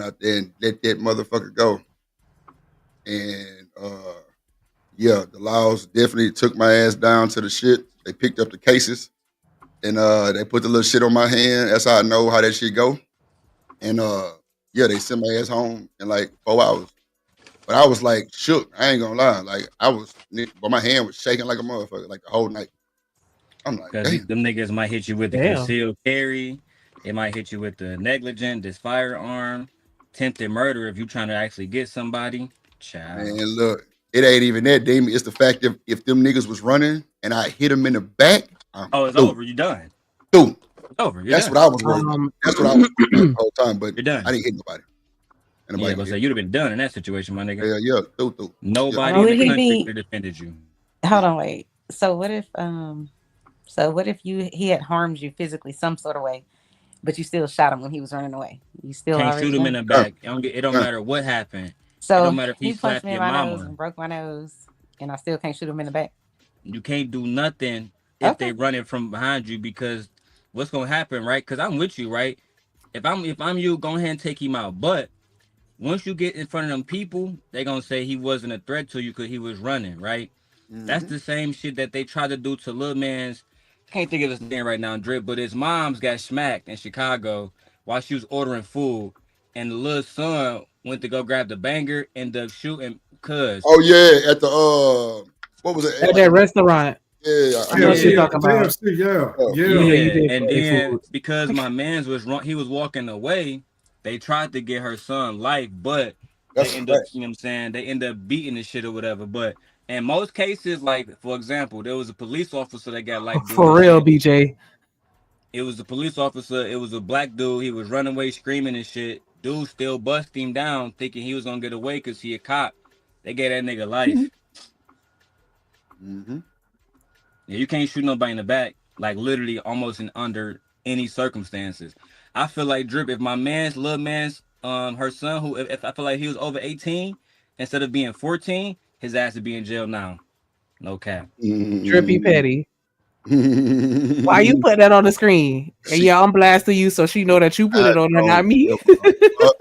out there and let that motherfucker go. And yeah, the laws definitely took my ass down to the shit. They picked up the cases and they put the little shit on my hand. That's how I know how that shit go. And yeah, they sent my ass home in like 4 hours. But I was like shook. I ain't gonna lie. Like I was, but my hand was shaking like a motherfucker, like the whole night. I'm like, Because damn. them niggas might hit you with the Damn. concealed carry. They might hit you with the negligent, this firearm, attempted murder if you trying to actually get somebody. Child. Man, look, it ain't even that, Damien. It's the fact that if them niggas was running and I hit them in the back, I'm Oh, it's through. over. You done. Through. It's over. You're That's done. what I was worried about. Um, That's what I was worried about the whole time. But You're I done. didn't hit nobody. And Yeah, nobody but get say you'd have been done in that situation, my nigga. hit. Yeah, through. Yeah. Nobody in Would the he country be? could have defended you. Hold on, wait. So what if he had harmed you physically some sort of way, but you still shot him when he was running away? You still Can't already shoot him in done? the Gun, back. It don't gun. matter what happened. It don't So matter if he he punched slapped me in your my nose mama. and broke my nose, and I still can't shoot him in the back. You can't do nothing if they Okay. running from behind you because what's gonna happen, right? Because I'm with you, right? If I'm you, go ahead and take him out. But once you get in front of them people, they gonna say he wasn't a threat to you because he was running, right? That's Mm-hmm. the same shit that they try to do to Lil Man's. Can't think of his name right now, Drip, but his mom's got smacked in Chicago while she was ordering food, and the little son went to go grab the banger and the shooting cuz. Oh yeah, at the what was it? at Like that restaurant, yeah, I I know know what you're that. Yeah, talking about. KFC, yeah, Yeah, yeah. you yeah, did and pay then food. because my man's was wrong, he was walking away. They tried to get her son life, but they That's a end up, fact. you know what I'm saying? They end up beating the shit or whatever. But in most cases, like for example, there was a police officer that got life doing For this real, shit. BJ. It was a police officer. It was a black dude. He was running away screaming and shit. Dude still bust him down, thinking he was gonna get away because he a cop. They gave that nigga life. Mm-hmm. Yeah, you can't shoot nobody in the back, like literally almost in under any circumstances. I feel like Drip, if my man's little man's her son who if I feel like he was over 18 instead of being 14, his ass would be in jail now. No cap. Drippy Mm-hmm. Petty. Why you put that on the screen? And She, yeah, I'm blasting you so she know that you put I it on her, don't not me. give a fuck.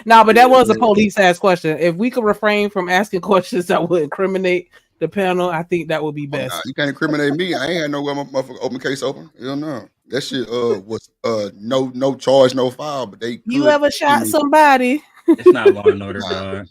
No, but that was a Yeah. police ass question. If we could refrain from asking questions that would incriminate the panel, I think that would be Oh nah, best. you can't incriminate me. I ain't had no motherfucker open case open. Hell no. That shit was no charge, no file, but they You could ever give shot me somebody? It's not law and order, nah. dog.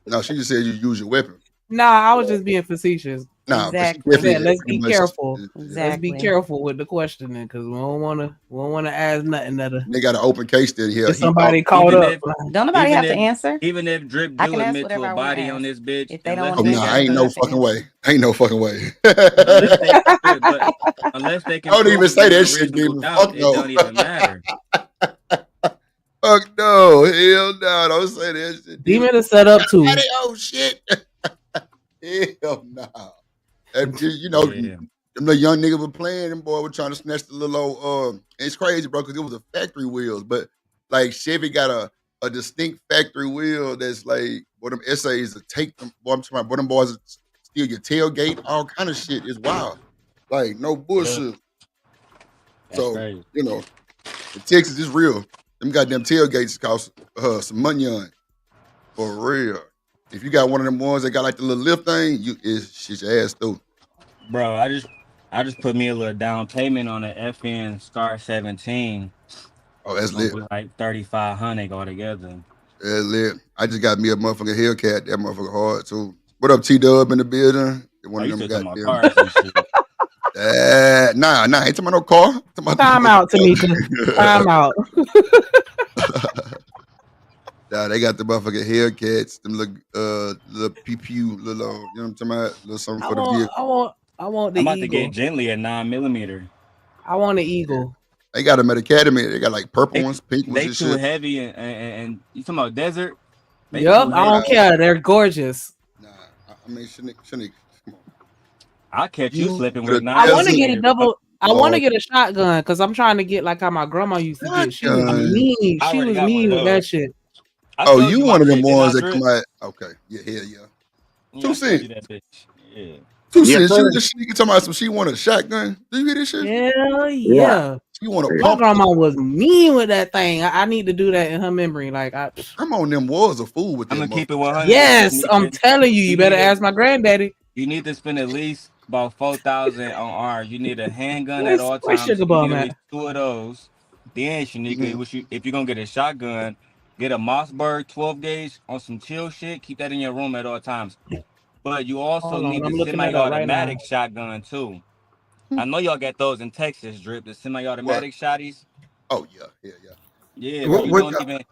No, she just said you use your weapon. Nah, I was just being facetious. Nah, but she I Exactly. said definitely let's pretty be much careful. yeah. Let's be Exactly. careful with the questioning because we don't wanna ask nothing that They got an open case that here. get He thought somebody caught Even up. if Don't nobody even have to if answer. even if Drip I do can ask admit to whatever a I want to body on ask. this bitch, If they don't unless want oh to they no, answer, I got they ain't don't no have to fucking answer. way. Ain't no fucking way. unless they look, but unless they can Don't prove even it say beyond that a shit, reasonable demon. doubt, Fuck it no. don't even matter. Fuck no. Hell no. Don't say that shit, demon. Demon is set up Daddy, too. oh shit. Hell no. That just, Yeah. them little young niggas were playing, them boy were trying to snatch the little old it's crazy, bro, because it was a factory wheels, but like Chevy got a distinct factory wheel that's like what them essays to take them, boy, I'm talking about what them boys steal your tailgate, all kind of shit is wild. Like no Yeah. bullshit. That's So, crazy. in Texas is real. Them goddamn tailgates cost some money on it. For real. If you got one of them ones that got like the little lift thing, you is shit your ass through. Bro, I just put me a little down payment on an FN Scar 17. Oh, It's that's gonna lit. be like 3,500 altogether. That's lit. I just got me a motherfucking Hellcat. That motherfucker hard too. What up, T Dub in the building? Oh, One of you them still talking about goddamn. cars and shit. Nah, ain't talking about no car. Talking about the Time out, Tamika. Time out. nah, they got the motherfucking Hellcats. Them little PPU, little, you know what I'm talking about? Little something I for the want, vehicle. I want, I want the I'm about to get eagle. gently a 9 millimeter. I want the Yeah. eagle. They got them at Academy. They got like purple They ones, pink ones they and too shit. heavy and you talking about desert? They Yup, too I don't heavy. care. They're gorgeous. Nah, I mean, shouldn't, come on. I'll catch you You slipping for with the I nine want to desert, get a millimeter, bro. double. I want to Lord. get a shotgun because I'm trying to get like how my grandma used to get. She was Shotgun. mean. I She already was got one of mean with that those. shit. I Oh, showed you you my one of them shit, didn't I, ones that Drip? come out. Okay, yeah, hell yeah. Yeah, Two I showed cents. you that bitch. Yeah. 2 Yes, cents. She sir. was just she talking about some. She wanted a shotgun. Do you hear this shit? Hell Yeah. yeah. She want to My pump. grandma was mean with that thing. I need to do that in her memory. Like, I'm on them was a fool with that. I'm gonna keep it motherfucker. 100. yes, I'm telling you, you better ask my granddaddy. You need to spend at least about 4,000 on arms. You need a handgun at Where's all where's times. Sugar You need Bum at at? least 2 of those. Then Shanika, Mhm. if you're gonna get a shotgun, get a Mossberg 12 gauge on some chill shit. Keep that in your room at all times. But you also Hold on, need the I'm looking that up right now. semi-automatic shotgun too. I know y'all got those in Texas, Drip. The What? semi-automatic shotties. Oh yeah. Yeah, but What? you What? don't even.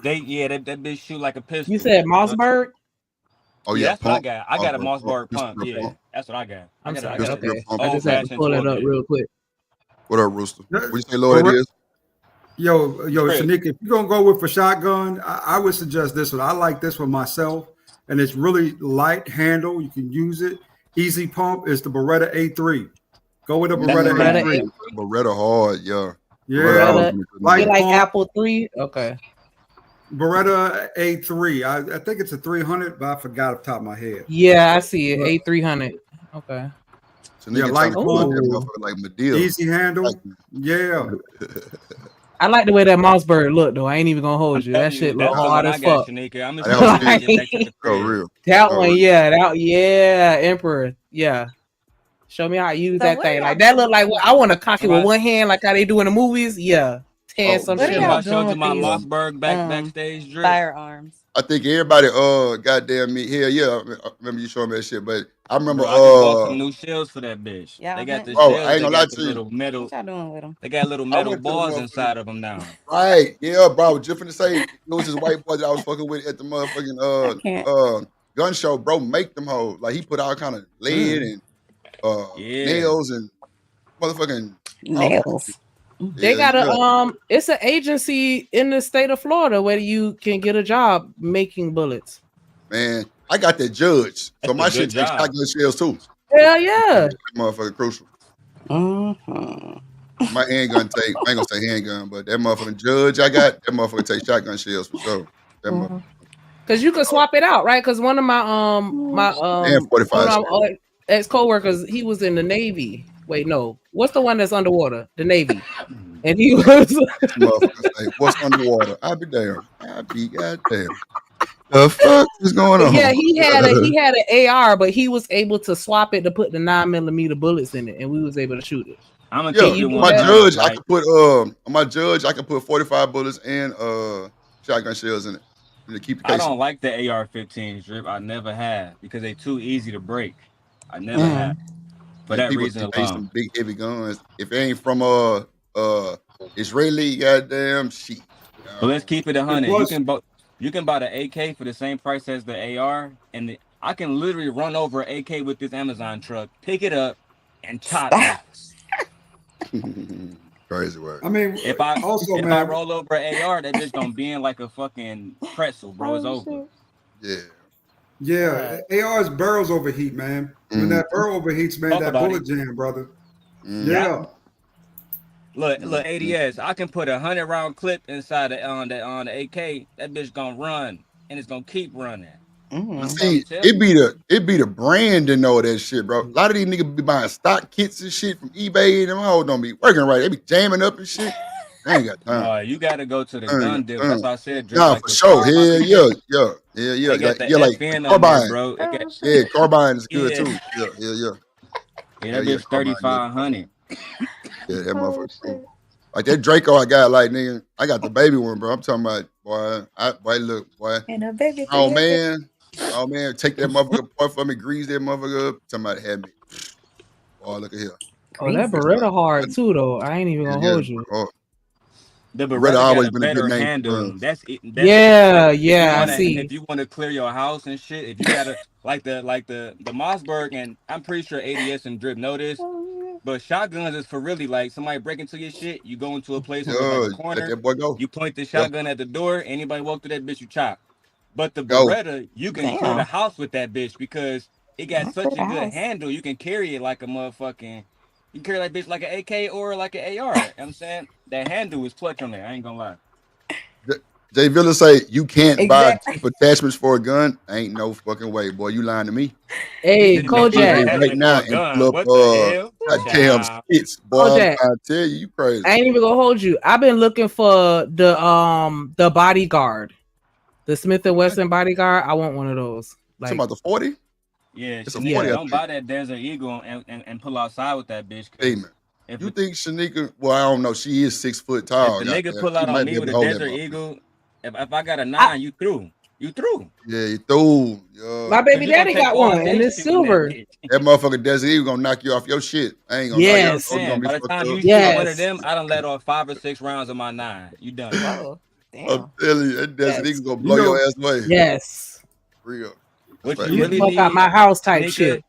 That bitch shoot like a You pistol. said Mossberg? Oh Yeah, yeah. that's what I Pump. got. I got a Pump. Mossberg pump. Pistol Yeah, pump. that's what I got. I'm I sorry. got Pistol a Okay, pump. I old just had to fashioned pull that 12 up gauge. real quick. What up, Rooster? That- What you say, Lord? It is. Yo, Drip. Shanika, if you're gonna go with a shotgun, I would suggest this one. I like this one myself, and it's really light handle. You can use it. Easy pump is the Beretta A3. Go with a That's a Beretta fact. Beretta A3. Beretta hard, yeah. Yeah, Beretta always Beretta. been a good light You name. like pump. Apple 3? Okay. Beretta A3. I think it's a 300, but I forgot off the top of my head. Yeah, I see it. But, A300. Okay. So yeah, nigga light trying to put pump, that Oh, motherfucker like Medea. easy handle. Yeah. I like the way that Mossberg look though. I ain't even gonna I'm hold you. That telling you, shit look that's the hard one I as got, fuck. Shanika. I'm just That was waiting for you it. to get back to the Oh, crib. real. That Oh, one, real. yeah, Emperor, yeah. Show me how to use So that what are thing. y'all Like that look like what I want to cock it with Remember one hand, like how they do in the movies. Yeah, tear Oh, some what are shit man. remember I y'all up. doing showed you with my these Mossberg backstage Drip? firearms? I think everybody, goddamn me. Hell yeah. I remember you showing me that shit, but I remember, Bro, I just bought some new shells for that bitch. Y'all They got the hunting? bro, I shells. ain't They gonna lie got the to you. little metal. What y'all doing with them? They got little I metal went to the balls motherfucking inside of them now. right, yeah, bro. I was just finna say it was this white boy that I was fucking with at the I motherfucking can't. gun show, bro. Make them hoes like he put all kind of lead and Yeah. nails and motherfucking all kind of shit. Nails. They Yeah, got yeah, it's an agency in the state of Florida where you can get a job making bullets. man. I got that judge, so That's a my good shit takes job. shotgun shells too. Hell yeah. That motherfucker crucial. Mm-hmm. My handgun take, I ain't gonna say handgun, but that motherfucking judge I got, that motherfucker take shotgun shells for sure. That motherfucker. Cause you could swap it out, right? Cause one of my And one 45 of shells. my ex coworkers, he was in the Navy. Wait, no, what's the one that's underwater? The Navy, and he was Motherfucker say, what's underwater? I'll be damn. I'll be goddamn. The fuck is going But yeah, on? he had an AR, but he was able to swap it to put the 9mm bullets in it, and we was able to shoot it. I'm gonna Yeah, keep Can it you do my that? 100. judge, I Like could put on my judge, I could put 45 bullets and shotgun shells in it. And to keep the I casing. don't like the AR-15 Drip. I never have because they too easy to break. I never have Mm. for Man, that people reason think they alone. some big heavy guns. If it ain't from Israeli goddamn shit. But let's keep it And 100. plus, You can buy the AK for the same price as the AR, and I can literally run over an AK with this Amazon truck, pick it up, and chop Stop. niggas. Crazy word. I mean, If I also, if I man, roll over an AR, that bitch gonna bend like a fucking pretzel, bro. It's over. Yeah. yeah, AR's barrels overheat, man. When Mm, that barrel overheats, man, Talk that about it. bullet jam, brother. Yeah. Yeah. Look, ADS. I can put 100-round clip inside on the AK. That bitch gonna run, and it's gonna keep running. I'm Mm. trying See, to tell you. it be the brand to know that shit, bro. A lot of these niggas be buying stock kits and shit from eBay, and them hoes don't be working right. They be jamming up and shit. They ain't got time. No, you gotta go to the They ain't gun got dealers. That's time. why I said, Drip, Nah, like for the sure. carbine. Hell yeah. They got the Like the FN on there, carbine. bro. It got, Yeah, carbine is good yeah, too. Yeah. yeah, Hell that yeah, bitch carbine. Yeah, 3,500. yeah, that motherfucker cool. Like that Draco I got, like nigga, I got the baby one, bro. I'm talking about, boy, look, boy. And a baby Oh together. man, take that motherfucker apart for me, grease that motherfucker up. Somebody had me. Boy, look at here. Oh, that Crazy. Beretta hard too, though. I ain't even Yeah, gonna yeah. hold you. Oh, The Beretta Beretta got always a been a good better name for handle. guns. That's it. That's Yeah, like yeah, I see. if you want to clear your house and shit. If you gotta the Mossberg, and I'm pretty sure ADS and Drip know this. But shotguns is for really like somebody break into your shit. You go into a place where it's like Yeah, a let corner. that boy go. You point the Yeah, shotgun at the door. Anybody walk through that bitch, you chop. But the go. Beretta, you can clear the Damn. house with that bitch because it got Not for such a the good house. handle. You can carry it like a motherfucking. You can carry that bitch like an AK or like an AR. You know what I'm saying? That handle is clutch on there. I ain't gonna lie. Jay Villa say you can't buy Exactly. cheap attachments for a gun. Ain't no fucking way, boy. You lying to me. He Hey, said you can't buy eBay Kojak. right attachments for now a and pull gun. up What the hell? Goddamn Child. skits, boy. Oh, I'm Jack. trying to tell you crazy. I ain't even gonna hold you. I've been looking for the bodyguard, the Smith and Wesson bodyguard. I want one of those. Talking Like, about the 40? Yeah, It's a Shanika, 40, I don't think. buy that Desert Eagle and pull outside with that bitch. Hey, 'Cause man. if, You it- think Shanika? Well, I don't know. She is 6 foot if tall. the nigga Goddamn, pull she out on might me be able with to a hold that Desert motherfucker. Eagle, if I got a 9, you through. You through. Yeah, you through. Yeah. my 'Cause baby you gonna daddy take got all one, and day it's shooting that silver. bitch. That motherfucker Desert Eagle gonna knock you off your shit. I ain't gonna lie. That's what You I'm Yes, know you gonna saying. be By the fucked time up. you shoot one of yes, them, I done let off 5 or 6 rounds of my 9. You done. Whoa, I'm damn. telling you, that Desert yes. Eagle gonna You blow your know, ass away. Yes. Real. That's What fact. you Get the really you fuck out need, my house type Shanika, shit.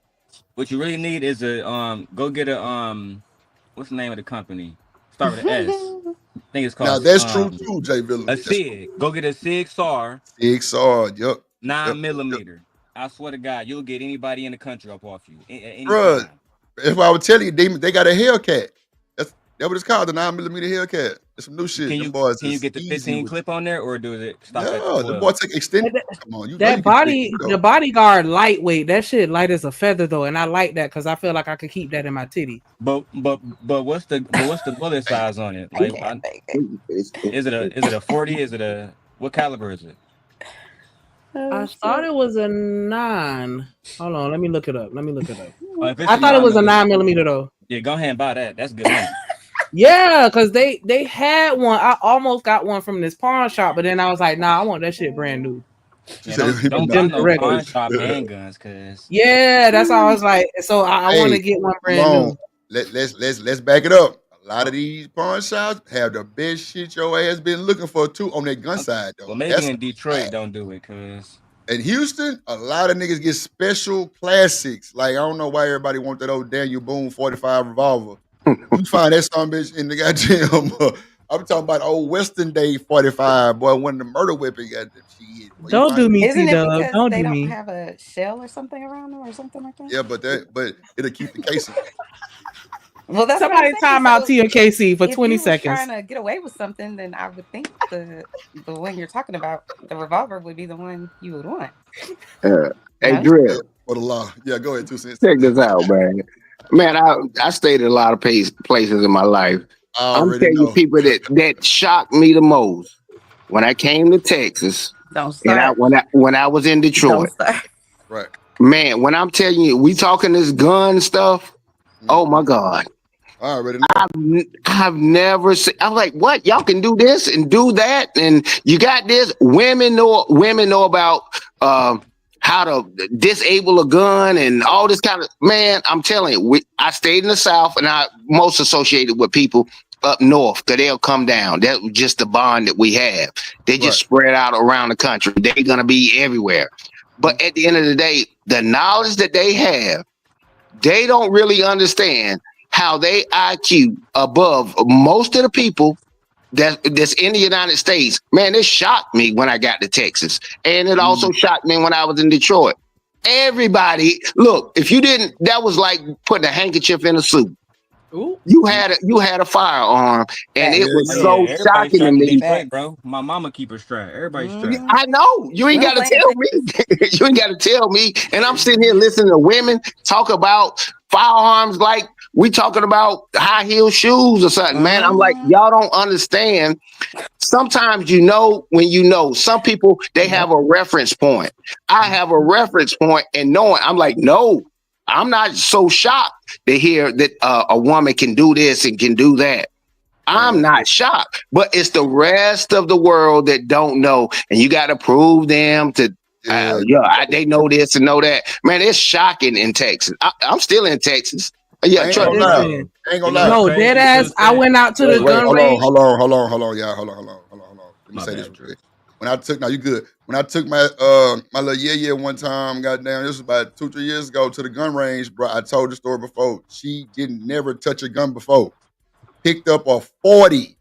what you really need is a go get a what's the name of the company? Start with an S. I think it's Now called that's true too, Jay Villa. a That's true. SIG. Go get a SIG SAR Big sword. Yup. Yep. 9 millimeter. I swear to God, you'll get anybody in the country up off you at any Bruh, time. that's why I would tell you, Demon, they got a Hellcat. That's what it's called, the 9mm Hellcat. It's some new shit. Can Them you boys can you is get the easy 15 with. clip on there, or does it stop at the Yeah, the 12? boy take extended. Come on, you know you That can take body, it the though. bodyguard, lightweight. That shit light as a feather though, and I like that because I feel like I could keep that in my titty. But what's the bullet Hey, size on it? I Like, can't make it. is it a 40? Is it a what caliber is it? I Oh, thought shit. it was a 9. Hold on, let me look it up. Oh, if it's I a thought it was a 9 millimeter, 9mm though. yeah, go ahead and buy that. That's good money. Yeah, because they had one. I almost got one from this pawn shop, but then I was like, nah, I want that shit brand new she Yeah, said don't he been don't from buy them knocking no you directly. pawn first. shop handguns, cause Yeah, that's all I was like. So I want Hey, to get one hold brand on. new. Let's back it up. A lot of these pawn shops have the best shit your ass been looking for too on that gun side well though. maybe That's in a Detroit fact. don't do it, cause In Houston, a lot of niggas get special classics. Like I don't know why everybody want that old Daniel Boone 45 revolver. You find that some bitch in the goddamn. I'm talking about old Western Day 45, boy. One of the murder weapon goddamn shit. Boy, you Don't find do me, Isn't T it Dub. because Don't they do don't me. have a shell or something around them or something like that? yeah, but it'll keep the casing. Well, that's what I'm Somebody saying. time out So TMKC for if 20 you was trying seconds. to get away with something, then I would think the one you're talking about, the revolver, would be the one you would want. Uh, hey, No? Yeah, Drill, for the law. Yeah, go ahead, 2 cents. check this out, man. Man, I stayed in a lot of places in my life. I I'm already telling you, know. people that shocked me the most when I came to Texas Don't and start. when I was in Don't Detroit. start. Right. Man, when I'm telling you, we talking this gun stuff. Oh my Mhm. God, I already know. I've never seen. I'm like, what? Y'all can do this and do that, and you got this. Women know about how to disable a gun and all this kind of. Man, I'm telling you, I stayed in the South, and I most associated with people up north because they'll come down. That was just the bond that we have. They just Right. spread out around the country. They're gonna be everywhere. Mhm. But at the end of the day, the knowledge that they have, they don't really understand how they IQ above most of the people that's in the United States. Man, it shocked me when I got to Texas. And it Mhm. also shocked me when I was in Detroit. Everybody, look, if you didn't, that was like putting a handkerchief in a soup. Ooh. You had a firearm, and it Facts. Yeah, was oh yeah. yeah, so everybody shocking to strapped in me. Detroit, Facts. bro. My mama keep her strapped. Everybody strapped. Mm-hmm. I know. You We ain't don't got to play in tell me. Texas. You ain't got to tell me. And I'm sitting here listening to women talk about firearms like we talking about high heel shoes or something, man. I'm like, Mm-hmm. y'all don't understand. Sometimes when some people, they Yep. have a reference point. I have a reference point and knowing, I'm like, no, I'm not so shocked to hear that a woman can do this and can do that. I'm not shocked, but it's the rest of the world that don't know, and you got to prove them to. Yeah. They know this and know that. Man, it's shocking in Texas. I'm still in Texas. Yeah, I ain't trust gonna me. lie. Listen, I ain't You gonna know lie. what's no, dead crazy too, ass. I Stan? went out to Wait, the wait, gun range. hold on, y'all. Hold on. Let me My say this bad, real Drew. quick. When I took, now you good. When I took my my little yeah one time, goddamn, this was about 2-3 years ago to the gun range, bro. I told the story before. She didn't never touch a gun before. Picked up a 40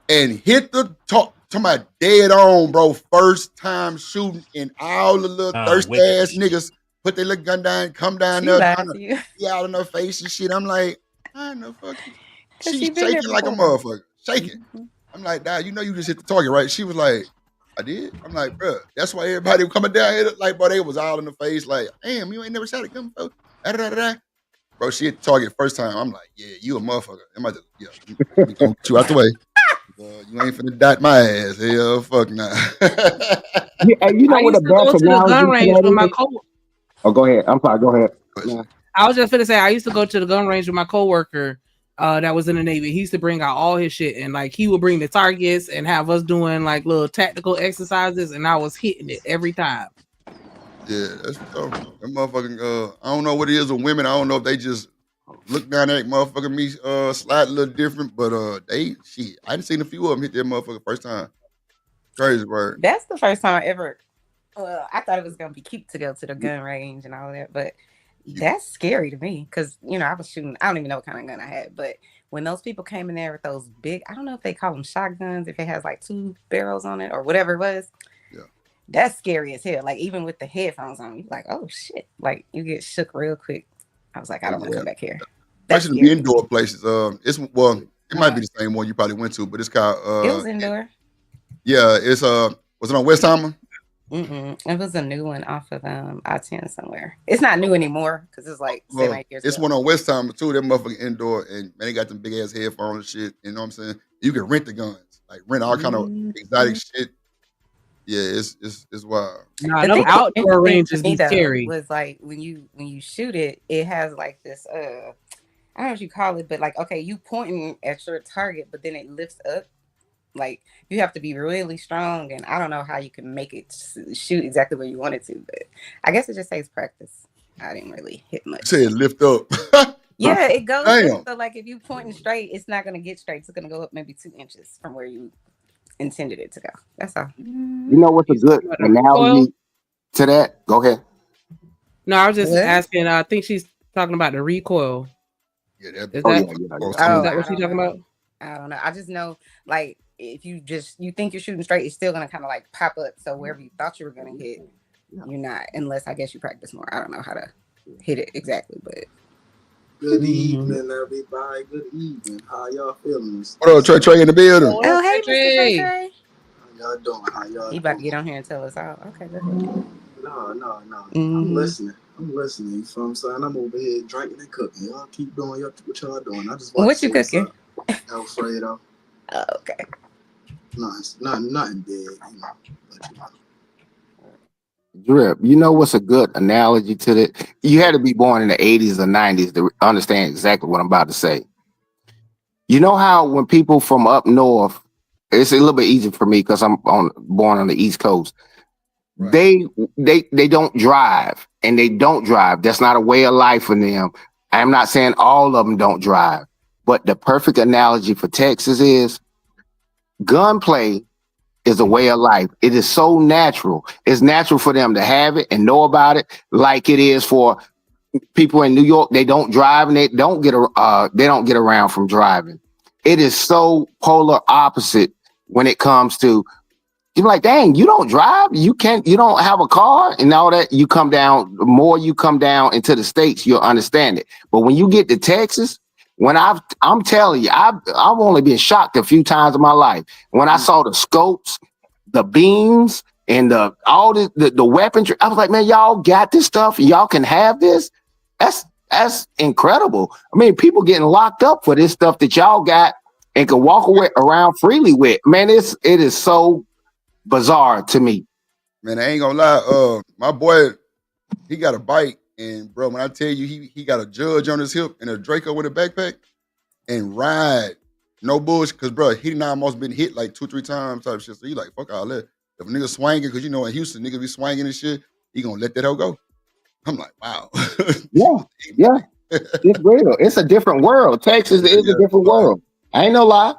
and hit the top to my dead on, bro. First time shooting, and all the little thirsty Wicked. ass niggas put their little gun down, come down She there trying lied to to you be out in her face and shit. I'm like, I know fuck you. because She's she been there shaking like a before. motherfucker, shaking. Mhm. I'm like, Dad, you just hit the target, right? She was like, I did. I'm like, bro, that's why everybody coming down here, like, bro, they was all in the face, like, damn, you ain't never shot a gun before. Da, da, da, da. Bro, she hit the target first time. I'm like, yeah, you a motherfucker. I'm about to, let me go get you out the way. You ain't finna dot my ass. Hell, fuck nah. Yeah, you know I what the used to go best to the analogy gun to range with my that is? co. Oh, go ahead. I'm sorry. Go ahead. Yeah. I was just gonna say I used to go to the gun range with my coworker that was in the Navy. He used to bring out all his shit and like he would bring the targets and have us doing like little tactical exercises and I was hitting it every time. Yeah, that's so. That motherfucking. I don't know what it is with women. I don't know if they just look down at motherfucking me slide a little different, but they shit. I done seen a few of them hit that motherfucker first time. Crazy word. That's the first time I ever. Well, I thought it was gonna be cute to go to the gun range and all that, but that's scary to me because I was shooting. I don't even know what kind of gun I had, but when those people came in there with those big, I don't know if they call them shotguns, if it has like 2 barrels on it or whatever it was. Yeah, that's scary as hell. Like even with the headphones on, you're like, oh shit! Like you get shook real quick. I was like, I don't want to come back here. That's especially the scary. indoor places. It might be the same one you probably went to, but it's called It was indoor. Yeah, it's was it on Westheimer? It was a new one off of I-10 somewhere. It's not new anymore because it's like 7-8 years It's ago. one on Westheimer too. That motherfucking indoor, and man, they got them big ass headphones and shit. You know what I'm saying? You can rent the guns, like rent all kind of exotic shit. Yeah, it's wild. Nah, The them thing that was outdoor interesting ranges to me be though scary. was like when you shoot it, it has like this I don't know what you call it, but like okay, you pointing at your target, but then it lifts up. Like you have to be really strong, and I don't know how you can make it shoot exactly where you want it to, but I guess it just takes practice. I didn't really hit much. Say it lift up. Yeah, it goes Damn. up. So like if you pointing straight, it's not gonna get straight. It's gonna go up maybe 2 inches from where you intended it to go. That's all. You know what's a good Recoil? analogy to that? Go ahead. No, I was just What? asking. I think she's talking about the recoil. Yeah, that Is Oh, that yeah, yeah, yeah. is Oh, that I what she's don't talking know. about? I don't know. I just know like if you think you're shooting straight, it's still gonna kind of like pop up. So wherever you thought you were gonna hit, you're not, unless I guess you practice more. I don't know how to hit it exactly, but Good evening, everybody. Good evening. How y'all feeling? What up, Trey in the building? oh hey, Mr. Trey. Trey. How y'all doing? How y'all He about to doing? get on here and tell us all. Okay, go ahead. No. Mhm. I'm listening. You feel what I'm saying? I'm over here drinking and cooking. Y'all keep doing what y'all doing. I just want What to you say what's cooking? up. Alfredo. Oh, okay. Nothing big, But you know. Drip, you know what's a good analogy to that? You had to be born in the 80s or 90s to understand exactly what I'm about to say. You know how when people from up north, it's a little bit easier for me because born on the East Coast. Right. They don't drive, and they don't drive. That's not a way of life for them. I'm not saying all of them don't drive, but the perfect analogy for Texas is gunplay is a way of life. It is so natural. It's natural for them to have it and know about it, like it is for people in New York. They don't drive and they don't get around from driving. It is so polar opposite when it comes to you're like, dang, you don't drive, you don't have a car and all that. You come down, the more you come down into the States, you'll understand it. But when you get to Texas, I'm telling you, I've only been shocked a few times in my life. When I saw the scopes, the beams, and all the weaponry, I was like, man, y'all got this stuff, y'all can have this. That's incredible. I mean, people getting locked up for this stuff that y'all got and can walk away around freely with. Man, it is so bizarre to me. Man, I ain't gonna lie. My boy, he got a bike, and bro, when I tell you he got a judge on his hip and a Draco with a backpack and ride. No bullshit, cause bro, he done almost been hit like 2-3 times type shit. So you like, fuck all that. If a nigga swinging, cause you know in Houston, nigga be swinging and shit, he gonna let that hoe go. I'm like, wow. Yeah. It's real. It's a different world. Texas is a different world. I ain't no lie.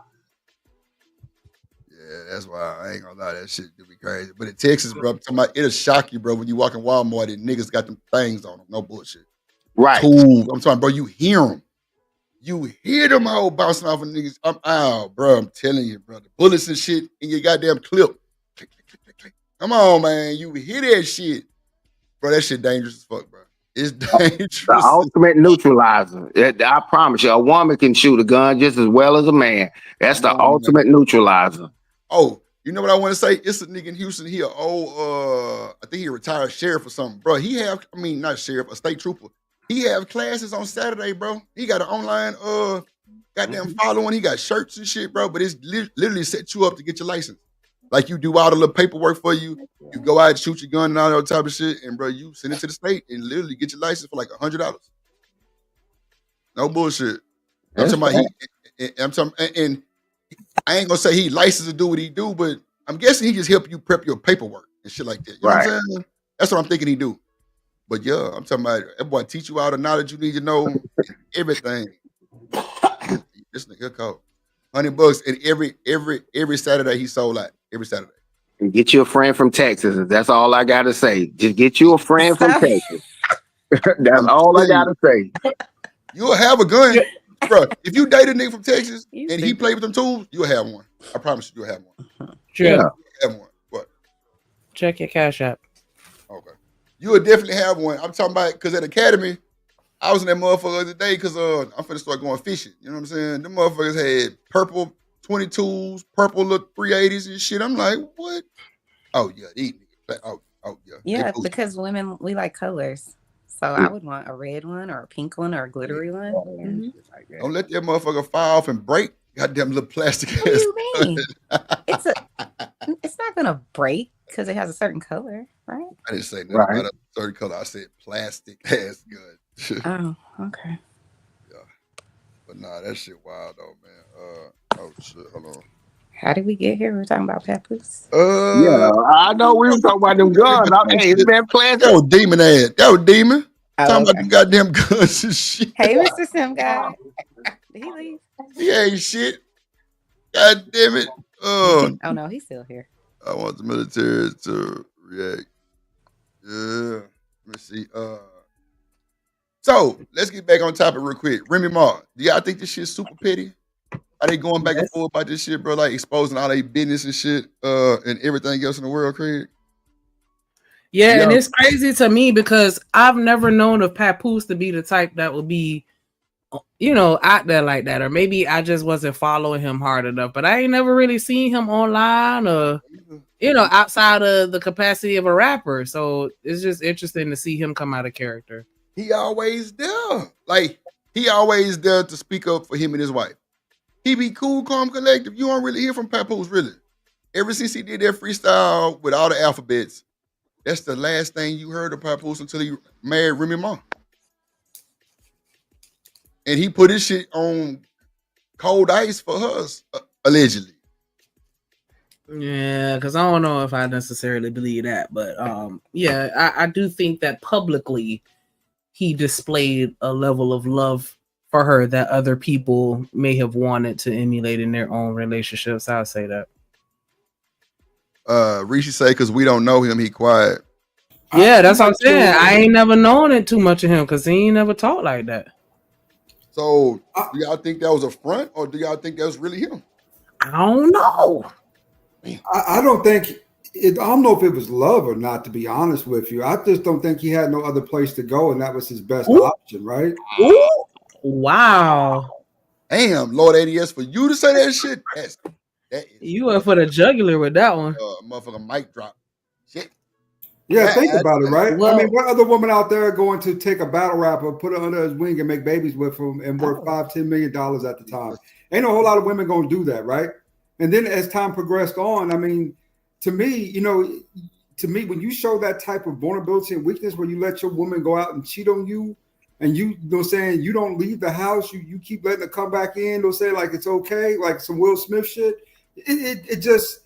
Yeah, that's why I ain't gonna lie. That shit do be crazy. But in Texas, bro, I'm talking about, it'll shock you, bro, when you walk in Walmart and niggas got them things on them. No bullshit. Right. Tools. I'm talking, bro, you hear them. You hear them all bouncing off of niggas. I'm out, bro. I'm telling you, bro. The bullets and shit in your goddamn clip. Click, click, click, click, click. Come on, man. You hear that shit. Bro, that shit dangerous as fuck, bro. It's dangerous. The ultimate neutralizer. I promise you, a woman can shoot a gun just as well as a man. That's the ultimate neutralizer. Oh, you know what I want to say? It's a nigga in Houston here. I think he a retired sheriff or something. Bro, not sheriff, a state trooper. He have classes on Saturday, bro. He got an online goddamn following. He got shirts and shit, bro. But it's literally set you up to get your license. Like you do all the little paperwork for you. You go out and shoot your gun and all that type of shit, and bro, you send it to the state and literally get your license for like $100. No bullshit. I'm talking about I'm talking, and I ain't gonna say he licensed to do what he do, but I'm guessing he just help you prep your paperwork and shit like that. You know what I'm saying? That's what I'm thinking he do. But yeah, I'm talking about that boy teach you all the knowledge you need to know, everything. This nigga called $100, and every Saturday he sold out. Every Saturday. And get you a friend from Texas. That's all I gotta say. Just get you a friend from Texas. That's all I gotta say. You'll have a gun, bro. If you date a nigga from Texas and he play with them tools, you'll have one. I promise you, you'll have one. Yeah. You'll have one. What? Check your Cash App. Okay. You would definitely have one. I'm talking about because at Academy, I was in that motherfucker the other day because I'm finna start going fishing. You know what I'm saying? Them motherfuckers had purple 22s, purple little 380s and shit. I'm like, what? Oh yeah, these niggas. Oh yeah. Yeah, because women, we like colors. So I would want a red one or a pink one or a glittery one. Mm-hmm. Don't let that motherfucker fall off and break. Goddamn little plastic. What do you mean? It's not gonna break because it has a certain color, right? I didn't say nothing about a certain color. I said plastic ass gun. Oh, okay. Yeah, but nah, that shit wild though, man. Oh shit, hold on. How did we get here? We were talking about peppers. Yeah, I know we were talking about them guns. Hey, it's been playing. That was demon ass. That was demon. Talking about them goddamn guns and shit. Hey, Mr. Sim guy. Did he leave? He ain't shit. God damn it. Oh no, he's still here. I want the military to react. Yeah. Let me see. So let's get back on topic real quick. Remy Ma, do y'all think this shit's super petty? Are they going back and forth about this shit, bro? Like exposing all their business and shit, and everything else in the world, Craig? Yeah, and it's crazy to me because I've never known of Papoose to be the type that would be, out there like that. Or maybe I just wasn't following him hard enough. But I ain't never really seen him online or, outside of the capacity of a rapper. So it's just interesting to see him come out of character. He always there. Like, he always there to speak up for him and his wife. He be cool, calm, collective. You don't really hear from Papoose, really. Ever since he did that freestyle with all the alphabets, that's the last thing you heard of Papoose until he married Remy Ma. And he put his shit on cold ice for us, allegedly. Yeah, because I don't know if I necessarily believe that. But I do think that publicly he displayed a level of love for her that other people may have wanted to emulate in their own relationships. I'll say that. Rishi say, because we don't know him, he quiet. Yeah, that's what I'm saying. I ain't never known it too much of him because he ain't never talked like that. So, do y'all think that was a front, or do y'all think that was really him? I don't know. I don't think I don't know if it was love or not, to be honest with you. I just don't think he had no other place to go, and that was his best option, right? Ooh. Wow. Damn, Lord ADS, for you to say that shit, you went for the jugular with that one. Motherfucker mic drop. Shit. Yeah, think about it, right? Well, I mean, what other woman out there going to take a battle rapper, put her under his wing, and make babies with him, and worth $5-10 million at the time? Ain't no whole lot of women gonna do that, right? And then as time progressed on, I mean, to me, when you show that type of vulnerability and weakness, where you let your woman go out and cheat on you, and you know, saying you don't leave the house, you keep letting her come back in, they'll say like it's okay, like some Will Smith shit. It just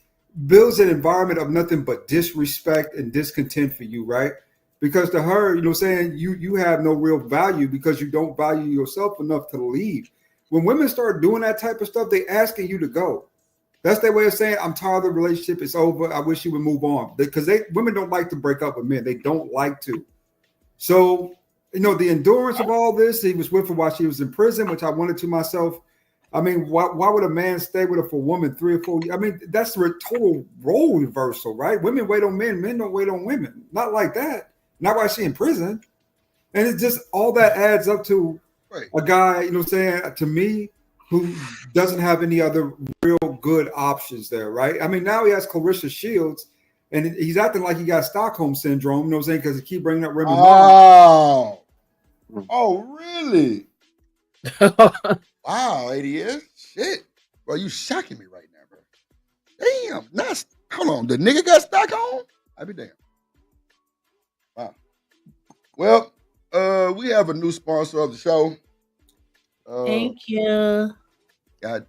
builds an environment of nothing but disrespect and discontent for you, right? Because to her, saying you have no real value because you don't value yourself enough to leave. When women start doing that type of stuff, they asking you to go. That's their way of saying, I'm tired of the relationship, it's over, I wish you would move on. Because women don't like to break up with men. They don't like to. So, the endurance of all this, he was with her while she was in prison, which I wondered to myself, I mean, why would a man stay with a woman 3 or 4 years? I mean, that's a total role reversal, right? Women wait on men, men don't wait on women. Not like that. Not while she's in prison. And it's just all that adds up to a guy, to me, who doesn't have any other real good options there, right? I mean, now he has Clarissa Shields, and he's acting like he got Stockholm syndrome, because he keep bringing up Remy Ma. Oh, really? Wow, ADS. Shit. Bro, you shocking me right now, bro. Damn. Hold on. The nigga got stock on? I be damn. Wow. Well, we have a new sponsor of the show. Thank you. God.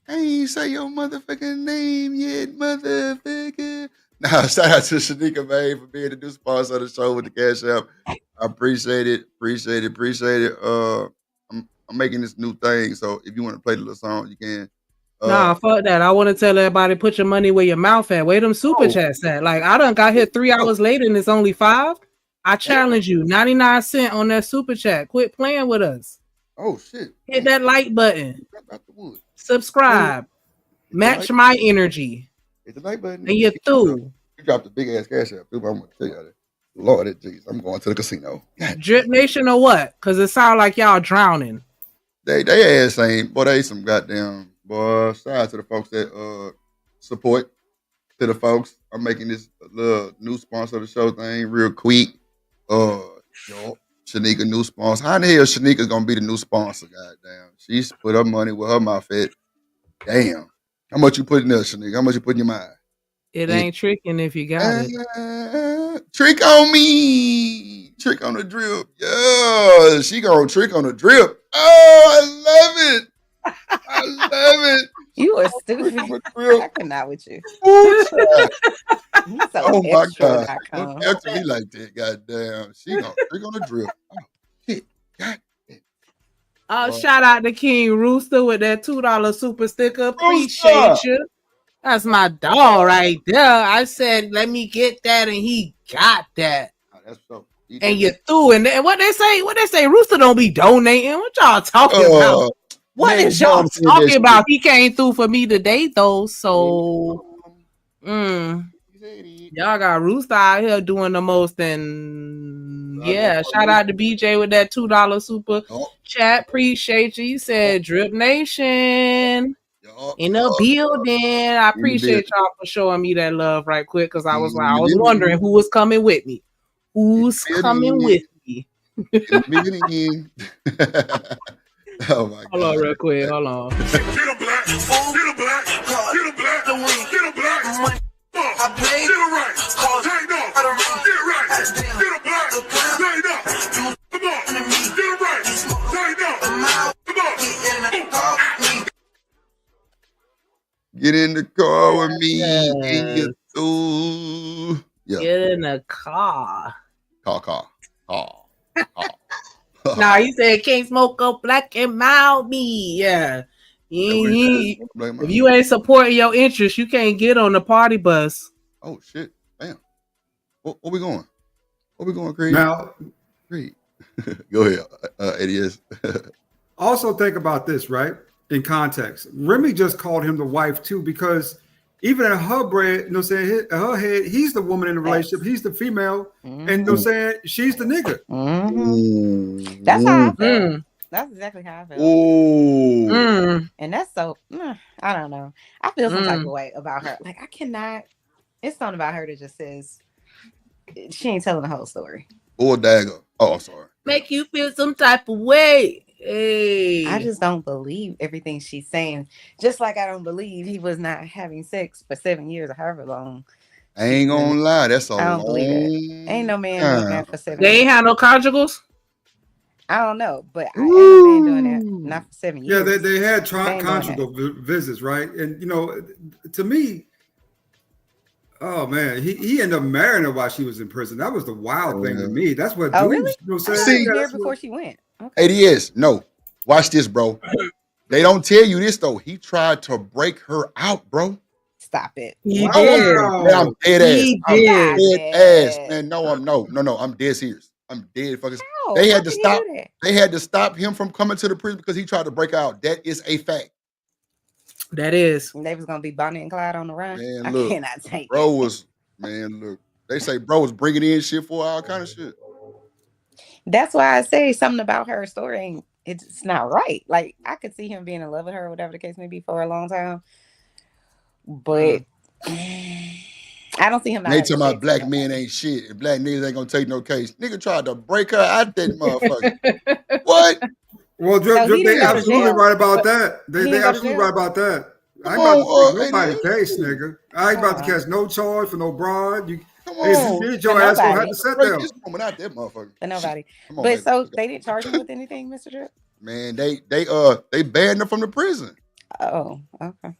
I ain't say your motherfucking name yet, motherfucker. Nah, shout out to Shanika, man, for being the new sponsor of the show with the Cash App. I appreciate it. I'm making this new thing, so if you want to play the little song, you can. Nah, fuck that. I want to tell everybody, put your money where your mouth at. Where them super chats at? Like, I done got here 3 hours later and it's only 5. I challenge you, 99 cents on that super chat. Quit playing with us. Oh, shit. Hit that like button. Subscribe. Match my energy. Hit the like button. And you're through. You dropped a big ass Cash App, dude. I'm going to tell you that. Lord, jeez, I'm going to the casino. Drip Nation or what? Because it sounds like y'all drowning. They ass ain't, boy, they some goddamn, boy, shout out to the folks that support, to the folks. I'm making this little new sponsor of the show thing real quick. Shanika, new sponsor. How the hell Shanika's gonna be the new sponsor? Goddamn. She's put her money where her mouth at. Damn. How much you put in there, Shanika? How much you put in your mind? It ain't tricking if you got it. Trick on me. Trick on the drip. Yeah, she gonna trick on the drip. Oh, I love it. I love it. You are stupid. I cannot with you. So oh my God. Don't talk to me like that. Goddamn. She gonna trick on the drip. Oh, shit. God. Shout out to King Rooster with that $2 super sticker. Appreciate you. That's my dog right there. I said, let me get that, and he got that. Oh, that's so. And you threw in there. What they say? Rooster don't be donating. What y'all talking about? What is y'all talking about? He came through for me today, though. So, y'all got Rooster out here doing the most. And yeah, shout out to BJ with that $2 super chat. Appreciate you. He said, Drip Nation. In the building. I appreciate y'all for showing me that love right quick, because I was wondering who was coming with me. Who's coming with me? Oh my God. Hold on real quick. Hold on. Get a black. Get a black. Get a black. Get a black. I played it right. Take off. Get right. Get a black. Take off. Come on. Get it right. Take off. Come on. Get in the car with me and get through. Yeah. Get in the car. Car. Nah, he said can't smoke up black and mild me. Yeah. If you ain't supporting your interests, you can't get on the party bus. Oh shit. Damn. Where we going? Where we going, Creed? Now, Creed. Go ahead, ADS. Also think about this, right? In context. Remy just called him the wife too, because even in her brain, you know what I'm saying, her head, he's the woman in the relationship, he's the female, and you know what I'm saying, she's the nigga. That's how I feel. That's exactly how I feel. And that's so, I don't know. I feel some type of way about her. Like, I cannot, it's something about her that just says she ain't telling the whole story. Or dagger. Oh, I'm sorry. Make you feel some type of way. Hey. I just don't believe everything she's saying. Just like I don't believe he was not having sex for 7 years or however long. I ain't gonna lie, that's a I don't believe it. Ain't no man doing that for 7 years. They ain't had no conjugals? I don't know, but I ain't no man doing that not for 7 years. Yeah, they had conjugal visits, right? And you know, to me, oh man, he ended up marrying her while she was in prison. That was the wild thing to me. That's what. Oh, really? You know what I'm saying? Here before she went. Okay. ADS, no. Watch this, bro. They don't tell you this though. He tried to break her out, bro. Stop it. He did. Man, I'm dead ass. He I'm did. dead ass. Man, no, I'm dead serious. I'm dead fucking. How? They had to stop. They had to stop him from coming to the prison because he tried to break out. That is a fact. That is. They was gonna be Bonnie and Clyde on the run. Man, look, I cannot take bro it. was man. Look, they say bro was bringing in shit for all kind of shit. That's why I say something about her story. It's not right. Like, I could see him being in love with her, whatever the case may be, for a long time. But I I don't see him not They having talking about sex. black men ain't shit. And black niggas ain't gonna take no case. Nigga tried to break her out that motherfucker. What? Well, So he they didn't go to absolutely jail? right about that. He They didn't go to absolutely jail? right about that. I Come ain't about to on, take hey, nobody nigga. case, nigga. I ain't about to catch no charge for no broad. Come If you on. did, your For ass gonna have nobody. to sit Break there. this woman out that motherfucker. For nobody. Come on, But baby. so they didn't charge him with anything, Mr. Drip? Man, they banned her from the prison. Oh, okay.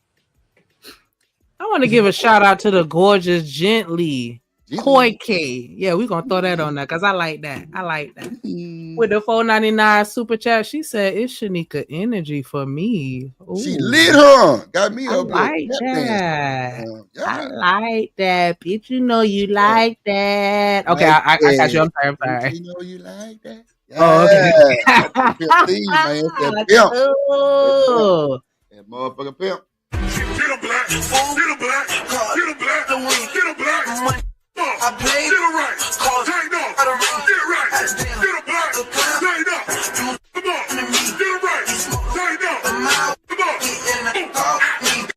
I want to give a shout out to the gorgeous Gently Koi K. Yeah, we're gonna throw that on there because I like that. I like that. With the $4.99 super chat, she said it's Shanika energy for me. She Ooh. lit her. Got me I up here. like Tap that. Yeah. I like that, bitch. You know you like that. Okay, I got you. I'm sorry. I'm sorry. You know you like that. Yeah. Oh, okay. That's the pimp Steve, man. That pimp. That motherfucker pimp. Get a black, get a black, get a black, get a black. I played it right, cause Tate no, get right, get a black, Tate no, come on, get it right, Tate no, come on.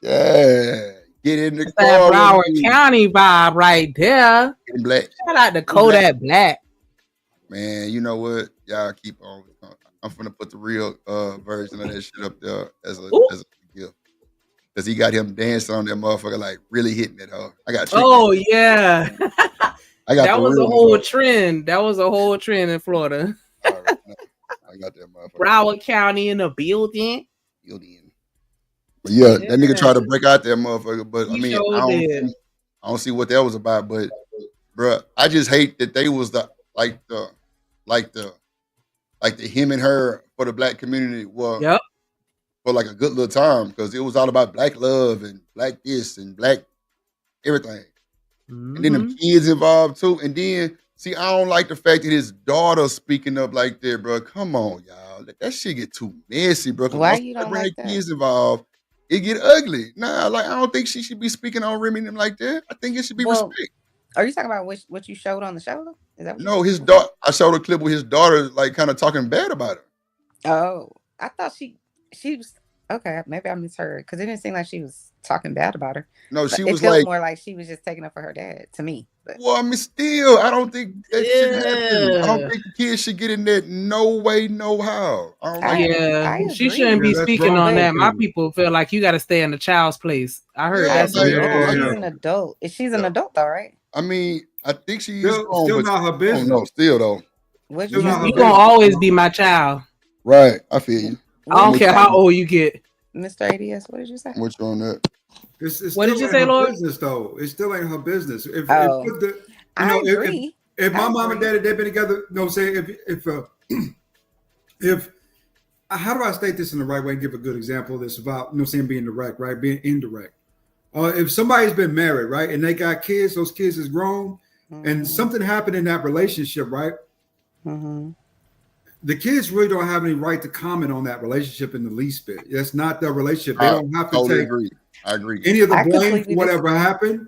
Yeah, get in the That's car. that Broward County vibe right there. Black. Shout out to Kodak Black. Man, you know what? Y'all keep on. I'm finna put the real version of that shit up there as a gift. Cause he got him dancing on that motherfucker, like really hitting it hard. I got Yeah. I got that was a real whole trend. That was a whole trend in Florida. I got that motherfucker. Broward County in the building. But yeah, that nigga tried to break out that motherfucker. But I mean, I don't see what that was about. But bro, I just hate that they was the him and her for the black community. Well, for like a good little time because it was all about black love and black this and black everything. Mm-hmm. And then the kids involved too. And then see, I don't like the fact that his daughter speaking up like that, bro. Come on, y'all. That shit get too messy, bro. Why you don't like that? Kids involved, it get ugly. Nah, like I don't think she should be speaking on Remy and them like that. I think it should be respect. Are you talking about what you showed on the show? Is that what no, his daughter? I showed a clip with his daughter, like kind of talking bad about her. Oh, I thought she was okay. Maybe I misheard because it didn't seem like she was talking bad about her. No, she was like more like she was just taking up for her dad to me. But. Well, I mean, still, I don't think that should happen. I don't think the kids should get in that no way, no how. I she shouldn't be speaking on that. My people feel like you got to stay in the child's place. I heard that. She's an adult. She's an adult, though, right? I mean, I think she's still not her business. No, still though. You gonna always be my child. Right, I feel you. I don't care how old you get. Mr. ADS, what did you say? What's on that? What did you say, Lord? Business, though. It still ain't her business. If I agree. If my mom and daddy they've been together, you know what I'm saying? If how do I state this in the right way and give a good example of this about, you know what I'm saying, being direct, right? Being indirect. If somebody's been married, right, and they got kids, those kids is grown, and something happened in that relationship, right? Mm-hmm. The kids really don't have any right to comment on that relationship in the least bit. That's not their relationship. They don't have to take I agree. any of the blame for whatever happened.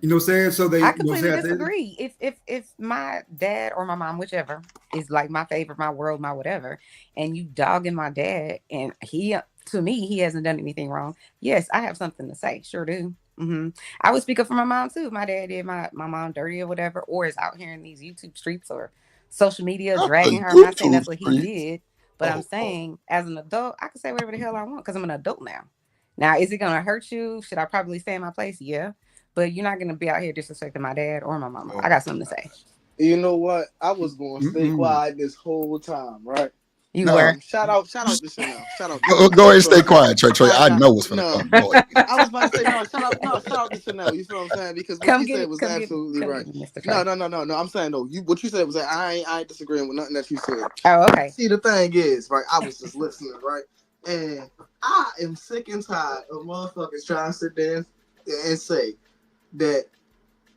You know what I'm saying? So they I completely disagree. If my dad or my mom, whichever, is like my favorite, my world, my whatever, and you dogging my dad, and to me, he hasn't done anything wrong. Yes, I have something to say. Sure do. Mm-hmm. I would speak up for my mom too. If my dad did my mom dirty or whatever, or is out here in these YouTube streets or social media dragging her. I'm not saying that's what he did, but I'm saying as an adult, I can say whatever the hell I want because I'm an adult now. Now, is it going to hurt you? Should I probably stay in my place? Yeah. But you're not going to be out here disrespecting my dad or my mama. I got something to say. You know what? I was going to stay quiet this whole time, right? You were. Shout out to Chanel. Shout out. Go ahead and stay quiet, Trey. I know what's going to come. I was about to say, shout out to Chanel. You feel what I'm saying? Because what you said was absolutely right. No. I'm saying, no, what you said was that I ain't disagreeing with nothing that you said. Oh, okay. See, the thing is, right, I was just listening, right? And I am sick and tired of motherfuckers trying to sit there and say that,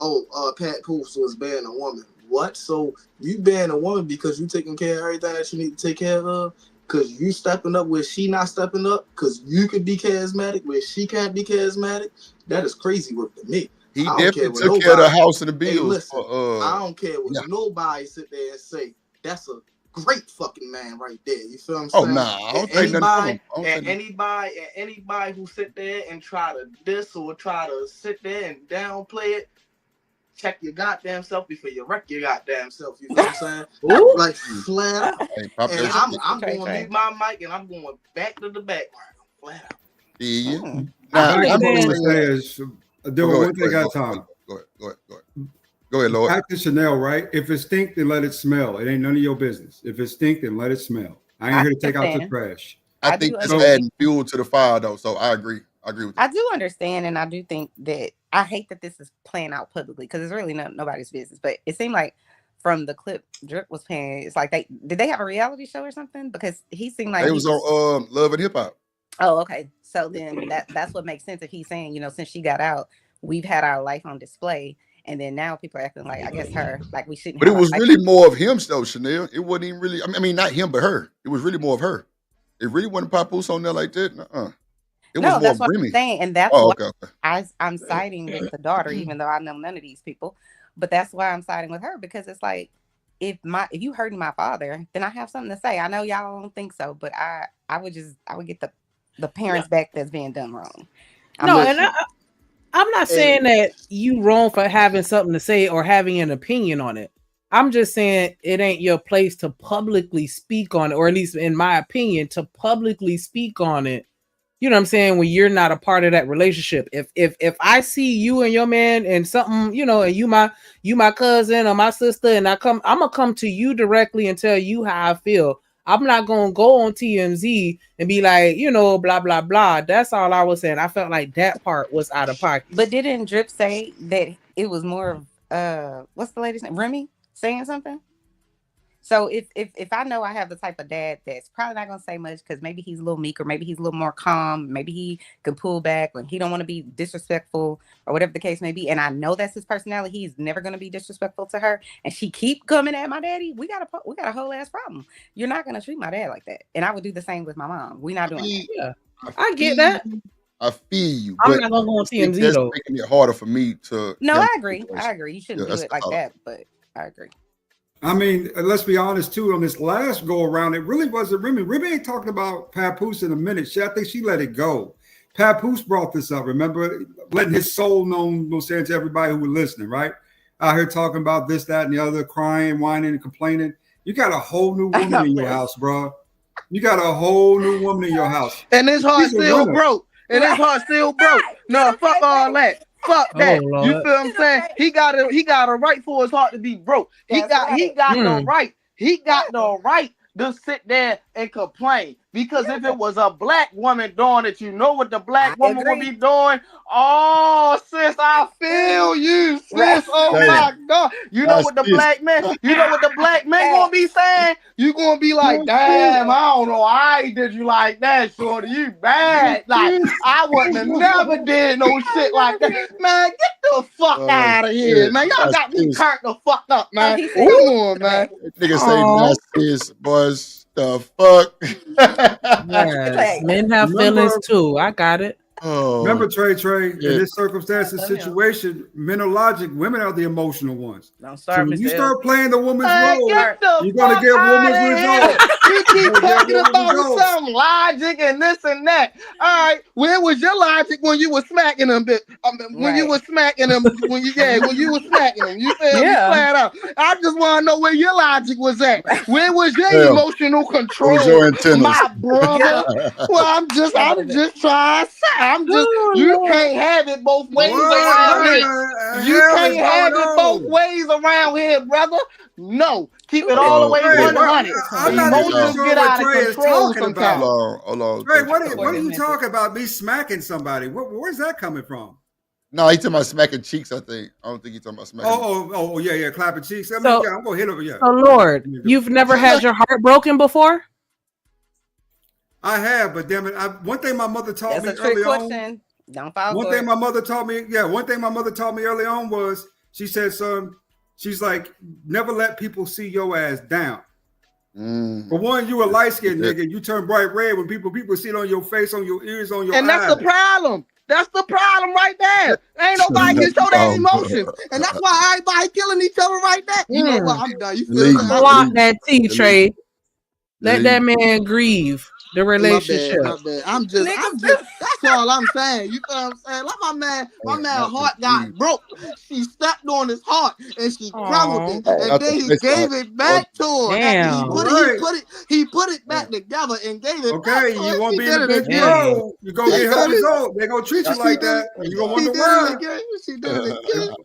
Pat Poofs was banning a woman. What? So you ban a woman because you taking care of everything that you need to take care of? Because you stepping up where she not stepping up? Because you could be charismatic where she can't be charismatic? That is crazy work to me. He definitely took care of the house and the bills. Hey, listen, I don't care what nobody sit there and say. That's great fucking man right there. You feel what I'm Oh saying? nah, I don't think nothing from him. Anybody who sit there and try to diss or try to sit there and downplay it, check your goddamn self before you wreck your goddamn self. You know what I'm saying? Like flat out. Hey, pop And that I'm going to mute my mic and I'm going back to the background. Flat out. Yeah. Now, Nah, I'm going to saying, say is, doing one thing at a time. Go ahead, Lord. Back to Chanel, right? If it stink, then let it smell. It ain't none of your business. If it stink, then let it smell. I ain't here to take out the trash. I think it's adding fuel to the fire, though. So I agree. I agree with you. I do understand, and I do think that I hate that this is playing out publicly because it's really nobody's business. But it seemed like from the clip Drip was playing, it's like did they have a reality show or something? Because he seemed like it was on Love and Hip Hop. Oh, okay. So then that's what makes sense if he's saying, since she got out, we've had our life on display. And then now people are acting like, I guess her, like we shouldn't. But it was really more of him, though, Chanel. It wasn't even really. I mean, not him, but her. It was really more of her. It really wasn't Papoose on there like that. It was more that's what Remy. I'm saying, and that's why I'm siding with the daughter, even though I know none of these people. But that's why I'm siding with her because it's like, if you hurting my father, then I have something to say. I know y'all don't think so, but I would get the parents back that's being done wrong. I'm not saying that you wrong for having something to say or having an opinion on it. I'm just saying it ain't your place to publicly speak on it, or at least in my opinion, to publicly speak on it. You know what I'm saying? When you're not a part of that relationship. If I see you and your man and something, and you my cousin or my sister, and I'm gonna come to you directly and tell you how I feel. I'm not gonna go on TMZ and be like, blah blah blah. That's all I was saying. I felt like that part was out of pocket. But didn't Drip say that it was more of what's the lady's name? Remy saying something? So if I know I have the type of dad that's probably not gonna say much because maybe he's a little meek or maybe he's a little more calm, maybe he can pull back when he don't want to be disrespectful or whatever the case may be, and I know that's his personality, he's never gonna be disrespectful to her, and she keep coming at my daddy, we got a whole ass problem. You're not gonna treat my dad like that, and I would do the same with my mom. We're not doing that. Yeah, I get that. I feel you. I'm not gonna go on TMZ that's though. making it harder for me to. No, I agree. You shouldn't do it like that, but I agree. I mean, let's be honest too. On this last go around, it really wasn't Remy. Remy ain't talking about Papoose in a minute. I think she let it go. Papoose brought this up. Remember, letting his soul known, saying to everybody who was listening, right? Out here talking about this, that, and the other, crying, whining, and complaining. You got a whole new woman in your house, bro. You got a whole new woman in your house, and his heart still broke. No, fuck all that. Fuck that. Oh, you feel what I'm saying? He got a right for his heart to be broke. He got the right. He got the right to sit there and complain. Because if it was a black woman doing it, you know what the black woman would be doing? Oh, sis, I feel you, sis. Right. Oh my God. You know what the black man gonna be saying? You gonna be like, damn, I don't know why did you like that, shorty. You bad. Like, I wouldn't have never did no shit like that. Man, get the fuck out of here, man. Y'all got me turned the fuck up, man. Come on, man. Nigga say that's boys. The fuck? Yes, men have feelings too. I got it. Remember, Trey, in this circumstance and situation, men are logic, women are the emotional ones. So when you start playing the woman's role, you're gonna get woman's result. You keep talking about some logic and this and that. All right, where was your logic when you were smacking them? When you were smacking them, when you were smacking them, you feel me flat out. I just want to know where your logic was at. Where was your emotional control, my brother? Well, I'm just trying to say. You can't have it both ways around here. You can't have it both ways around here, brother. No, keep it all the way 100. Emotions get out of control sometimes. Hold on. Trey, what are you talking about? Me smacking somebody? Where's that coming from? No, he's talking about smacking cheeks, I think. I don't think he's talking about smacking. Oh, yeah, clapping cheeks. I mean, I'm gonna hit over. Yeah. So, Lord, you've never had your heart broken before? I have, but damn it, one thing my mother taught me early on. Don't follow. One thing my mother taught me early on was she said, "Son, she's like, never let people see your ass down." For one, you a light skinned nigga, you turn bright red when people see it on your face, on your ears, on your eyes. And that's the problem. That's the problem right there. Ain't nobody can show their emotions. And that's why everybody killing each other right there. You know what? I'm done. You feel me? Block that T, Trey. Let that man grieve the relationship. My bad. I'm just that's all I'm saying. You feel what I'm saying? Like my man heart got broke. She stepped on his heart and she crumbled it. And then he gave it back to her. Damn. He put it back together and gave it back to her. You won't be in the big bro. You go get help result. They're gonna treat you like that. You gonna wonder why. She did it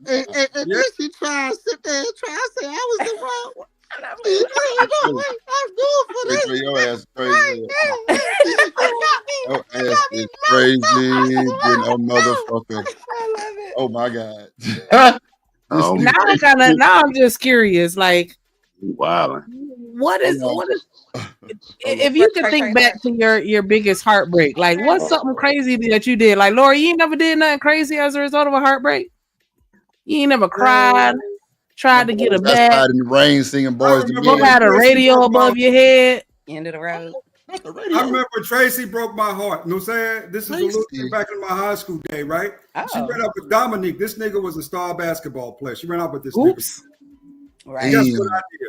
again. And then she tried to sit there and try to say I was the wrong one. I'm doing for this. Your ass crazy. Your ass is crazy than a motherfucker. Oh my God. Now I'm just curious. Like, wow. What is if you could think back to your biggest heartbreak, like what's something crazy that you did? Like, Laura, you ain't never did nothing crazy as a result of a heartbreak? You ain't never cried, tried to get a bag in the rain singing Boys to Men. Had a radio above your head. End of the road. I remember Tracy broke my heart. You know what I'm saying? This is a little thing back in my high school day, right? She ran up with Dominique. This nigga was a star basketball player. She ran up with this nigga. Right. Guess what I did?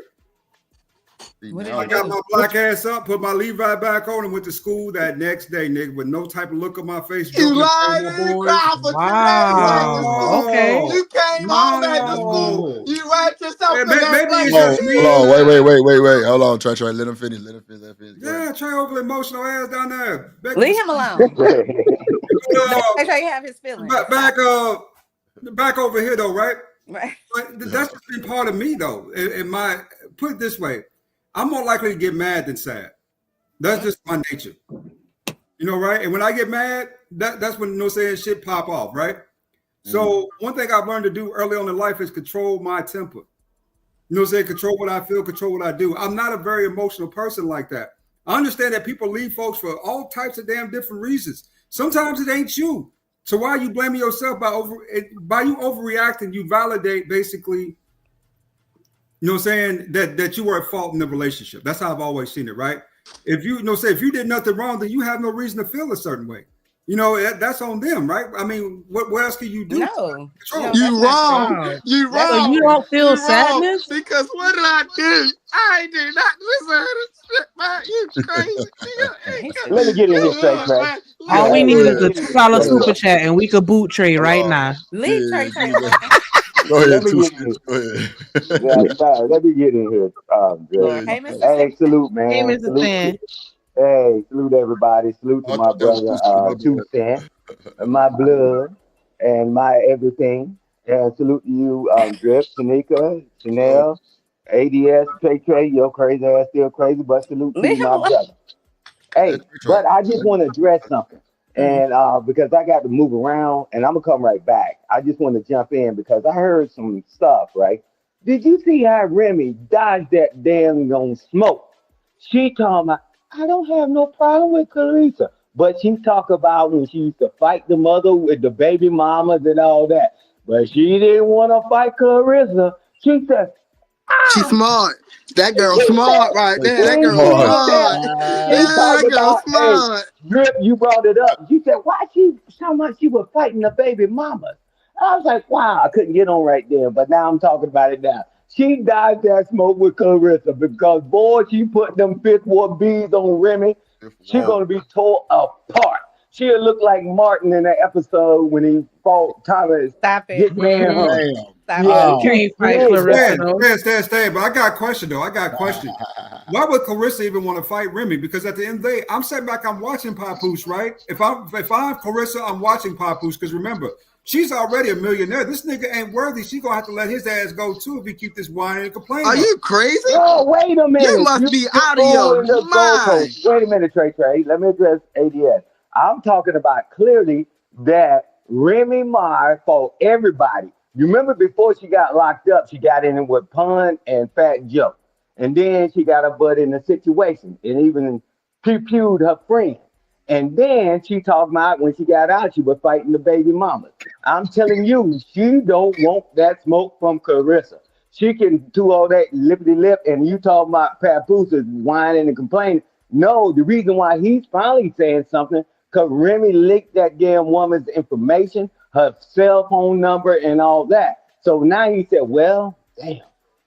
I got my black ass up, put my Levi back on, and went to school that next day, nigga, with no type of look on my face. You lied. Wow. Okay. You came all back to school. You wiped yourself. Hold on. Wait. Hold on. Try. Let him finish. Yeah, try over emotional ass down there. Leave him alone. Make sure you have his feelings. Back over here, though, right? Right. But that's just been part of me, though. Put it this way. I'm more likely to get mad than sad. That's just my nature. You know, right? And when I get mad, that's when shit pop off, right? Mm-hmm. So one thing I've learned to do early on in life is control my temper. Control what I feel, control what I do. I'm not a very emotional person like that. I understand that people leave folks for all types of damn different reasons. Sometimes it ain't you. So why are you blaming yourself by you overreacting? You validate basically, that you were at fault in the relationship. That's how I've always seen it, right? If you if you did nothing wrong, then you have no reason to feel a certain way. That's on them, right? I mean, what else can you do? No, you wrong. You wrong. So you don't feel sadness? Because what did I do? I did not listen to shit, man. You crazy. Let me get in here, Trey, man. All we need is a $2 super chat and we could boot Trey right now. Leave Trey. Go ahead. Let me get in here. Hey, salute, man. Hey, Mr. Fan. Hey, salute everybody. Salute to my brother, 2 Cent, my blood, and my everything. And salute to you, Drip, Shanika, Chanel, ADS, Trey, your crazy ass still crazy, but salute to you, my brother. Hey, but I just want to address something. And because I got to move around and I'm going to come right back. I just want to jump in because I heard some stuff, right? Did you see how Remy dodged that damn smoke? She talking about, I don't have no problem with Clarissa. But she talk about when she used to fight the mother with the baby mamas and all that. But she didn't want to fight Clarissa. She said, she's smart. That girl smart right there. That girl smart. That girl smart. Drip, you brought it up. She said, why she talking about she was fighting the baby mamas? I was like, wow, I couldn't get on right there. But now I'm talking about it now. She died that smoke with Clarissa because, boy, she put them fifth ward beads on Remy. She's going to be tore apart. She'll look like Martin in that episode when he fought Thomas. Stop it. Can't fight Clarissa. Stand. But I got a question, though. Why would Clarissa even want to fight Remy? Because at the end of the day, I'm sitting back, I'm watching Papoose, right? If I'm Clarissa, I'm watching Papoose. Because remember, she's already a millionaire. This nigga ain't worthy. She gonna have to let his ass go too if he keep this whining and complaining. Are you crazy? Oh, wait a minute. You must be out of your mind. Wait a minute, Trey. Let me address ADS. I'm talking about clearly that Remy Ma fought everybody. You remember before she got locked up, she got in it with Pun and Fat Joe. And then she got her butt in a situation and even pew-pewed her friend. And then she talked about when she got out, she was fighting the baby mamas. I'm telling you, she don't want that smoke from Clarissa. She can do all that lippity-lip, and you talking about Papoose is whining and complaining. No, the reason why he's finally saying something, because Remy leaked that damn woman's information, her cell phone number, and all that. So now he said, well, damn,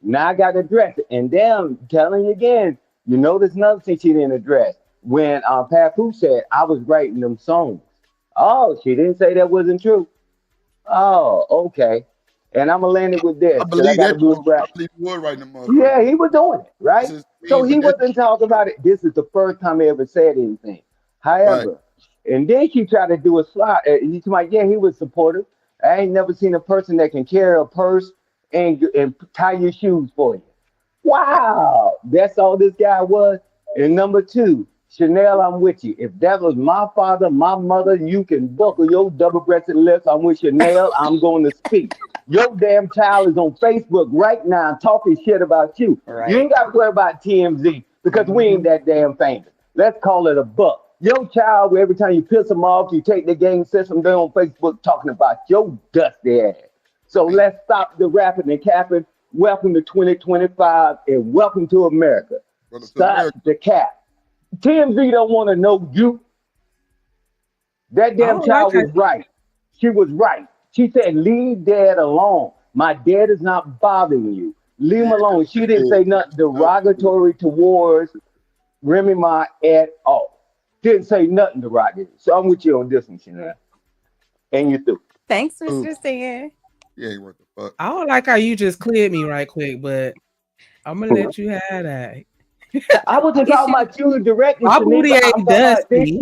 now I got to address it. And damn, I'm telling you again, You notice another thing she didn't address. When Papoose said, I was writing them songs. Oh, she didn't say that wasn't true. Oh, okay. And I'm gonna land it with I this because I believe got to that move too. I back. believe you would write them motherfuckers. Yeah, he was doing it, This right? is So mean, he but that wasn't talking about it. This is the first time he ever said anything. right. However, and then she tried to do a slide. He's like, yeah, he was supportive. I ain't never seen a person that can carry a purse and tie your shoes for you. Wow, that's all this guy was. And number two, Chanel, I'm with you. If that was my father, my mother, you can buckle your double-breasted lips. I'm with Chanel. I'm going to speak. Your damn child is on Facebook right now talking shit about you. You Right. ain't got to worry about TMZ because we ain't that damn famous. Let's call it a buck. Your child, every time you piss them off, you take the game system, they're on Facebook talking about your dusty ass. So Damn. let's stop the rapping and capping. Welcome to 2025 and welcome to America. Brother to Stop America. the cap. TMZ don't want to know you. That I damn don't like child was right. She was right. She said, leave dad alone. My dad is not bothering you. Leave him Yeah, alone. She didn't yeah. say nothing derogatory towards Remy Ma at all. Didn't say nothing derogatory. So I'm with you on this one, Chanel. And you through. Thanks, Ooh, Mr. Stan. he ain't worth the fuck. I don't like how you just cleared me right quick, but I'm gonna let you have that. I wasn't It's talking you. about you directly, My booty Shanika. I'm ain't talking about dusty.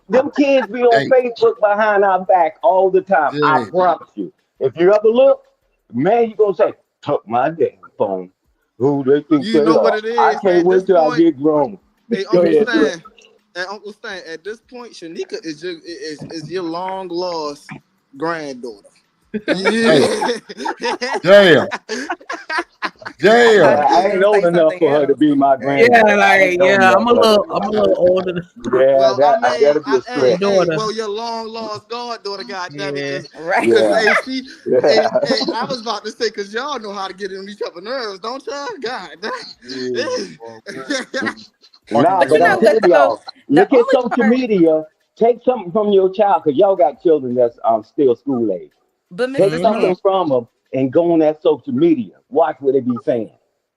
them kids be on Hey, Facebook behind our back all the time. I James. promise you. If you ever look, man, you gonna say, tuck my damn phone. Who they think You they know what are? it I is can't at this wait till I point. get grown. Hey, Go Uncle ahead, Trip. Stan. And Uncle Stan, at this point, Shanika is your long lost granddaughter. Hey, Yeah. damn. I thought Damn. he I was ain't gonna old say enough something for her to else. be my Yeah, granddaughter. I like ain't old yeah, enough for her to be I'm my a little older than Yeah, Well, I mean, that'll be a hey, your stretch. hey, daughter. well, your long lost goddaughter, goddamn it, Yeah. Right. because Yeah. hey, she, Yeah. hey, I was about to say, because y'all know how to get in each other's nerves, don't y'all? God, Yeah, boy. Marky Nah, But Mark you but I'm know Mark. what telling though? y'all, The look at only social part, media. Take something from your child because y'all got children that's still school age. but Take Mr. Mm-hmm. Stan, something from them and go on that social media. Watch what they be saying.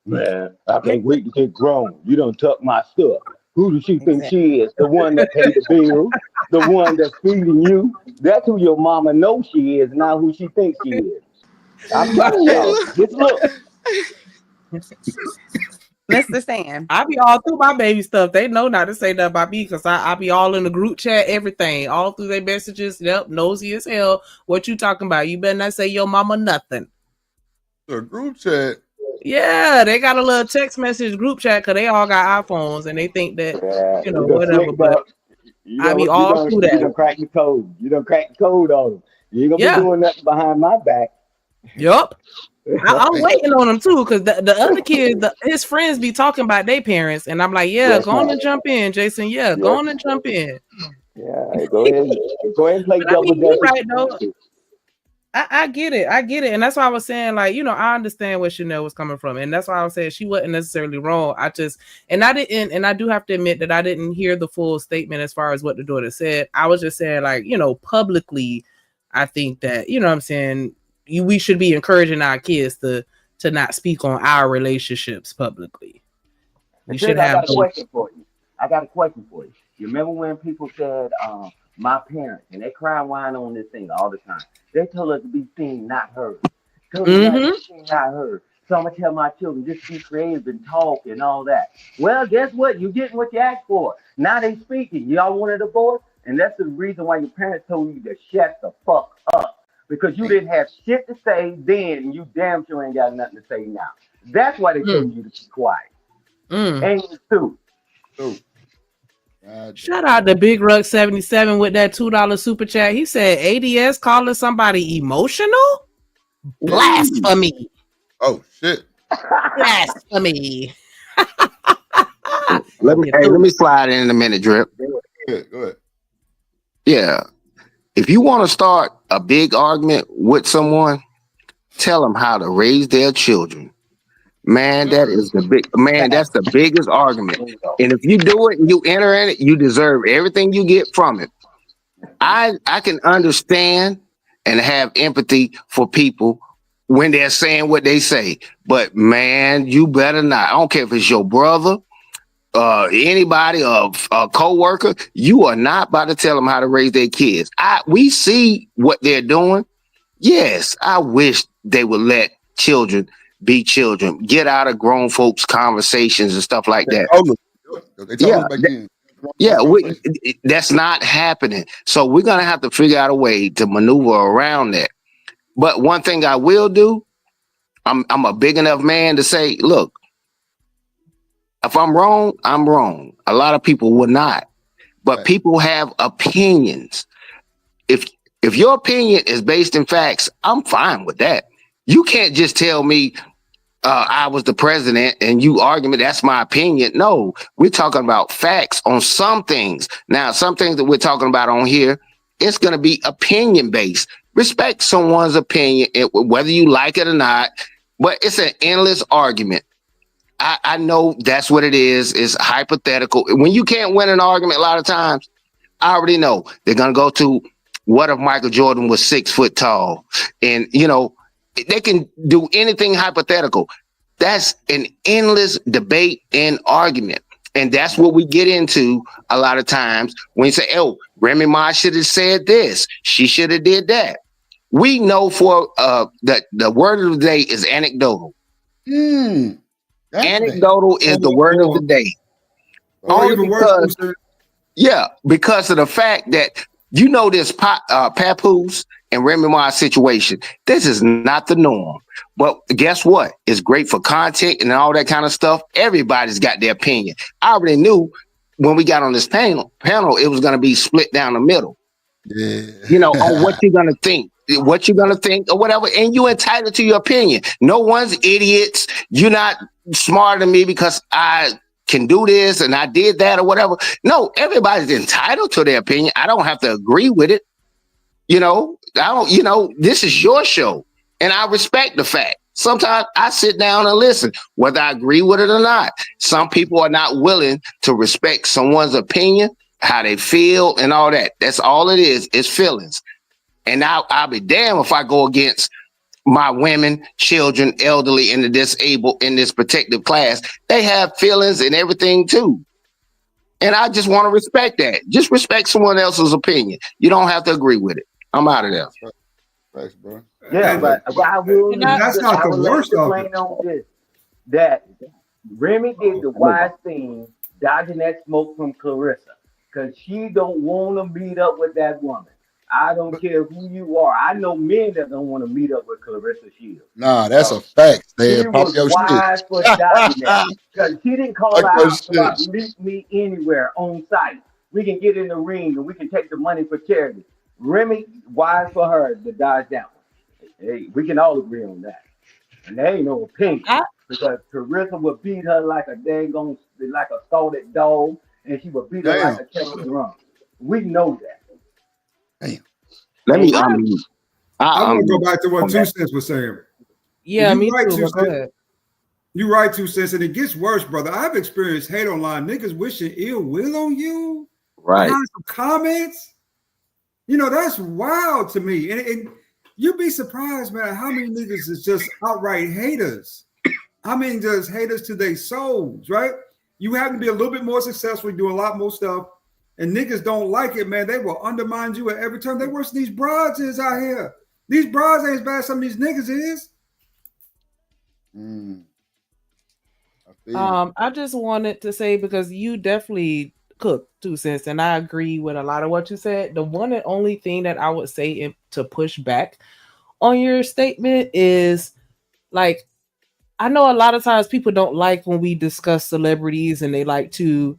Man, I can't Mr. wait to get grown. You don't tuck my stuff. Who does she think Exactly. she is? The one that paid the bills, the one that's feeding you. That's who your mama knows she is, not who she thinks she is. I'm telling hey, y'all, look, just look. Mr. Stan. I be all through my baby stuff. They know not to say nothing about me because I be all in the group chat, everything, all through their messages. Yep, nosy as hell. What you talking about? You better not say your mama nothing. The group chat. Yeah, they got a little text message group chat because they all got iPhones and they think that, Yeah, you know, you done whatever. slicked But up. You I be don't. You all don't. through You that. don't crack the code. You don't crack the code on them. You ain't gonna be Yeah, doing nothing behind my back. yep. I'm Damn. waiting on him too because the other kids, his friends be talking about their parents. And I'm like, yeah, Yes, go on ma'am. and jump in, Jason. Yeah, go Yes. on and jump in. Yeah. Go ahead. Go ahead and play But I double mean, you're dutch if right you though. want to. I get it. I get it. And that's why I was saying, like, you know, I understand where Chanel was coming from. And that's why I was saying she wasn't necessarily wrong. I do have to admit that I didn't hear the full statement as far as what the daughter said. I was just saying, like, you know, publicly, I think that, you know what I'm saying, we should be encouraging our kids to not speak on our relationships publicly. We should Patricia, I have got a those. question for you. I got a question for you. You remember when people said, my parents, and they cry and whine on this thing all the time. They told us to be seen, not heard. Told us not to Mm-hmm. be seen, not heard. So I'm gonna tell my children just be creative and talk and all that. Well, guess what? You're getting what you asked for. Now they speaking. Y'all want a divorce? And that's the reason why your parents told you to shut the fuck up. Because you didn't have shit to say then, and you damn sure ain't got nothing to say now. That's why they told you to be quiet. Mm. And you too. Oh, God Shout out to Big Ruck 77 with that $2 super chat. He said ADS calling somebody emotional? Ooh. Blasphemy. Oh shit. Blasphemy. Let me You hey, know, let me slide in a minute, Drip. Go ahead. Go ahead. Yeah. If you want to start a big argument with someone, tell them how to raise their children. Man, that's the biggest argument. And if you do it and you enter in it, you deserve everything you get from it. I can understand and have empathy for people when they're saying what they say. But man, you better not. I don't care if it's your brother, anybody, a co-worker, you are not about to tell them how to raise their kids. We see what they're doing. Yes, I wish they would let children be children, get out of grown folks' conversations and stuff like that. They told us back then. Yeah, that's not happening. So we're gonna have to figure out a way to maneuver around that. But one thing I will do, I'm a big enough man to say, look, if I'm wrong, I'm wrong. A lot of people will not, but people have opinions. If your opinion is based in facts, I'm fine with that. You can't just tell me I was the president and you argument that's my opinion. No, we're talking about facts on some things. Now, some things that we're talking about on here, it's going to be opinion based. Respect someone's opinion, whether you like it or not, but it's an endless argument. I know that's what it is. It's hypothetical. When you can't win an argument, a lot of times, I already know they're going to go to, what if Michael Jordan was 6 foot tall? And, they can do anything hypothetical. That's an endless debate and argument. And that's what we get into a lot of times when you say, oh, Remy Ma should have said this. She should have did that. We know for that the word of the day is anecdotal. Anecdotal is the word of the day. Only because of the fact that this Papoose and Remy Ma situation, this is not the norm. But guess what? It's great for content and all that kind of stuff. Everybody's got their opinion. I already knew when we got on this panel, it was going to be split down the middle. Yeah. On what you're going to think. What you're going to think or whatever. And you're entitled to your opinion. No one's idiots. You're not smarter than me because I can do this and I did that or whatever. No, everybody's entitled to their opinion. I don't have to agree with it. This is your show and I respect the fact. Sometimes I sit down and listen, whether I agree with it or not. Some people are not willing to respect someone's opinion, how they feel and all that. That's all it is feelings. And I'll be damned if I go against my women, children, elderly, and the disabled in this protective class. They have feelings and everything too. And I just want to respect that. Just respect someone else's opinion. You don't have to agree with it. I'm out of there. Thanks, bro. Yeah, but I will. That's not the worst of it. On this, that Remy did the wise thing, dodging that smoke from Clarissa, because she don't want to meet up with that woman. I don't care who you are. I know men that don't want to meet up with Clarissa Shields. Nah, that's a fact. She was wise for dodging that, because she didn't call out about meet me anywhere on site. We can get in the ring and we can take the money for charity. Remy, wise for her to dodge that one. Hey, we can all agree on that. And there ain't no opinion. Because Clarissa would beat her like a like a scalded dog, and she would beat her like a kettle drum. We know that. Damn. Let me I want to go back to what 2 Cents was saying. Yeah, me right, too. Go ahead. You're right, 2 Cents, and it gets worse, brother. I've experienced hate online. Niggas wishing ill will on you. Right. Some comments. That's wild to me. And you'd be surprised, man, how many niggas is just outright haters. I mean, just haters to their souls, right? You have to be a little bit more successful, do a lot more stuff. And niggas don't like it, man. They will undermine you at every turn. They worse than these broads is out here. These broads ain't as bad as some of these niggas is. I just wanted to say, because you definitely cooked 2 Cents, and I agree with a lot of what you said. The one and only thing that I would say to push back on your statement is, like, I know a lot of times people don't like when we discuss celebrities and they like to,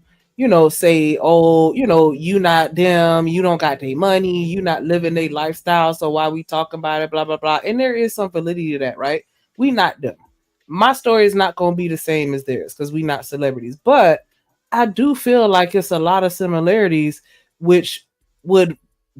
say, oh, you not them, you don't got their money, you not living their lifestyle, so why we talking about it, blah, blah, blah. And there is some validity to that, right? We not them. My story is not going to be the same as theirs because we not celebrities. But I do feel like it's a lot of similarities which would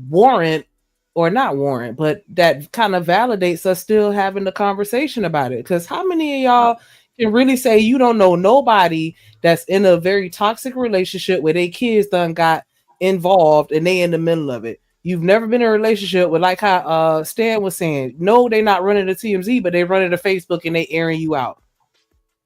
warrant, or not warrant, but that kind of validates us still having the conversation about it. Because how many of y'all can really say you don't know nobody that's in a very toxic relationship where their kids done got involved and they in the middle of it? You've never been in a relationship with, like how Stan was saying, no, they're not running to TMZ, but they running to Facebook and they airing you out.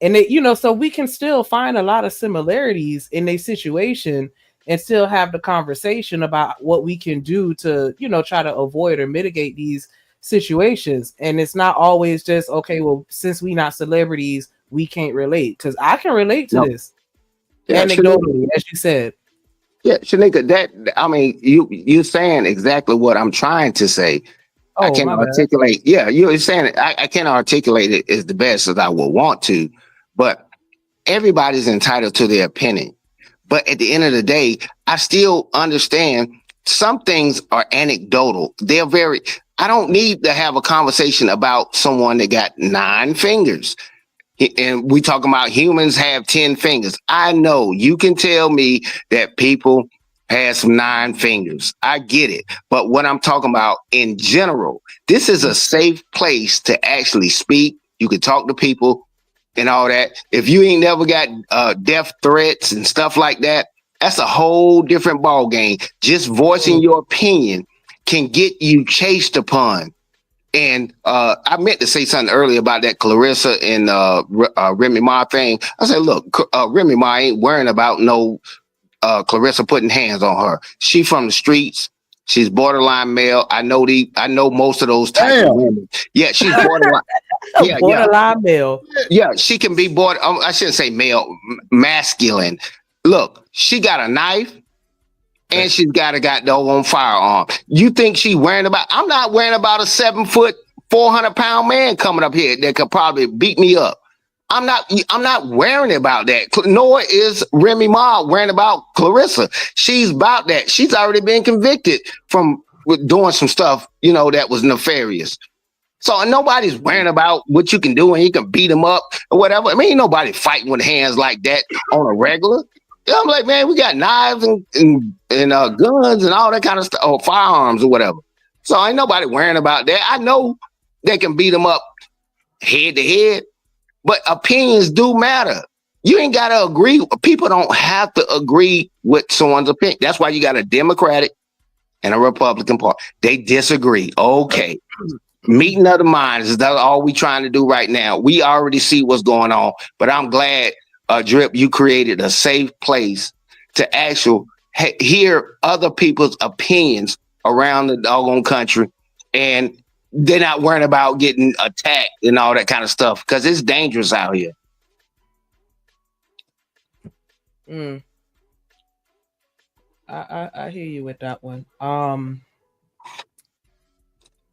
And they, so we can still find a lot of similarities in a situation and still have the conversation about what we can do to, try to avoid or mitigate these situations. And it's not always just, okay, well, since we not celebrities, we can't relate. Because I can relate to this. Yeah, anecdotally, as you said. Yeah, Shanika, you're saying exactly what I'm trying to say. I can't articulate. Yeah, you're saying it. I can't articulate it as the best as I would want to, but everybody's entitled to their opinion. But at the end of the day, I still understand some things are anecdotal. I don't need to have a conversation about someone that got 9 fingers. And we talking about humans have 10 fingers. I know you can tell me that people have some 9 fingers. I get it. But what I'm talking about in general, this is a safe place to actually speak. You can talk to people and all that. If you ain't never got death threats and stuff like that, that's a whole different ball game. Just voicing your opinion can get you chased upon. And I meant to say something earlier about that Clarissa and Remy Ma thing. I said, look, Remy Ma ain't worrying about no Clarissa putting hands on her. She from the streets. She's borderline male. I know most of those types of women. Yeah, she's borderline. Borderline male. Yeah, she can be I shouldn't say male, masculine. Look, she got a knife. And she's got a goddamn firearm. You think she worrying about? I'm not worrying about a 7 foot, 400-pound man coming up here that could probably beat me up. I'm not worrying about that. Nor is Remy Ma worrying about Clarissa. She's about that. She's already been convicted from doing some stuff, that was nefarious. So nobody's worrying about what you can do and you can beat them up or whatever. I mean, ain't nobody fighting with hands like that on a regular. I'm like, man, we got knives and guns and all that kind of stuff, or firearms or whatever. So ain't nobody worrying about that. I know they can beat them up head to head, but opinions do matter. You ain't got to agree. People don't have to agree with someone's opinion. That's why you got a Democratic and a Republican Party. They disagree. Okay. Meeting of the minds, that's all we trying to do right now. We already see what's going on, but I'm glad Drip, you created a safe place to actually hear other people's opinions around the doggone country, and they're not worrying about getting attacked and all that kind of stuff because it's dangerous out here. I hear you with that one.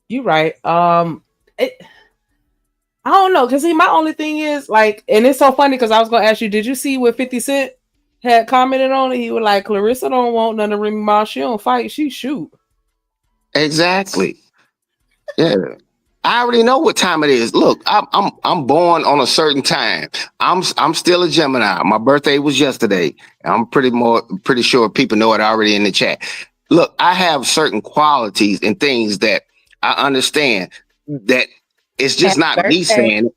You're right. I don't know, because my only thing is like, and it's so funny because I was gonna ask you, did you see what 50 Cent had commented on it? He was like, Clarissa don't want none of Remy Ma. She don't fight, she shoot. Exactly. Yeah. I already know what time it is. Look, I'm born on a certain time. I'm still a Gemini. My birthday was yesterday. I'm pretty sure people know it already in the chat. Look, I have certain qualities and things that I understand that it's just not me saying it.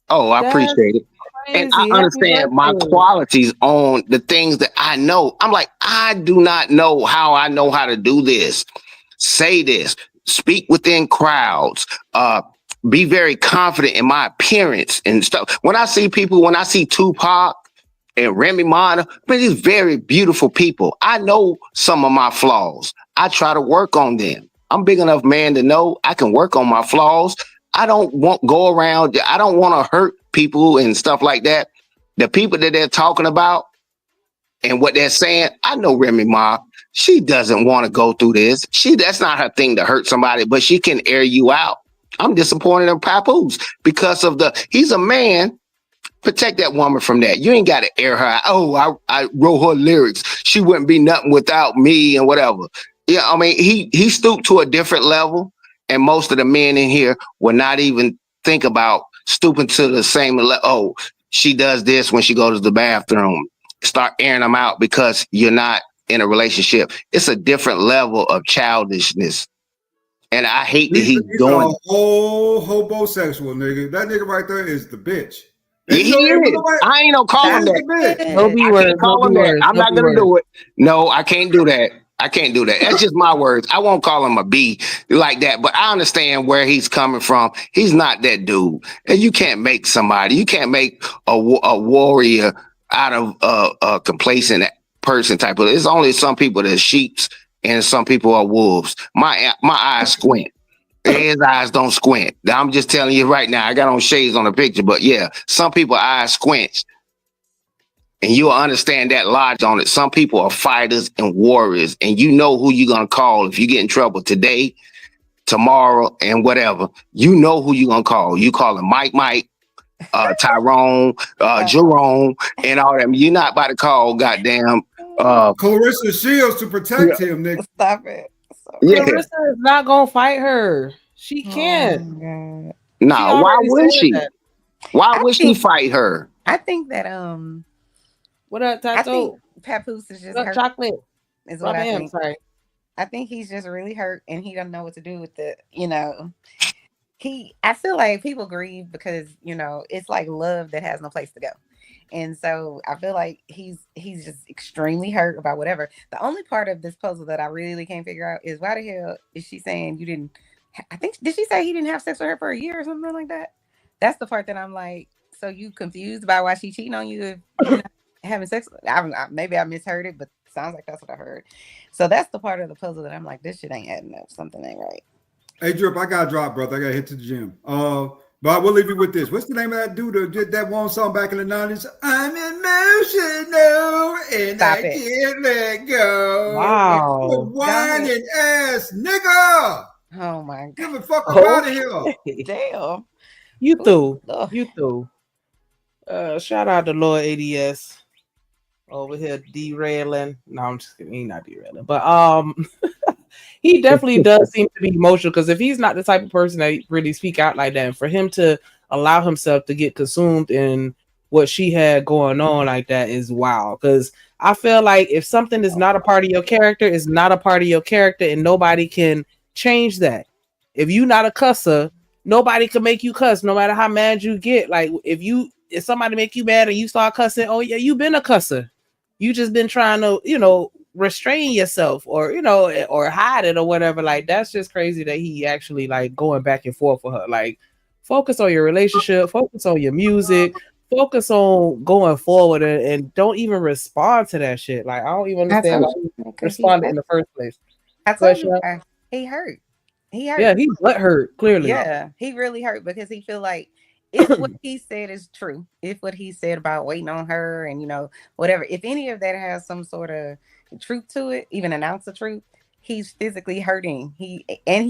Oh, I appreciate it. And I understand my qualities on the things that I know. I'm like, I do not know how to do this. Say this. Speak within crowds. Be very confident in my appearance and stuff. When I see Tupac and Remy Ma, these very beautiful people. I know some of my flaws. I try to work on them. I'm big enough man to know I can work on my flaws. I don't want to hurt people and stuff like that. The people that they're talking about and what they're saying, I know Remy Ma, she doesn't want to go through this. That's not her thing to hurt somebody, but she can air you out. I'm disappointed in Papoose because of he's a man. Protect that woman from that. You ain't got to air her out. Oh, I wrote her lyrics. She wouldn't be nothing without me and whatever. Yeah, I mean, he stooped to a different level. And most of the men in here will not even think about stooping to the same level. Oh, she does this when she goes to the bathroom. Start airing them out because you're not in a relationship. It's a different level of childishness. And I hate that he's doing a whole homosexual nigga. That nigga right there is the bitch. He is. I ain't no calling that. No B word. I'm not going to do it. No, I can't do that. I can't do that. That's just my words. I won't call him a B like that, but I understand where he's coming from. He's not that dude. And you can't make somebody, you can't make a warrior out of a complacent person type of. It's only some people that are sheeps and some people are wolves. My eyes squint. His eyes don't squint. I'm just telling you right now. I got on shades on the picture, but yeah, some people eyes squint. And you'll understand that logic on it. Some people are fighters and warriors, and you know who you're gonna call if you get in trouble today, tomorrow, and whatever. You know who you're gonna call. You calling Mike, Tyrone, Jerome, and all them. You're not about to call goddamn Clarissa Shields to protect him, nigga. Stop it. Yeah. Clarissa is not gonna fight her. She can't. Oh, nah, why would she? That. Why would she fight her? I think that what up, Tato? I think Papoose is just hurt. Chocolate. Is what I think. Sorry. I think he's just really hurt and he doesn't know what to do with it. I feel like people grieve because, it's like love that has no place to go. And so I feel like he's just extremely hurt about whatever. The only part of this puzzle that I really can't figure out is why the hell is she saying you didn't, did she say he didn't have sex with her for a year or something like that? That's the part that I'm like, so you confused by why she cheating on you if you're not having sex? Maybe I misheard it, but sounds like that's what I heard. So that's the part of the puzzle that I'm like, this shit ain't adding up. Something ain't right. Hey, Drip, I got to drop, brother. I got to hit to the gym. But I will leave you with this. What's the name of that dude that did that one song back in the 90s? I'm emotional and can't let go. Wow. Whining ass nigga. Oh my God. Give the fuck out of here. Damn. You threw. Shout out to Lord ADS over here derailing. No, I'm just kidding. He's not derailing. But he definitely does seem to be emotional because if he's not the type of person that really speak out like that, and for him to allow himself to get consumed in what she had going on like that is wow. Because I feel like if something is not a part of your character, it's not a part of your character, and nobody can change that. If you not a cusser, nobody can make you cuss, no matter how mad you get. Like if somebody make you mad and you start cussing, oh yeah, you been a cusser. You just been trying to, restrain yourself or, or hide it or whatever. Like, that's just crazy that he actually like going back and forth with her. Like, focus on your relationship, focus on your music, focus on going forward and don't even respond to that shit. Like, I don't even understand why he responded in the first place. I told you, he hurt. Yeah, he butt hurt, clearly. Yeah, he really hurt because he feel like if what he said is true, if what he said about waiting on her and whatever, if any of that has some sort of truth to it, even an ounce of truth, he's physically hurting. He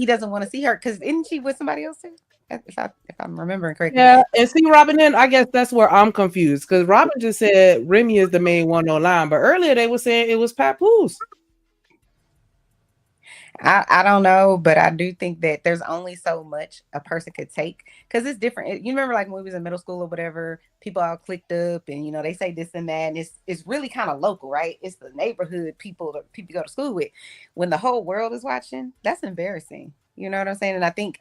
doesn't want to see her because isn't she with somebody else too? If I'm remembering correctly. Yeah, and see Robin, then I guess that's where I'm confused because Robin just said Remy is the main one online, but earlier they were saying it was Papoose. I don't know, but I do think that there's only so much a person could take because it's different. You remember like when we was in middle school or whatever, people all clicked up and they say this and that, and it's really kind of local, right? It's the neighborhood people go to school with. When the whole world is watching, that's embarrassing. You know what I'm saying? And I think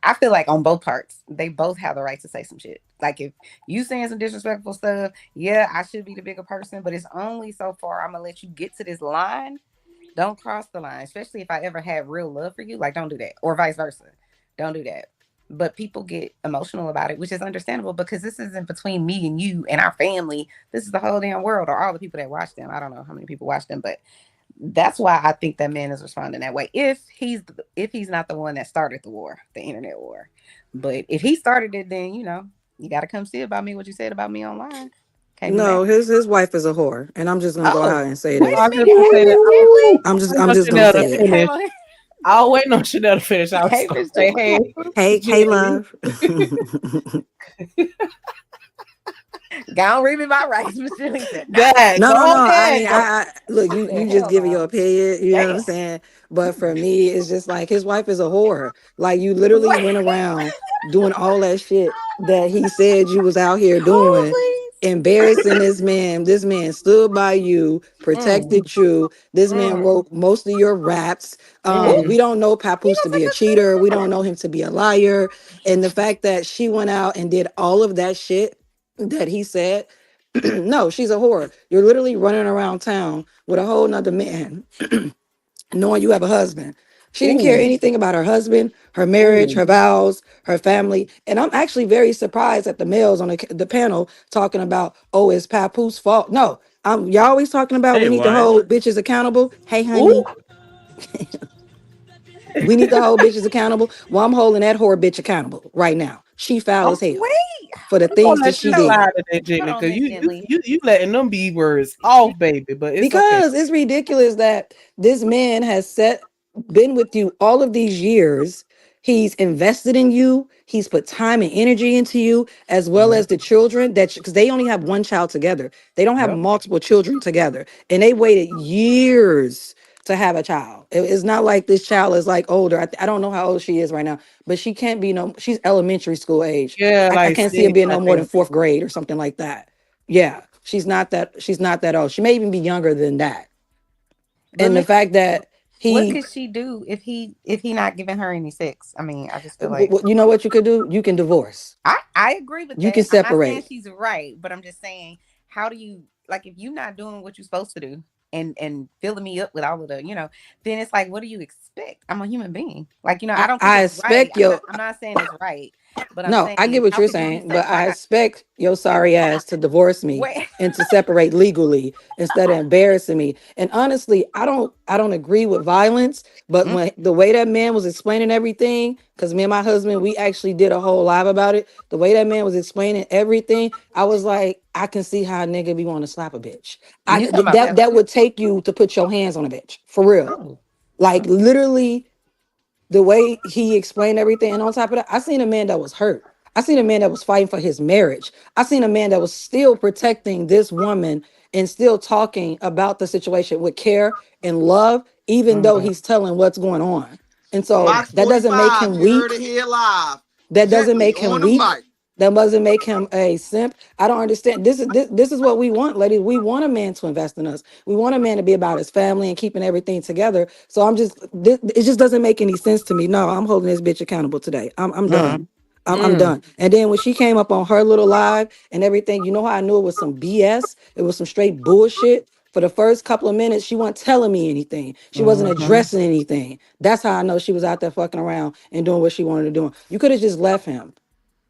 I feel like on both parts, they both have the right to say some shit. Like if you saying some disrespectful stuff, yeah, I should be the bigger person, but it's only so far I'm gonna let you get to this line. Don't cross the line, especially if I ever had real love for you. Like, don't do that, or vice versa. Don't do that. But people get emotional about it, which is understandable because this isn't between me and you and our family. This is the whole damn world, or all the people that watch them. I don't know how many people watch them, but that's why I think that man is responding that way. If he's not the one that started the war, the internet war, but if he started it, then you got to come see about me what you said about me online. No, his wife is a whore, and I'm just gonna go ahead and say this. I'm just gonna say it. I'll wait on Chanel to finish. I was gonna say, hey, love. Go on, read me my rights, Michelle. No. I mean, look, you just giving your opinion. You know what I'm saying? But for me, it's just like his wife is a whore. Like you literally went around doing all that shit that he said you was out here doing. Embarrassing this man. This man stood by you, protected you. This man wrote most of your raps. We don't know Papoose to be a cheater. We don't know him to be a liar. And the fact that she went out and did all of that shit that he said, No, she's a whore. You're literally running around town with a whole nother man, knowing you have a husband. She didn't care Ooh, anything about her husband, her marriage, ooh. her vows, her family. And I'm actually very surprised at the males on the panel talking about, oh, it's Papoose' fault. No, y'all always talking about we Hey, need to why? hold bitches accountable. Hey, Ooh. honey, we need to hold bitches accountable. Well, I'm holding that whore bitch accountable right now. She foul as hell Wait. for the I'm gonna things that let she you So did. slide today, hold gently, on, because Miss you Gently. you letting them B words off, baby. But it's okay. Because it's ridiculous that this man has been with you all of these years. He's invested in you. He's put time and energy into you, as well Mhm. as the children because they only have one child together. They don't have Yep. multiple children together, and they waited years to have a child. It's not like this child is like older. I don't know how old she is right now, but she can't be no. She's elementary school age. Yeah, I like can't see her 6, being I no more than think. fourth grade or something like that. Yeah, she's not that old. She may even be younger than that. But And the Miss, fact that what he could she do if he not giving her any sex? I mean, I just feel like you know what you could do? You can divorce. I agree with You can that. I'm not saying separate. she's right, but I'm just saying, how do you like if you're not doing what you're supposed to do and filling me up with all of the, then it's like, what do you expect? I'm a human being. Like, I don't think I it's right. expect I'm not your I'm not saying it's right, but I'm no, I get saying, what how you're could you be saying, but I like expect your sorry ass to divorce me wait. and to separate legally instead of embarrassing me. And honestly, I don't agree with violence, but Mm, when the way that man was explaining everything, because me and my husband, we actually did a whole live about it. The way that man was explaining everything, I was like, I can see how a nigga be want to slap a bitch. you talking about That Papoose? would take you to put your hands on a bitch for real. Oh. Like literally the way he explained everything. And on top of that, I seen a man that was hurt. I seen a man that was fighting for his marriage. I seen a man that was still protecting this woman and still talking about the situation with care and love, even though Mhm. he's telling what's going on. And so Box that doesn't make 45, him you heard weak. it here live. That doesn't Gently make him on the weak. mic. That doesn't make him a simp. I don't understand. This is what we want, ladies. We want a man to invest in us. We want a man to be about his family and keeping everything together. So it just doesn't make any sense to me. No, I'm holding this bitch accountable today. I'm done. I'm Mm. done. And then when she came up on her little live and everything, you know how I knew it was some BS? It was some straight bullshit. For the first couple of minutes, she wasn't telling me anything. She wasn't Mhm. addressing anything. That's how I know she was out there fucking around and doing what she wanted to do. You could have just left him.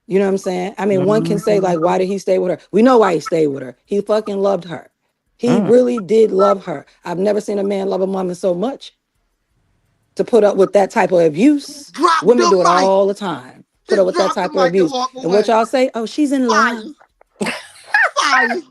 You know what I'm saying? I mean, one can say, Mhm. like, why did he stay with her? We know why he stayed with her. He fucking loved her. He Mm. really did love her. I've never seen a man love a woman so much to put up with that type of abuse. Drop Women the do it mic. all the time. Put up Just with that drop the type of mic and abuse. walk And what away. y'all say? Oh, she's in love. Fire. Fire.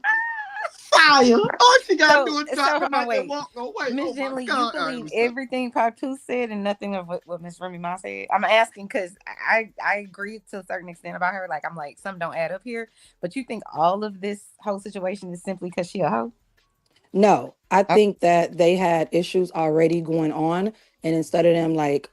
Fire. All she gotta do So, is drop the hold on, mic and wait. walk away. Miss Oh my Gently, you God, believe Anderson. everything Papoose said and nothing of what Miss Remy Ma said? I'm asking because I agree to a certain extent about her. Like, I'm like, some don't add up here. But you think all of this whole situation is simply because she a hoe? No, I Okay. think that they had issues already going on. And instead of them, like,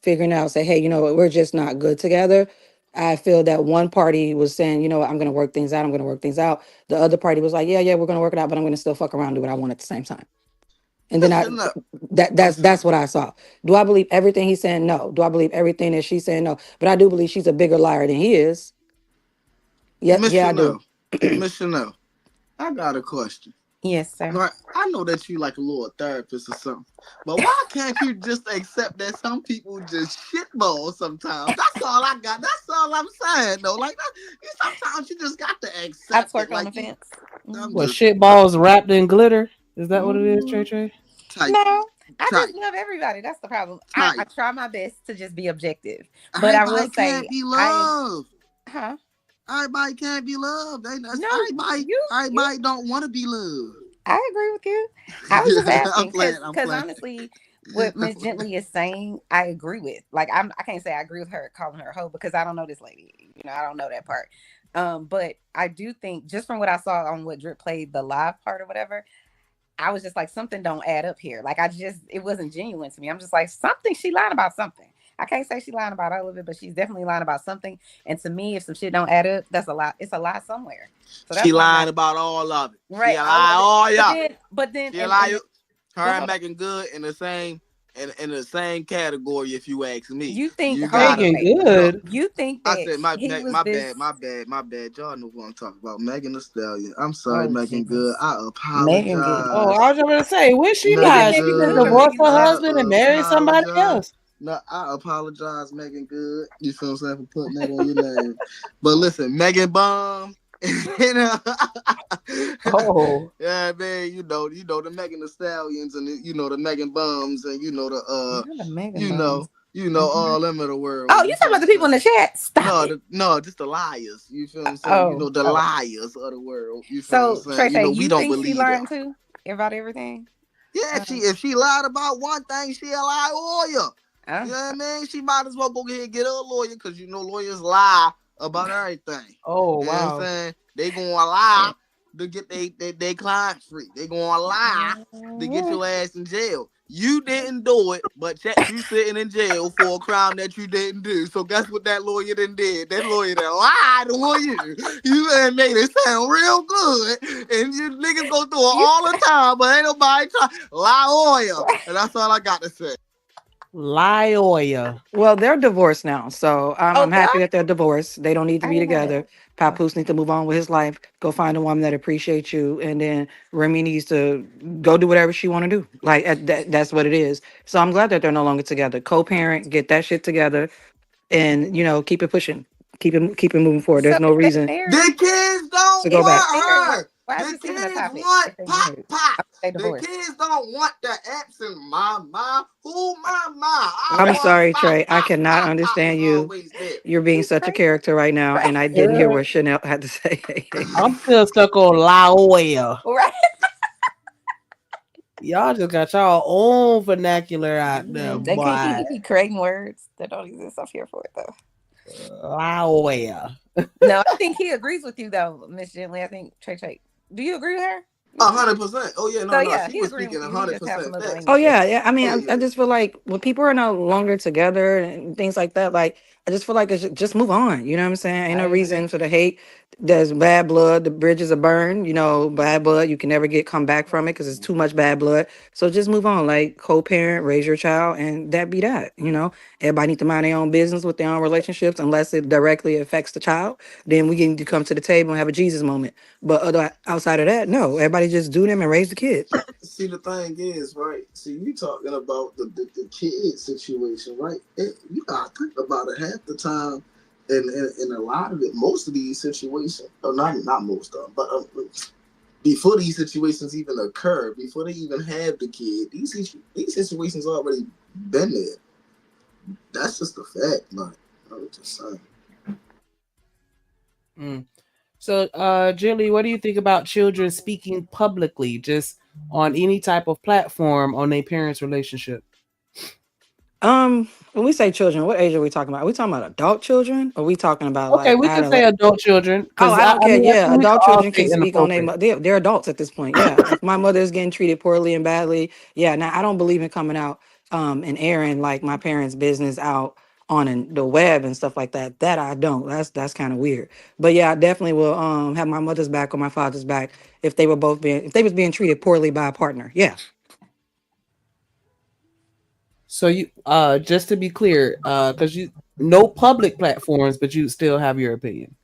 figuring out, say, hey, you know what, we're just not good together. I feel that one party was saying, you know what, I'm going to work things out. I'm going to work things out. The other party was like, yeah, yeah, we're going to work it out, but I'm going to still fuck around and do what I want at the same time. And then Listen up. I'm that's sorry. what I saw. Do I believe everything he's saying? No. Do I believe everything that she's saying? No. But I do believe she's a bigger liar than he is. Yeah, Miss yeah, I do. Chanel. Miss Chanel. I got a question. Yes, sir. Right, I know that you like a little therapist or something, but why can't you just accept that some people just shitball sometimes? That's all I got. That's all I'm saying, though. Like, sometimes you just got to I accept it. twerk on Like, the fence. I'm What, just shit balls wrapped in glitter? Is that what it is, Trey Mhm. Trey? type, No, I type, just love everybody. That's the problem. I type. try my best to just be objective, but I will Everybody say can't be I, loved. huh? Everybody can't be loved. No, Everybody, you. everybody don't want to be loved. I agree with you. I was just I'm asking playing. I'm because playing. honestly, what Miss Gently is saying, I agree with. Like, I can't say I agree with her calling her a hoe because I don't know this lady. I don't know that part. But I do think just from what I saw on what Drip played the live part or whatever, I was just like, something don't add up here. Like, it wasn't genuine to me. I'm just like, something, she lied about something. I can't say she lying about all of it, but she's definitely lying about something. And to me, if some shit don't add up, that's a lie. It's a lie somewhere. So She that's why I'm lied like, about all of it. She right, all lied of it. all But yeah. then, She lied. Her but and hold on. Megan Good in the same in the same category. If you ask me, You think? you Hold on, gotta Megan wait. no. good. You think I that said my he was my this? bad, my bad, my bad. Y'all know what I'm talking about. Megan Thee Stallion. I'm sorry, Oh Megan Good. Jesus, I Megan Good. Oh, apologize. I was just gonna say, when she He been Megan lied, Megan she just Good or Good. divorced Megan her I Stallion? husband and married somebody apologize. else. No, I apologize, Megan Good. You feel what I'm saying, for putting that on your name. But listen, Megan Bomb. You know, Oh, yeah, man. The Megan Thee Stallions and the Megan Bums and Not a Megan you Bum. know, all them in the world. Oh, you You talking feel what about I'm the people saying? in the chat? Stop No, it. no, just the liars. You feel what I'm saying? Oh, The oh. liars of the world. You feel what I'm So Trey, saying? We you don't think she believe them. learned too about everything? Yeah, Um, if she lied about one thing, she a lie lawyer. You oh, know what I mean? She might as well go ahead and get her a lawyer because lawyers lie about everything. oh You know what I'm wow. saying? They gonna lie to get they client free. They gonna lie to get your ass in jail. You didn't do it, but yet you sitting in jail for a crime that you didn't do. So guess what that lawyer done did? That lawyer done lied on you. You done made it sound real good. And you niggas go through it you all the time, but ain't nobody try. Lie lawyer. And that's all I got to say. Lioya. Well, they're divorced now, so oh I'm God, happy that they're divorced. They don't need to I be didn't know that. together. Oh. Papoose needs to move on with his life. Go find a woman that appreciates you, and then Remy needs to go do whatever she want to do. Like that's what it is. So I'm glad that they're no longer together. Co-parent, get that shit together, and keep it pushing, keep it moving forward. So There's no if they reason The married, kids don't to go if they back. married, want her. why is The this even a kids topic? want If they pop married, I pop. mean, they The divorced. kids don't want the absent mama. Who mama? I I'm Right. want sorry, pop Trey. I pop cannot pop pop was understand you. always there. You're being He's such a crazy. character right now, Right. and I didn't hear Yeah. what Chanel had to say. I'm still stuck on Lioya. Right. Y'all just got y'all own vernacular out there, They can't boy. he be creating words that don't exist. I'm here for it though. Lioya. No, I think he agrees with you though, Miss Gently. I think Trey. Do you agree with her, Miss Gently? 100%. Oh yeah, So no. yeah, She he was agreeing speaking with you. He just have some 100% other facts. Oh language there. yeah, yeah. I mean, Yeah. I just feel like when people are no longer together and things like that, like I just feel like it's just move on. You know what I'm saying? Ain't I no agree. reason for the hate. There's bad blood. The bridges are burned. Bad blood. You can never come back from it because it's too much bad blood. So just move on. Like co-parent, raise your child, and that be that. Everybody need to mind their own business with their own relationships, unless it directly affects the child. Then we need to come to the table and have a Jesus moment. But outside of that, no. Everybody just do them and raise the kids. See, the thing is, right? See, you talking about the kid situation, right? You gotta think about it half the time, and a lot of it, most of these situations, or not most of them, but before these situations even occur, before they even have the kid, these situations already been there. That's just a fact, like I was just saying. Mm. So, Jilly, what do you think about children speaking publicly, just on any type of platform on their parents' relationship? When we say children, what age are we talking about? Are we talking about adult children? Or are we talking about Okay, like we can say adolescent? adult children Oh, because I don't I care. mean I Yeah, think we can adult all children say can speak on inappropriate. they're adults at this point. Yeah, if my mother is getting treated poorly and badly, yeah. Now I don't believe in coming out and airing like my parents' business out on the web and stuff like that. That I don't. That's kind of weird. But yeah, I definitely will have my mother's back or my father's back if they was being treated poorly by a partner. Yeah. So you just to be clear, because you no public platforms, but you still have your opinion.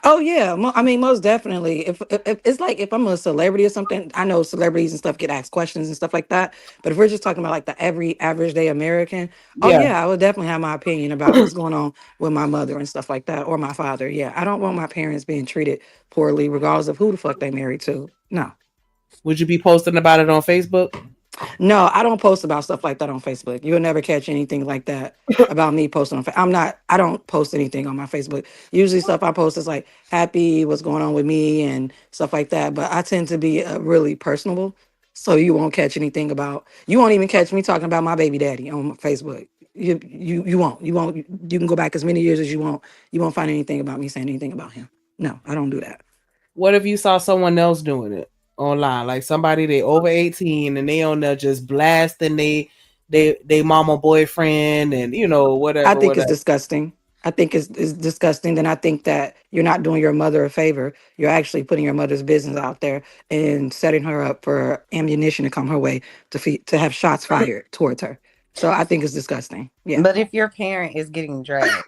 Oh yeah, I mean most definitely. If it's like if I'm a celebrity or something, I know celebrities and stuff get asked questions and stuff like that. But if we're just talking about like the every average day American, oh Yeah. yeah, I would definitely have my opinion about what's going on with my mother and stuff like that, or my father. Yeah, I don't want my parents being treated poorly, regardless of who the fuck they married to. No. Would you be posting about it on Facebook? No, I don't post about stuff like that on Facebook. You'll never catch anything like that about me posting on I don't post anything on my Facebook. Usually stuff I post is like happy, what's going on with me and stuff like that. But I tend to be really personable. So you won't even catch me talking about my baby daddy on my Facebook. You can go back as many years as you want. You won't find anything about me saying anything about him. No, I don't do that. What if you saw someone else doing it online, like somebody they over 18 and they on there just blasting they mama boyfriend and I whatever think it's whatever. disgusting. I think it's disgusting. Then I think that you're not doing your mother a favor. You're actually putting your mother's business out there and setting her up for ammunition to come her way to have shots fired towards her. So I think it's disgusting. Yeah. But if your parent is getting dragged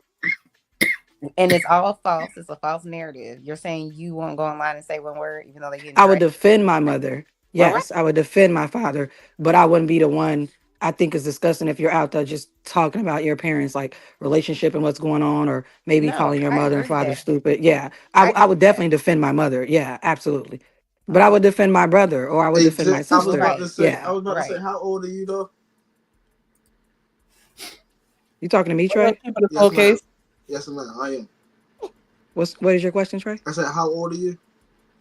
and it's all false, it's a false narrative. You're saying you won't go online and say one word, even though they're getting I would dragged. defend my mother. All right. Yes, I would defend my father, but I wouldn't be the one. I think it's disgusting if you're out there just talking about your parents' like relationship and what's going on, or maybe No, calling your I mother and agree father that. stupid. Yeah, I I agree would with that. definitely defend my mother. Yeah, absolutely. But I Okay. would defend my brother, or I would defend my I was sister. about to Right. say. I Yeah, was about to say. Right. How old are you though? you talking to me, Well, Trey? keep it a full Yes, ma'am. case. Yes, ma'am. I am. What is your question, Trey? I said, how old are you?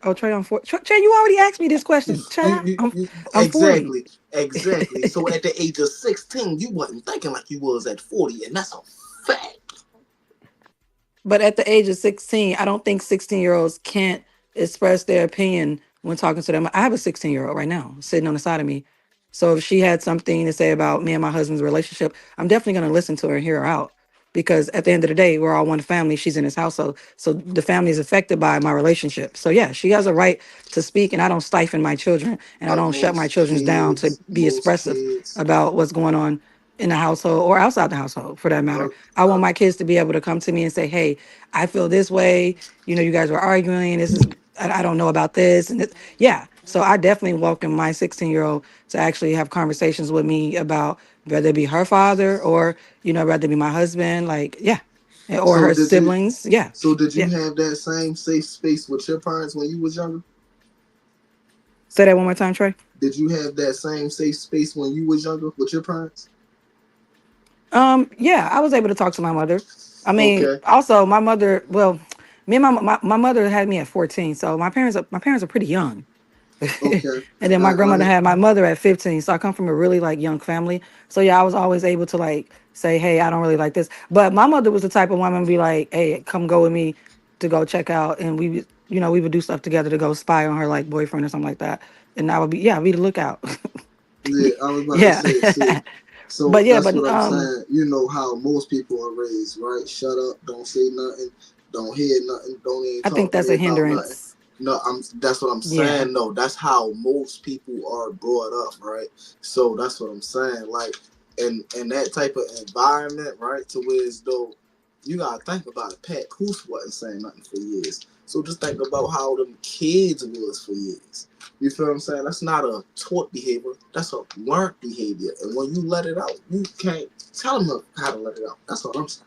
Oh, Trey, I'm 40. Trey, you already asked me this question. Child, I'm 40. Exactly. So at the age of 16, you wasn't thinking like you was at 40, and that's a fact. But at the age of 16, I don't think 16-year-olds can't express their opinion when talking to them. I have a 16-year-old right now sitting on the side of me. So if she had something to say about me and my husband's relationship, I'm definitely going to listen to her and hear her out. Because at the end of the day, we're all one family. She's in his household. So the family is affected by my relationship. So yeah, she has a right to speak, and I don't stifle my children, and I But don't shut my children down to be most expressive kids, about what's going on in the household or outside the household for that matter. uh, I uh, want my kids to be able to come to me and say, hey, I feel this way. You know, you guys were arguing. This is, I don't know about this. And yeah. So I definitely welcome my 16-year-old to actually have conversations with me about whether it be her father or, you know, whether it be my husband, like, yeah. Or so her did you? siblings. Yeah. So did you Yeah. have that same safe space with your parents when you was younger? Say that one more time, Trey. Did you have that same safe space when you was younger with your parents? Yeah, I was able to talk to my mother. I mean, Okay. also my mother, well, me and my mother had me at 14. So my parents are pretty young. Okay. And then I, my I grandmother had my mother at 15. So I come from a really like young family. So yeah, I was always able to like say, hey, I don't really like this. But my mother was the type of woman be like, hey, come go with me to go check out. And we would do stuff together to go spy on her like boyfriend or something like that. And I would be, yeah, be the lookout. Yeah, I was about to Yeah. say, see, so But yeah, that's but what I'm saying. You know how most people are raised, right? Shut up, don't say nothing, don't hear nothing, don't even I think talk to that's me a about nothing. hindrance. No, that's what I'm Yeah. saying. No, that's how most people are brought up, right? So that's what I'm saying. Like in that type of environment, right? To where as though you gotta think about it. Pat Poose wasn't saying nothing for years. So just think about how them kids was for years. You feel what I'm saying? That's not a taught behavior. That's a learned behavior. And when you let it out, you can't tell them how to let it out. That's what I'm saying.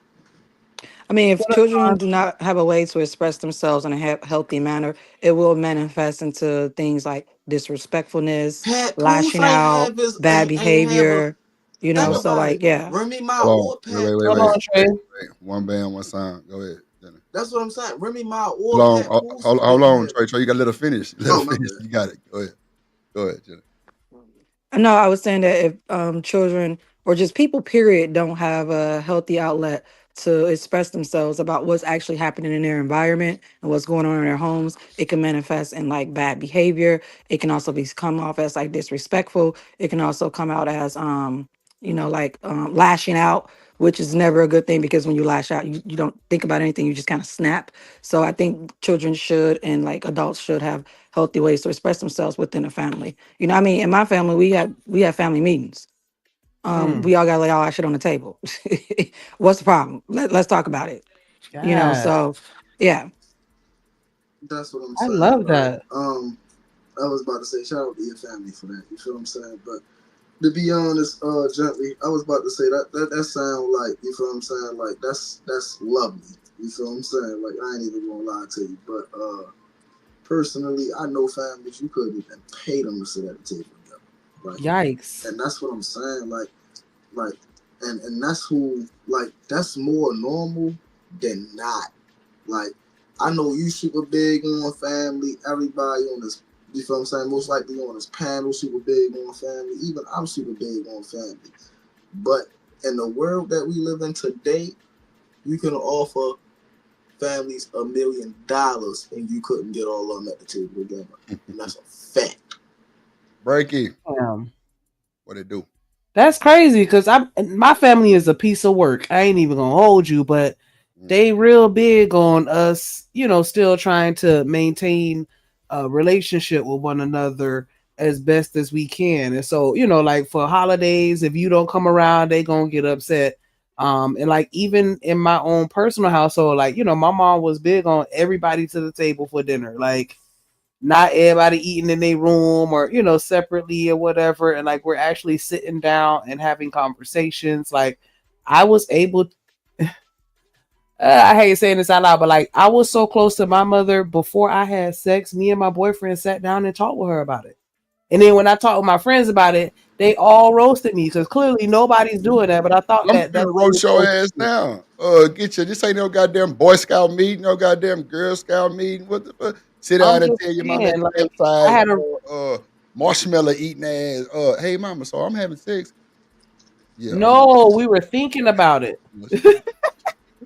I mean, if What up, children Con? do not have a way to express themselves in a healthy manner, it will manifest into things like disrespectfulness, Pat Poose lashing out, bad ain't have a behavior, think So about like, it. yeah, Remy Ma Hold on. or Wait, Pat wait, wait, Hold wait, on, Poose. Trey. wait. One band, one sound. Go ahead, Jenna. That's what I'm saying. Remy Ma or Hold on. Pat Poose Hold didn't on, have. Trey. Trey, you got to let her finish. Let her Oh my finish. bad. You got it. Go ahead. Go ahead, Jenna. no, I was saying that if children or just people, period, don't have a healthy outlet to express themselves about what's actually happening in their environment and what's going on in their homes, it can manifest in like bad behavior. It can also be come off as like disrespectful. It can also come out as lashing out, which is never a good thing because when you lash out, you don't think about anything, you just kind of snap. So I think children should and like adults should have healthy ways to express themselves within a family. You know, what I mean, in my family, we have family meetings. We all got to lay all our shit on the table. What's the problem? Let's talk about it. God, So yeah. That's what I'm I saying, love right? that. I was about to say shout out to your family for that. You feel what I'm saying? But to be honest, gently, I was about to say that sound like, you feel what I'm saying? Like that's lovely. You feel what I'm saying? Like I ain't even gonna lie to you. But personally, I know families you couldn't even pay them to sit at the table together. Right? Yikes. And that's what I'm saying. Like and that's who, like, that's more normal than not. Like, I know you super big on family. Everybody on this, you feel what I'm saying? Most likely on this panel, super big on family. Even I'm super big on family. But in the world that we live in today, you can offer families $1 million and you couldn't get all of them at the table together. And that's a fact. Breaky. Damn. What it do? That's crazy because my family is a piece of work. I ain't even gonna hold you, but they real big on us, still trying to maintain a relationship with one another as best as we can. And so, like for holidays, if you don't come around, they gonna get upset. And like even in my own personal household, like, my mom was big on everybody to the table for dinner. Like not everybody eating in their room or, separately or whatever. And like we're actually sitting down and having conversations. Like I was able I hate saying this out loud, but like I was so close to my mother before I had sex. Me and my boyfriend sat down and talked with her about it. And then when I talked with my friends about it, they all roasted me because clearly nobody's doing that. But I thought I'm that gonna that's roast your ass now. Get you. This ain't no goddamn Boy Scout meeting, no goddamn Girl Scout meeting. What the fuck? Sit I'm down and just tell your mom that saying, like I campsite, had a marshmallow eating ass. Hey mama, so I'm having sex. Yeah, I'm gonna no, we were thinking about it.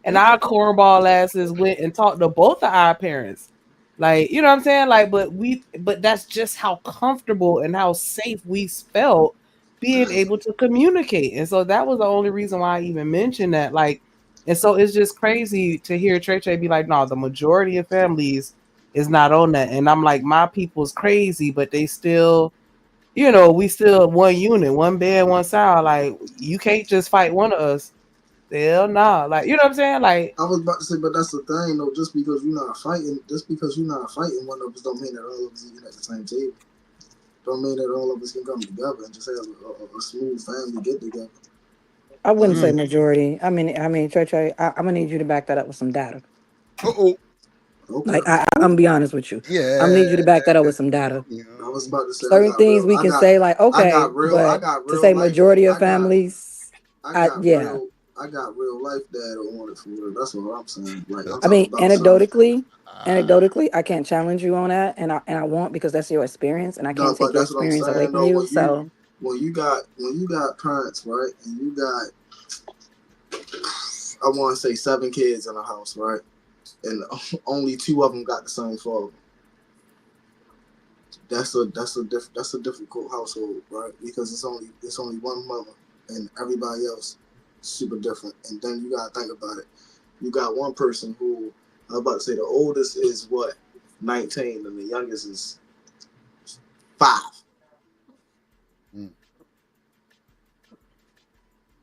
And our cornball asses went and talked to both of our parents. Like, you know what I'm saying? Like, but that's just how comfortable and how safe we felt being able to communicate. And so that was the only reason why I even mentioned that. Like, and so it's just crazy to hear Trey Trey be like, no, the majority of families is not on that. And I'm like, my people's crazy, but they still, we still one unit, one bed, one sound. Like, you can't just fight one of us. Hell nah. Like, you know what I'm saying? Like, I was about to say, but that's the thing though. Just because you're not fighting, one of us don't mean that all of us eating at the same table. Don't mean that all of us can come together and just have a smooth family get together. I wouldn't say majority. Trey Trey, I'm gonna need you to back that up with some data. Uh-oh. Okay. Like I'm gonna be honest with you. Yeah. I'm gonna need you to back that up with some data. I was about to say certain things we can say like okay, but to say majority of families, I got real life data on it for real. That's what I'm saying. Like I'm I mean, talking about anecdotally, I can't challenge you on that, and I won't because that's your experience, and I can't take your experience away from you. So when you got parents, right, and you got I want to say 7 kids in a house, right, and only 2 of them got the same father. That's a difficult household, right? Because it's only one mother and everybody else super different. And then you gotta think about it. You got one person who I was about to say the oldest is 19 and the youngest is 5.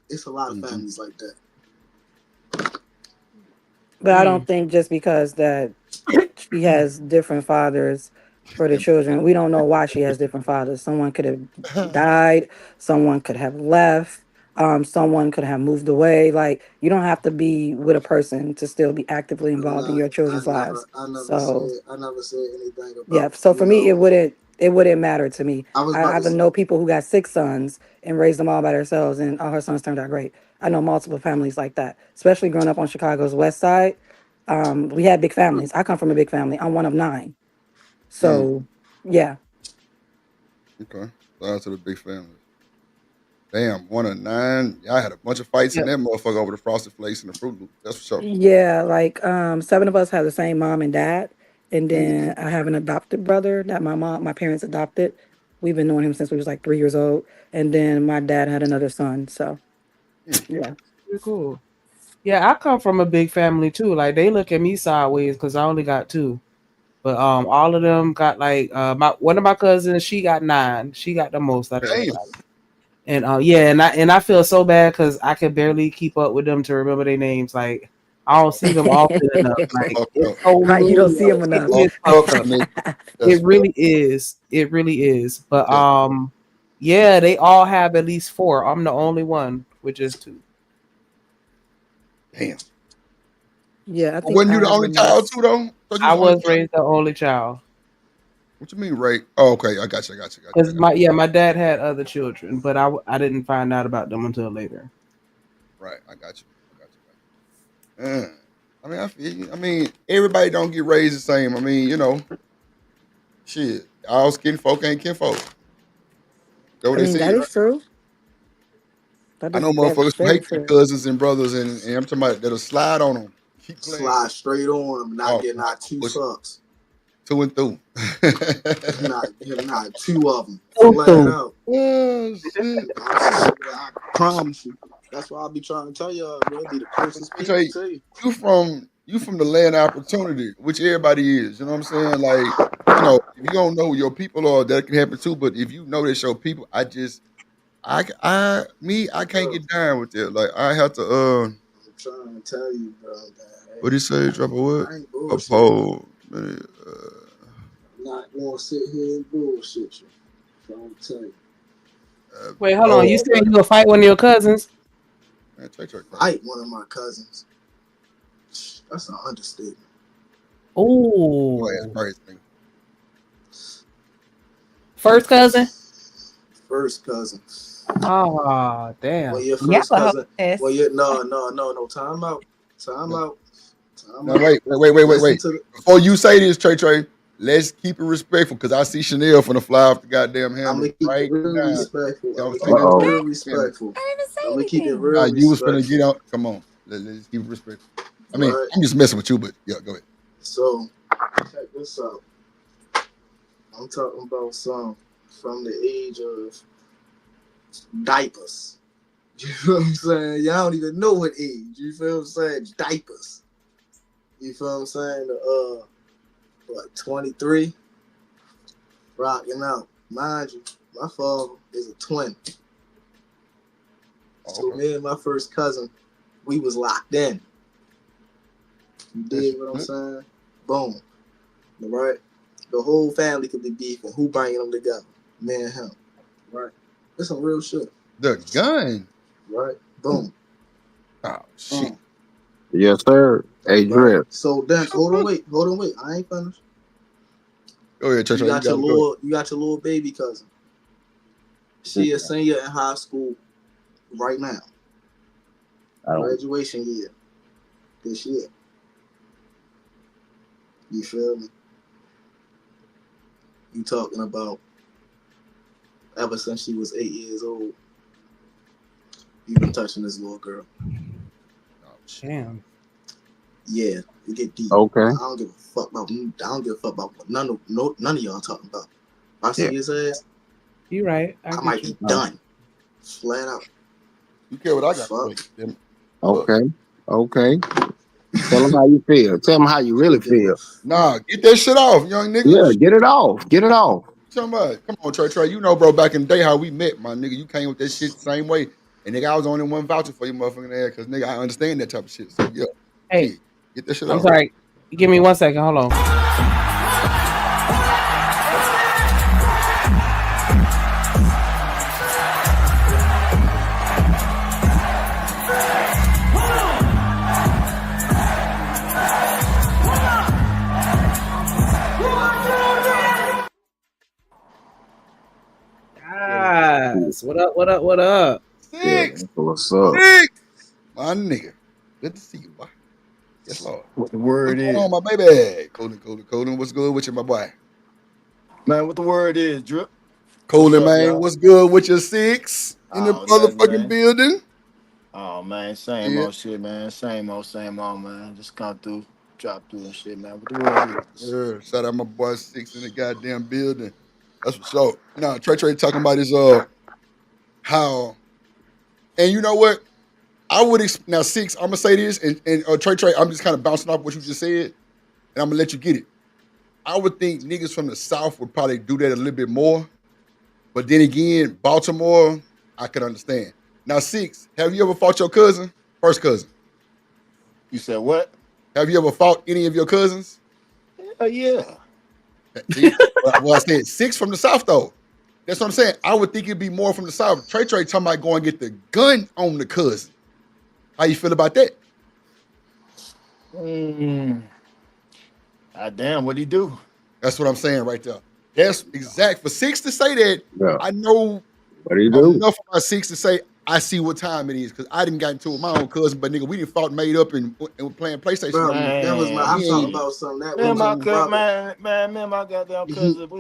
It's a lot of families like that. but I don't think just because that she has different fathers for the children, we don't know why she has different fathers. Someone could have died, someone could have left, someone could have moved away. Like you don't have to be with a person to still be actively involved in your children's lives. I never said anything about. Yeah, so for me, it wouldn't matter to me. I know people who got 6 sons and raised them all by themselves, and all her sons turned out great. I know multiple families like that, especially growing up on Chicago's West Side. We had big families. I come from a big family. I'm one of 9. So, yeah. Okay. Shout out to the big families. Damn, 1 of 9. Y'all had a bunch of fights in that motherfucker over the Frosted Flakes and the Fruit Loop. That's for sure. Yeah, like 7 of us have the same mom and dad. And then I have an adopted brother that my parents adopted. We've been knowing him since we was like 3 years old. And then my dad had another son. So, yeah. Pretty cool. Yeah, I come from a big family too. Like they look at me sideways because I only got 2. But all of them got like one of my cousins, she got 9. She got the most out of everybody. And I feel so bad because I can barely keep up with them to remember their names. Like I don't see them often enough. Like it's so Right, you don't see them enough. It really is. It really is. But yeah, they all have at least 4. I'm the only one with just 2. Damn. Yeah, I think wasn't you the only child too though? I was raised the only child. What you mean, right? Oh, okay, I got you. Because my dad had other children, but I didn't find out about them until later. Right, I got you. I mean, I feel you. I mean, everybody don't get raised the same. I mean, shit, all skin folk ain't kinfolk. That is true. I know motherfuckers who hate their cousins and brothers, and I'm talking about that'll slide on them. Keep playing. Slide straight on them, not getting out 2 sucks. 2 and through. not 2 of them. Flat out. Oh, shit. I promise you. That's why I'll be trying to tell y'all, bro. Be the closest people to you. You from you from the land of opportunity, which everybody is. You know what I'm saying? Like, if you don't know who your people are, that can happen too. But if you know that's your people, I can't Bro, get down with it. Like, I have to. I'm trying to tell you, bro. What do you say? Drop a what? I ain't A bullshit. pole. Man, I'm not gonna sit here and bullshit you. I'm tell you. Wait, hold on. oh, You saying you gonna fight one of your cousins? man, take crazy. Fight one of my cousins. That's an understatement. Oh, That's crazy, nigga. first cousin. First cousin. Oh, damn. Well, your Yeah, first cousin. Well, no. Time out. Now wait. Listen to the. Before you say this, Trey, let's keep it respectful because I see Chanel from the fly off the goddamn I'm handle gonna keep right it real now. respectful. You know I'm what gonna keep I'm it saying? real Family. respectful. I didn't say I'm gonna keep it anything. real You was finna respectful. get out. Come on. Let's keep it respectful. I mean, Right. I'm just messing with you, but yeah, go ahead. So check this out. I'm talking about some from the age of diapers. You feel what I'm saying? Y'all don't even know what age. You feel what I'm saying? Diapers. You feel what I'm saying? 23, rocking out. Mind you, my father is a twin. So me and my first cousin, we was locked in. You dig what I'm saying? Boom. All right? The whole family could be beefing. Who bringing them together? Me and him. Right? It's some real shit. The gun. Right? Boom. Oh shit. Yes, sir. Hey, Drip. So then, hold on, wait. I ain't finished. Go ahead, Church. You got your little baby cousin. She a senior in high school right now. Graduation year. This year. You feel me? You talking about ever since she was 8 years old, you been touching this little girl. Oh, damn. Yeah, you get deep. Okay. I don't give a fuck about what none of y'all talking about. If I see his ass, you right. I might be done. Flat out. You care what I got to say? Okay. Tell them how you feel. Tell them how you really feel. Nah, get that shit off, young nigga. Yeah, get it off. Get it off. Come on, Trey. You know, bro, back in the day how we met, my nigga. You came with that shit the same way. And nigga, I was only one voucher for you motherfucking ass because nigga, I understand that type of shit. So yeah. Hey, shit, get that shit I'm off. sorry. Give me 1 second. Hold on. Yes. What up? Six. What's up? My nigga. Good to see you, boy. Yes, Lord. What the word What's going is? on, my baby? Colin. What's good with you, my boy? Man, what the word is, Drip? Colin, man. What's good with your six in the Nothing, motherfucking man. building? Oh, man, same old shit, man. Same old, man. Just come through, drop through and shit, man. What the word is? Yeah, shout out my boy Six in the goddamn building. That's for sure. Nah, Trey talking about his how, and you know what? I would now Six. I'm gonna say this, and Trey. I'm just kind of bouncing off what you just said, and I'm gonna let you get it. I would think niggas from the South would probably do that a little bit more, but then again, Baltimore, I could understand. Now, Six, have you ever fought your cousin, first cousin? You said what? Have you ever fought any of your cousins? Yeah. See, well, I said Six from the South though. That's what I'm saying. I would think it'd be more from the South. Trey talking about going get the gun on the cousin. How you feel about that? Damn, what'd he do? That's what I'm saying right there. That's exact. For Six to say that, Yeah. I know What do you do? enough about Six to say I see what time it is because I didn't get into it with my own cousin, but nigga, we didn't fought made up and playing PlayStation. Bro, that was I'm talking about something that was me and my goddamn cousin,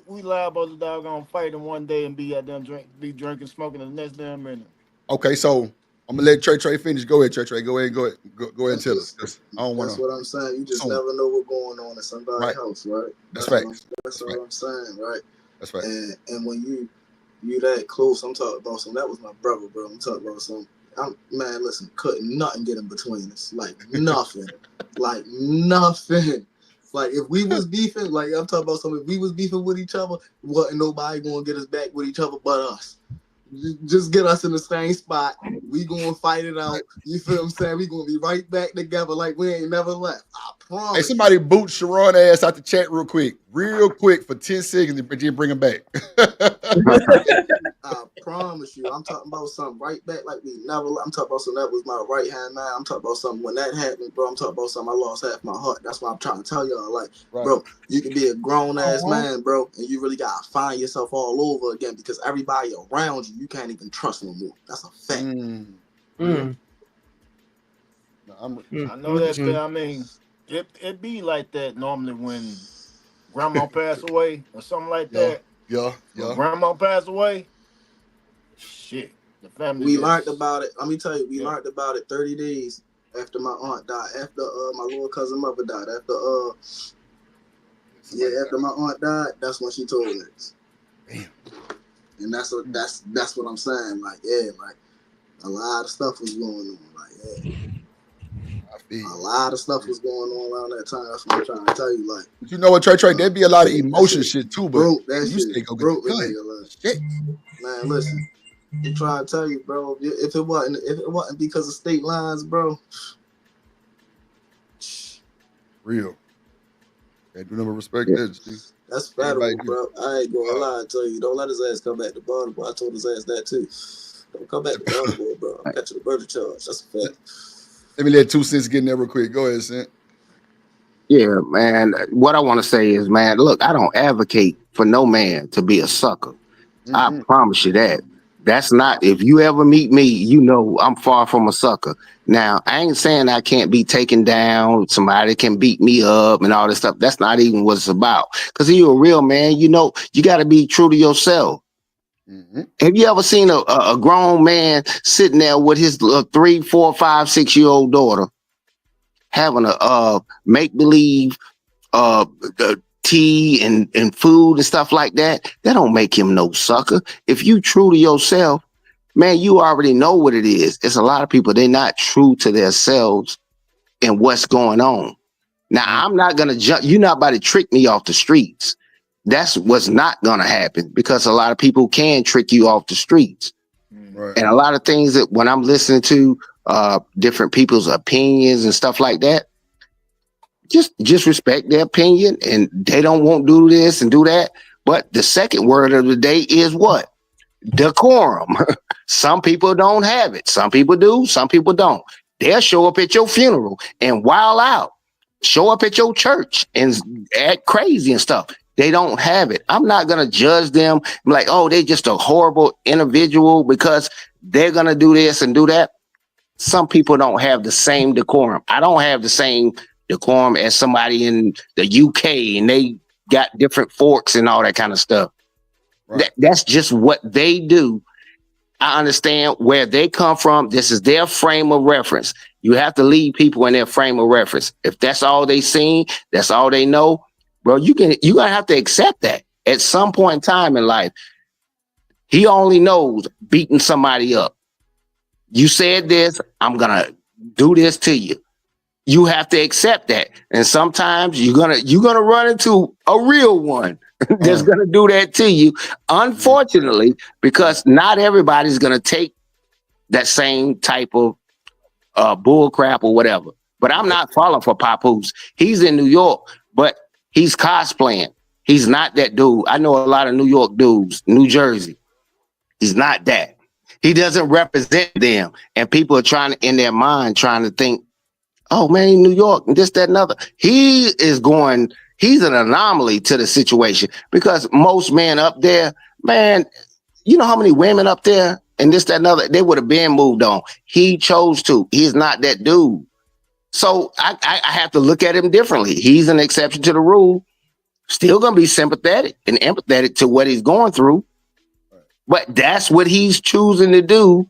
we liable to doggone fight him one day and be at them be drinking, smoking the next damn minute. Okay, so I'm gonna let Trey finish. Go ahead, Trey. Go ahead and tell us. I don't want That's to. what I'm saying. You just never know what's going on in somebody's house, right? That's facts. That's what I'm saying, right? That's right. And when you that close, I'm talking about some. That was my brother, bro. I'm talking about some. man, listen, couldn't nothing get in between us. Like nothing. Like nothing. Like if we was beefing, like I'm talking about something, if we was beefing with each other, wasn't nobody gonna get us back with each other but us. Just get us in the same spot. We gonna fight it out. You feel what I'm saying? We gonna be right back together like we ain't never left. I promise. Hey, somebody boot Sharon ass out the chat real quick for 10 seconds and then bring him back. I promise you, I'm talking about something right back like we never. I'm talking about something that was my right hand man. I'm talking about something when that happened, bro. I'm talking about something I lost half my heart. That's why I'm trying to tell y'all, like, bro, you can be a grown ass man, bro, and you really gotta find yourself all over again because everybody around you can't even trust no more. That's a fact. I know that. I mean, it be like that normally when grandma passed away or something like that. Yeah. When grandma passed away. Shit, the family. We learned about it. Let me tell you, we learned about it 30 days after my aunt died. After my little cousin mother died. After after my aunt died, that's when she told me. Damn. And that's what I'm saying. Like, yeah, like a lot of stuff was going on. Like, yeah. A lot of stuff was going on around that time. That's what I'm trying to tell you. Like, but you know what, Trey? There'd be a lot of emotion shit too, but that you shit go broke get me. Shit. Man, listen. I'm trying to tell you, bro. If it wasn't because of state lines, bro. Real. Can't do nothing but respect that. That's federal, bro. I ain't gonna lie to you. Don't let his ass come back to Baltimore. I told his ass that too. Don't come back to Baltimore, bro. I'm catching a murder charge. That's a fact. Let me let 2 cents get in there real quick. Go ahead, Cent. Yeah, man. What I want to say is, man, look, I don't advocate for no man to be a sucker. I promise you that. That's not, if you ever meet me, you know I'm far from a sucker. Now, I ain't saying I can't be taken down, somebody can beat me up and all this stuff. That's not even what it's about. Because you're a real man, you know, you got to be true to yourself. Have you ever seen a grown man sitting there with his 3, 4, 5, 6-year-old daughter having a make-believe tea and food and stuff like that? That don't make him no sucker. If you true to yourself, man, you already know what it is. It's a lot of people, they're not true to themselves and what's going on. Now, I'm not going to jump. You're not about to trick me off the streets. That's what's not going to happen because a lot of people can trick you off the streets. Right. And a lot of things that when I'm listening to different people's opinions and stuff like that, just respect their opinion and they don't want to do this and do that. But the second word of the day is what? Decorum. Some people don't have it. Some people do. Some people don't. They'll show up at your funeral and wild out. Show up at your church and act crazy and stuff. They don't have it. I'm not going to judge them like, oh, they're just a horrible individual because they're going to do this and do that. Some people don't have the same decorum. I don't have the same decorum as somebody in the UK and they got different forks and all that kind of stuff. Right. That's just what they do. I understand where they come from. This is their frame of reference. You have to leave people in their frame of reference. If that's all they seen, that's all they know, bro, you're gonna have to accept that at some point in time in life. He only knows beating somebody up. You said this, I'm gonna do this to you. You have to accept that. And sometimes you're gonna run into a real one that's gonna do that to you, unfortunately, because not everybody's gonna take that same type of bull crap or whatever. But I'm not falling for Papoose. He's in New York, but he's cosplaying. He's not that dude. I know a lot of New York dudes, New Jersey. He's not that. He doesn't represent them. And people are trying to, in their mind, trying to think, oh man, in New York and this, that, and other. He's an anomaly to the situation because most men up there, man, you know how many women up there and this, that, and other, they would have been moved on. He chose to. He's not that dude. So I have to look at him differently. He's an exception to the rule. Still going to be sympathetic and empathetic to what he's going through. But that's what he's choosing to do.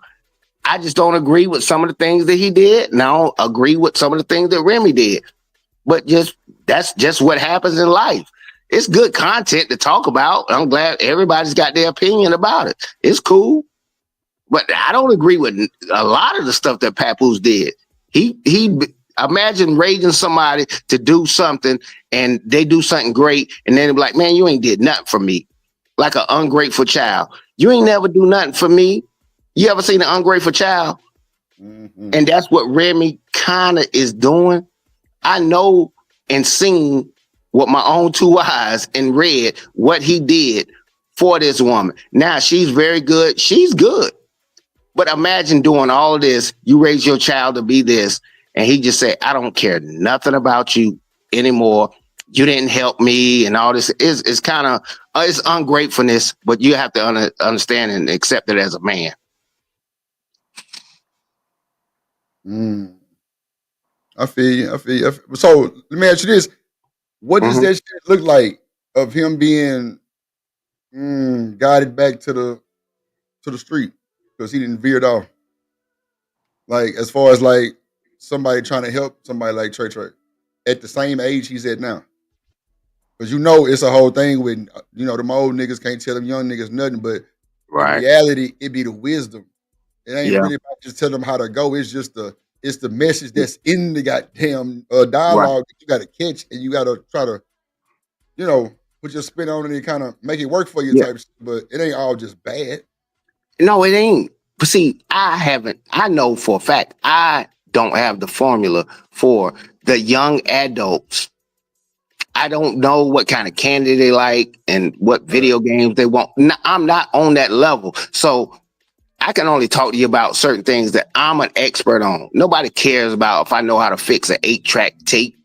I just don't agree with some of the things that he did. And I don't agree with some of the things that Remy did. But that's just what happens in life. It's good content to talk about. I'm glad everybody's got their opinion about it. It's cool. But I don't agree with a lot of the stuff that Papoose did. He imagine raising somebody to do something and they do something great, and then they're like, man, you ain't did nothing for me. Like an ungrateful child. You ain't never do nothing for me. You ever seen an ungrateful child? Mm-hmm. And that's what Remy kind of is doing. I know and seen with my own two eyes and read what he did for this woman. Now she's very good. She's good. But imagine doing all of this. You raise your child to be this, and he just said, I don't care nothing about you anymore. You didn't help me and all this. It's kind of, it's ungratefulness, but you have to understand and accept it as a man. I feel you. So let me ask you this. What does that shit look like of him being guided back to the street because he didn't veer off? Like as far as like somebody trying to help somebody like Trey at the same age he's at now. Because it's a whole thing with them old niggas can't tell them young niggas nothing, but in reality, it be the wisdom. It ain't really about just telling them how to go. It's just it's the message that's in the goddamn dialogue that you got to catch, and you got to try to, put your spin on it and kind of make it work for you type shit. But it ain't all just bad. No, it ain't. But see, I know for a fact, I don't have the formula for the young adults. I don't know what kind of candy they like and what video games they want. I'm not on that level. So I can only talk to you about certain things that I'm an expert on. Nobody cares about if I know how to fix an 8-track tape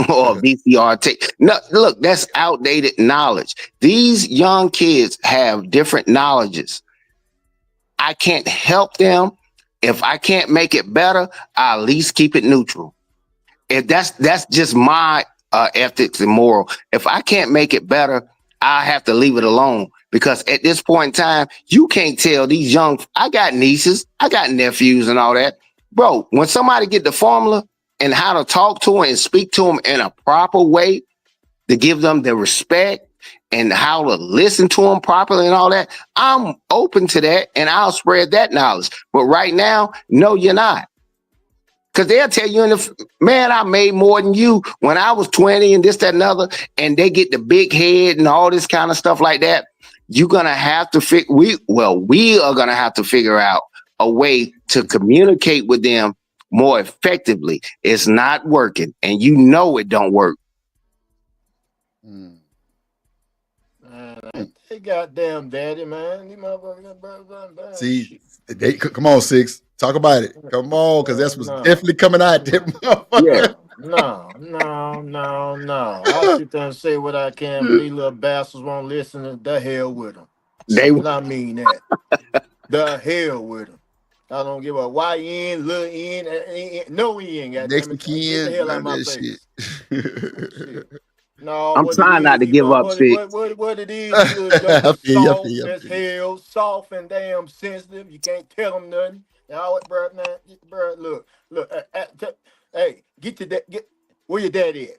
or a VCR tape. No, look, that's outdated knowledge. These young kids have different knowledges. I can't help them. If I can't make it better, I'll at least keep it neutral. If that's just my ethics and moral. If I can't make it better, I have to leave it alone. Because at this point in time, you can't tell these young, I got nieces, I got nephews and all that. Bro, when somebody get the formula and how to talk to them and speak to them in a proper way to give them the respect and how to listen to them properly and all that, I'm open to that and I'll spread that knowledge. But right now, no, you're not. Because they'll tell you, man, I made more than you when I was 20 and this, that, and other, and they get the big head and all this kind of stuff like that. You're going to have to we are going to have to figure out a way to communicate with them more effectively. It's not working, and it don't work. Man, they goddamn daddy, man. These motherfuckers. See, come on, Six. Talk about it. Come on, because that's what's definitely coming out there, motherfucker. No. I'll sit there and say what I can, but these little bastards won't listen. The hell with them. And I mean that. The hell with them. I don't give a why in, little in, no in. Next to Ken, get the hell out of my face. Shit. No, I'm trying not to give up, Six. What it is, soft as hell, soft and damn sensitive. You can't tell them nothing. Now, bro, look. Hey, get your where your daddy at?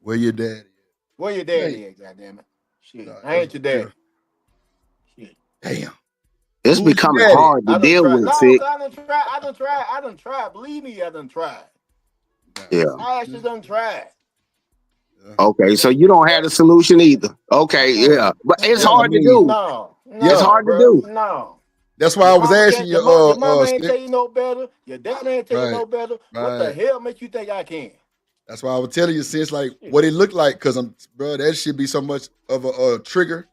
Where your daddy at? Where your daddy at? Goddamn it! Shit, I ain't your daddy. Shit, damn. It's becoming hard to deal with. No, I done tried. Believe me, I done tried. Yeah, I actually done tried. Okay, so you don't have the solution either. Okay, yeah, but it's hard to do. No, it's hard to do. No. That's why I was asking you. Your mama ain't tell you no better. Your dad ain't tell you no better. What the hell make you think I can? That's why I was telling you since like what it looked like, because that should be so much of a trigger.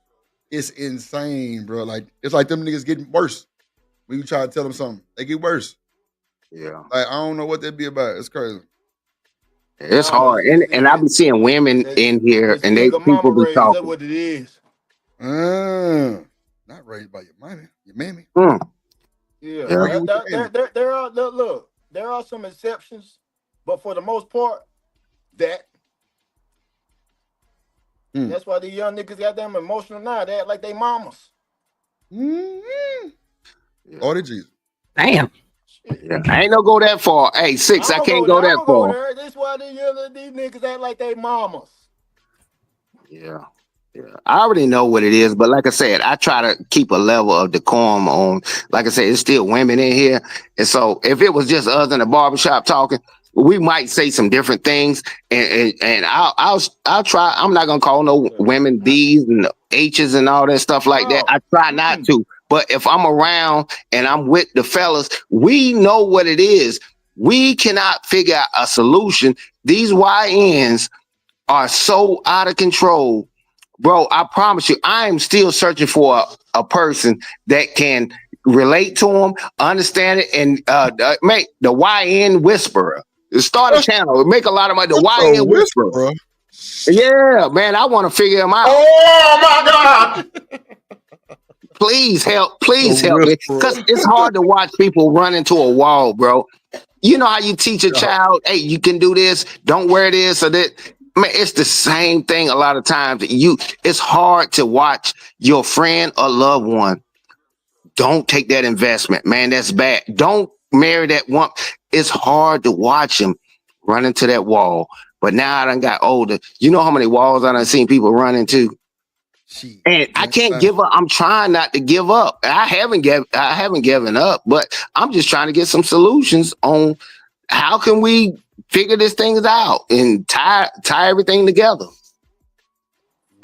It's insane, bro. Like it's like them niggas getting worse. When you try to tell them something, they get worse. Yeah. Like I don't know what that be about. It's crazy. It's hard, and I've been seeing women in here, and people be talking. That's what it is. Not raised by your mommy, your mammy. Yeah. There are some exceptions, but for the most part, that's why the young niggas got them emotional now. They act like they mamas. Lord of Jesus. Damn. Yeah. I ain't no go that far. Hey, Six, I can't go that far. That's why these niggas act like they mamas. Yeah. I already know what it is, but like I said, I try to keep a level of decorum on. Like I said, it's still women in here, and so if it was just us in the barbershop talking, we might say some different things, and I'll try. I'm not gonna call no women B's and H's and all that stuff like that. I try not to. But if I'm around and I'm with the fellas, we know what it is. We cannot figure out a solution. These YNs are so out of control. Bro, I promise you, I am still searching for a person that can relate to them, understand it, and make the YN Whisperer. Start a channel, make a lot of money. The YN Whisperer. Yeah, man, I want to figure him out. Oh my God! Please help me, because it's hard to watch people run into a wall, bro. You know how you teach a child, hey, you can do this, don't wear this or that. Man, it's the same thing a lot of times. It's hard to watch your friend or loved one. Don't take that investment, man. That's bad. Don't marry that one. It's hard to watch him run into that wall. But now I done got older. You know how many walls I done seen people run into? And I can't give up. I'm trying not to give up. I haven't given up, but I'm just trying to get some solutions on how can we figure these things out and tie everything together.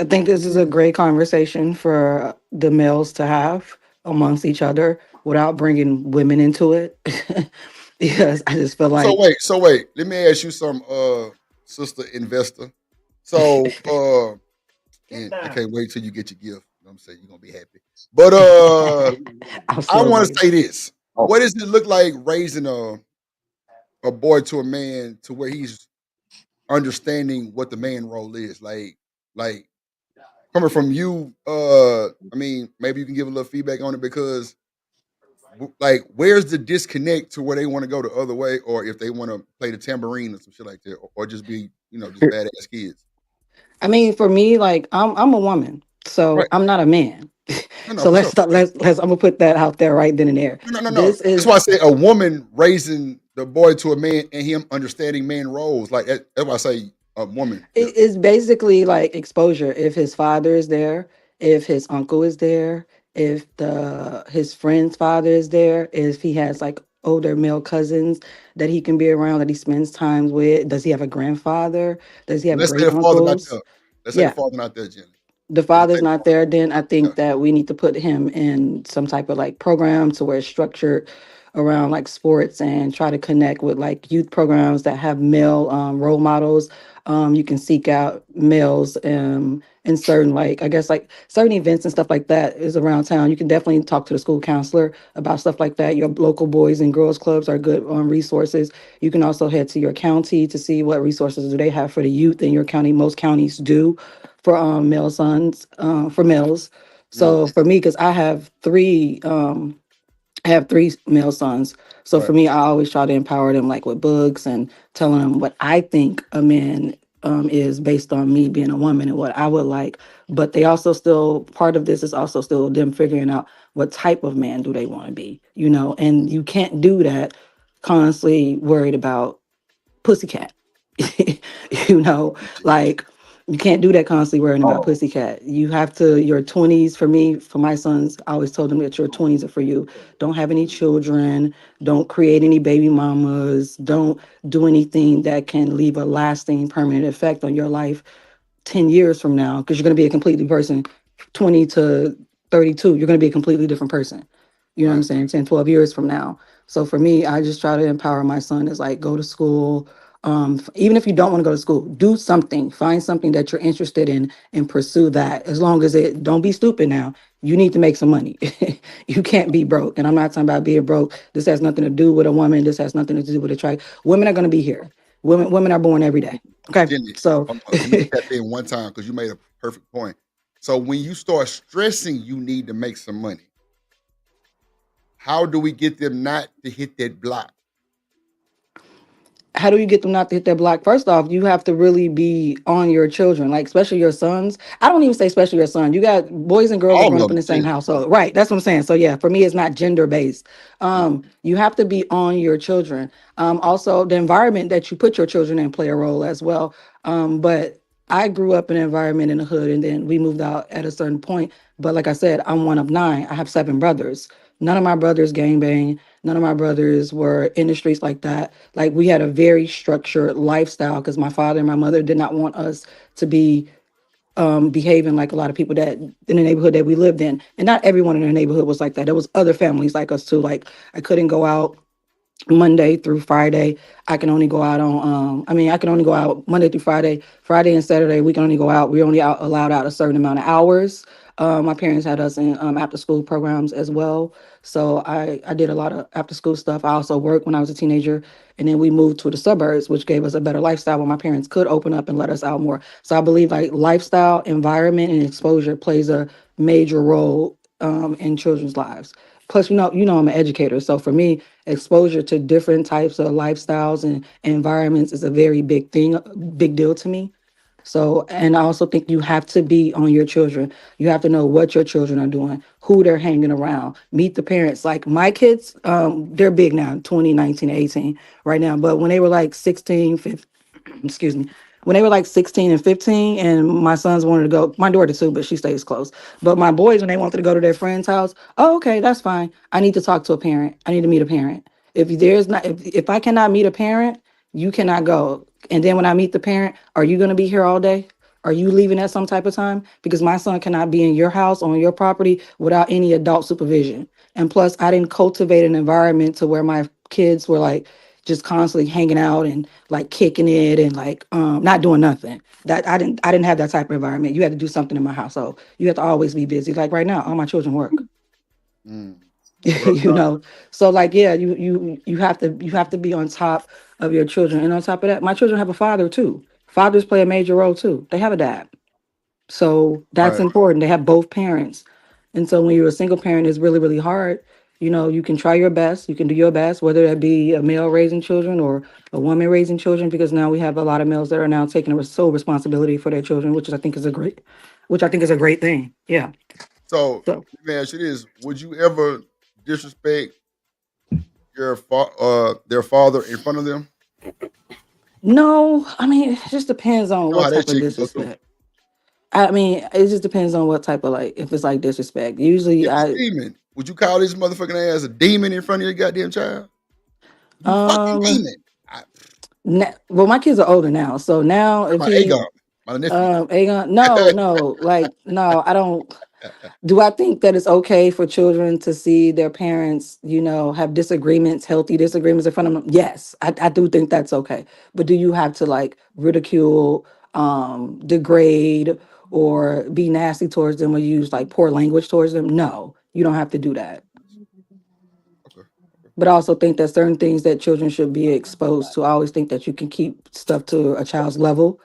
I think this is a great conversation for the males to have amongst each other without bringing women into it. Because I just feel like. So wait. Let me ask you some, sister investor. So, and I can't wait till you get your gift. You know what I'm saying, you're gonna be happy. But I want to say this. What does it look like raising a boy to a man to where he's understanding what the man role is? Like coming from you, I mean, maybe you can give a little feedback on it, because like where's the disconnect to where they want to go the other way, or if they want to play the tambourine or some shit like that, or just be, just badass kids. I mean, for me, like I'm a woman, so Right. I'm not a man. No, So for let's sure. start. Let's. I'm gonna put that out there right then and there. No. This That's is. why I say a woman raising the boy to a man and him understanding man roles. Like that's why I say a woman. It's basically like exposure. If his father is there, if his uncle is there, if his friend's father is there, if he has like older male cousins that he can be around, that he spends time with. Does he have a grandfather? Does he have Let's say great the father not uncles? there. Let's say the Yeah. father not there, Jenny. The father's not there, then I think that we need to put him in some type of like program to where it's structured around like sports and try to connect with like youth programs that have male role models. You can seek out males in certain like I guess like certain events and stuff like that is around town. You can definitely talk to the school counselor about stuff like that. Your local boys and girls clubs are good resources. You can also head to your county to see what resources do they have for the youth in your county. Most counties do for male sons, for males. So for me, because I have three male sons. So for me, I always try to empower them like with books and telling them what I think a man is based on me being a woman and what I would like. But they also still part of this is also still them figuring out what type of man do they want to be, and you can't do that constantly worried about pussycat. Like you can't do that constantly worrying about pussycat. You have to, your 20s, for me, for my sons, I always told them that your 20s are for you. Don't have any children. Don't create any baby mamas. Don't do anything that can leave a lasting, permanent effect on your life 10 years from now, because you're going to be a completely person, 20 to 32, you're going to be a completely different person. You know what I'm saying? 10, 12 years from now. So for me, I just try to empower my son is like, go to school. Even if you don't want to go to school, do something, find something that you're interested in and pursue that. As long as don't be stupid now. You need to make some money. You can't be broke. And I'm not talking about being broke. This has nothing to do with a woman. This has nothing to do with a tribe. Women are going to be here. Women are born every day. Okay. Jenny, So let me tap in one time because you made a perfect point. So when you start stressing you need to make some money, how do we get them not to hit that block? How do you get them not to hit that block? First off, you have to really be on your children, like especially your sons. I don't even say especially your son. You got boys and girls that All grown of up in them, the same shit. household. Right. That's what I'm saying. So yeah, for me, it's not gender based. You have to be on your children. Also, the environment that you put your children in play a role as well. But I grew up in an environment in the hood, and then we moved out at a certain point. But like I said, I'm one of 9. I have 7 brothers. None of my brothers gangbang. None of my brothers were in the streets like that. Like, we had a very structured lifestyle because my father and my mother did not want us to be behaving like a lot of people that in the neighborhood that we lived in. And not everyone in the neighborhood was like that. There was other families like us too. Like, I couldn't go out Monday through Friday. I can only go out on I can only go out Monday through Friday. Friday and Saturday we can only go out. We're only allowed out a certain amount of hours. My parents had us in after school programs as well. So I did a lot of after school stuff. I also worked when I was a teenager, and then we moved to the suburbs, which gave us a better lifestyle where my parents could open up and let us out more. So I believe like lifestyle, environment, and exposure plays a major role in children's lives. Plus, I'm an educator. So for me, exposure to different types of lifestyles and environments is a very big deal to me. So, and I also think you have to be on your children. You have to know what your children are doing, who they're hanging around, meet the parents. Like my kids, they're big now, 20, 19, 18 right now. But when they were like 16, 15, excuse me, when they were like 16 and 15, and my sons wanted to go, my daughter too, but she stays close. But my boys, when they wanted to go to their friend's house, oh, okay, that's fine. I need to talk to a parent. I need to meet a parent. If I cannot meet a parent, you cannot go. And then when I meet the parent, are you going to be here all day? Are you leaving at some type of time? Because my son cannot be in your house on your property without any adult supervision. And plus, I didn't cultivate an environment to where my kids were like just constantly hanging out and like kicking it and like not doing nothing. That I didn't have that type of environment. You had to do something in my household. You have to always be busy. Like right now, all my children work. Mm. What up, You Doc? know, so like yeah, you have to be on top of your children. And on top of that, my children have a father too. Fathers play a major role too. They have a dad. So that's Right. important. They have both parents. And so when you're a single parent, it's really, really hard. You can try your best. You can do your best, whether that be a male raising children or a woman raising children, because now we have a lot of males that are now taking a sole responsibility for their children, which I think is a great thing. Yeah. So So let me ask you this: would you ever disrespect their father in front of them? no, I mean, it just depends You on know what how that type of shit can go too. disrespect. I mean, it just depends on what type of like if it's like disrespect. Usually If it's I demon, would you call this motherfucking ass a demon in front of your goddamn child? You fucking um demon. I, well my kids are older now. So now if my he Aegon, my nephew. Aegon, no, like no, I don't. Do I think that it's okay for children to see their parents, have disagreements, healthy disagreements in front of them? Yes, I do think that's okay. But do you have to like ridicule, degrade, or be nasty towards them or use like poor language towards them? No, you don't have to do that. Okay. But I also think that certain things that children should be exposed to. I always think that you can keep stuff to a child's level,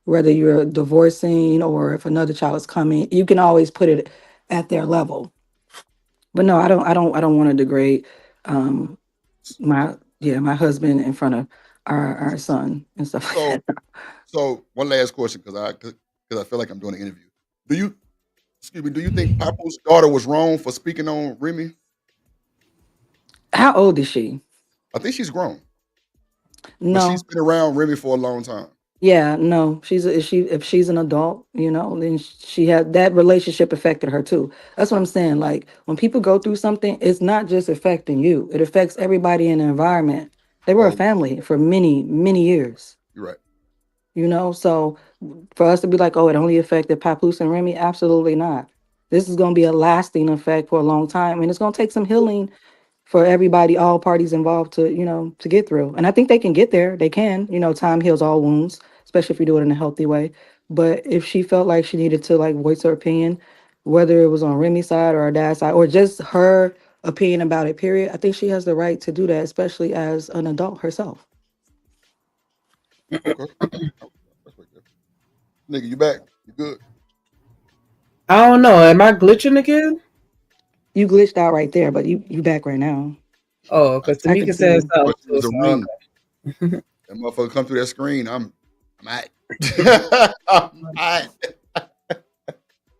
whether you're divorcing or if another child is coming, you can always put it at their level. But no, I don't want to degrade um my husband in front of our son and stuff So, like that. so one last question, because I feel like I'm doing an interview. Do you, excuse me, do you think Papo's daughter was wrong for speaking on Remy? How old is she? I think she's grown, but she's No. been around Remy for a long time. Yeah, no. If she's an adult, then she had that relationship affected her too. That's what I'm saying. Like when people go through something, it's not just affecting you. It affects everybody in the environment. They were a Oh, family for many, many years. you're right. So for us to be like, oh, it only affected Papoose and Remy, absolutely not. This is going to be a lasting effect for a long time, and it's going to take some healing for everybody, all parties involved to get through. And I think they can get there. They can. Time heals all wounds, especially if you do it in a healthy way. But if she felt like she needed to like voice her opinion, whether it was on Remy's side or her dad's side, or just her opinion about it, period, I think she has the right to do that, especially as an adult herself. Okay. That's right there. Nigga, you back? You good? I don't know. Am I glitching again? You glitched out right there, but you back right now. Oh, because I can Tamika see said you. something Question was too. a So ring. okay. That motherfucker come through that screen. I'm at. I'm at.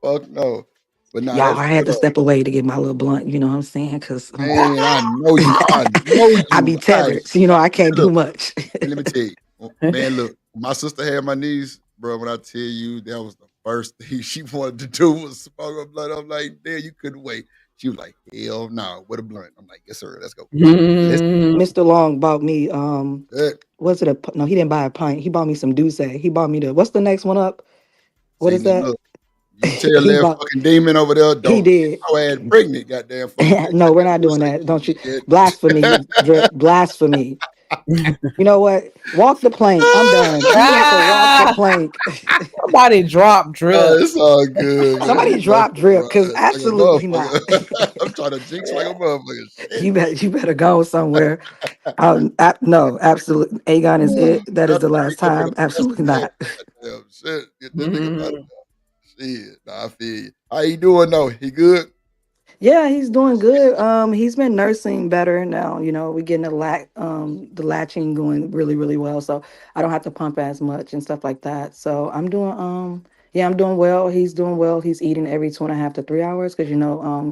Fuck no. But nah, Y'all, that's I real had to though. step away to get my little blunt, you know what I'm saying? Because Man, I know you. I know I be you. I tethered. So, I can't do look. much. And let me tell you, man. Look, my sister had my niece. bro, when I tell you that was the first thing she wanted to do was smoke a blunt. I'm like, damn, you couldn't wait. She was like, hell no, what a blunt. I'm like, yes, sir, let's go. Let's Mr. Long bought me go. was it no, he didn't buy a pint. He bought me some Douce. He bought me what's the next one up? What See, is now that? look, you tell he that bought fucking demon over there, he don't get did. your ass pregnant, goddamn, before you get No, we're that not doing that. Don't you pussy blasphemy, Drip, blasphemy. You know what? Walk the plank. I'm done. He had to walk the Ah, plank. somebody drop Drip. It's all good, man. Somebody You know, drop Drip bro, because like a absolutely not. motherfucker. I'm trying to jinx like a motherfucker. Shit. You better go somewhere. No, absolutely. Aegon is it. That is Not the to last bring up in time. a Absolutely plastic not. bag. Goddamn shit. Get that nigga out of there. Shit. Nah, I feel you. How he doing though? He good? Yeah, he's doing good. He's been nursing better now. We're getting the latching going really, really well. So I don't have to pump as much and stuff like that. So I'm doing well. He's doing well. He's eating every 2.5 to 3 hours because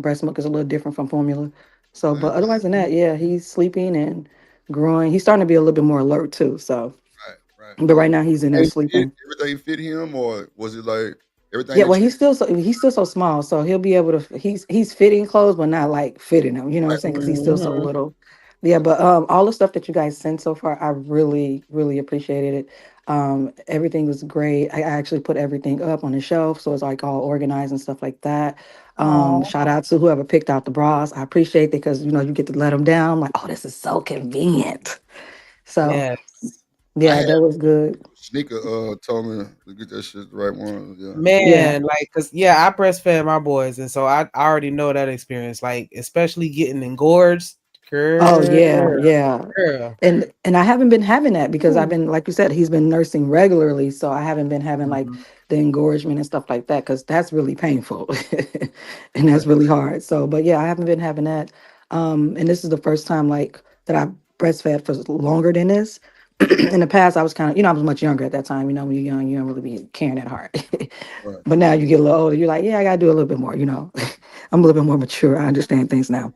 breast milk is a little different from formula. So, but Man, otherwise than that, yeah, he's sleeping and growing. He's starting to be a little bit more alert too. So, right. but right now he's in there sleeping. Everything fit him, or was it like everything Yeah, that well, you he's still so small, so he'll be able to. He's fitting clothes, but not like fitting them. You know what I'm like? saying? Because he's still so little. Yeah, but all the stuff that you guys sent so far, I really, really appreciated it. Everything was great. I actually put everything up on the shelf, so it's like all organized and stuff like that. Oh, Shout out to whoever picked out the bras. I appreciate it because you get to let them down. I'm like, oh, this is so convenient. So yes. I yeah, had that was good. Sneaker told me to get that shit the right one. Yeah. Yeah. Man, like, cause yeah, I breastfed my boys, and so I already know that experience. Like, especially getting engorged, Oh girl, yeah, yeah. girl. And I haven't been having that because I've Ooh. been, like you said, he's been nursing regularly, so I haven't been having like Mhm. the engorgement and stuff like that because that's really painful and that's really hard. So, but yeah, I haven't been having that. And this is the first time like that I breastfed for longer than this. In the past, I was kind of, I was much younger at that time. When you're young, you don't really be caring that hard. Right. But now you get a little older, you're like, yeah, I gotta do a little bit more. I'm a little bit more mature. I understand things now.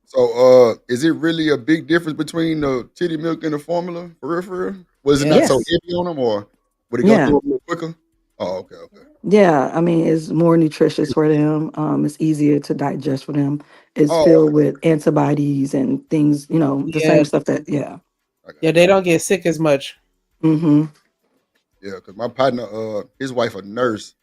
So, is it really a big difference between the titty milk and the formula? For real, for real? Was it not so Yes. heavy on them, or would it go Yeah. through a little quicker? Oh, okay. Yeah, I mean, it's more nutritious for them. It's easier to digest for them. It's Oh, filled with antibodies and things, the Yeah, same stuff that, yeah. I got yeah, they don't get sick as much. Mm-hmm. you. Yeah, because my partner, his wife a nurse,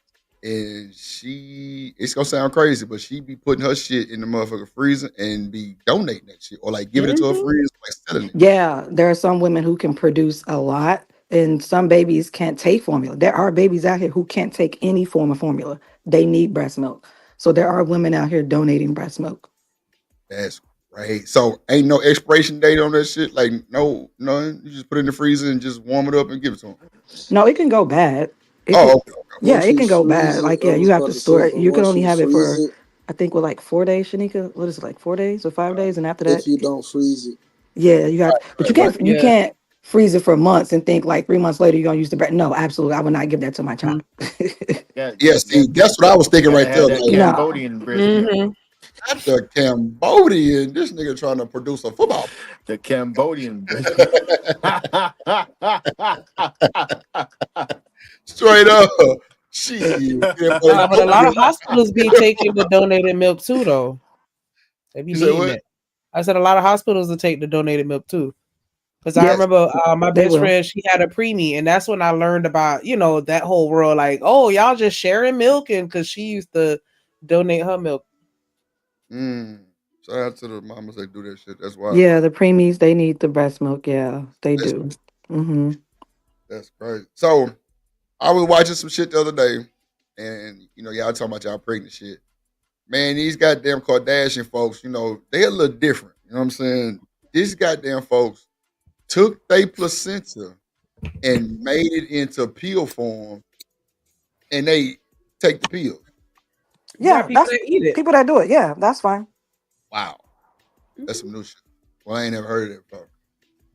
and it's gonna sound crazy, but she be putting her shit in the motherfucker freezer and be donating that shit, or like giving it to her Mhm. friends, like selling it. Yeah, there are some women who can produce a lot, and some babies can't take formula. There are babies out here who can't take any form of formula. They need breast milk. So there are women out here donating breast milk. That's great. So ain't no expiration date on that shit. Like no, none. You just put it in the freezer and just warm it up and give it to them. No, it can go bad. It Oh, can, okay. yeah, Once it you can go freeze bad. it, Like, I yeah, you was have about to to say, store it. but You can once only you have it freeze for, it, I think, like 4 days, Shanika. What is it, like 4 days or 5 days? And after that, if you don't freeze it, yeah, you have, but you Right. can't, you Yeah. can't freeze it for months and think like 3 months later you're gonna use the bread. No, absolutely, I would not give that to my child. Got, Yeah, got, see, got, that's what I was thinking gotta right there. have that Like, No. Cambodian breast milk. Hmm. not the Cambodian. This nigga trying to produce a football. The Cambodian breast milk. Straight up. Shit. Nah, but a lot of hospitals be taking the donated milk too, though. They be You say needing what? it. I said a lot of hospitals will take the donated milk too. Because I Yes, remember my they best will. friend, she had a preemie, and that's when I learned about, that whole world. Like, oh, y'all just sharing milk, and because she used to donate her milk. Shout out to the mamas that do that shit. That's wild. Yeah, the preemies, they need the breast milk. Yeah, they That's, do. Mm-hmm. that's crazy. So I was watching some shit the other day, and y'all talking about y'all pregnant shit. Man, these goddamn Kardashian folks, they a little different. You know what I'm saying? These goddamn folks took their placenta and made it into pill form, and they take the pills. You got Yeah, people that's that eat it. people that do it. Yeah, that's fine. Wow, that's some new shit. Well, I ain't never heard of that before.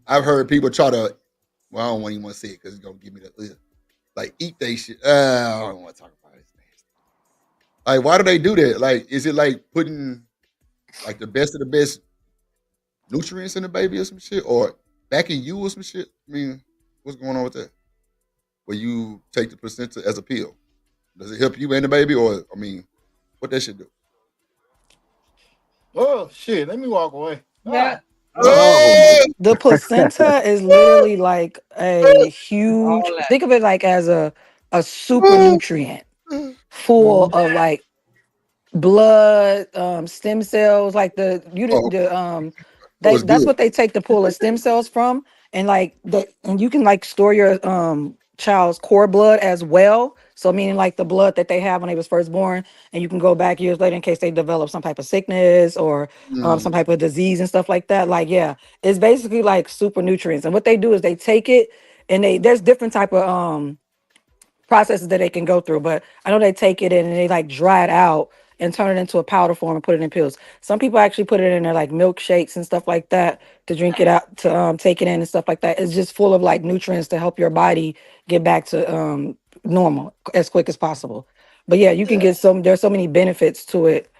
I've heard people try to. Well, I don't even want to say it because it's gonna give me the like eat they shit. I don't want to talk about it. It's nasty. Like, why do they do that? Like, is it like putting like the best of the best nutrients in the baby or some shit, or back in you or some shit? I mean, what's going on with that? where you take the placenta as a pill? Does it help you and the baby, or I mean, what that should do? Oh shit! Let me walk away. Yeah. Oh my. The placenta is literally like a huge. All that. Think of it like as a super nutrient full Mhm. of like blood, stem cells, like Oh, so it's that's good. what they take to pull the stem cells from, and like and you can like store your child's cord blood as well. So meaning like the blood that they have when they was first born, and you can go back years later in case they develop some type of sickness or some Mm. type of disease and stuff like that. Like yeah, it's basically like super nutrients, and what they do is they take it and there's different type of processes that they can go through, but I know they take it in and they like dry it out and turn it into a powder form and put it in pills. Some people actually put it in their like milkshakes and stuff like that to drink it out to take it in and stuff like that. It's just full of like nutrients to help your body get back to normal as quick as possible. But yeah, you can get there's so many benefits to it,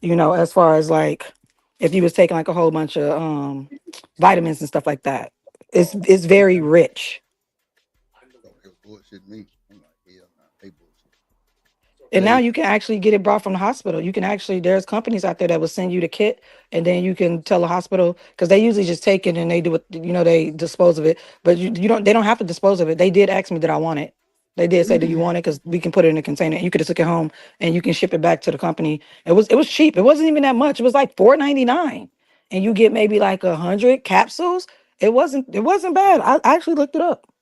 as far as like if you was taking like a whole bunch of vitamins and stuff like that. It's very rich. Oh, they was bullshitting me. I'm like, hell nah, they bullshit. And now They you can actually get it brought from the hospital. You can actually, there's companies out there that will send you the kit, and then you can tell the hospital because they usually just take it and they do it, they dispose of it. But they don't have to dispose of it. They did ask me that I want it. They did say, "Do you want it?" Because we can put it in a container. You could have took it home and you can ship it back to the company. It was cheap. It wasn't even that much. It was like $4.99, and you get maybe like 100 capsules. It wasn't bad. I actually looked it up,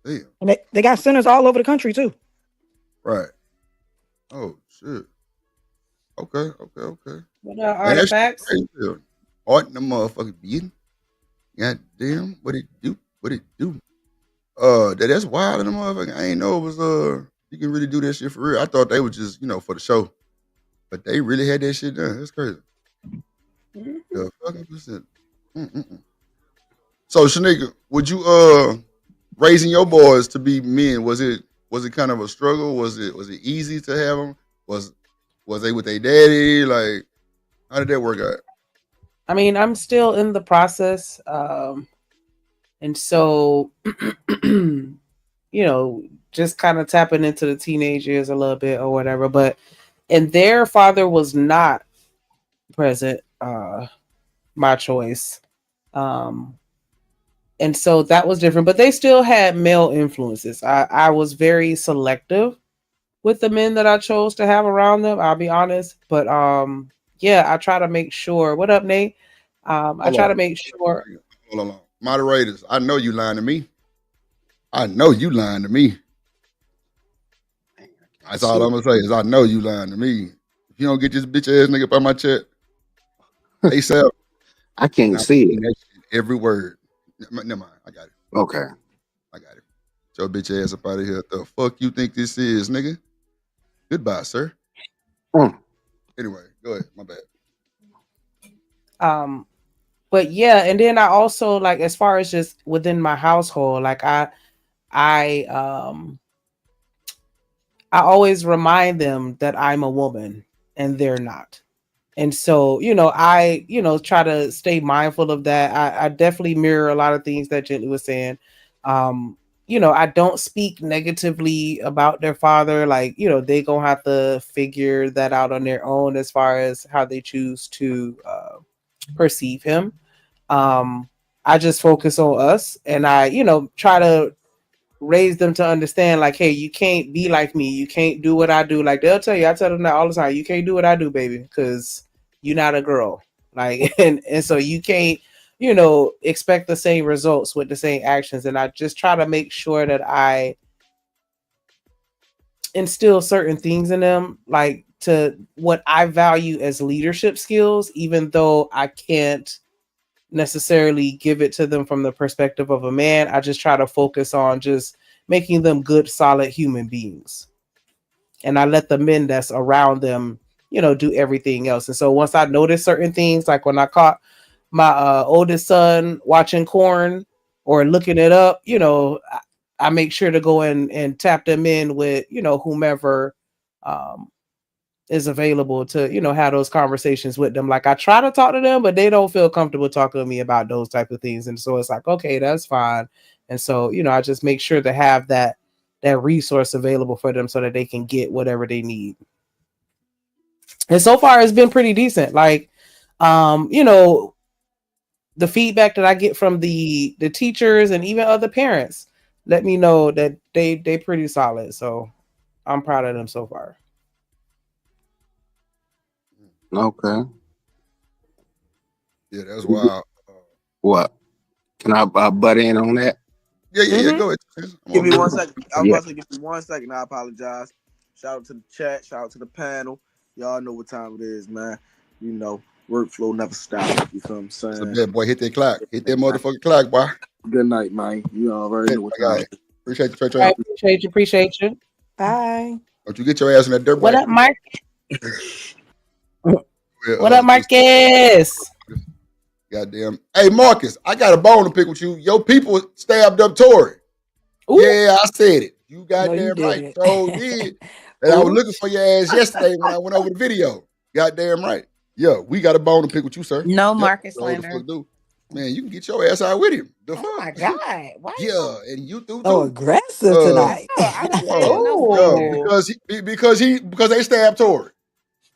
damn. and they got centers all over the country too. Right. Oh shit. Okay. Okay. Okay. What Man, that shit artifacts? crazy. Art in the motherfucking beating. God damn. What it do? What it do? That's wild in the motherfucker. I ain't know it was you can really do that shit for real. I thought they was just, for the show. But they really had that shit done. That's crazy. The fucking percent. Mm-mm-mm. So Shanika, would you raising your boys to be men, was it kind of a struggle? Was it easy to have them? Was they with their daddy? Like, how did that work out? I mean, I'm still in the process. And so, just kind of tapping into the teenage years a little bit or whatever. But, and their father was not present, my choice. Um, and so that was different, but they still had male influences. I was very selective with the men that I chose to have around them. I'll be honest, but yeah, I try to make sure. What up, Nate? I Hold try to on. make sure. Hold on. Moderators, I know you lying to me. I know you lying to me. That's all I'm gonna say is I know you lying to me. If you don't get this bitch ass nigga up on my chat, ASAP, I can't I'm see reading it. that shit every word. Never mind. I got it. Okay. I got it. Get your bitch ass up out of here. The fuck you think this is, nigga? Goodbye, sir. Mm. Anyway, go ahead. My bad. But yeah, and then I also like as far as just within my household, like I I always remind them that I'm a woman and they're not. And so, I, try to stay mindful of that. I definitely mirror a lot of things that Gently was saying. I don't speak negatively about their father. Like, they gonna have to figure that out on their own as far as how they choose to perceive him. I just focus on us and I, try to raise them to understand like, hey, you can't be like me, you can't do what I do. Like they'll tell you, I tell them that all the time, you can't do what I do, baby, because you're not a girl. Like and so you can't, expect the same results with the same actions. And I just try to make sure that I instill certain things in them, like to what I value as leadership skills, even though I can't necessarily give it to them from the perspective of a man. I just try to focus on just making them good, solid human beings. And I let the men that's around them, do everything else. And so once I notice certain things, like when I caught my oldest son watching corn or looking it up, I make sure to go in and tap them in with, whomever um, is available to have those conversations with them. Like I try to talk to them, but they don't feel comfortable talking to me about those type of things, and so it's like, okay, that's fine. And so I just make sure to have that that resource available for them so that they can get whatever they need. And so far it's been pretty decent. Like, you know, the feedback that I get from the teachers and even other parents let me know that they pretty solid. So I'm proud of them so far. Okay. Yeah, that's wild. What? Can I butt in on that? Yeah. Go ahead. Give me 1 second. I was about to give me 1 second. I apologize. Shout out to the chat. Shout out to the panel. Y'all know what time it is, man. You know, workflow never stops. You know what I'm saying? Yeah, boy, hit that clock. Hit that motherfucking clock, boy. Good night, man. You already know what time it is. Appreciate you, Trey. I appreciate you. Bye. Don't you get your ass in that dirt What bike. up, Marcus? What up, Marcus? Goddamn. Hey, Marcus, I got a bone to pick with you. Your people stabbed up Tory. Ooh. Yeah, I said it. You goddamn right. So did. And I was looking for your ass yesterday when I went over the video. Goddamn right. Yeah, we got a bone to pick with you, sir. No Marcus slander. Man, you can get your ass out with him. Oh my God. Why? Yeah, and you do too. So aggressive tonight. Because they stabbed Tory.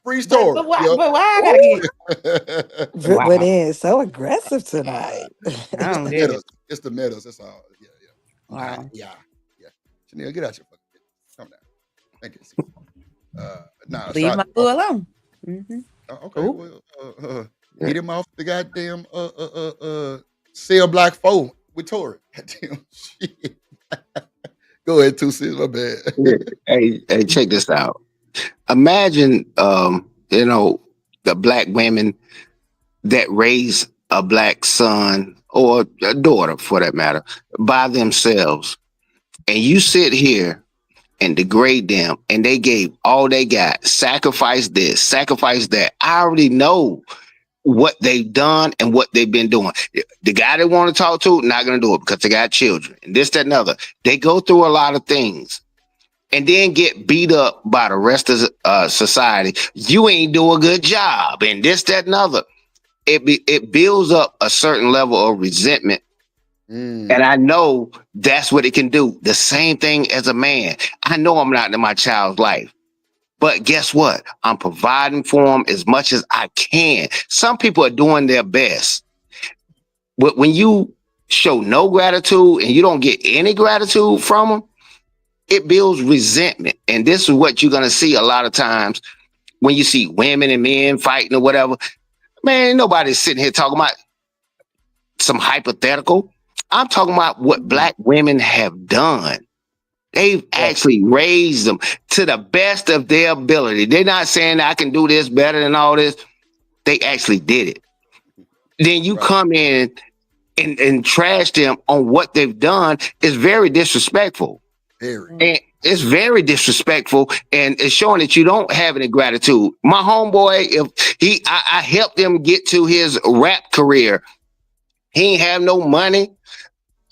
Freeze Tory. But why I gotta get But then so aggressive tonight. It's the medals. That's all. Yeah. Wow. Yeah. Chanel, get out your fucking business. Come down. Thank you. Leave my boo alone. Mm-hmm. Okay. Well, get him off the goddamn cell block 4 with Tory. Goddamn shit. Go ahead, 2 cents. My bad. Hey, check this out. Imagine, you know, the black women that raise a black son or a daughter, for that matter, by themselves, and you sit here and degrade them, and they gave all they got, sacrifice this, sacrifice that. I already know what they've done and what they've been doing. The guy they want to talk to, not going to do it because they got children and this, that, and other. They go through a lot of things and then get beat up by the rest of society. You ain't do a good job and this, that, and other. It builds up a certain level of resentment. And I know that's what it can do. The same thing as a man. I know I'm not in my child's life. But guess what? I'm providing for them as much as I can. Some people are doing their best. But when you show no gratitude and you don't get any gratitude from them, it builds resentment. And this is what you're going to see a lot of times when you see women and men fighting or whatever. Man, nobody's sitting here talking about some hypothetical. I'm talking about what black women have done. They've actually raised them to the best of their ability. They're not saying I can do this better than all this. They actually did it. Then you come in and trash them on what they've done is very disrespectful. And it's very disrespectful, and it's showing that you don't have any gratitude. My homeboy, I helped him get to his rap career. He ain't have no money.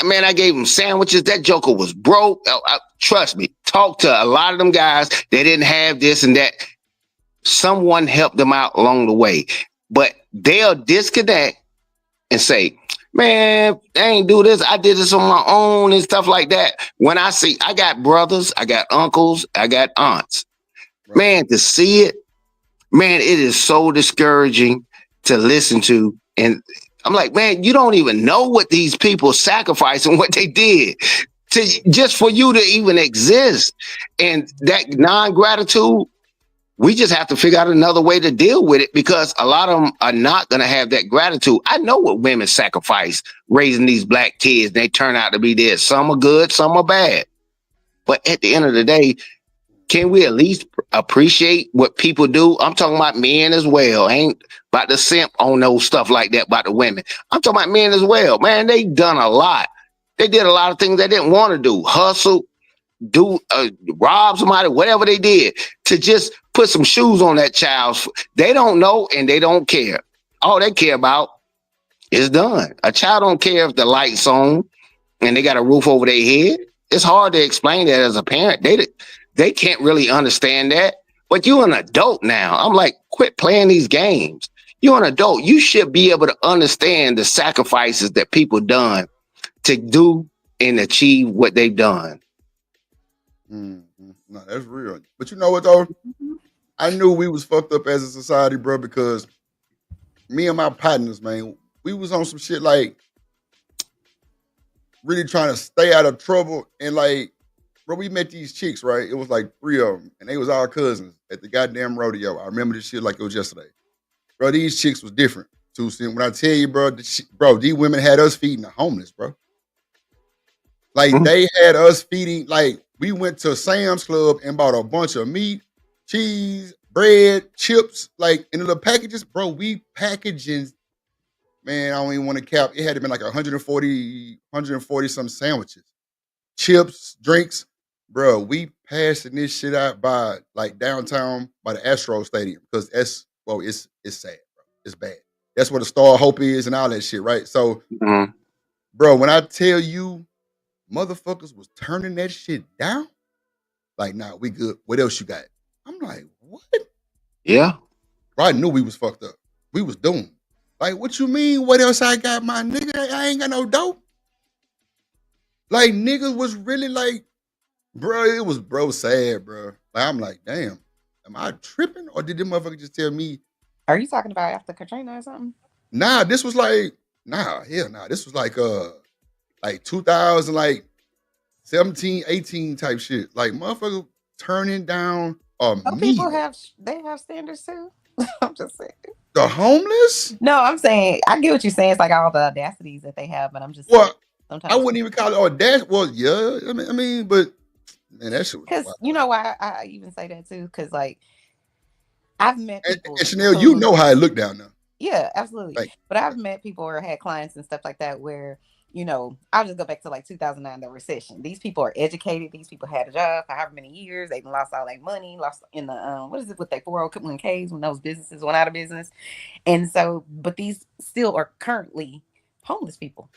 Man, I gave him sandwiches. That joker was broke. Trust me, talk to a lot of them guys. They didn't have this and that. Someone helped them out along the way. But they'll disconnect and say, man, I ain't do this. I did this on my own and stuff like that. When I see, I got brothers, I got uncles, I got aunts. Man, to see it, man, it is so discouraging to listen to. And I'm like, man, you don't even know what these people sacrificed and what they did just for you to even exist. And that non-gratitude, we just have to figure out another way to deal with it because a lot of them are not going to have that gratitude. I know what women sacrifice raising these black kids. They turn out to be this. Some are good, some are bad. But at the end of the day, can we at least appreciate what people do? I'm talking about men as well. I ain't about to simp on those stuff like that about the women. I'm talking about men as well. Man, they done a lot. They did a lot of things they didn't want to do. Hustle, rob somebody, whatever they did to just put some shoes on that child's foot. They don't know and they don't care. All they care about is done. A child don't care if the light's on and they got a roof over their head. It's hard to explain that as a parent. They can't really understand that. But you're an adult now. I'm like, quit playing these games. You're an adult. You should be able to understand the sacrifices that people done to do and achieve what they've done. No, that's real. But you know what though? I knew we was fucked up as a society, bro, because me and my partners, man, we was on some shit like really trying to stay out of trouble. And like, bro, we met these chicks, right? It was like 3 of them, and they was our cousins at the goddamn rodeo. I remember this shit like it was yesterday. Bro, these chicks was different. Too soon. When I tell you, bro, these women had us feeding the homeless, bro. Like they had us feeding, like we went to Sam's Club and bought a bunch of meat, cheese, bread, chips, like in the little packages. Bro, we packaging, man, I don't even want to cap. It had to been like 140 some sandwiches, chips, drinks. Bro, we passing this shit out by like downtown by the Astro Stadium because it's sad, bro. It's bad. That's where the Star of Hope is and all that shit, right? So, bro, when I tell you motherfuckers was turning that shit down, like, nah, we good. What else you got? I'm like, what? Yeah. Bro, I knew we was fucked up. We was doomed. Like, what you mean? What else I got, my nigga? I ain't got no dope. Like, niggas was really like, bro, it was sad, bro. Like, I'm like, damn, am I tripping? Or did them motherfuckers just tell me? Are you talking about after Katrina or something? Nah, this was like, this was like 2000, like 17, 18 type shit. Like, motherfucker turning down a Some meal. people have standards too. I'm just saying. The homeless? No, I'm saying I get what you're saying. It's like all the audacities that they have, but I'm just well, sometimes I wouldn't even call it audacious. Well, yeah, I mean, but man, that shit was because wild. you know why I even say that too? Because like I've met people. And Chanel, you know how I look down there. Yeah, absolutely. Like, but I've met people or had clients and stuff like that where, you know, I'll just go back to like 2009, the recession. These people are educated. These people had a job for however many years. They lost all their money, lost in the, what is it with their 401ks when those businesses went out of business. And so, but these still are currently homeless people.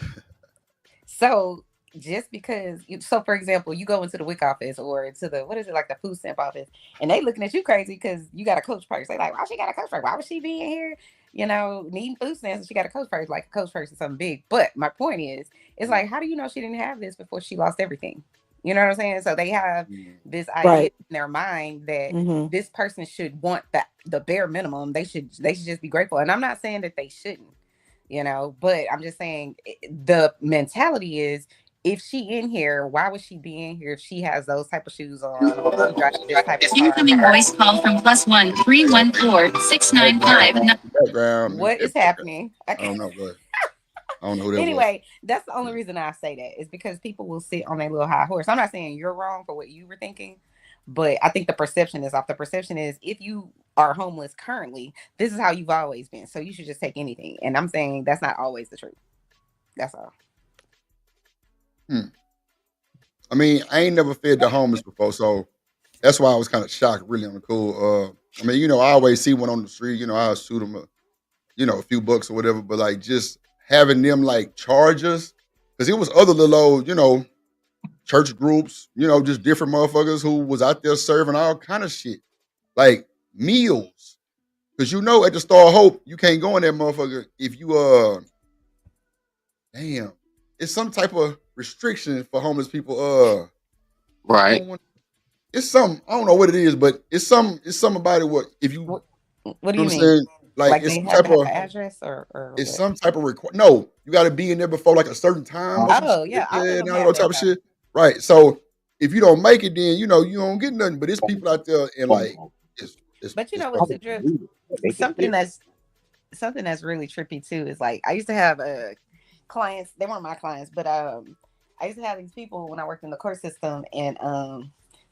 So just because so for example, you go into the WIC office or to the what is it like the food stamp office and they looking at you crazy because you got a coach purse. They like, why she got a coach purse? Why would she be in here, you know, needing food stamps and she got a coach purse? Like a coach purse is something big. But my point is, it's like, how do you know she didn't have this before she lost everything? You know what I'm saying? So they have this idea in their mind that this person should want the bare minimum. They should just be grateful. And I'm not saying that they shouldn't, you know, but I'm just saying the mentality is if she in here, why would she be in here if she has those type of shoes on or she drives this type of car? Incoming voice call from +1 314 695. Background. What is happening? I don't know, but I don't know who that anyway, that's the only reason I say that is because people will sit on their little high horse. I'm not saying you're wrong for what you were thinking, but I think the perception is off. The perception is if you are homeless currently, this is how you've always been. So you should just take anything. And I'm saying that's not always the truth. That's all. I mean, I ain't never fed the homeless before, so that's why I was kind of shocked, really, on the cool. I mean, you know, I always see one on the street, you know, I'll shoot them, a few bucks or whatever, but like just having them like charge us, because it was other little old, church groups, just different motherfuckers who was out there serving all kind of shit, like meals. Because at the Star of Hope, you can't go in that motherfucker if you damn, it's some type of restriction for homeless people. Right. It's some, I don't know what it is, but it's something about it. What if you? What do you mean? Saying? Like it's they some have type of address or it's what? some type of No, you got to be in there before like a certain time. Oh yeah, and all that type of shit. Right. So if you don't make it, then you don't get nothing. But it's people out there and like it's but what's the drip? Something that's really trippy too is like I used to have clients. They weren't my clients, but I used to have these people when I worked in the court system, and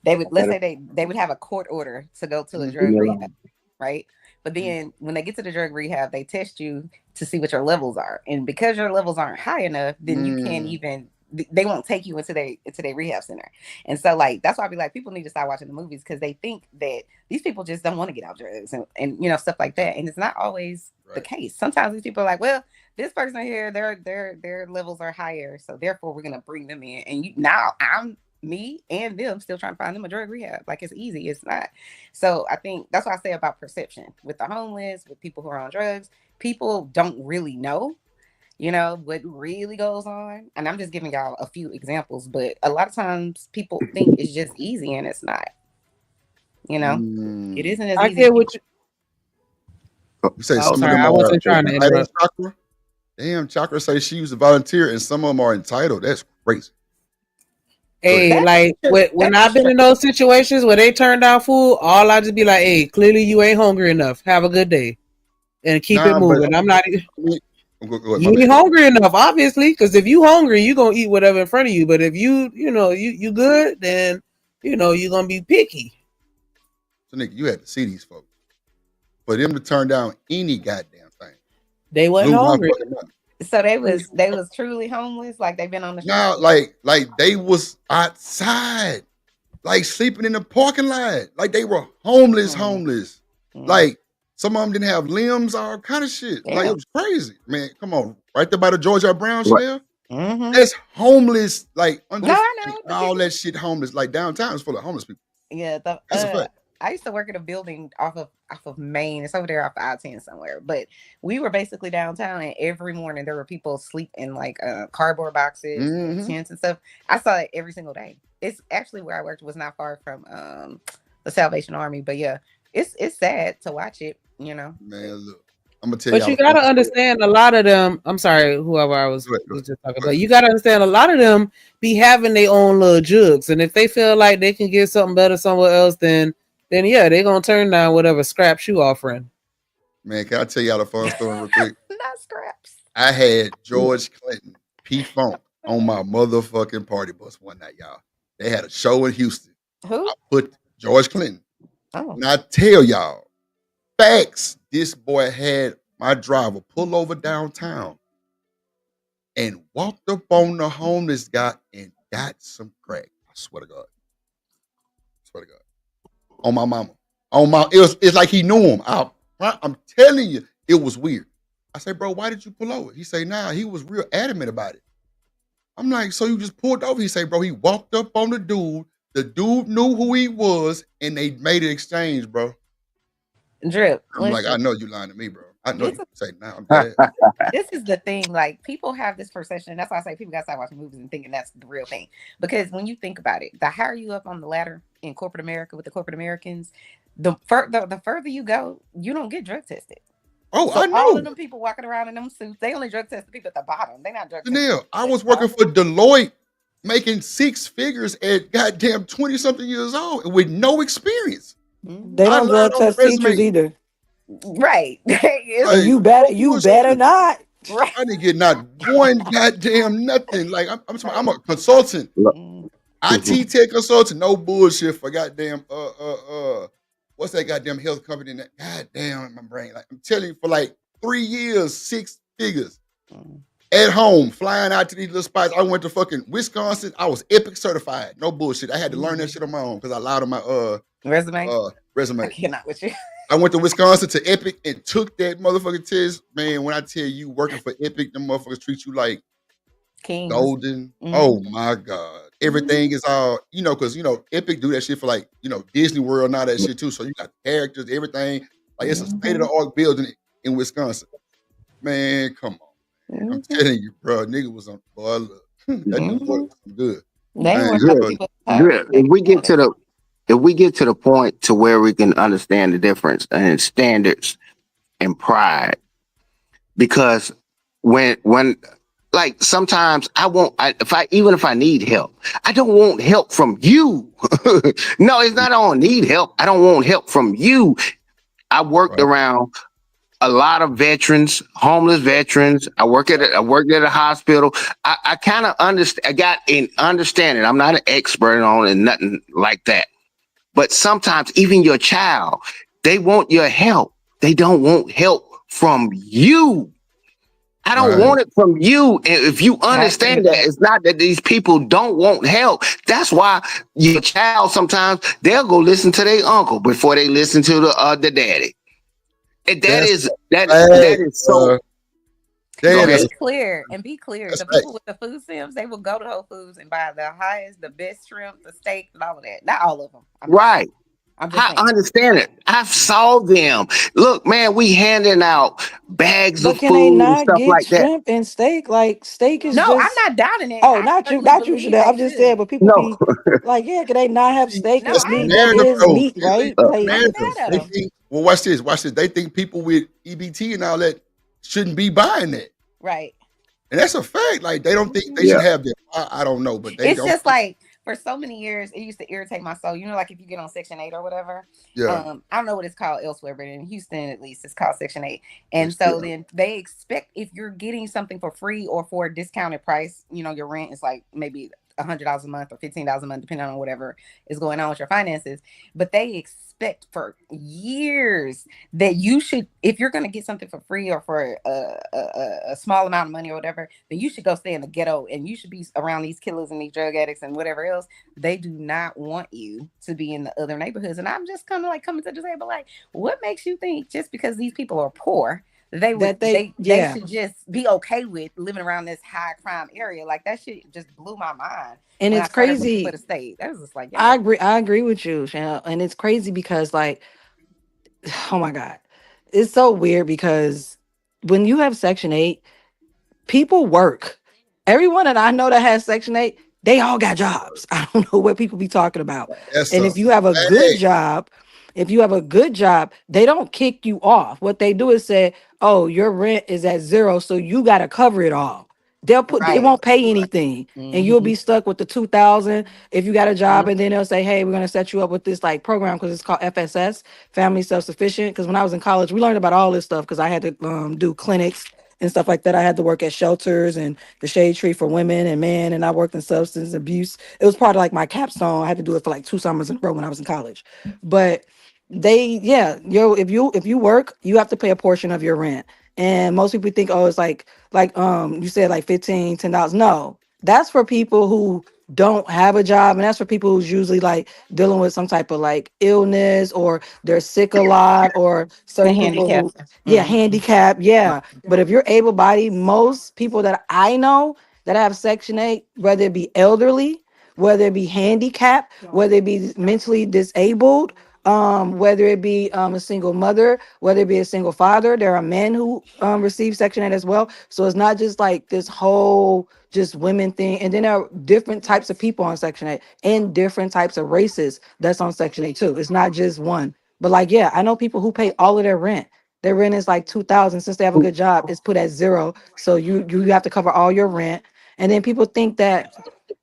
they would let's say they would have a court order to go to a drug rehab, right? But then when they get to the drug rehab, they test you to see what your levels are, and because your levels aren't high enough, then you can't even. They won't take you into their rehab center. And so like that's why I be like, people need to start watching the movies because they think that these people just don't want to get out drugs and stuff like that. And it's not always the case. Sometimes these people are like, well, this person here, their levels are higher, so therefore we're gonna bring them in. And now I'm me and them still trying to find them a drug rehab. Like it's easy, it's not. So I think that's what I say about perception with the homeless, with people who are on drugs. People don't really know. You know what really goes on, and I'm just giving y'all a few examples, but a lot of times people think it's just easy, and it's not. You know, it isn't as I easy as get what people. You say I'm some of sorry, them I are wasn't trying to entitled, interrupt. Chakra? Damn, Chakra say she used to volunteer, and some of them are entitled. That's crazy. Hey, like when I've been in those situations where they turn down food, all I just be like, "Hey, clearly you ain't hungry enough. Have a good day," and keep it moving. I'm not. You ain't hungry enough, obviously, because if you hungry, you gonna eat whatever in front of you. But if you good, then you gonna be picky. So, nigga, you had to see these folks. For them to turn down any goddamn thing, they wasn't hungry. So they was truly homeless, like they've been on the street. No, like they was outside, like sleeping in the parking lot, like they were homeless. Like some of them didn't have limbs, all kind of shit. Like it was crazy, man. Come on, right there by the Georgia Brown Chanel. That's homeless, like under all that shit. Homeless, like downtown is full of homeless people. Yeah, That's a fact. I used to work in a building off of Main. It's over there off I-10 somewhere. But we were basically downtown, and every morning there were people asleep in like cardboard boxes, tents and stuff. I saw it every single day. It's actually where I worked was not far from the Salvation Army. But yeah, it's sad to watch it. You know, man. Look, I'm gonna tell But you gotta understand a lot of them. I'm sorry, whoever I was just talking about. You gotta understand a lot of them be having their own little jugs, and if they feel like they can get something better somewhere else, then yeah, they're gonna turn down whatever scraps you offering. Man, can I tell y'all a fun story real quick? Not scraps. I had George Clinton, P Funk, on my motherfucking party bus one night, y'all. They had a show in Houston. Who? I put George Clinton. Oh. And I tell y'all, facts, this boy had my driver pull over downtown and walked up on the homeless guy and got some crack. I swear to God. On my mama. It's like he knew him. I'm telling you, it was weird. I say, bro, why did you pull over? He say, nah, he was real adamant about it. I'm like, so you just pulled over? He say, bro, he walked up on the dude. The dude knew who he was, and they made an exchange, bro. Drip. I'm like, I know you lying to me, bro. I know you say now. I'm dead. This is the thing. Like people have this perception. That's why I say people gotta start watching movies and thinking that's the real thing. Because when you think about it, the higher you up on the ladder in corporate America with the corporate Americans, the further you go, you don't get drug tested. Oh, so I know. All of them people walking around in them suits, they only drug test the people at the bottom. They not drug testing. I was working for Deloitte, making 6 figures at goddamn 20-something years old with no experience. They don't drug test teachers either. Right. And you better not. Right. I didn't get not one goddamn nothing. Like I'm a consultant, IT tech consultant. No bullshit for goddamn what's that goddamn health company? That goddamn my brain. Like I'm telling you, for like 3 years, 6 figures at home, flying out to these little spots. I went to fucking Wisconsin. I was Epic certified. No bullshit. I had to learn that shit on my own because I lied on my resume. Resume. I cannot with you. I went to Wisconsin to Epic and took that motherfucking test. Man, when I tell you working for Epic, them motherfuckers treat you like kings. Golden. Oh my God. Everything is all, because Epic do that shit for like, Disney World and all that shit too. So you got characters, everything. Like it's a state-of-the-art building in Wisconsin. Man, come on. I'm telling you, bro, nigga was on boy, look. That dude was good. If we get to the point to where we can understand the difference in standards and pride, because when like sometimes if I need help, I don't want help from you. No, it's not I don't need help. I don't want help from you. I worked around a lot of veterans, homeless veterans. I worked at a hospital. I kind of understand. I got an understanding. I'm not an expert on it, nothing like that. But sometimes even your child, they want your help. They don't want help from you. I don't want it from you. And if you understand that, it's not that these people don't want help. That's why your child sometimes they'll go listen to their uncle before they listen to the daddy. And that is so. Be clear. The people with the food stamps, they will go to Whole Foods and buy the highest, the best shrimp, the steak, and all of that. Not all of them. I'm just saying. I understand it. I saw them. Look, man, we handing out bags But of can they food and not stuff get like that. shrimp and steak? Like steak is No, I'm just not doubting it. oh, I not you, certainly not you should believe have. they I'm just saying, should. but people No. be like, yeah, can they not have steak? No, That's I ain't That narrative, is though. meat, right? It's Like, I ain't narrative. mad at They them. think. Well, watch this. Watch this. They think people with EBT and all that shouldn't be buying that, Right. and that's a fact. Like they don't think they Yeah. should have that. I don't know, but they It's don't. just like for so many years, it used to irritate my soul. You know, like if you get on Section 8 or whatever. Yeah. I don't know what it's called elsewhere, but in Houston at least it's called Section 8. And It's, so yeah. then they expect if you're getting something for free or for a discounted price, you know, your rent is like maybe $100 a month or $15 a month, depending on whatever is going on with your finances. But they expect for years that you should, if you're going to get something for free or for a small amount of money or whatever, then you should go stay in the ghetto and you should be around these killers and these drug addicts and whatever else. They do not want you to be in the other neighborhoods. And I'm just kind of like coming to the table like, what makes you think just because these people are poor, they would they should just be okay with living around this high crime area? Like that shit just blew my mind. and When I it's started looking crazy. for the state, I was just like, I yo, agree. I agree with you, Chanel. And it's crazy because, like, oh my God, it's so weird because when you have Section 8, people work. Everyone that I know that has Section 8, they all got jobs. I don't know what people be talking about. That's And a if you have a good fact. job, they don't kick you off. What they do is say, oh, your rent is at 0, so you got to cover it all. It right. won't pay anything. And you'll Mm-hmm. be stuck with the 2,000 if you got a job, Mm-hmm. and then they'll say, hey, we're gonna set you up with this like program because it's called FSS, Family Self-Sufficient. Because when I was in college, we learned about all this stuff because I had to do clinics and stuff like that. I had to work at shelters and the Shade Tree for women and men, and I worked in substance abuse. It was part of like my capstone. I had to do it for like 2 summers in a row when I was in college. But if you work, you have to pay a portion of your rent. And most people think, oh, it's like you said, like $10. No, that's for people who don't have a job, and that's for people who's usually like dealing with some type of like illness, or they're sick a lot, or The certain people handicap. who Mm-hmm. handicap. Yeah. But if you're able bodied, most people that I know that have Section 8, whether it be elderly, whether it be handicapped, whether it be mentally disabled, whether it be a single mother, whether it be a single father, there are men who receive Section 8 as well. So it's not just like this whole just women thing. And then there are different types of people on Section 8 and different types of races that's on Section 8 too. It's not just one. But like, yeah, I know people who pay all of their rent. Their rent is like 2,000. Since they have a good job, it's put at 0. So you have to cover all your rent. And then people think that,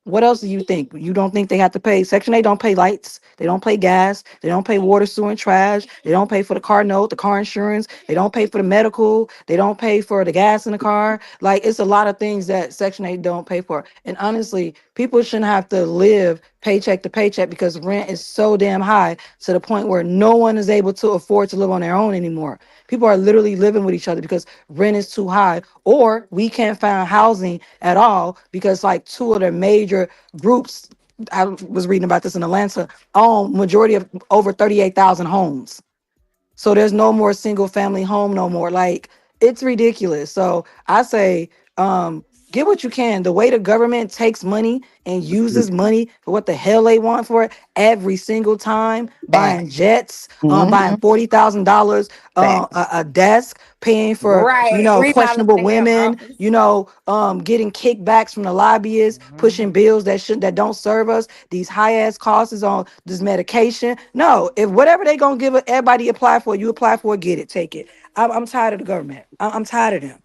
what else do you think? You don't think they have to pay? Section 8 don't pay lights. They don't pay gas. They don't pay water, sewer, and trash. They don't pay for the car note, the car insurance. They don't pay for the medical. They don't pay for the gas in the car. Like, it's a lot of things that Section 8 don't pay for. And honestly, people shouldn't have to live paycheck to paycheck because rent is so damn high to the point where no one is able to afford to live on their own anymore. People are literally living with each other because rent is too high, or we can't find housing at all because like 2 of the major groups, I was reading about this in Atlanta, own majority of over 38,000 homes. So there's no more single family home no more. Like, it's ridiculous. So I say, get what you can. The way the government takes money and uses money for what the hell they want for it every single time, buying jets, buying Mm-hmm. $40,000 Facts. a desk, paying for Right. questionable Remodelating damn women, office. getting kickbacks from the lobbyists, pushing bills that don't serve us, these high ass costs on this medication. No, if whatever they gonna give everybody apply for, you apply for it, get it, take it. I'm tired of the government. I'm tired of them.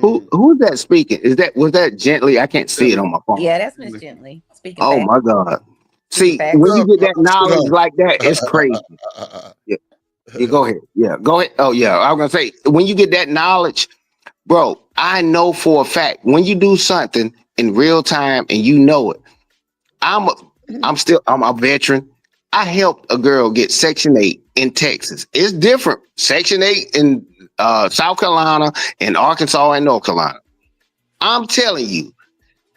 Who's that speaking? Was that Gently? I can't see it on my phone. Yeah, that's Miss Gently. Speaking Oh facts. my God. Speaking See, facts. when you What's get up, that knowledge like that, it's crazy. Yeah, go ahead. Yeah, go ahead. Oh yeah, I was gonna say, when you get that knowledge, bro, I know for a fact when you do something in real time and you know it. I'm a veteran. I helped a girl get Section 8 in Texas. It's different. Section 8 in South Carolina and Arkansas and North Carolina. I'm telling you,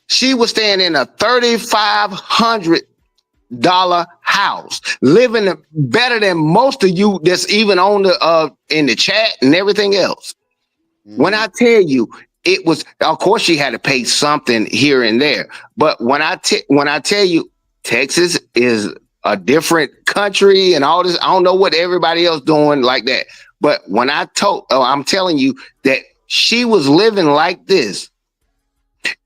she was staying in a $3,500 house, living better than most of you that's even on the in the chat and everything else. When I tell you, it was, of course, she had to pay something here and there, but when I tell you, Texas is a different country and all this. I don't know what everybody else doing like that. But when I'm telling you that she was living like this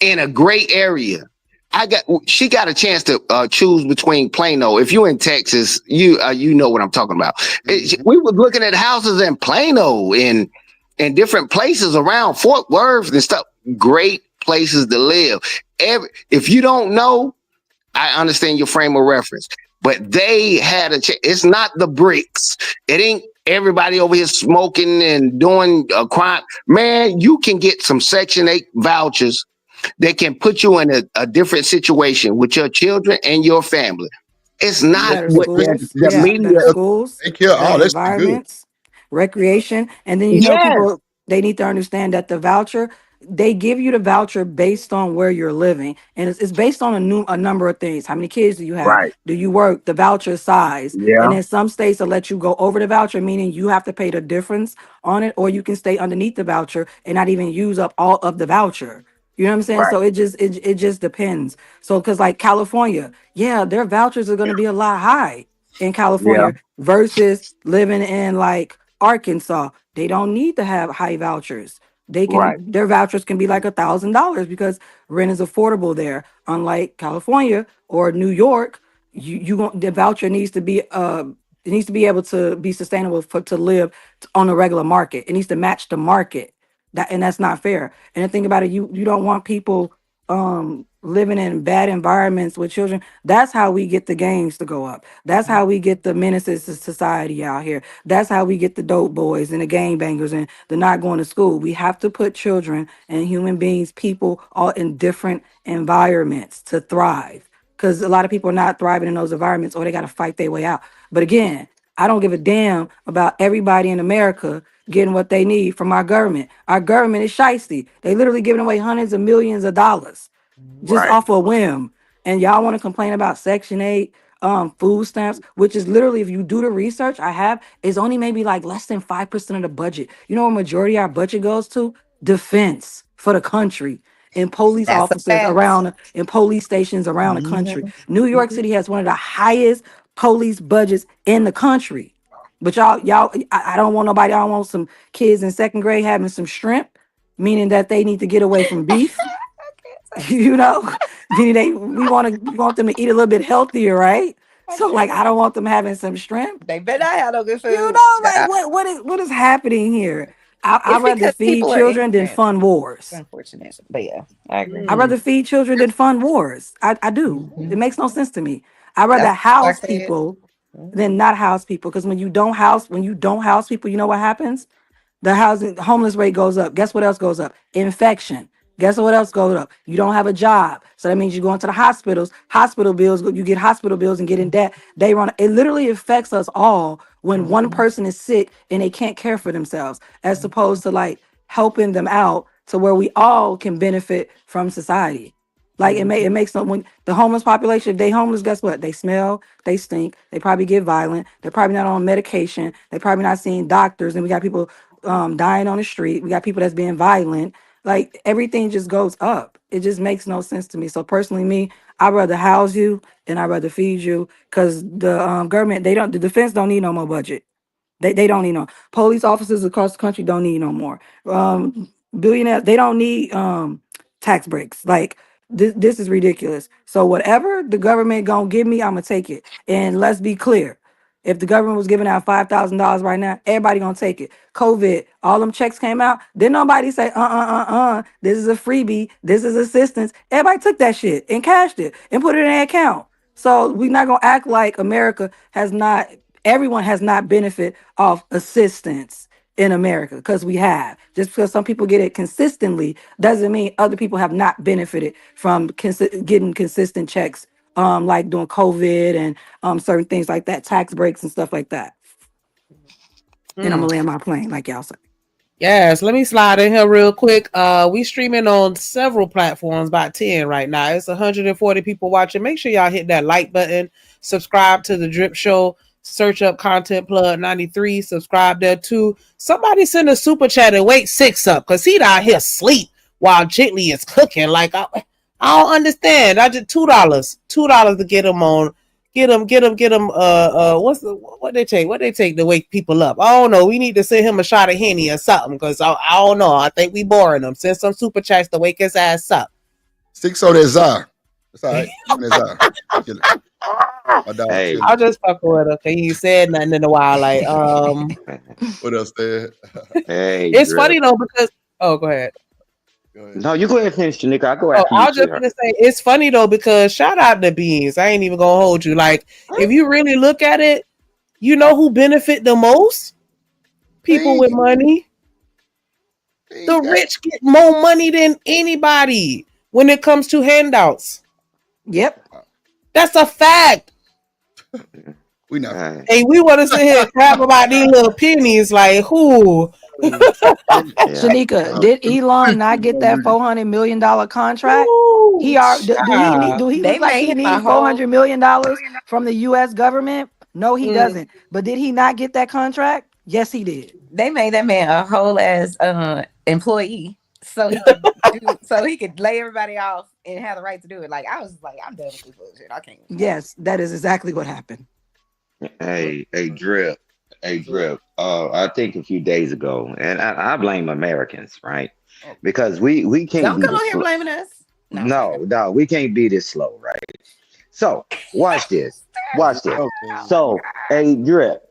in a great area. She got a chance to choose between Plano. If you're in Texas, you know what I'm talking about. We were looking at houses in Plano and different places around Fort Worth and stuff. Great places to live. If you don't know, I understand your frame of reference, but they had it's not the bricks. It ain't everybody over here smoking and doing a crime. Man, you can get some Section 8 vouchers that can put you in a different situation with your children and your family. It's not Better what schools, the media. better schools, They kill all better that shit good. environments, recreation, and then Yes, people they need to understand that the voucher they give you the voucher based on where you're living, and it's based on a number of things. How many kids do you have? right. Do you work? The voucher size, and Yeah, in some states will let you go over the voucher, meaning you have to pay the difference on it, or you can stay underneath the voucher and not even use up all of the voucher. You know what I'm saying? right. So it just depends. So because like California, yeah, their vouchers are going to be a lot high in Yeah, California versus living in like Arkansas. They don't need to have high vouchers. right. Their vouchers can be like $1,000 because rent is affordable there. Unlike California or New York, the voucher needs to be it needs to be able to be sustainable to live on a regular market. It needs to match the market. That's not fair. And the thing about it, you don't want people living in bad environments with children. That's how we get the gangs to go up. That's how we get the menaces to society out here. That's how we get the dope boys and the gangbangers and the not going to school. We have to put children and human beings, people, all in different environments to thrive. Because a lot of people are not thriving in those environments, or they got to fight their way out. But again, I don't give a damn about everybody in America getting what they need from our government. Our government is shiesty. They literally giving away hundreds of millions of dollars just Right. off a whim. And y'all want to complain about Section 8, food stamps, which is literally, if you do the research I have, is only maybe like less than 5% of the budget. You know what majority of our budget goes to? Defense for the country and police That's a officers fact. around and police stations around the country. New York City has one of the highest police budgets in the country. But I don't want nobody, I don't want some kids in second grade having some shrimp, meaning that they need to get away from beef. You know, we want them to eat a little bit healthier, right? So like I don't want them having some shrimp. They better not have no good food. You know, like what is happening here? I'd It's rather because feed people are children than ignorant. fund wars. It's unfortunate, but yeah, I agree. I'd rather feed children than fund wars. I do. It makes no sense to me. I'd rather That's what I house said. people than not house people. Because when you don't house people, you know what happens? The homeless rate goes up. Guess what else goes up? Infection. Guess what else goes up? You don't have a job. So that means you go into the hospitals, hospital bills, you get hospital bills and get in debt. It literally affects us all when one person is sick and they can't care for themselves, as opposed to like helping them out to where we all can benefit from society. Like it makes them, when the homeless population, if they homeless, guess what? They smell, they stink, they probably get violent, they're probably not on medication, they probably not seeing doctors, and we got people dying on the street, we got people that's being violent. Like everything just goes up. It just makes no sense to me. So personally, I'd rather house you and I'd rather feed you, because the government, the defense don't need no more budget. They don't need no police officers across the country don't need no more. Billionaires, they don't need tax breaks. Like this is ridiculous. So whatever the government gonna give me, I'm gonna take it. And let's be clear. If the government was giving out $5,000 right now, everybody gonna take it. COVID, all them checks came out. Didn't nobody say, this is a freebie, this is assistance. Everybody took that shit and cashed it and put it in their account. So we're not gonna act like everyone has not benefit off assistance in America, because we have. Just because some people get it consistently doesn't mean other people have not benefited from getting consistent checks, like during COVID and certain things like that, tax breaks and stuff like that. And I'm gonna land my plane, like y'all say. Yes, let me slide in here real quick. We streaming on several platforms, about 10 right now. It's 140 people watching. Make sure y'all hit that like button, subscribe to the Drip Show, search up Content Plug 93, subscribe there too. Somebody send a super chat and wake 6 up, because he out here sleep while Jiggly is cooking. Like I don't understand. I just $2 to get him on Get them. What they take? What they take to wake people up? I don't know. We need to send him a shot of Henny or something, because I don't know. I think we boring him. Send some super chats to wake his ass up. 6 on that Zah. That's all right. On that Zah. Kill it. My dog Hey, chilling. I'll just fuck with him. He ain't said nothing in a while. Like, What else there? hey, it's Drip. funny though because go ahead. Go ahead. No, you go ahead and finish, Nick. I'll go Oh, after I you, was just sweetheart. gonna say it's funny though because shout out to Beans. I ain't even gonna hold you. Like, if you really look at it, you know who benefit the most? People with money. The rich get more money than anybody when it comes to handouts. Yep. That's a fact. We not. Hey, we want to sit here and crap about these little pennies. Like, who? Shanika, did Elon not get that $400 million contract? He are do he need do he They look like made he him a need whole. $400 million from the US government? No, he doesn't. But did he not get that contract? Yes, he did. They made that man a whole ass employee, so he could so he could lay everybody off and have the right to do it. Like I was like, I'm done with this bullshit. I can't. Yes, that is exactly what happened. Hey, Drip. Hey, Drip. I think a few days ago, and I blame Americans, right? Because we can't Don't be come this on here slow. blaming us. No, we can't be this slow, right? So watch this. Watch this. So, hey, Drip.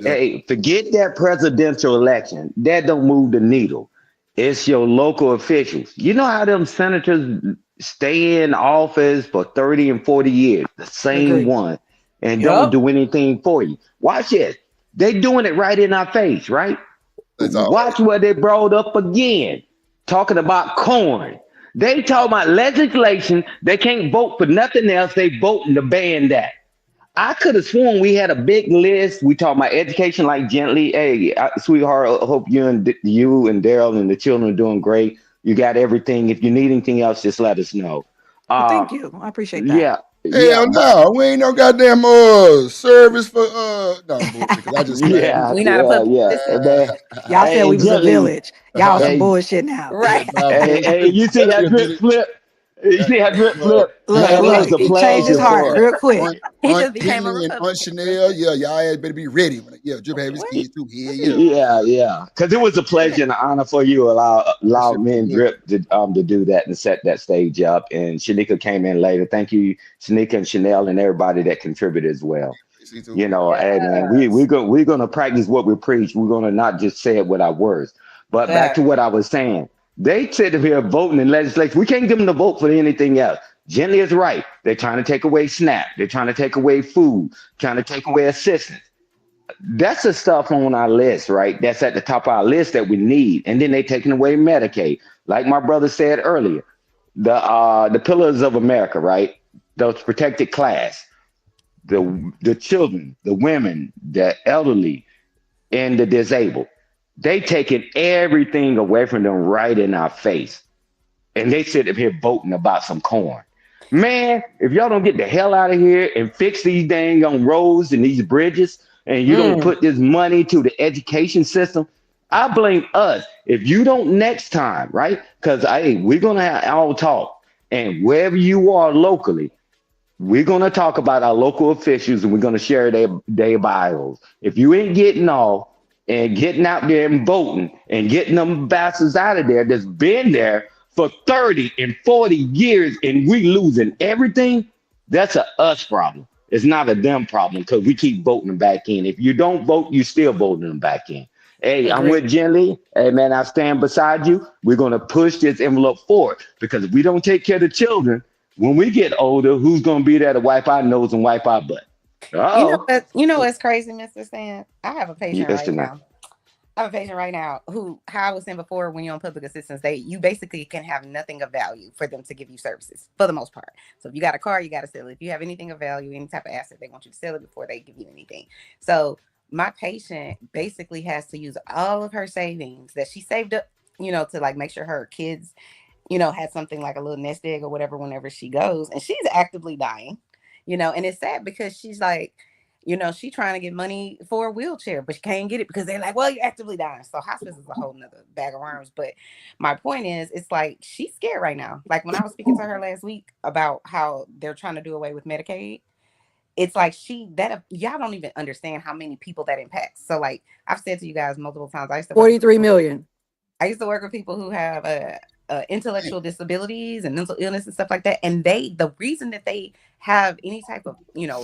Hey, forget that presidential election. That don't move the needle. It's your local officials. You know how them senators stay in office for 30 and 40 years, the same one, and don't do anything for you. Watch this. They doing it right in our face, right? Watch what they brought up again, talking about corn. They talk about legislation. They can't vote for nothing else. They voting to ban that. I could have sworn we had a big list. We talk about education like gently. Hey, sweetheart, I hope you and Daryl and the children are doing great. You got everything. If you need anything else, just let us know. Well, thank you. I appreciate that. Yeah. Hell no, we ain't no goddamn service for no bullshit. Cause I just Yeah, We not a public man. Y'all said we was a Gently, village. Y'all some hey, bullshit now. Right. hey, you see how Drip flip? You see how Drip flip? Man, it was Look, a he changed his pleasure heart for real quick. He Aunt just became a Henny and Aunt Republican. Chanel. Yeah, y'all ass better be ready. Drip have his kids too. Yeah. Yeah. Because it was a pleasure and an honor for you allow me and Drip to do that and set that stage up. And Shanika came in later. Thank you, Shanika and Chanel and everybody that contributed as well. You know, hey man, we're gonna practice what we preach. We're gonna not just say it with our words. But back to what I was saying. They sit here voting in legislation. We can't get them to vote for anything else. Gently is right. They're trying to take away SNAP. They're trying to take away food, trying to take away assistance. That's the stuff on our list, right? That's at the top of our list that we need. And then they taking away Medicaid. Like my brother said earlier, the pillars of America, right? Those protected class, the children, the women, the elderly, and the disabled. They taking everything away from them right in our face. And they sit up here voting about some corn. Man, if y'all don't get the hell out of here and fix these dang on roads and these bridges, and you don't put this money to the education system, I blame us. If you don't next time, right? Because we're gonna have all talk, and wherever you are locally, we're gonna talk about our local officials, and we're gonna share their bios. If you ain't getting off and getting out there and voting and getting them bastards out of there that's been there for 30 and 40 years and we losing everything, that's a us problem. It's not a them problem because we keep voting them back in. If you don't vote, you still voting them back in. Hey, I'm with Jenny. Hey, man, I stand beside you. We're going to push this envelope forward because if we don't take care of the children, when we get older, who's going to be there to wipe our nose and wipe our butt? You know what's crazy, Mr. Stan? I have a patient Yes, right now. I have a patient right now who, how I was saying before, when you're on public assistance, you basically can have nothing of value for them to give you services for the most part. So if you got a car, you got to sell it. If you have anything of value, any type of asset, they want you to sell it before they give you anything. So my patient basically has to use all of her savings that she saved up, to like make sure her kids, had something like a little nest egg or whatever whenever she goes. And she's actively dying, and it's sad because she's like, she trying to get money for a wheelchair, but she can't get it because they're like, well, you're actively dying. So hospice is a whole nother bag of worms. But my point is, it's like, she's scared right now. Like when I was speaking to her last week about how they're trying to do away with Medicaid, it's like y'all don't even understand how many people that impacts. So like I've said to you guys multiple times, I used to work 43 million. I used to work with people who have intellectual disabilities and mental illness and stuff like that. And the reason that they have any type of,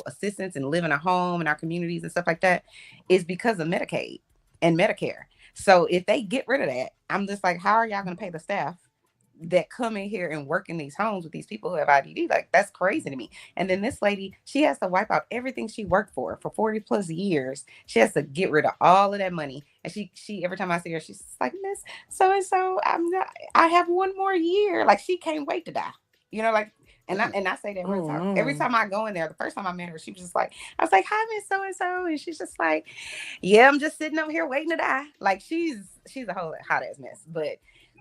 assistance and live in a home in our communities and stuff like that is because of Medicaid and Medicare. So if they get rid of that, I'm just like, how are y'all going to pay the staff that come in here and work in these homes with these people who have IDD? Like, that's crazy to me. And then this lady, she has to wipe out everything she worked for 40 plus years. She has to get rid of all of that money. And she every time I see her, she's like, Miss so and so, I have one more year. Like, she can't wait to die. Like, and I say that real talk. Every time I go in there, the first time I met her, she was just like, I was like, hi, Miss so and so, and she's just like, yeah, I'm just sitting over here waiting to die. Like, she's a whole hot ass mess.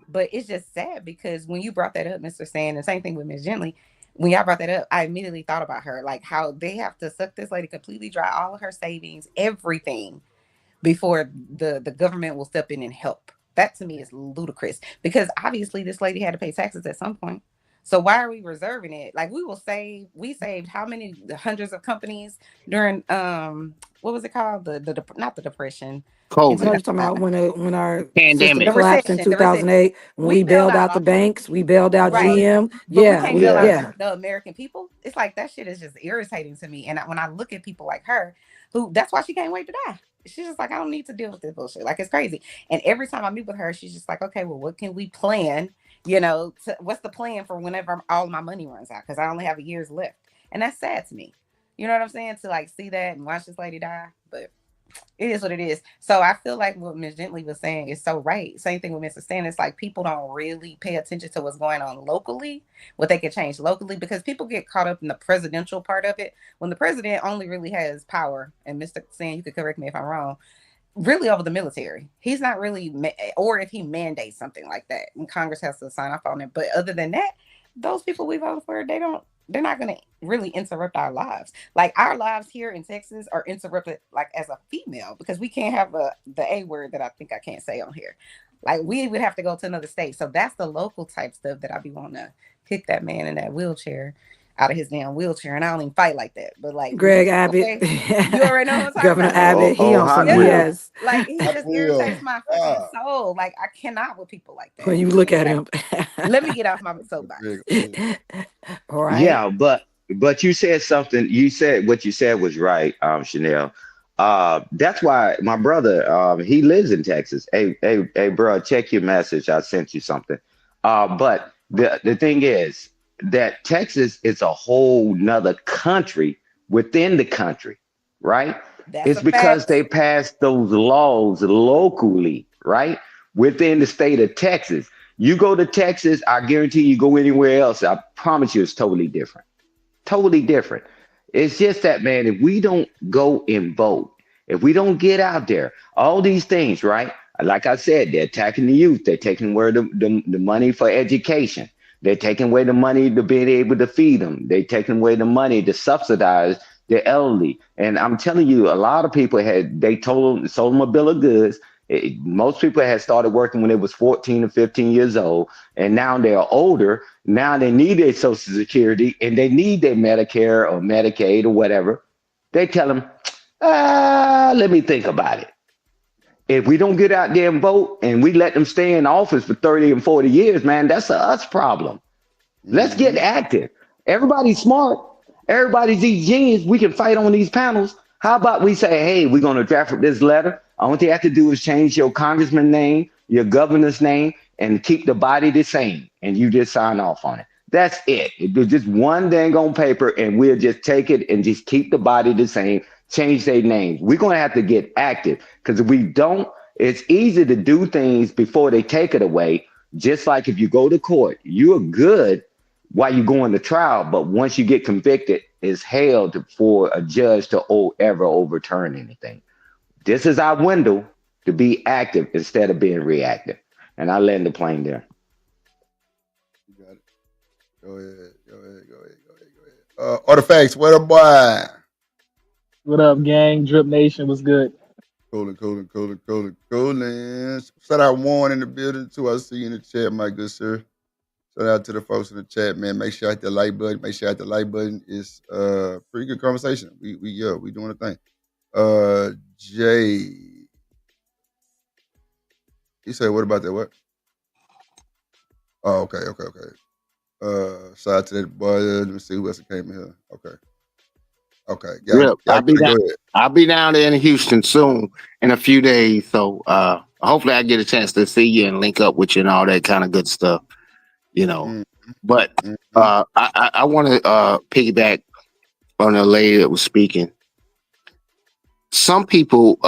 But it's just sad because when you brought that up, Mr. Sand, and same thing with Miss Gently, when y'all brought that up, I immediately thought about her, like how they have to suck this lady completely dry, all of her savings, everything, before the government will step in and help. That to me is ludicrous because obviously this lady had to pay taxes at some point. So why are we reserving it? Like, we saved how many hundreds of companies during what was it called? The not the depression. No, you're talking about when our system The collapsed in recession. 2008, when we bailed out the banks, we bailed out GM. But we can't bail out Yeah. the American people. It's like that shit is just irritating to me. And when I look at people like her, who that's why she can't wait to die. She's just like, I don't need to deal with this bullshit. Like, it's crazy. And every time I meet with her, she's just like, okay, well, what can we plan? What's the plan for whenever all my money runs out? Because I only have a year's left. And that's sad to me. You know what I'm saying? To like see that and watch this lady die. But it is what it is. So I feel like what Ms. Gently was saying is so right. Same thing with Mr. Stan. It's like people don't really pay attention to what's going on locally, what they can change locally, because people get caught up in the presidential part of it when the president only really has power. And Mr. Stan, you could correct me if I'm wrong, really over the military. He's not really, or if he mandates something like that, and Congress has to sign off on it. But other than that, those people we voted for, they're not going to really interrupt our lives. Like, our lives here in Texas are interrupted, like, as a female, because we can't have the A word that I think I can't say on here. Like, we would have to go to another state. So that's the local type stuff that I be wanting to kick that man in that wheelchair out of his damn wheelchair. And I don't even fight like that. But like Greg Abbott, you already know what I'm talking Governor about. Abbott, he on some BS. Like, he just irritates my fucking soul. Like, I cannot with people like that. When you look at him. Let me get off my soapbox. All right. Yeah, but you said something. You said what you said was right, Chanel. That's why my brother, he lives in Texas. Hey, bro, check your message. I sent you something. But the thing is that Texas is a whole nother country within the country, right? It's because they passed those laws locally, right? Within the state of Texas. You go to Texas, I guarantee you go anywhere else, I promise you it's totally different. Totally different. It's just that, man, if we don't go and vote, if we don't get out there, all these things, right? Like I said, they're attacking the youth. They're taking away the money for education. They're taking away the money to be able to feed them. They're taking away the money to subsidize the elderly. And I'm telling you, a lot of people sold them a bill of goods. Most people had started working when they was 14 or 15 years old, and now they're older. Now they need their Social Security and they need their Medicare or Medicaid or whatever. They tell them, let me think about it. If we don't get out there and vote and we let them stay in office for 30 and 40 years, man, that's a us problem. Let's get active. Everybody's smart. Everybody's these genius. We can fight on these panels. How about we say, hey, we're going to draft this letter. All you have to do is change your congressman name, your governor's name, and keep the body the same. And you just sign off on it. That's it. It's just one dang on paper, and we'll just take it and just keep the body the same, change their names. We're going to have to get active, because if we don't, it's easy to do things before they take it away. Just like if you go to court, you're good while you're going to trial, but once you get convicted, it's hell for a judge to ever overturn anything. This is our window to be active instead of being reactive. And I land the plane there. You got it. Go ahead. Artifacts, what up, boy? What up, gang? Drip Nation was good. Colin. Shout out Warren in the building too. I see you in the chat, my good sir. Shout out to the folks in the chat, man. Make sure I hit the like button. Make sure I hit the like button. It's pretty good conversation. We doing a thing. Jay, you say what about that? What? Oh, okay. Shout out to that boy. Let me see who else came in here. Okay. I'll be down there in Houston soon in a few days. So hopefully I get a chance to see you and link up with you and all that kind of good stuff. But I want to piggyback on the lady that was speaking. Some people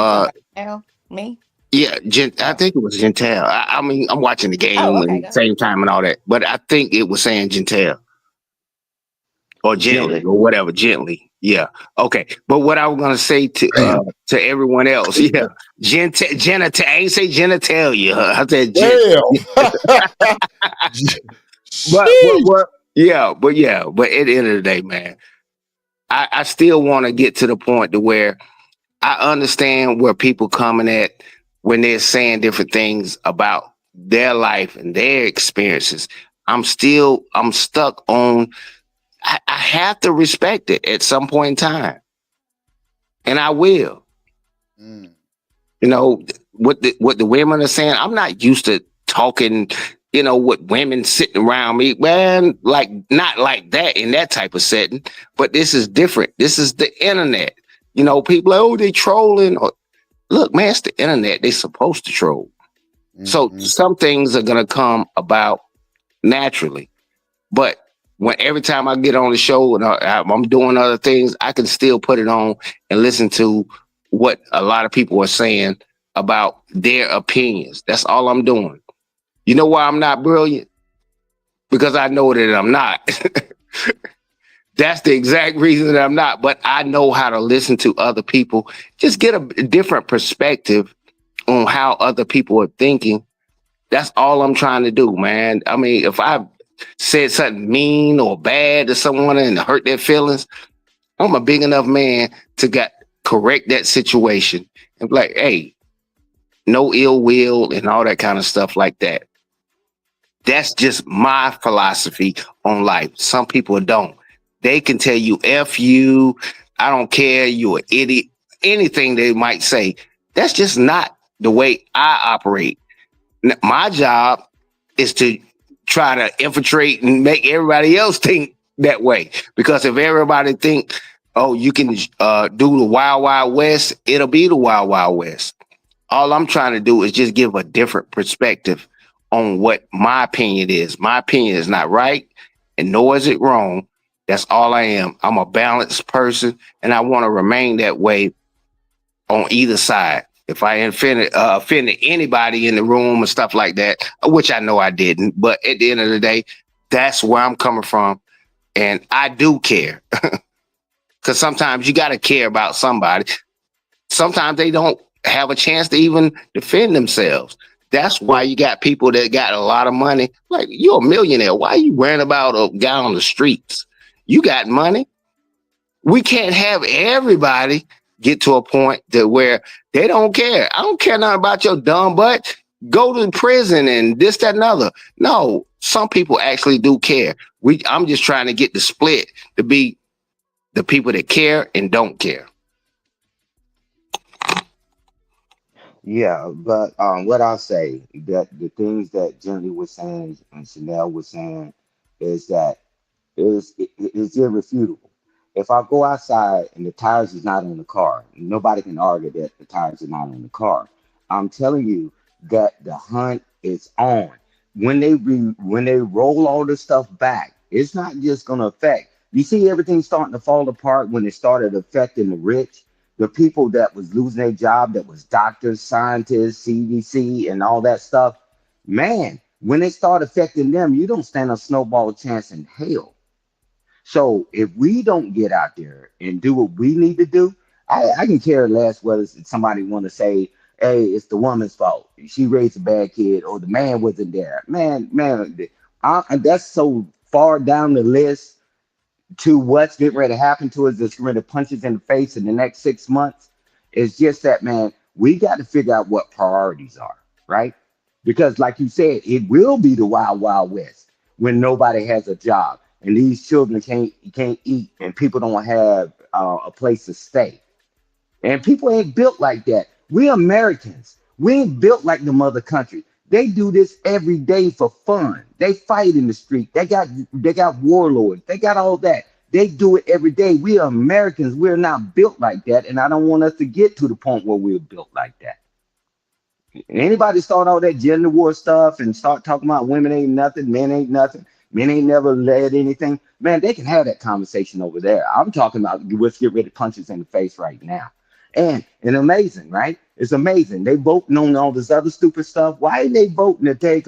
me? Yeah, I think it was Gentile. I mean, I'm watching the game at the same time and all that, but I think it was saying Gentile or gently or whatever, gently. Yeah. Okay. But what I was gonna say to everyone else, genital. I ain't say genitalia. I said but at the end of the day, man, I still want to get to the point to where I understand where people coming at when they're saying different things about their life and their experiences. I'm stuck on, I have to respect it at some point in time. And I will. What the women are saying, I'm not used to talking, with women sitting around me, man, like not like that in that type of setting, but this is different. This is the internet. People are, they trolling. Look, man, it's the internet. They're supposed to troll. So some things are going to come about naturally. But every time I get on the show and I'm doing other things, I can still put it on and listen to what a lot of people are saying about their opinions. That's all I'm doing. You know why I'm not brilliant? Because I know that I'm not. That's the exact reason that I'm not, but I know how to listen to other people, just get a different perspective on how other people are thinking. That's all I'm trying to do, man. I mean, if I said something mean or bad to someone and hurt their feelings, I'm a big enough man to correct that situation and be like, hey, no ill will and all that kind of stuff like that. That's just my philosophy on life. Some people don't. They can tell you, F you, I don't care, you're an idiot, anything they might say. That's just not the way I operate. My job is to try to infiltrate and make everybody else think that way. Because if everybody think, oh, you can do the Wild Wild West, it'll be the Wild Wild West. All I'm trying to do is just give a different perspective on what my opinion is. My opinion is not right, and nor is it wrong. That's all I am. I'm a balanced person, and I want to remain that way on either side. If I offended anybody in the room and stuff like that, which I know I didn't, but at the end of the day, that's where I'm coming from, and I do care. Because sometimes you got to care about somebody. Sometimes they don't have a chance to even defend themselves. That's why you got people that got a lot of money. Like, you're a millionaire. Why are you worrying about a guy on the streets? You got money. We can't have everybody get to a point to where they don't care. I don't care nothing about your dumb butt. Go to prison and this, that, and other. No, some people actually do care. I'm just trying to get the split to be the people that care and don't care. Yeah, but what I'll say that the things that Jenny was saying and Chanel was saying is that it's irrefutable. If I go outside and the tires is not on the car, nobody can argue that the tires are not on the car. I'm telling you that the hunt is on. When they roll all this stuff back, it's not just gonna affect. You see everything starting to fall apart when it started affecting the rich, the people that was losing their job, that was doctors, scientists, CDC, and all that stuff. Man, when it start affecting them, you don't stand a snowball chance in hell. So if we don't get out there and do what we need to do, I can care less whether somebody want to say, hey, it's the woman's fault. She raised a bad kid, or the man wasn't there. Man, that's so far down the list to what's getting ready to happen to us, that's getting ready to punch us in the face in the next 6 months. It's just that, man, we got to figure out what priorities are, right? Because like you said, it will be the wild, wild west. when nobody has a job and these children can't eat and people don't have a place to stay. And people ain't built like that. We Americans, we ain't built like the mother country. They do this every day for fun. They fight in the street. They got warlords. They got all that. They do it every day. We are Americans. We're not built like that. And I don't want us to get to the point where we're built like that. Anybody start all that gender war stuff and start talking about women ain't nothing, men ain't never led anything, man, they can have that conversation over there. I'm talking about let's get rid of punches in the face right now. And amazing, right? It's amazing. They voting on all this other stupid stuff. Why ain't they voting to take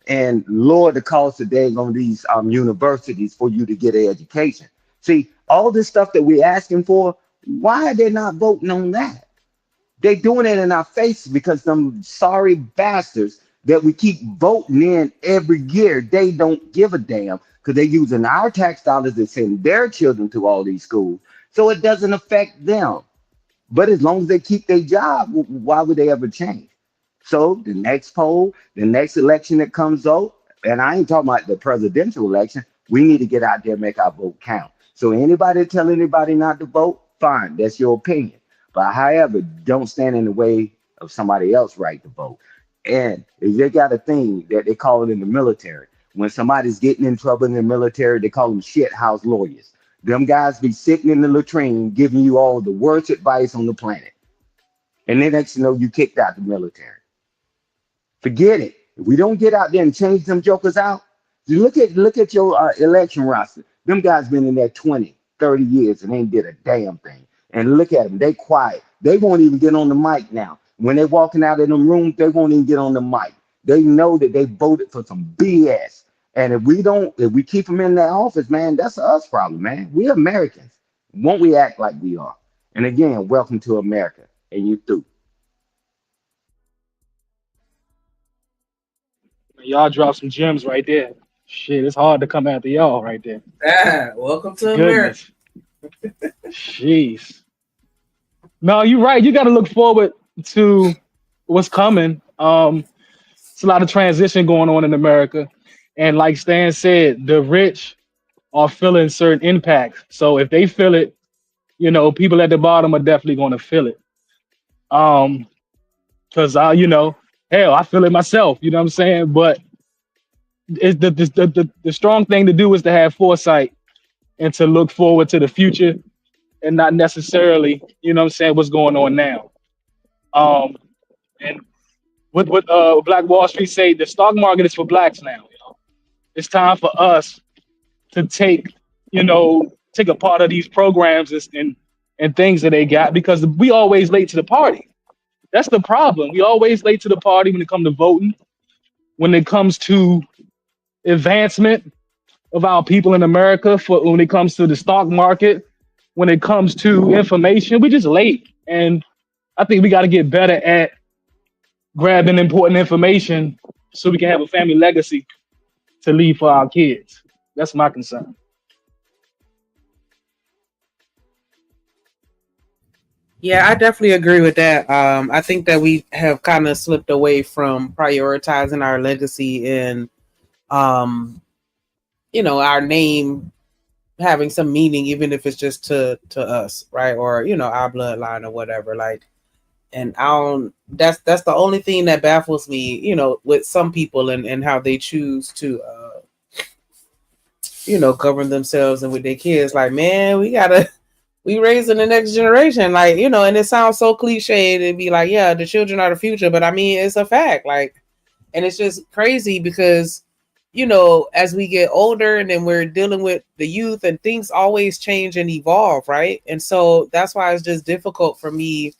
and lower the cost of dang on these universities for you to get an education? See, all this stuff that we're asking for, why are they not voting on that? They doing it in our face because some sorry bastards that we keep voting in every year, they don't give a damn because they're using our tax dollars to send their children to all these schools. So it doesn't affect them. But as long as they keep their job, why would they ever change? So the next poll, the next election that comes out, and I ain't talking about the presidential election, we need to get out there and make our vote count. So anybody tell anybody not to vote, fine, that's your opinion. But however, don't stand in the way of somebody else's right to vote. And they got a thing that they call it in the military. When somebody's getting in trouble in the military, they call them shit house lawyers. Them guys be sitting in the latrine giving you all the worst advice on the planet. And then next you know, you kicked out the military. Forget it. If we don't get out there and change them jokers out, you look at your election roster. Them guys been in there 20, 30 years and ain't did a damn thing. And look at them. They quiet. They won't even get on the mic now. When they walking out of them rooms, they won't even get on the mic. They know that they voted for some BS. And if we keep them in that office, man, that's us problem, man. We're Americans. Won't we act like we are? And again, welcome to America. And you through. Y'all dropped some gems right there. Shit, it's hard to come after y'all right there. Welcome to Goodness. America. Jeez. No, you're right. You got to look forward to what's coming. It's a lot of transition going on in America. And like Stan said, the rich are feeling certain impacts. So if they feel it, people at the bottom are definitely going to feel it. Because hell, I feel it myself. You know what I'm saying? But it's the strong thing to do is to have foresight and to look forward to the future and not necessarily, what's going on now. And what Black Wall Street say, the stock market is for blacks now. It's time for us to take a part of these programs and things that they got, because we always late to the party. That's the problem. We always late to the party when it comes to voting, when it comes to advancement of our people in America, when it comes to the stock market, when it comes to information. We just late. And I think we got to get better at grabbing important information so we can have a family legacy to leave for our kids. That's my concern. Yeah, I definitely agree with that. I think that we have kind of slipped away from prioritizing our legacy and, our name having some meaning, even if it's just to us, right? Or, our bloodline or whatever. And that's the only thing that baffles me, with some people and how they choose to, govern themselves and with their kids. Like, man, we raising the next generation, and it sounds so cliche to be like, yeah, the children are the future, but I mean, it's a fact. And it's just crazy because, as we get older and then we're dealing with the youth and things always change and evolve, right? And so that's why it's just difficult for me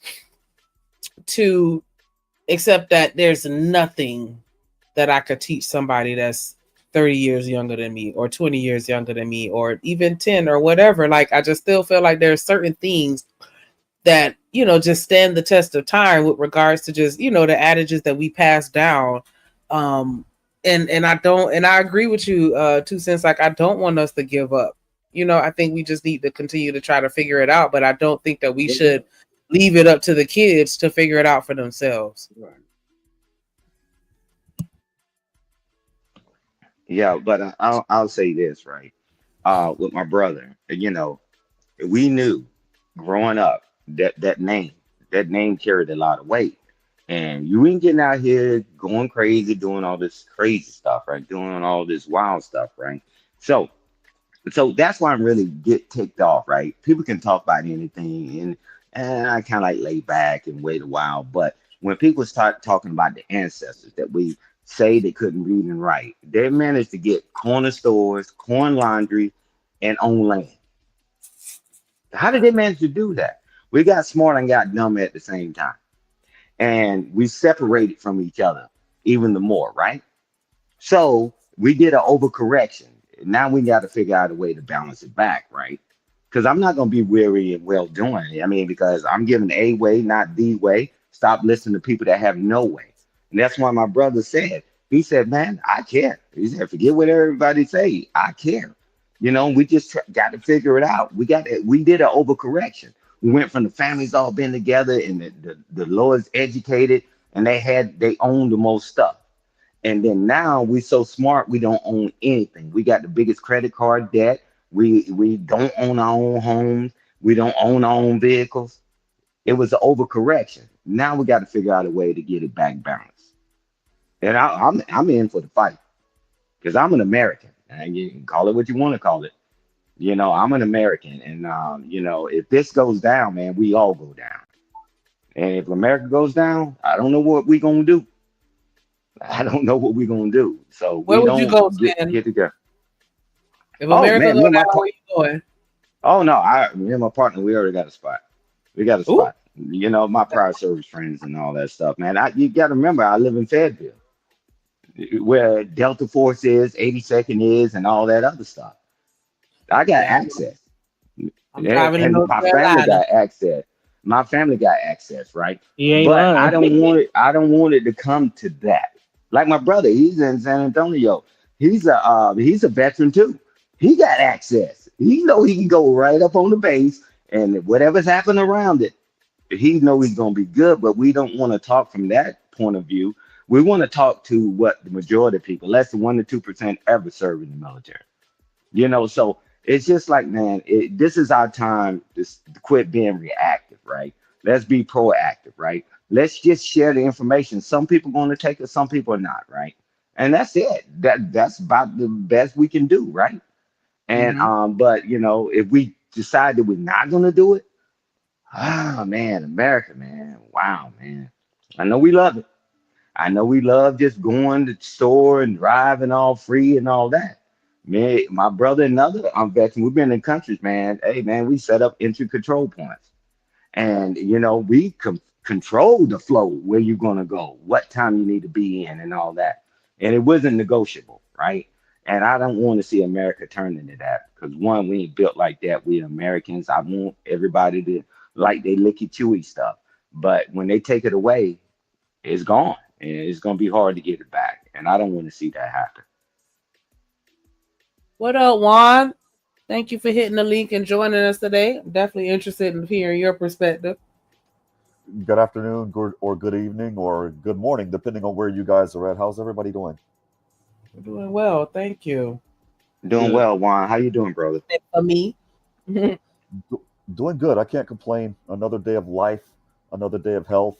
to accept that there's nothing that I could teach somebody that's 30 years younger than me or 20 years younger than me or even 10 or whatever. I just still feel like there's certain things that, just stand the test of time with regards to just, the adages that we pass down. And I agree with you, 2 cents. I don't want us to give up. I think we just need to continue to try to figure it out, but I don't think that we should leave it up to the kids to figure it out for themselves. Yeah, but I'll say this, right? With my brother, we knew growing up that name carried a lot of weight. And you ain't getting out here going crazy, doing all this crazy stuff, right? Doing all this wild stuff, right? So so that's why I'm really get ticked off, right? People can talk about anything, and I kind of like lay back and wait a while. But when people start talking about the ancestors that we say they couldn't read and write, they managed to get corner stores, corn laundry, and own land. How did they manage to do that? We got smart and got dumb at the same time, and we separated from each other even the more, right? So we did an overcorrection. Now we got to figure out a way to balance it back, right? Because I'm not going to be weary and well doing. I mean, because I'm giving a way, not the way. Stop listening to people that have no way. And that's why my brother said, he said, man, I care. He said, forget what everybody say. I care. We just got to figure it out. We did an overcorrection. We went from the families all being together and the lowest educated, and they owned the most stuff. And then now we so smart we don't own anything. We got the biggest credit card debt. We don't own our own homes. We don't own our own vehicles. It was an overcorrection. Now we got to figure out a way to get it back balanced. And I'm in for the fight because I'm an American. And you can call it what you want to call it. I'm an American, and if this goes down, man, we all go down. And if America goes down, I don't know what we're gonna do. I don't know what we're gonna do. So Where we would you don't go, get Stan? get together. If Oh America man, go me and down, my where you going? oh no, me and my partner, we already got a spot. We got a Ooh, spot. My prior service friends and all that stuff, man. You got to remember, I live in Fayetteville, where Delta Force is, 82nd is, and all that other stuff. I got yeah, access. I'm driving to And North my family Carolina. got access. My family got access, right? He ain't But I lying. don't want it. I don't want it to come to that. Like my brother, he's in San Antonio. He's a veteran too. He got access. He know he can go right up on the base, and whatever's happened around it, he know he's gonna be good. But we don't want to talk from that point of view. We want to talk to what the majority of people, less than 1 to 2% ever serve in the military. So it's just like, man, this is our time to quit being reactive, right? Let's be proactive, right? Let's just share the information. Some people going to take it, some people are not, right? And that's it. That's about the best we can do, right? And Hmm. but if we decide that we're not going to do it, man, America, man, wow, man, I know we love it. I know we love just going to the store and driving all free and all that. Me, my brother and other veterans, we've been in countries, man. Hey, man, we set up entry control points. And, we control the flow, where you're going to go, what time you need to be in, and all that. And it wasn't negotiable, right? And I don't want to see America turn into that because, one, we ain't built like that. We Americans, I want everybody to like they licky chewy stuff. But when they take it away, it's gone, and it's gonna be hard to get it back. And I don't want to see that happen. What up, Juan? Thank you for hitting the link and joining us today. I'm definitely interested in hearing your perspective. Good afternoon, or good evening, or good morning, depending on where you guys are at. How's everybody doing? We're doing well, thank you. Doing Good. well, Juan. How you doing, brother? For me. Doing good. I can't complain. Another day of life, another day of health.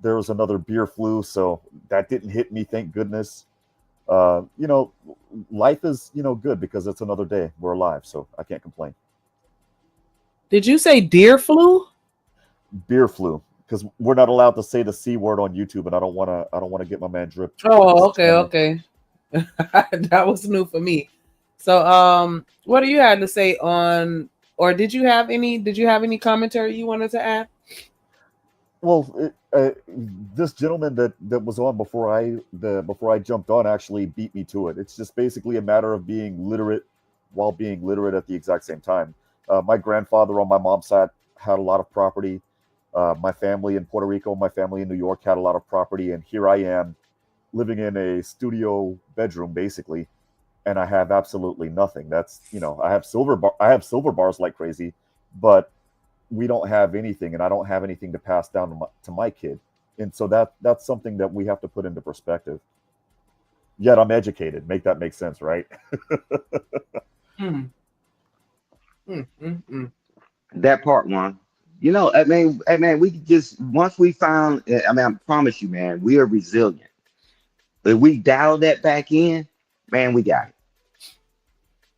There was another beer flu, so that didn't hit me, thank goodness. Uh, you know, Life is, good because it's another day. We're alive, so I can't complain. Did you say deer flu? Beer flu, because we're not allowed to say the C word on YouTube, and I don't wanna get my man Drip Oh, okay, stranded. okay. That was new for me. So, what do you have to say on, or did you have any commentary you wanted to add? Well, this gentleman that was on before I jumped on actually beat me to it. It's just basically a matter of being literate while being literate at the exact same time. My grandfather on my mom's side had a lot of property. My family in Puerto Rico, my family in New York had a lot of property, and here I am living in a studio bedroom basically, and I have absolutely nothing. I have silver bars like crazy, but we don't have anything, and I don't have anything to pass down to my kid. And so that's something that we have to put into perspective. yet I'm educated. Make that make sense, right? That part one. I mean, we just once we found. I mean, I promise you, man, we are resilient. If we dial that back in, man, we got it.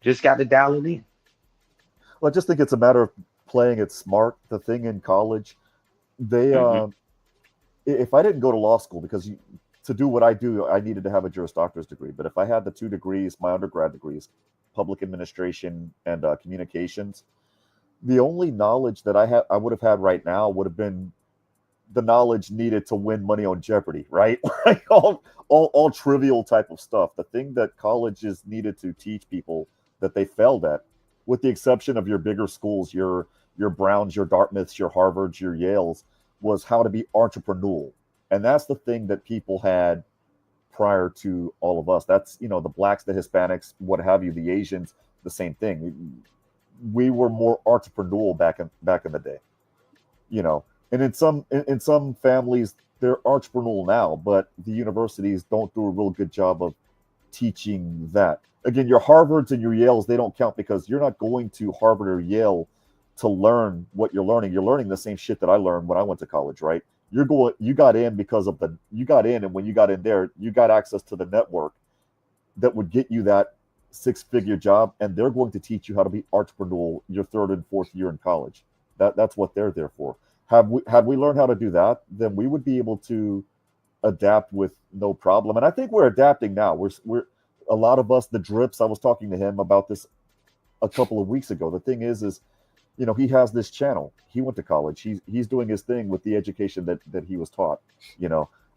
Just got to dial it in. Well, I just think it's a matter of playing it smart. The thing in college, they Hmm. if I didn't go to law school because to do what I do, I needed to have a Juris Doctor's degree. But if I had the two degrees, my undergrad degrees, public administration and communications, the only knowledge that I would have had right now would have been the knowledge needed to win money on Jeopardy, right? Like all trivial type of stuff. The thing that colleges needed to teach people that they failed at, with the exception of your bigger schools, your Browns, your Dartmouths, your Harvards, your Yales, was how to be entrepreneurial. And that's the thing that people had prior to all of us. That's, the blacks, the Hispanics, what have you, the Asians, the same thing. We were more entrepreneurial back in the day, you know. And in some families they're entrepreneurial now, but the universities don't do a real good job of teaching that. Again, your Harvards and your Yales, they don't count because you're not going to Harvard or Yale to learn what you're learning. You're learning the same shit that I learned when I went to college, right? You got in because of you got in, and when you got in there, you got access to the network that would get you that six-figure job, and they're going to teach you how to be entrepreneurial your third and fourth year in college. That's what they're there for. Had we learned how to do that, then we would be able to adapt with no problem. And I think we're adapting now. We're a lot of us, the drips. I was talking to him about this a couple of weeks ago. The thing is he has this channel. He went to college. He's doing his thing with the education that he was taught.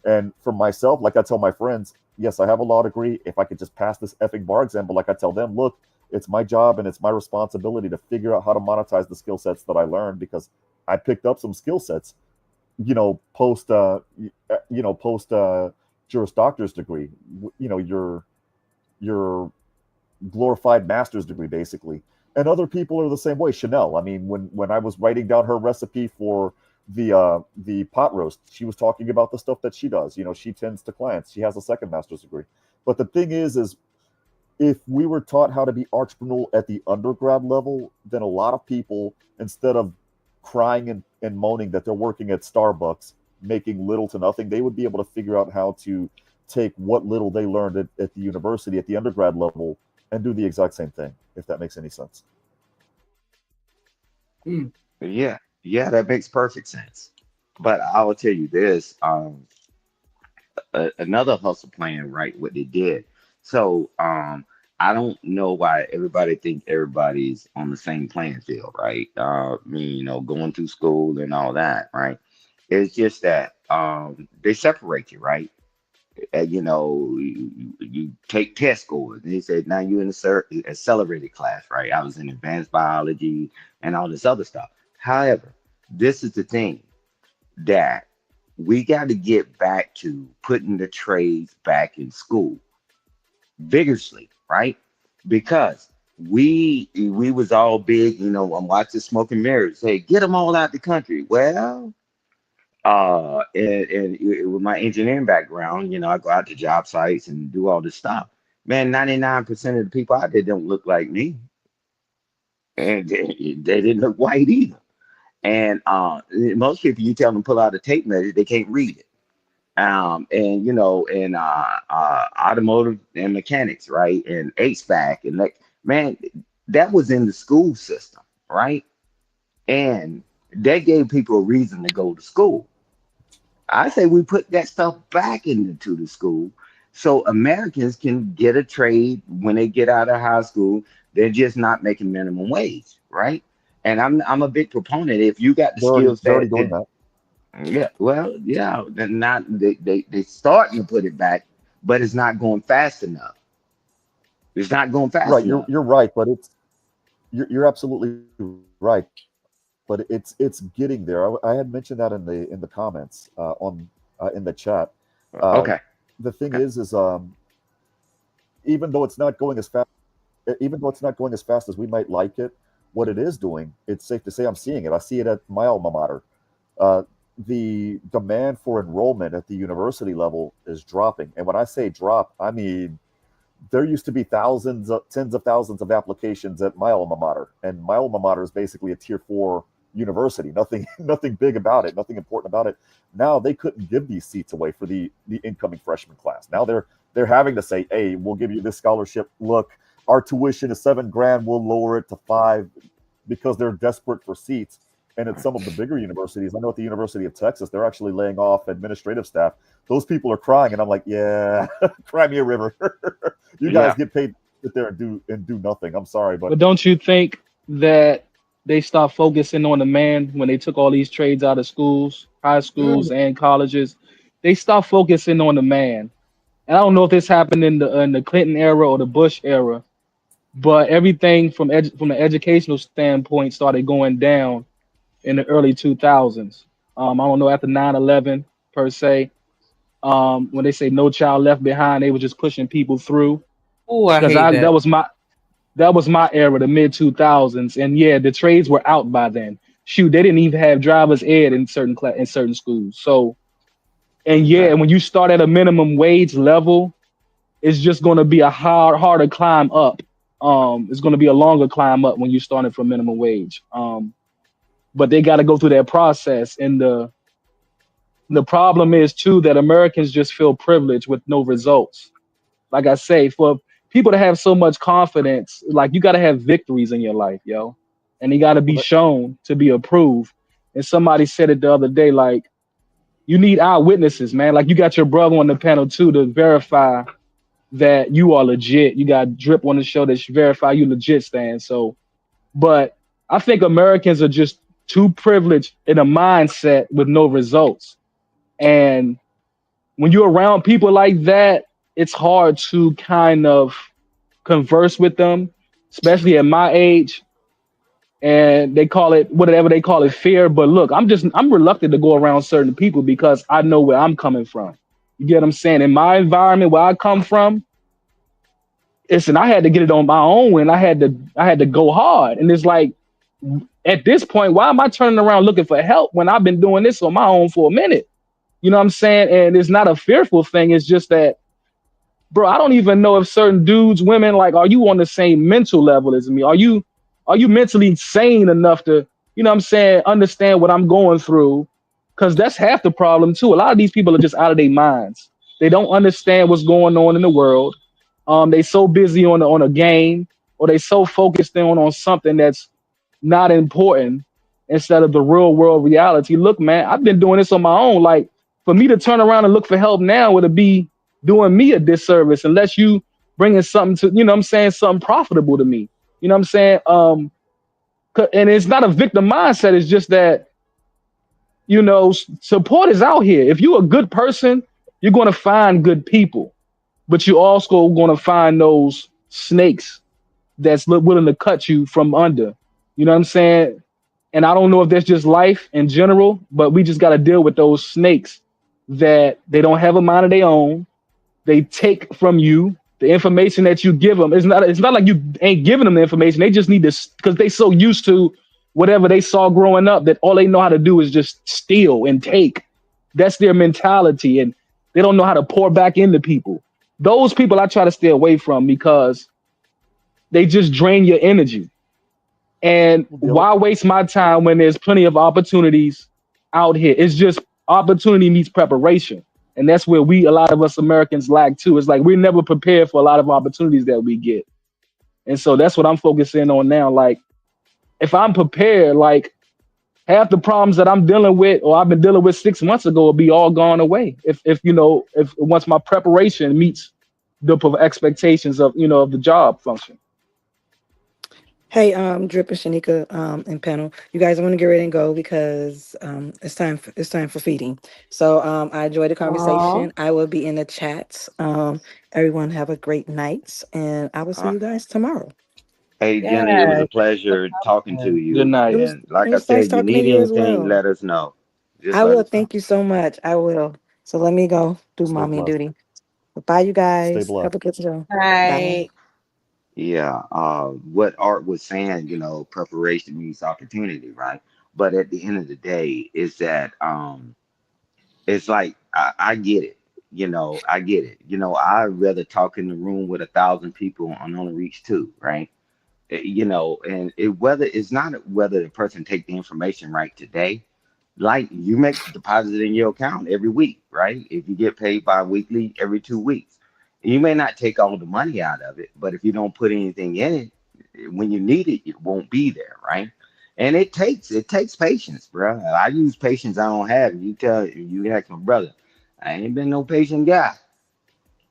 And for myself, like I tell my friends, yes, I have a law degree. If I could just pass this effing bar exam, but like I tell them, look, it's my job and it's my responsibility to figure out how to monetize the skill sets that I learned, because I picked up some skill sets, post Juris Doctor's degree, your glorified master's degree, basically. And other people are the same way. Chanel, I mean, when I was writing down her recipe for the pot roast, she was talking about the stuff that she does. She tends to clients. She has a second master's degree. But the thing is if we were taught how to be entrepreneurial at the undergrad level, then a lot of people, instead of crying and moaning that they're working at Starbucks making little to nothing, they would be able to figure out how to take what little they learned at the university at the undergrad level and do the exact same thing, if that makes any sense. Yeah, yeah, that makes perfect sense. But I will tell you this: another hustle plan, right? What they did. So I don't know why everybody think everybody's on the same playing field, right? I mean, going to school and all that, right? It's just that they separate you, right? You take test scores. They said now you're in the accelerated class, right? I was in advanced biology and all this other stuff. However, this is the thing that we got to get back to putting the trades back in school vigorously, right? Because we was all big, I'm watching Smoke and Mirrors. Hey, get them all out the country. Well, with my engineering background, I go out to job sites and do all this stuff. Man, 99% of the people out there don't look like me, and they didn't look white either. And most people, you tell them to pull out a tape measure, they can't read it. And automotive and mechanics, right, and HVAC, and like, man, that was in the school system, right? And that gave people a reason to go to school. I say we put that stuff back into the school so Americans can get a trade when they get out of high school. They're just not making minimum wage, right? And I'm a big proponent. If you got the They're already skill they're already set, doing that. yeah, well, yeah, they're not they starting to put it back, but it's not going fast enough. It's not going fast Right, you're enough. you're right, but you're absolutely right. But it's getting there. I had mentioned that in the comments on in the chat. Uh, Okay. the thing Okay. is, even though it's not going as fast, even though it's not going as fast as we might like it, what it is doing, it's safe to say I'm seeing it. I see it at my alma mater. Uh, the demand for enrollment at the university level is dropping. And when I say drop, I mean there used to be tens of thousands of applications at my alma mater, and my alma mater is basically a tier 4 university. Nothing big about it, nothing important about it. Now they couldn't give these seats away for the incoming freshman class. Now they're having to say, hey, we'll give you this scholarship. Look, our tuition is $7,000. We'll lower it to 5 because they're desperate for seats. And at some of the bigger universities, I know at the University of Texas, they're actually laying off administrative staff. Those people are crying, and I'm like, yeah, cry me a river. You guys get paid to sit there and do nothing. I'm sorry, but don't you think that they stopped focusing on the man when they took all these trades out of schools, high schools and colleges? They stopped focusing on the man. And I don't know if this happened in the Clinton era or the Bush era, but everything from from the educational standpoint started going down in the early 2000s. I don't know, after 9/11 per se, when they say no child left behind, they were just pushing people through. Oh, I Because hate that. that was my era, the mid 2000s, and yeah, the trades were out by then. Shoot, they didn't even have driver's ed in certain schools. So, and yeah, when you start at a minimum wage level, it's just going to be a harder climb up. It's going to be a longer climb up when you started from minimum wage. But they got to go through that process, and the problem is too that Americans just feel privileged with no results. Like I say, for people to have so much confidence, like you got to have victories in your life, yo, and you got to be shown to be approved. And somebody said it the other day, like you need eyewitnesses, man. Like you got your brother on the panel too to verify that you are legit. You got Drip on the show that verify you legit, Stan. So, but I think Americans are just too privileged in a mindset with no results. And when you're around people like that, it's hard to kind of converse with them, especially at my age. And they call it whatever they call it, fear. But look, I'm reluctant to go around certain people because I know where I'm coming from. You get what I'm saying? In my environment where I come from, listen, I had to get it on my own and I had to go hard. And it's like at this point, why am I turning around looking for help when I've been doing this on my own for a minute? You know what I'm saying? And it's not a fearful thing. It's just that, bro, I don't even know if certain dudes, women, like, are you on the same mental level as me? Are you mentally sane enough to, you know what I'm saying, understand what I'm going through? Because that's half the problem too. A lot of these people are just out of their minds. They don't understand what's going on in the world. They so busy on a game, or they so focused on something that's not important instead of the real world reality. Look, man, I've been doing this on my own. Like for me to turn around and look for help now would be doing me a disservice unless you bringing something to, you know what I'm saying, something profitable to me. You know what I'm saying? And it's not a victim mindset. It's just that, you know, support is out here. If you're a good person, you're going to find good people, but you also going to find those snakes that's willing to cut you from under. You know what I'm saying? And I don't know if that's just life in general, but we just got to deal with those snakes that they don't have a mind of their own. They take from you the information that you give them. It's not like you ain't giving them the information. They just need to, because they so used to whatever they saw growing up that all they know how to do is just steal and take. That's their mentality, and they don't know how to pour back into people. Those people I try to stay away from because they just drain your energy. And why waste my time when there's plenty of opportunities out here? It's just opportunity meets preparation. And that's where a lot of us Americans lack too. It's like we're never prepared for a lot of opportunities that we get. And so that's what I'm focusing on now. Like if I'm prepared, like half the problems that I'm dealing with or I've been dealing with 6 months ago will be all gone away. If once my preparation meets the expectations of, of the job function. Hey, Drip and Shanika, and panel, you guys, I want to get ready and go because it's time for feeding. So I enjoyed the conversation. I will be in the chat. Everyone have a great night, and I will see you guys tomorrow. Hey, Jenny, it was a pleasure talking to you. Good night. And like I said, you need anything, let us know. I will. Thank you so much. I will. So let me go do mommy duty. Bye, you guys. Have a good show. Bye. Yeah. What Art was saying, preparation meets opportunity, right? But at the end of the day, is that it's like I get it. I get it. I'd rather talk in the room with 1,000 people and only reach two, right? And whether it's not whether the person take the information right today, like you make deposit in your account every week, right? If you get paid bi-weekly every 2 weeks, you may not take all the money out of it, but if you don't put anything in it, when you need it, it won't be there, right? And it takes patience, bro. I use patience I don't have. You ask my brother, I ain't been no patient guy.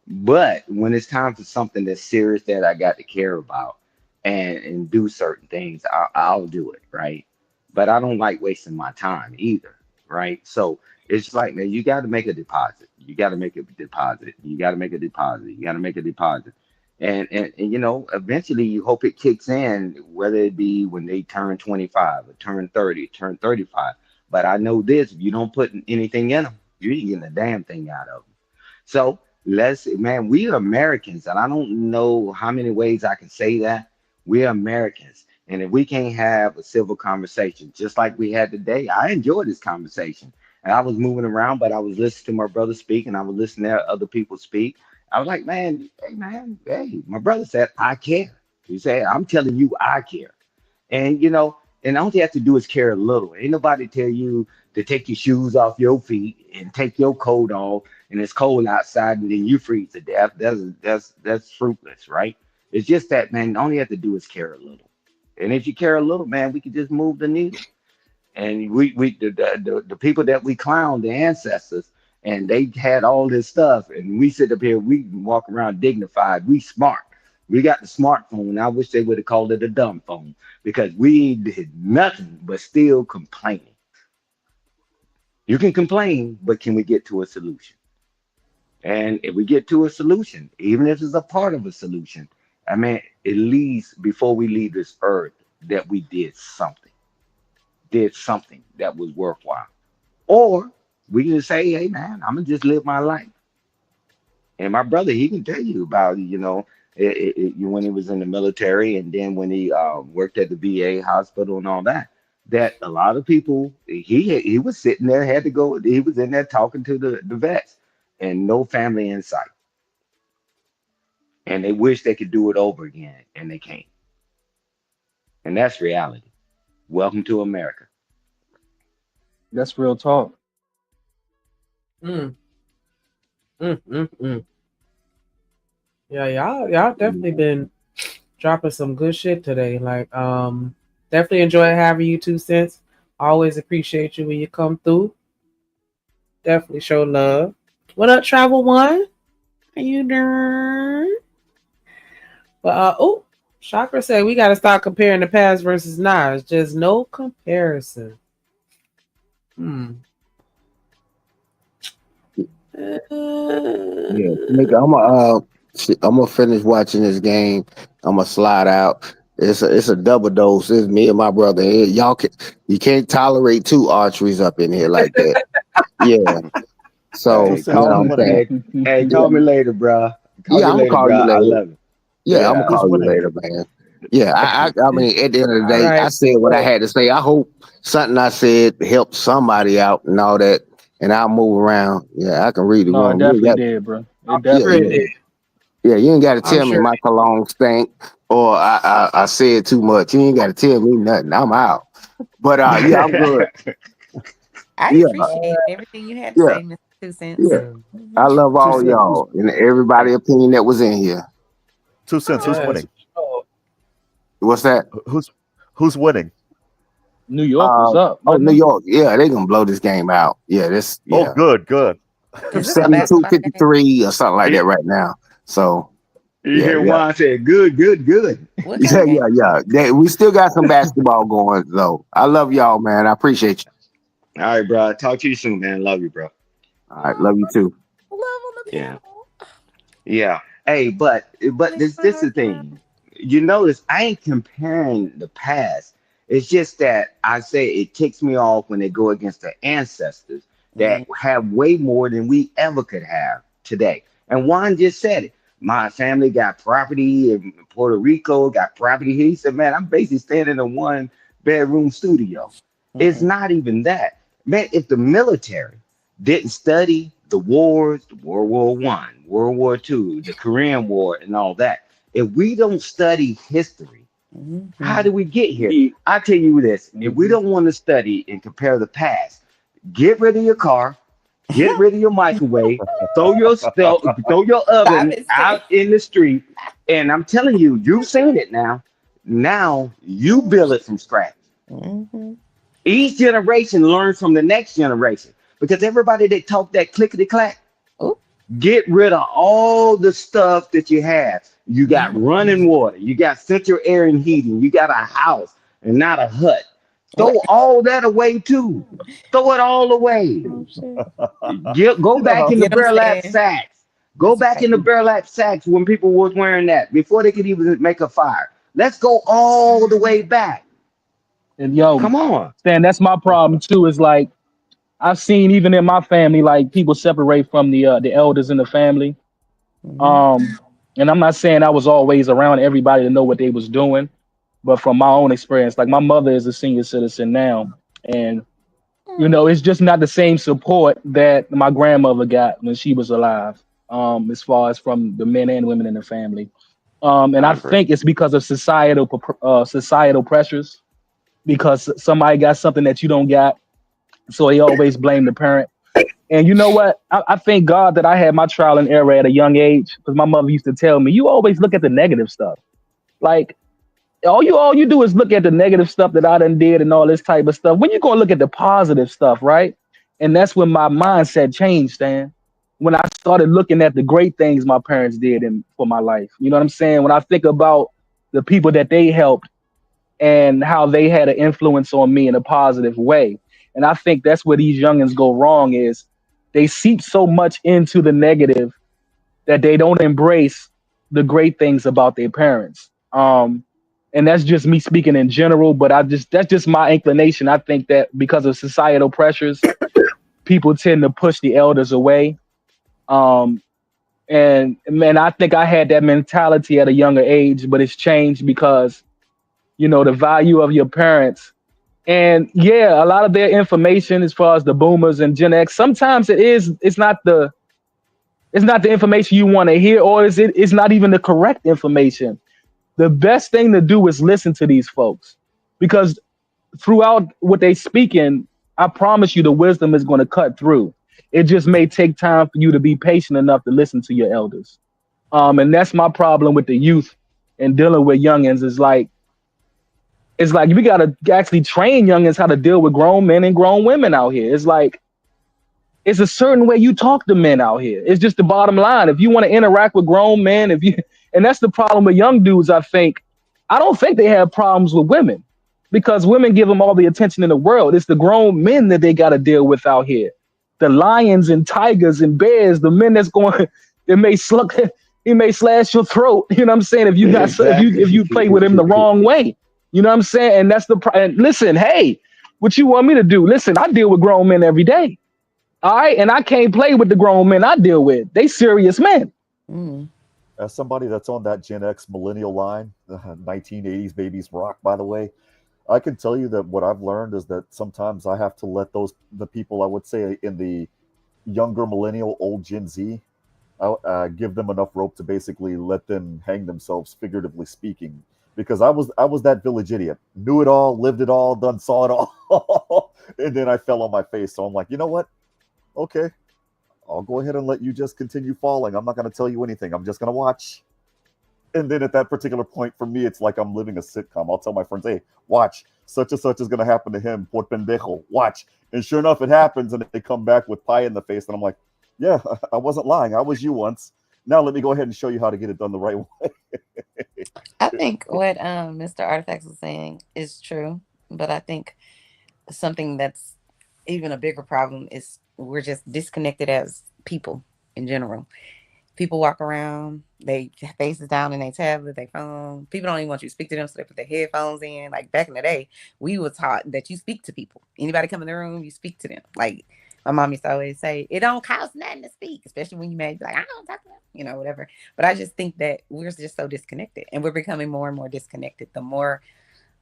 But when it's time for something that's serious that I got to care about and do certain things, I'll do it, right? But I don't like wasting my time either, right? So it's like, man, you got to make a deposit. You got to make a deposit. You got to make a deposit. You got to make a deposit. And eventually you hope it kicks in, whether it be when they turn 25 or turn 30, turn 35. But I know this, if you don't put anything in them, you ain't getting a damn thing out of them. So man, we are Americans, and I don't know how many ways I can say that. We are Americans. And if we can't have a civil conversation, just like we had today, I enjoyed this conversation. And I was moving around, but I was listening to my brother speak, and I was listening to other people speak. I was like, man, hey, my brother said, I care. He said, I'm telling you, I care. And all you have to do is care a little. Ain't nobody tell you to take your shoes off your feet and take your coat off, and it's cold outside, and then you freeze to death. That's fruitless, right? It's just that, man. All you have to do is care a little, and if you care a little, man, we can just move the needle. And the people that we clown, the ancestors, and they had all this stuff, and we sit up here, we walk around dignified, we smart. We got the smartphone. I wish they would have called it a dumb phone because we did nothing but still complaining. You can complain, but can we get to a solution? And if we get to a solution, even if it's a part of a solution, I mean, at least before we leave this earth, that we did something that was worthwhile. Or we can say, hey, man, I'm going to just live my life. And my brother, he can tell you about, when he was in the military and then when he worked at the VA hospital and all that, that a lot of people, he was sitting there, had to go, he was in there talking to the vets and no family in sight. And they wish they could do it over again and they can't. And that's reality. Welcome to America. That's real talk. Mm, mm. Yeah, y'all definitely been dropping some good shit today. Like, definitely enjoy having you 2 cents. Always appreciate you when you come through. Definitely show love. What up, Travel One? How you doing? But Chakra said we gotta stop comparing the past versus now. It's just no comparison. Yeah, nigga, I'm gonna finish watching this game. I'm gonna slide out. It's a double dose. It's me and my brother. You can't tolerate two archeries up in here like that. Yeah. So Hey, call me, what I'm saying? call me later, bro. Call Yeah, me I'm gonna later, call bro. you I later. love it. Yeah, I'm gonna Yeah. call you later, man. Yeah, I mean, at the end of the All day, I right. said what I had to say. I hope something I said helped somebody out and all that, and I'll move around. Yeah, I can read the No, it room. definitely did, bro. I'm It sure definitely it did. did. Yeah, you ain't got to I'm tell me sure. my cologne stink or I said too much. You ain't got to tell me nothing. I'm out. But yeah, I'm good. I Yeah, appreciate everything you had to yeah, say, Mr. Two Cents. yeah. I love Two all cents. y'all and everybody opinion that was in here. 2 cents. Who's Yes. winning? What's that? Who's winning? New York was up, wasn't New it? York. Yeah, they gonna blow this game out. Yeah, Oh, good. Is this a 72-53 or something like You, that right now. So you yeah, hear yeah. Juan say, good, good, good. What kind Yeah, of game? yeah, yeah. We still got some basketball going though. I love y'all, man. I appreciate you. All right, bro. Talk to you soon, man. Love you, bro. All right, love you too. Love on the Yeah. panel. Yeah. Hey, but this is the thing. You notice I ain't comparing the past. It's just that I say it ticks me off when they go against the ancestors that Mm. have way more than we ever could have today. And Juan just said it. My family got property in Puerto Rico, got property here. He said, man, I'm basically staying in a one bedroom studio. It's not even that. Man, if the military didn't study the wars, the World War One, World War Two, the Korean War, and all that, if we don't study history, how do we get here? I tell you this: if we don't want to study and compare the past, get rid of your car, get rid of your microwave, throw your oven out in the street, and I'm telling you, you've seen it now. Now you build it from scratch. Each generation learns from the next generation because everybody that talk that clickety clack, get rid of all the stuff that you have. You got running water, you got central air and heating, you got a house and not a hut. Throw all that away too. Throw it all away. Go back in the burlap sacks. Go back in the burlap sacks when people was wearing that before they could even make a fire. Let's go all the way back. And yo, come on, Stan, that's my problem too. Is like I've seen even in my family, like people separate from the elders in the family. And I'm not saying I was always around everybody to know what they was doing, but from my own experience, like my mother is a senior citizen now, and it's just not the same support that my grandmother got when she was alive. As far as from the men and women in the family, and I think it's because of societal pressures. Because somebody got something that you don't got, so they always blame the parent. And you know what? I thank God that I had my trial and error at a young age, because my mother used to tell me, you always look at the negative stuff. Like all you do is look at the negative stuff that I done did and all this type of stuff. When you go look at the positive stuff, right? And that's when my mindset changed, Stan. When I started looking at the great things my parents did for my life. You know what I'm saying? When I think about the people that they helped and how they had an influence on me in a positive way. And I think that's where these youngins go wrong is they seep so much into the negative that they don't embrace the great things about their parents. And that's just me speaking in general, but that's just my inclination. I think that because of societal pressures, people tend to push the elders away. And man, I think I had that mentality at a younger age, but it's changed because the value of your parents. And yeah, a lot of their information as far as the boomers and Gen X, sometimes it's not the information you want to hear, or it's not even the correct information. The best thing to do is listen to these folks, because throughout what they speak in, I promise you the wisdom is going to cut through. It just may take time for you to be patient enough to listen to your elders. And that's my problem with the youth and dealing with youngins is like, it's like we gotta actually train youngins how to deal with grown men and grown women out here. It's like it's a certain way you talk to men out here. It's just the bottom line. If you want to interact with grown men, and that's the problem with young dudes, I don't think they have problems with women because women give them all the attention in the world. It's the grown men that they gotta deal with out here. The lions and tigers and bears, the men that's going they may he may slash your throat. You know what I'm saying? If you got if you play with him the wrong way. You know what I'm saying? And that's and listen, hey, what you want me to do? Listen, I deal with grown men every day. All right. And I can't play with the grown men I deal with. They serious men. As somebody that's on that Gen X millennial line, 1980s babies rock, by the way, I can tell you that what I've learned is that sometimes I have to let the people I would say in the younger millennial, old Gen Z, give them enough rope to basically let them hang themselves, figuratively speaking. Because I was that village idiot, knew it all, lived it all, done saw it all, and then I fell on my face. So I'm like, you know what? Okay, I'll go ahead and let you just continue falling. I'm not going to tell you anything. I'm just going to watch. And then at that particular point, for me, it's like I'm living a sitcom. I'll tell my friends, hey, watch, such and such is going to happen to him, por pendejo, watch. And sure enough, it happens, and they come back with pie in the face, and I'm like, yeah, I wasn't lying. I was you once. Now let me go ahead and show you how to get it done the right way. I think what Mr. Artifacts was saying is true, but I think something that's even a bigger problem is we're just disconnected as people in general. People walk around, they faces down in their tablet, their phone. People don't even want you to speak to them, so they put their headphones in. Like back in the day, we were taught that you speak to people. Anybody come in the room, you speak to them. Like my mom used to always say, it don't cost nothing to speak, especially when you may be like, I don't talk to them, whatever. But I just think that we're just so disconnected, and we're becoming more and more disconnected the more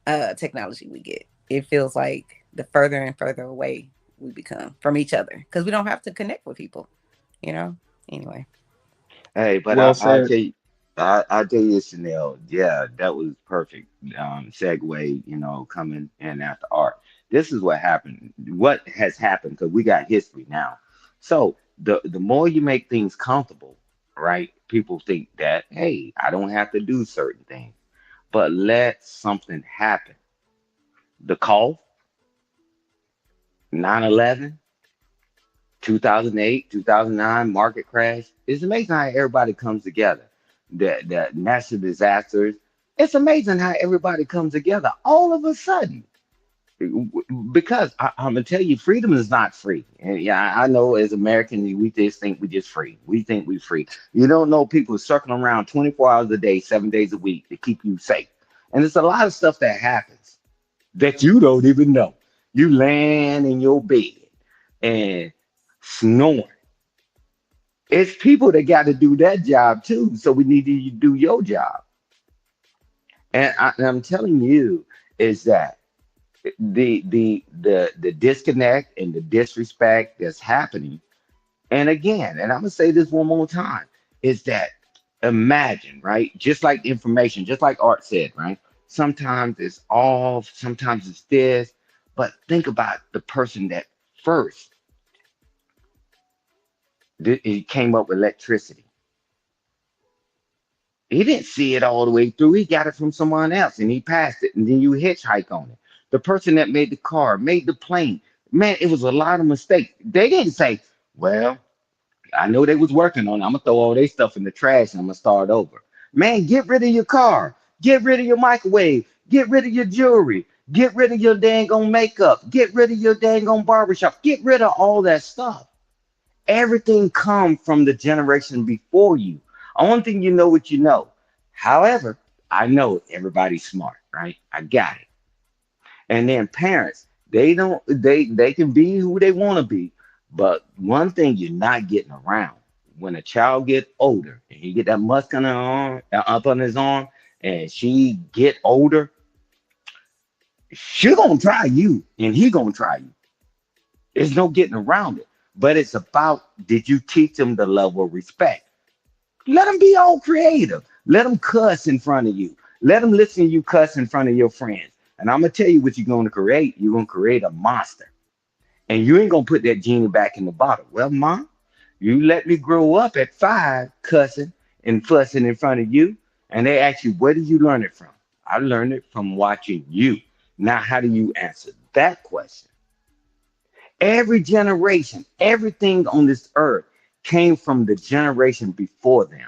technology we get. It feels like the further and further away we become from each other because we don't have to connect with people, you know. Anyway. Hey, but Well I said. tell you, I tell you, Chanel, yeah, that was perfect. Segue, coming in after art. This is what happened. What has happened because we got history now. So the more you make things comfortable, right? People think that, hey, I don't have to do certain things, but let something happen. The call, 9/11, 2008, 2009 market crash. It's amazing how everybody comes together. The natural disasters. It's amazing how everybody comes together all of a sudden. Because I'm gonna tell you, freedom is not free. And yeah, I know as Americans, we just think we just free. We think we free. You don't know people circling around 24 hours a day, 7 days a week to keep you safe. And it's a lot of stuff that happens that you don't even know. You land in your bed and snoring. It's people that got to do that job too. So we need you to do your job. And I'm telling you, is that the disconnect and the disrespect that's happening. And again, and I'm gonna say this one more time, is that imagine, right? Just like information, just like Art said, right? Sometimes it's off, sometimes it's this, but think about the person that first it came up with electricity. He didn't see it all the way through. He got it from someone else and he passed it. And then you hitchhike on it. The person that made the car, made the plane. Man, it was a lot of mistakes. They didn't say, well, I know they was working on it. I'm gonna throw all their stuff in the trash and I'm gonna start over. Man, get rid of your car. Get rid of your microwave. Get rid of your jewelry. Get rid of your dang on makeup. Get rid of your dang on barbershop. Get rid of all that stuff. Everything come from the generation before you. Only thing you know what you know. However, I know everybody's smart, right? I got it. And then parents, they can be who they want to be, but one thing you're not getting around when a child get older and he get that musk on her arm, up on his arm, and she get older, she gonna try you, and he gonna try you. There's no getting around it. But it's about did you teach them the level of respect? Let them be all creative. Let them cuss in front of you. Let them listen to you cuss in front of your friends. And I'm gonna tell you what you're gonna create. You're gonna create a monster. And you ain't gonna put that genie back in the bottle. Well, mom, you let me grow up at 5 cussing and fussing in front of you. And they ask you, where did you learn it from? I learned it from watching you. Now, how do you answer that question? Every generation, everything on this earth came from the generation before them.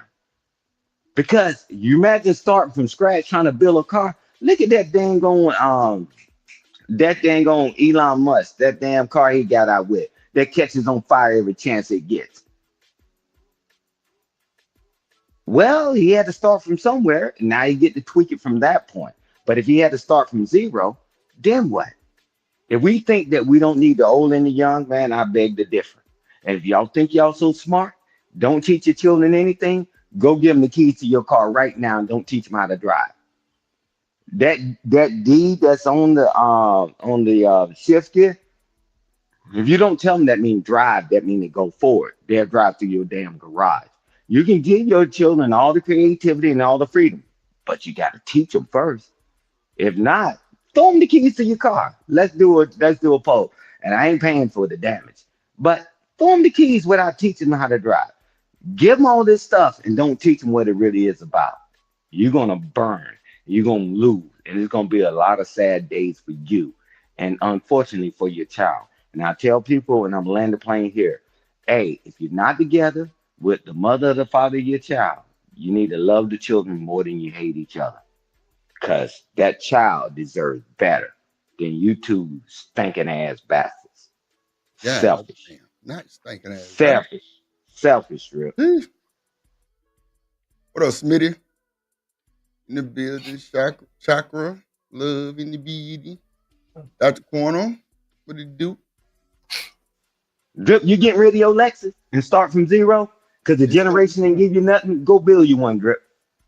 Because you imagine starting from scratch trying to build a car. Look at that dang on Elon Musk, that damn car he got out with that catches on fire every chance it gets. Well, he had to start from somewhere, and now you get to tweak it from that point. But if he had to start from zero, then what? If we think that we don't need the old and the young, man, I beg to differ. And if y'all think y'all so smart, don't teach your children anything. Go give them the keys to your car right now and don't teach them how to drive. That deed that's on the shift gear, if you don't tell them that means drive, that means to go forward. They'll drive through your damn garage. You can give your children all the creativity and all the freedom, but you got to teach them first. If not, throw them the keys to your car. Let's do a poll. And I ain't paying for the damage. But throw them the keys without teaching them how to drive. Give them all this stuff and don't teach them what it really is about. You're gonna burn. You're gonna lose. And it's gonna be a lot of sad days for you. And unfortunately for your child. And I tell people, and I'm landing the plane here, hey, if you're not together with the mother or the father of your child, you need to love the children more than you hate each other. Because that child deserves better than you two stinking ass bastards. Yeah, Selfish. damn. Not stinking ass. Selfish. Selfish, Rip. What up, Smitty? In the building, chakra, love in the beauty. Dr. Corner, what it do? Drip, you get rid of your Lexus and start from zero? Because the generation didn't give you nothing, go build you one, Drip.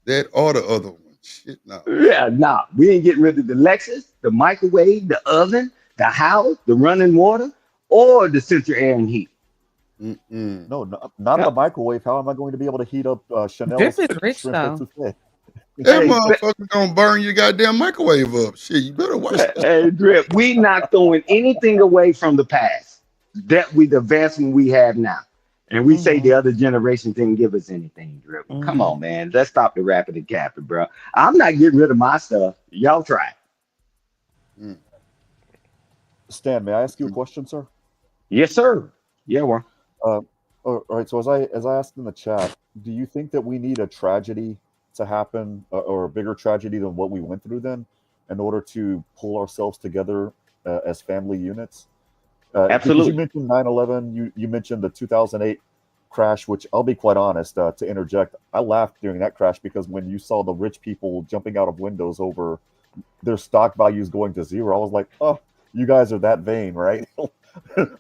That or the other one. Shit, no. Yeah, nah. We ain't getting rid of the Lexus, the microwave, the oven, The house, the running water, or the central air and heat? No, not the microwave. How am I going to be able to heat up Chanel's Drip is rich shrimp though. etouffee? That Hey, motherfucker gonna burn your goddamn microwave up. Shit, you better watch that. hey, Drip, we not throwing anything away from the past. That we the advancement we have now. And we say the other generation didn't give us anything, Drip. Come on, man. Let's stop the rapping and capping, bro. I'm not getting rid of my stuff. Y'all try. Mm. Stan, may I ask you a question, sir? Yes, sir. Yeah, well. All right. So as I asked in the chat, do you think that we need a tragedy to happen, or a bigger tragedy than what we went through then, in order to pull ourselves together as family units? Because Absolutely. you mentioned 9/11, you mentioned the 2008 crash, which I'll be quite honest, to interject, I laughed during that crash because when you saw the rich people jumping out of windows over their stock values going to zero, I was like, oh, you guys are that vain, right?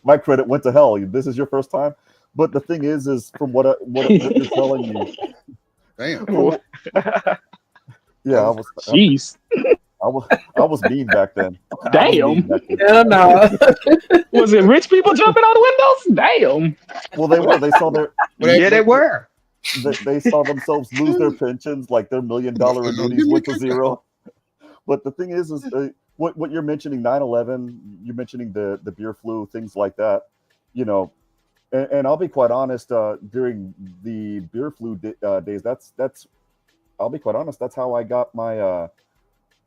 My credit went to hell. This is your first time. But the thing is from what you're telling me. Damn. Yeah, Jeez. I was mean back then. Damn. Hell no. Was it rich people jumping out the windows? Damn. Well, they were. They saw their. Yeah, they were. They saw themselves lose their pensions, like their $1 million annuities went to zero. But the thing is what you're mentioning, 9/11, you're mentioning the beer flu, things like that, you know, and I'll be quite honest, during the beer flu days, that's I'll be quite honest, that's how I got my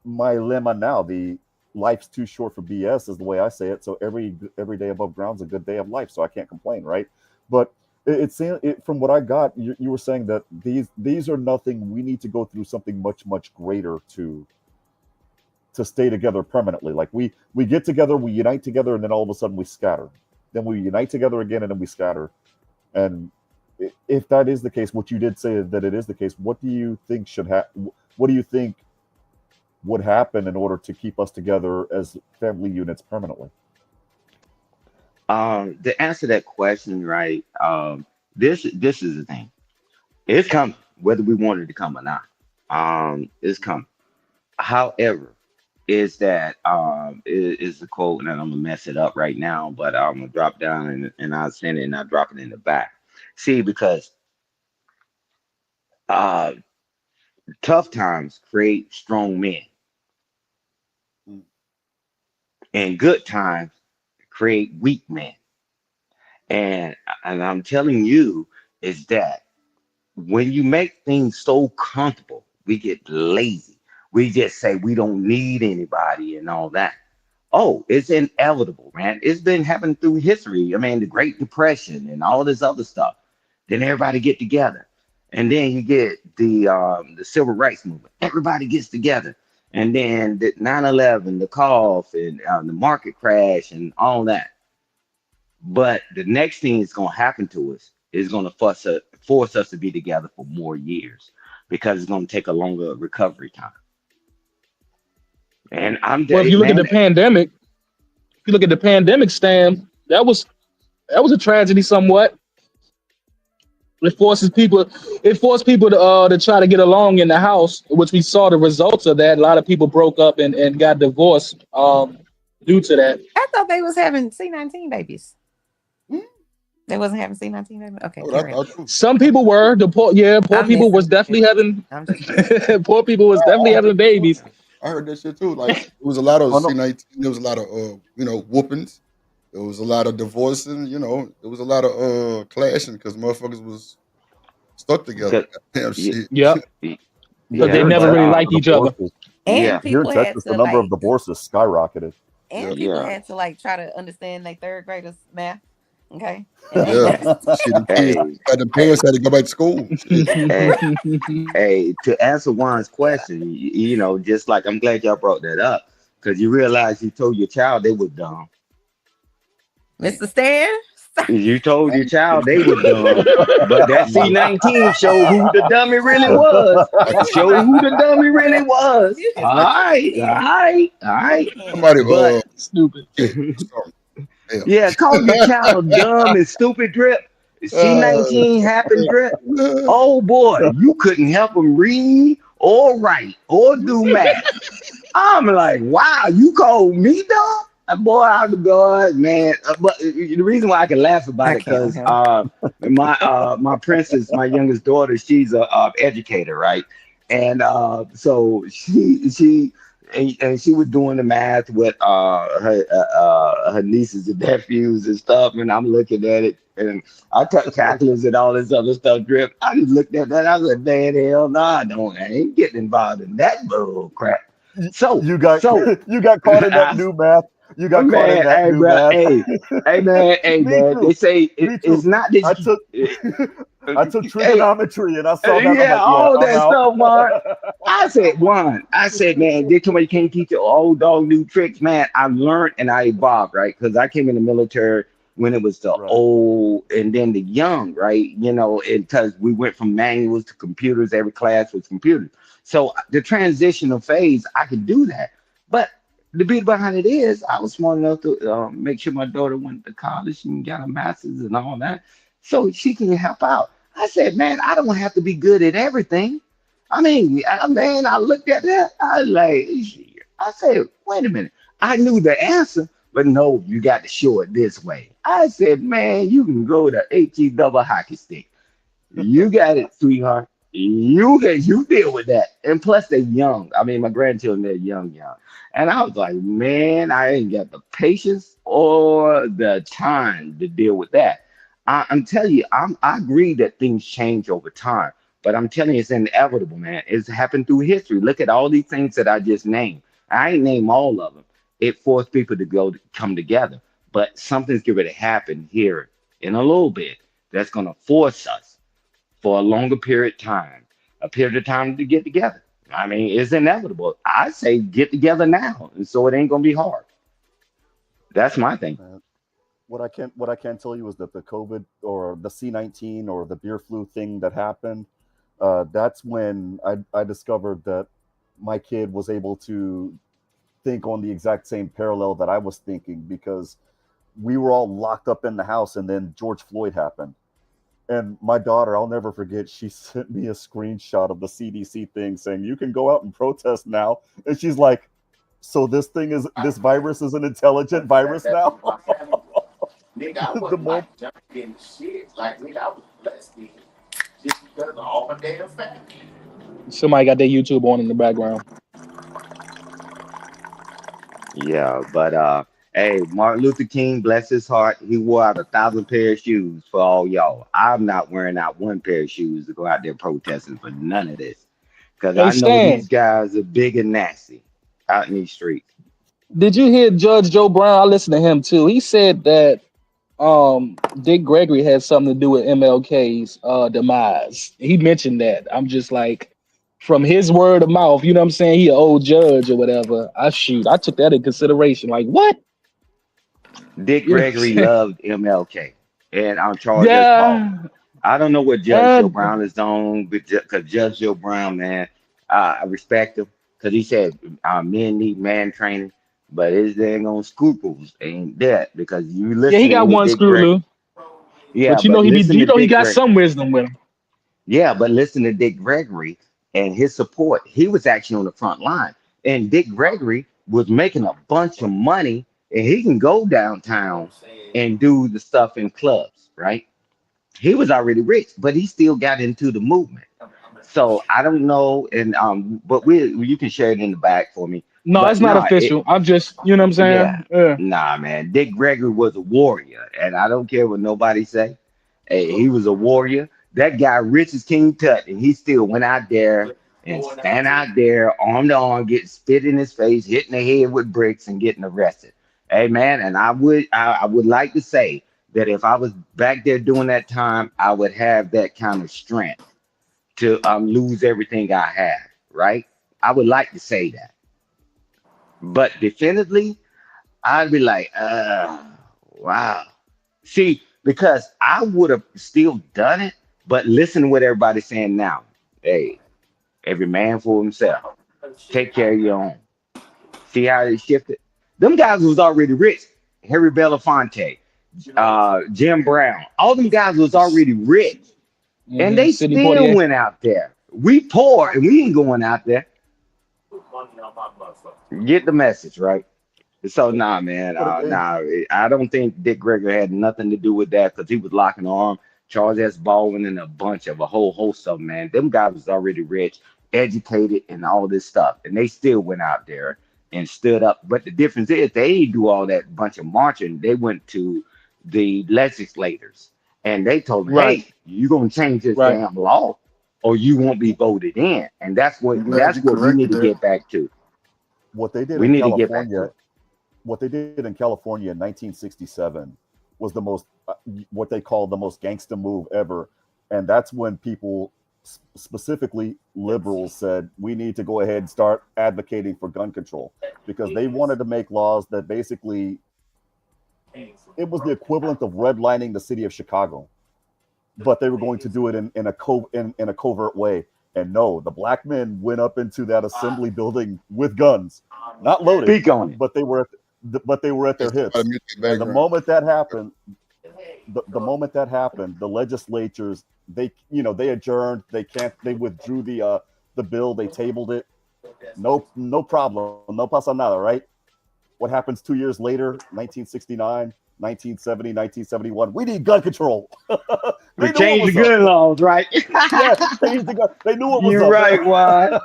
my lemma now. The life's too short for BS is the way I say it. So every day above ground's a good day of life. So I can't complain, right? But it's from what I got, you were saying that these are nothing. We need to go through something much greater to stay together permanently. Like we get together, we unite together, and then all of a sudden we scatter. Then we unite together again, and then we scatter. And if that is the case, what you did say that it is the case, what do you think should happen? What do you think would happen in order to keep us together as family units permanently? To answer that question, right? This is the thing. It's coming, whether we want it to come or not. It's coming. However, is that is the quote, and I'm gonna mess it up right now, but I'm gonna drop down and I'll send it and I'll drop it in the back. See, because tough times create strong men, and good times create weak men. And I'm telling you is that when you make things so comfortable, we get lazy. We just say we don't need anybody and all that. Oh, it's inevitable, man. It's been happening through history. I mean, the Great Depression and all this other stuff. Then everybody get together, and then you get the Civil Rights Movement. Everybody gets together, and then the 9/11, the cough, and the market crash, and all that. But the next thing that's going to happen to us is going to force us to be together for more years because it's going to take a longer recovery time. And Well, if you look at the pandemic, Stan, that was a tragedy somewhat. It forced people to try to get along in the house, which we saw the results of that. A lot of people broke up and got divorced due to that. I thought they was having C19 babies. They wasn't having C19 babies. Okay. Some people were. Poor people was definitely having. Poor people was definitely having babies. I heard that shit too. Like it was a lot of C19. There was a lot of whoopings. There was a lot of divorcing. There was a lot of clashing because motherfuckers was stuck together. Damn shit. Yep. But they never really liked each other. And here in Texas, the number of divorces skyrocketed. And people had to try to understand their third graders math. Okay. Yeah. The parents had to go back to school. Hey, to answer Juan's question, just like I'm glad y'all brought that up because you realize you told your child they were dumb. Mr. Stan? You told your child they were dumb, but that C19 showed who the dummy really was. Showed who the dummy really was. All right. Somebody stupid. Yeah, call your child dumb and stupid, Drip. C19 happened, Drip. Oh boy, you couldn't help them read or write or do math. I'm like, wow, you called me dumb? boy, I'm God, man. But the reason why I can laugh about I it can't with because him. my princess, my youngest daughter, she's a educator, right? And so and she was doing the math with her nieces and nephews and stuff, and I'm looking at it, and I took calculus and all this other stuff. Drip. I just looked at that. I was like, man, hell no, I ain't getting involved in that bull crap. So You got so. you got caught in that new math. You got caught in Man, that hey, new bro, math. hey, Me man. They too. say Me it's too. not this. I took I took Hey, trigonometry and I saw that. I'm yeah, like, yeah, all I'm that out. stuff, man. I said, man, they told me you can't teach your old dog new tricks, man. I learned and I evolved, right? Because I came in the military when it was the Right. old and then the young, right? You know, because we went from manuals to computers. Every class was computers. So the transitional phase, I could do that. But the beauty behind it is, I was smart enough to make sure my daughter went to college and got a master's and all that, so she can help out. I said, man, I don't have to be good at everything. I mean, man, I looked at that. I said, wait a minute. I knew the answer, but no, you got to show it this way. I said, man, you can go to HE double hockey stick. You got it, sweetheart. You deal with that. And plus they're young. I mean, my grandchildren, they're young. And I was like, man, I ain't got the patience or the time to deal with that. I'm telling you, I agree that things change over time, but I'm telling you, it's inevitable, man. It's happened through history. Look at all these things that I just named. I ain't name all of them. It forced people to come together, but something's going to happen here in a little bit that's going to force us for a longer period of time to get together. I mean, it's inevitable. I say get together now, and so it ain't gonna be hard. That's my thing. What I can tell you is that the COVID or the C-19 or the beer flu thing that happened, that's when I discovered that my kid was able to think on the exact same parallel that I was thinking, because we were all locked up in the house and then George Floyd happened. And my daughter, I'll never forget, she sent me a screenshot of the CDC thing saying, you can go out and protest now. And she's like, so this virus is an intelligent virus now? Nigga, I The wasn't moment. like jumping shit. Like, nigga, I was blessed then. Just because of all my damn family. Somebody got their YouTube on in the background. Yeah, but hey, Martin Luther King, bless his heart, he wore out 1,000 pair of shoes for all y'all. I'm not wearing out one pair of shoes to go out there protesting for none of this, because Hey I know Stan, these guys are big and nasty out in these streets. did you hear Judge Joe Brown? I listened to him too. He said that Dick Gregory had something to do with MLK's demise. He mentioned that. I'm just like, from his word of mouth, you know what I'm saying? He an old judge or whatever. I took that in consideration. Like, what? Dick You know what I'm Gregory saying? loved MLK and Charles S. Paul. Yeah. I don't know what Judge Joe And Brown is on, because Judge Joe Brown, man, I respect him because he said men need man training, but his dang on scruples ain't that, because you yeah, he got listening to one Dick screw Gregory. loose. Yeah, But but listen you to know he Dick got Gregory. some wisdom with him. Yeah, but listen to Dick Gregory and his support. He was actually on the front line, and Dick Gregory was making a bunch of money, and he can go downtown and do the stuff in clubs, right? He was already rich, but he still got into the movement. So I don't know, and but you can share it in the back for me. No, it's But not no, it official. I'm just, you know what I'm yeah, saying? Yeah. nah, man. Dick Gregory was a warrior, and I don't care what nobody say. Hey, he was a warrior. That guy, rich as King Tut, and he still went out there and stand out there arm to arm, getting spit in his face, hitting the head with bricks, and getting arrested. Hey, man, and I would like to say that if I was back there doing that time, I would have that kind of strength to lose everything I have. Right? I would like to say that, but definitively, I'd be like, wow. See, because I would have still done it, but listen to what everybody's saying now. Hey, every man for himself. Take care of your own. See how they shifted? Them guys was already rich. Harry Belafonte, Jim Brown, all them guys was already rich. And they Sidney still Poitier. went out there. We poor and we ain't going out there. Get the message, right? So nah, man, I don't think Dick Gregory had nothing to do with that because he was locking arm. Charles S. Baldwin and a whole host of them, man. Them guys was already rich, educated, and all this stuff, and they still went out there and stood up. But the difference is they didn't do all that bunch of marching. They went to the legislators and they told them, Right. "Hey, you're gonna change this Right. damn law, or you won't be voted in." And that's I'm glad you what we need corrected to that. get back to. What they did We in need to get back to California, it. what they did in California in 1967 was the most, what they call the most gangster move ever. And that's when people, specifically liberals, said we need to go ahead and start advocating for gun control, because they wanted to make laws that basically, it was the equivalent of redlining the city of Chicago, but they were going to do it in a covert way. And no, the black men went up into that assembly building with guns, not loaded, Speak on it. but they were at their hips. And the moment that happened, the legislatures, they adjourned. They withdrew the bill. They tabled it. No problem. No pasa nada, right? What happens 2 years later, 1969, 1970, 1971? We need gun control. They changed the gun laws, right? Yeah, changed the gun. They knew what was You're up. right, Juan.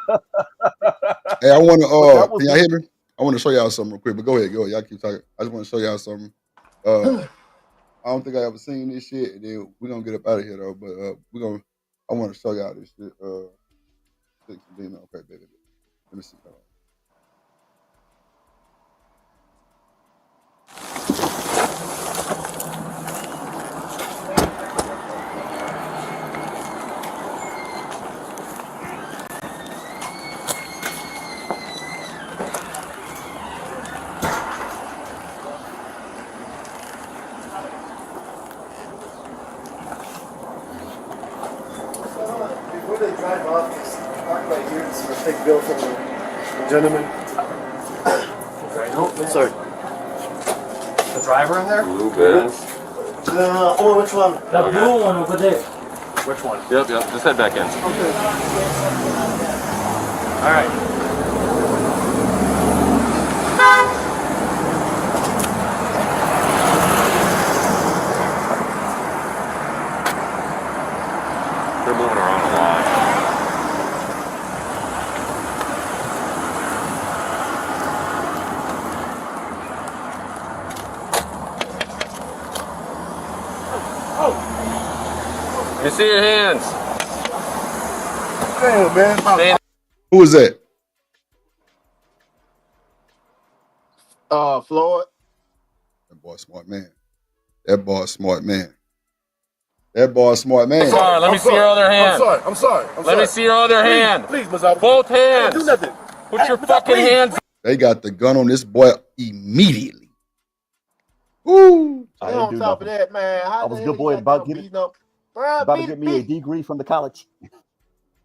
Hey, I want to. Can y'all hear me? I want to show y'all something real quick. But go ahead. Y'all keep talking. I just want to show y'all something. I don't think I ever seen this shit. And then we're gonna get up out of here though. But I want to show y'all this shit. Okay, baby. Let me see. Before they drive off, just park right here. This is a big bill from the gentleman. No, sorry. The driver in there? Blue Benz. Which one? The blue one over there. Which one? Yep. Just head back in. Okay. All right. They're moving around a lot. You see your hands. Damn, man. Who is that? Floyd. That boy, smart man. That boy, smart man. That boy, smart man. Sorry, let me see your other hand. I'm sorry. Let me see your other hand. Please, Mazab. Both hands. Do nothing. Put your fucking hands. They got the gun on this boy immediately. Woo! And on top of that, man, I was a good boy about to get me a degree from the college.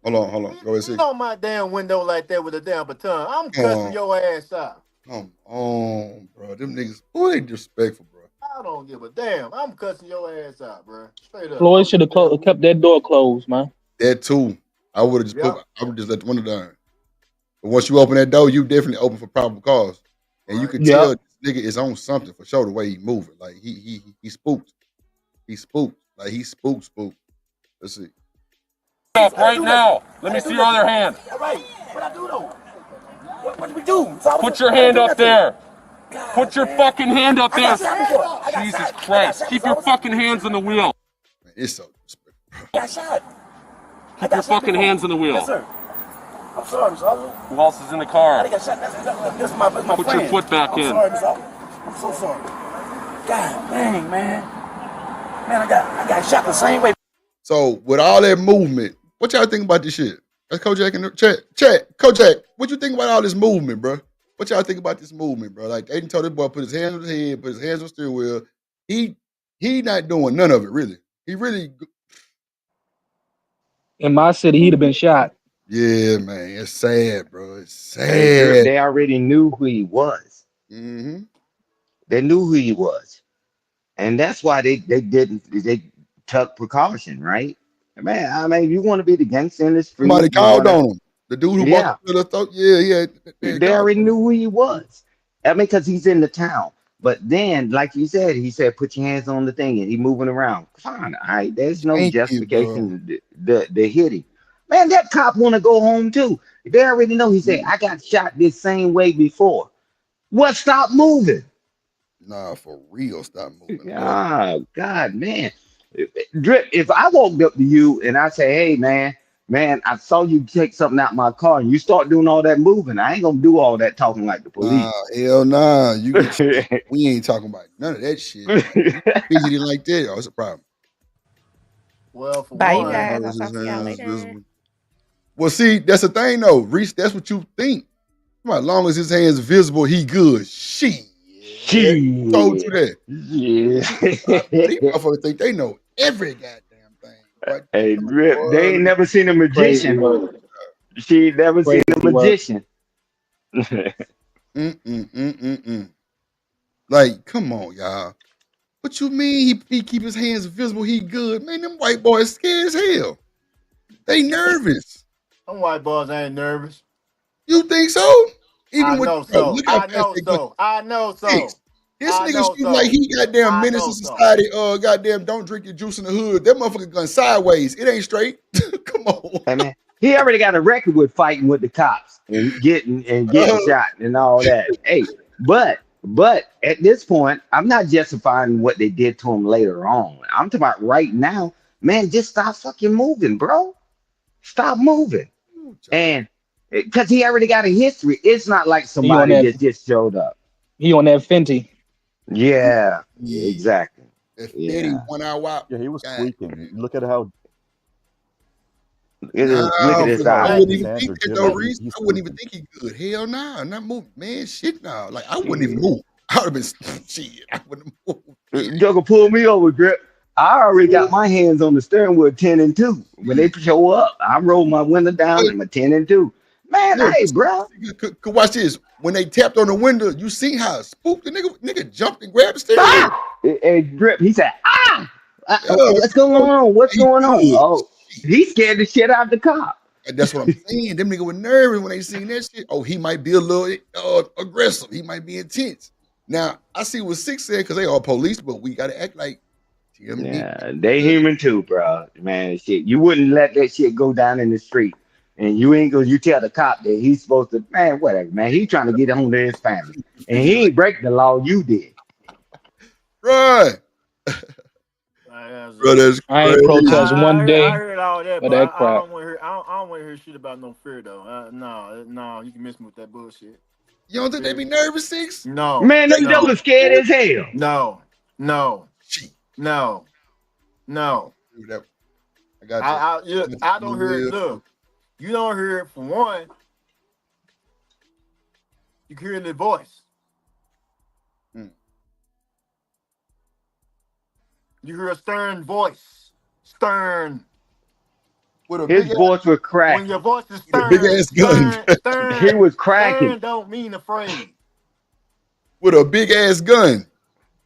Hold on. Go ahead, Beat on my damn window like that with a damn baton. I'm cussing your ass out. Come on, bro. Them niggas, boy, they disrespectful, bro. I don't give a damn. I'm cussing your ass out, bro. Straight up. Floyd should have kept that door closed, man. That too. I would have just let the window down. But once you open that door, you definitely open for probable cause. And you can tell this nigga is on something for sure, the way he moving. Like he spooked. He spooked. Like he spooked. Let's see. Up right now. Let me see your other hand. All right. What I do though? What do we do? Put your hand up there. Put your fucking hand up there. Jesus Christ. Keep your fucking hands on the wheel. Man, it's so I got shot. Keep your fucking hands on the wheel. Yes, sir. I'm sorry, Miss Oliver. Who else is in the car? I got shot. That's my Put friend. your foot back in. I'm sorry, Miss Oliver. I'm so sorry. God dang, man. Man, I got shot the same way. So with all that movement, what y'all think about this shit? That's Kojak in the chat. Kojak, what you think about all this movement, bro? What y'all think about this movement, bro? Like they didn't tell this boy put his hands on his head, put his hands on the steering wheel. He not doing none of it, really. He really. In my city, he'd have been shot. Yeah, man, it's sad, bro. It's sad. They already knew who he was. Mm-hmm. They knew who he was, and that's why they took precaution, right? Man, I mean, you want to be the gangster in the street. Somebody called on him. The dude who walked through the thought, yeah. They already knew who he was. I mean, because he's in the town. But then, like you said, he said, put your hands on the thing, and he moving around. Fine, all right. There's no Thank you, bro. justification to hit him. Man, that cop want to go home too. They already know. He said, I got shot this same way before. What? Stop moving. Nah, for real, stop moving. Oh, God, man. Drip, if I walked up to you and I say, hey, man, I saw you take something out my car and you start doing all that moving, I ain't gonna do all that talking like the police. Nah, hell nah. You get we ain't talking about none of that shit. Fidgety like that, oh, it's a problem. Well, for Bye, you one, guys. Long I'll as his talk to y'all hands later. visible. Well, see, that's the thing though, Reese. That's what you think. As long as his hands visible, he good. Shit. Told you that. Yeah. These motherfuckers think they know every goddamn thing. Right? Hey, Drip, they ain't never seen a Crazy magician. word. She ain't never seen a Crazy word. magician. Like, come on, y'all. What you mean he keep his hands visible? He good, man. Them white boys scared as hell. They nervous. them white boys ain't nervous. You think so? I Even with know bro, so. look how I fast know they go. so. I know Six. so. This I nigga know shooting like so. he goddamn I menace know to so. society. Goddamn, don't drink your juice in the hood. That motherfucker gun sideways. It ain't straight. Come on. Hey, man, he already got a record with fighting with the cops and getting shot and all that. Hey, but at this point, I'm not justifying what they did to him later on. I'm talking about right now, man. Just stop fucking moving, bro. Stop moving. And because he already got a history, it's not like He on somebody that. that just showed up. He on that Fenty. Yeah, Yeah. exactly. If Yeah. 1 hour out. Yeah, he was God, tweaking. Look at how Look at no, his I eyes. wouldn't his even hands think are that though, jiggling. Reese. He's I wouldn't even tweaking. think he good. Hell nah, not move, man. Shit nah. Like I wouldn't even move. I would have been shit. I wouldn't move. Joker pull me over, Grip. I already got my hands on the steering wheel 10 and 2. When they show up, I roll my window down and my 10 and 2. Man, Look, hey, bro. could watch this. When they tapped on the window, you see how spooked the nigga jumped and grabbed the steering wheel. Stop! Hey, Grip, he said, Yeah, what's going on? What's he going on? good. Oh, he scared the shit out of the cop. And that's what I'm saying. Them nigga were nervous when they seen that shit. Oh, he might be a little aggressive. He might be intense. Now, I see what Six said because they all police, but we gotta act like TMD. Yeah, they human too, bro. Man, shit. You wouldn't let that shit go down in the street. And you tell the cop that he's supposed to, man, whatever, man. He's trying to get home to his family. And he ain't break the law, you did. Right. Bro, that's I ain't crazy. protest one day I heard all that, for but that I crap. don't want to hear. I don't want to hear shit about no fear though. No, you can miss me with that bullshit. You don't think they be nervous, Six? No, Man, them no, jokers scared as hell. no, no, Shit. no, no. I got you. I don't hear it. Look, you don't hear it for one. You can hear it in the voice. You hear a stern voice. Stern. His voice was cracking. When your voice is stern, big ass gun. stern, He was cracking. Stern don't mean afraid. With a big ass gun.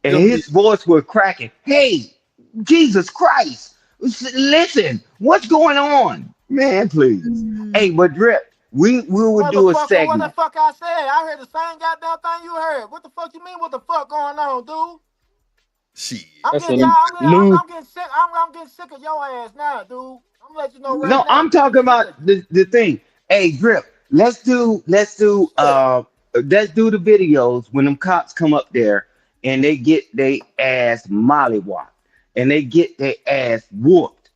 And his voice was cracking. Hey, Jesus Christ. Listen, what's going on? Man, please. Hey, but Drip, we would do a What the segment. fuck I said? I heard the same goddamn thing you heard. What the fuck you mean? What the fuck going on, dude? Shit. I'm getting sick. I'm getting sick of your ass now, dude. I'm gonna let you know right now. No, I'm talking about the thing. Hey, Drip, let's do the videos when them cops come up there and they get their ass mollywopped and they get their ass whooped.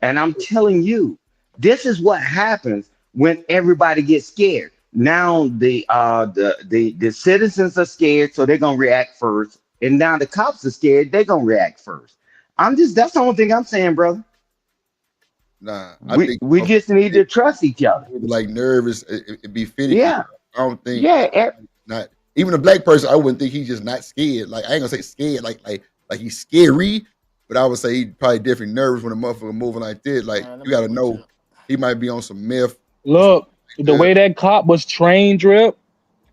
And I'm telling you, this is what happens when everybody gets scared. Now the citizens are scared, so they're gonna react first. And now the cops are scared, they're gonna react first. That's the only thing I'm saying, brother. Nah, We just need to trust each other. Like nervous, it'd be fitting. Yeah. I don't think. Yeah. Not even a black person. I wouldn't think he's just not scared. Like I ain't gonna say scared, like he's scary, but I would say he probably definitely nervous when a motherfucker moving like this. Like you gotta know he might be on some myth. Look, the way that cop was trained, Drip,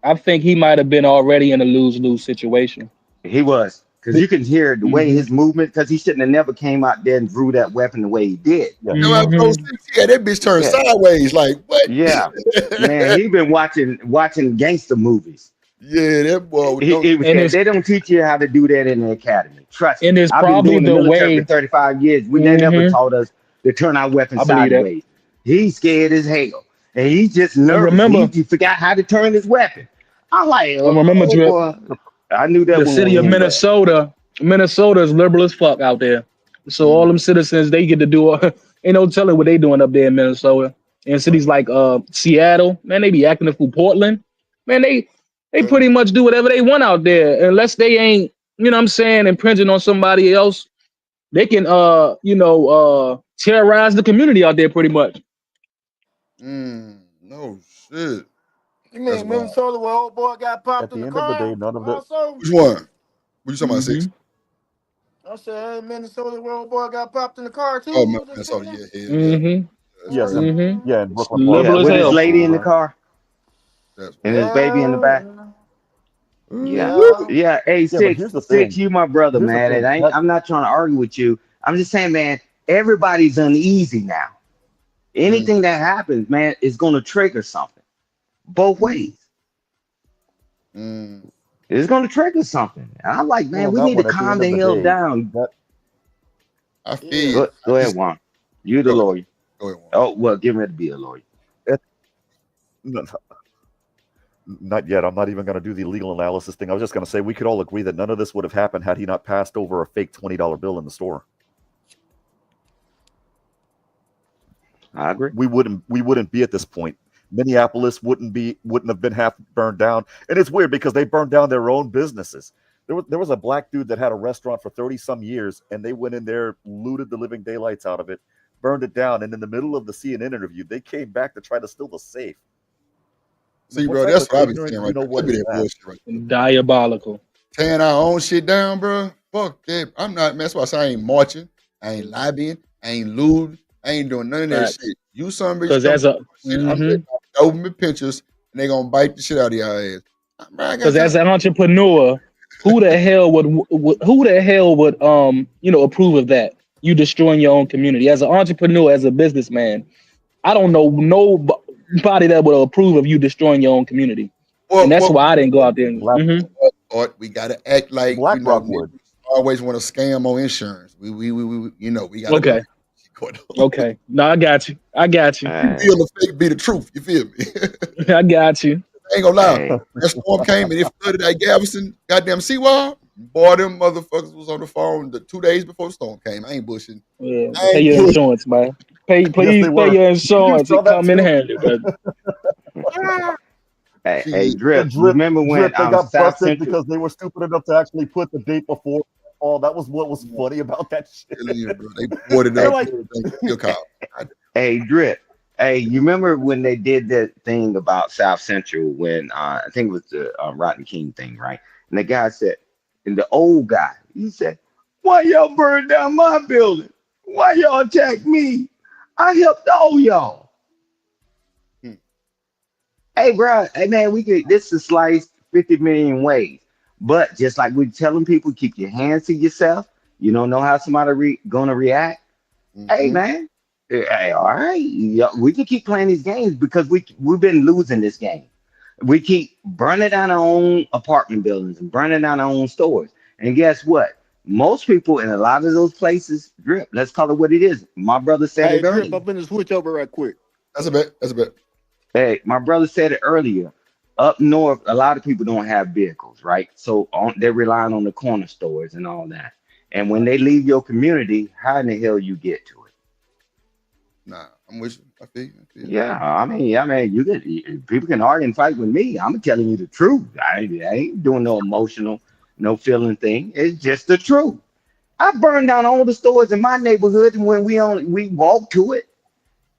I think he might have been already in a lose-lose situation. He was. Because you can hear the way his movement, because he shouldn't have never came out there and drew that weapon the way he did. Yeah, that bitch turned sideways. Like what? Yeah, man, he been watching gangster movies. Yeah, that boy. They don't teach you how to do that in the academy. Trust me. And it's I've been probably doing the the military for way. 35 years. They never Mm-hmm. taught us to turn our weapon I believe that. sideways. He's scared as hell. And he's just And nervous. remember, He forgot how to turn his weapon. I'm like, oh, Drip, boy. I knew that the one city wouldn't of end well. Minnesota is liberal as fuck out there. So all them citizens, they get to do ain't no telling what they doing up there in Minnesota. And cities like Seattle, man, they be acting a fool. Portland, man, they pretty much do whatever they want out there, unless they ain't, you know what I'm saying, impinging on somebody else. They can terrorize the community out there pretty much. No shit. You mean Minnesota where old boy got popped At in the the end of the car? day, none of the Also, Which one? What you talking about, Six? I said, hey, Minnesota where old boy got popped in the car Oh, too. Minnesota. Yeah, hell yeah. Mm-hmm. That's yes, crazy. and yeah, in Brooklyn Park, Liberal as With his hell. lady in the absolutely. car That's and his baby in the back. Yeah. Yeah. Yeah. Hey, Yeah, but here's the six, thing. you my brother, Here's the man. And thing. That I'm not trying to argue with you. I'm just saying, man, everybody's uneasy now. Anything that happens, man, is gonna trigger something. Both ways. It's gonna trigger something. And I'm like, man, well, we that need to one at the calm end of the the hell day, down. that I feel you. Go ahead, Juan. You the Go ahead. lawyer. Go ahead, Juan. Oh, well, get ready to be a lawyer. not yet. I'm not even going to do the legal analysis thing. I was just going to say we could all agree that none of this would have happened had he not passed over a fake $20 bill in the store. I agree. We wouldn't be at this point. Minneapolis wouldn't have been half burned down. And it's weird because they burned down their own businesses. There was a black dude that had a restaurant for 30 some years, and they went in there, looted the living daylights out of it, burned it down, and in the middle of the CNN interview, they came back to try to steal the safe. See, What bro, type that's of what I be ignorant saying you right know there. what That be is that that? bullshit right there. Diabolical. Tearing our own shit down, bro. Fuck that. I'm not, man. That's why I say I ain't marching. I ain't lobbying. I ain't looting. I ain't doing none of that Facts. shit. You son of a bitch Because come as a shit. I'm letting open my pictures and they gonna bite the shit out of your ass. Bro, I got because time. as an entrepreneur, who the hell would approve of that? You destroying your own community. As an entrepreneur, as a businessman, I don't know nobody that would approve of you destroying your own community. And that's why I didn't go out there. Or we gotta act like BlackRock would. Always want to scam on insurance. We we gotta Okay. Okay. No, I got you. Feel the fake be the truth. You feel me? I got you. I ain't gonna lie. That storm came and it flooded that Galveston goddamn seawall. Boy, them motherfuckers was on the phone the 2 days before the storm came. I ain't bushing. Yeah. Pay your insurance, man. Please pay your insurance. It come in handy, brother. Hey, Drip, And remember when they got South busted Central? because they were stupid enough to actually put the date before. Oh, that was what was funny about that shit. They boarded up. Hey, Drip. Hey, you remember when they did that thing about South Central when I think it was the Rotten King thing, right? And the guy said, and the old guy, he said, "Why y'all burn down my building? Why y'all attack me? I helped all y'all." Hey, bro. Hey, man, this is sliced 50 million ways. But just like we're telling people, keep your hands to yourself. You don't know how somebody gonna react. Hey, man. Hey, all right. Yeah, we can keep playing these games because we've been losing this game. We keep burning down our own apartment buildings and burning down our own stores. And guess what? Most people in a lot of those places, Drip, let's call it what it is. My brother said Hey, it Drip, earlier. I'm finna switch over right quick. That's a bet. Hey, my brother said it earlier. Up north, a lot of people don't have vehicles, right? So they're relying on the corner stores and all that. And when they leave your community, how in the hell you get to it? Nah, I'm with you. I feel you. Yeah, I mean, people can argue and fight with me. I'm telling you the truth. I ain't doing no emotional, no feeling thing. It's just the truth. I burned down all the stores in my neighborhood, and when we walked to it,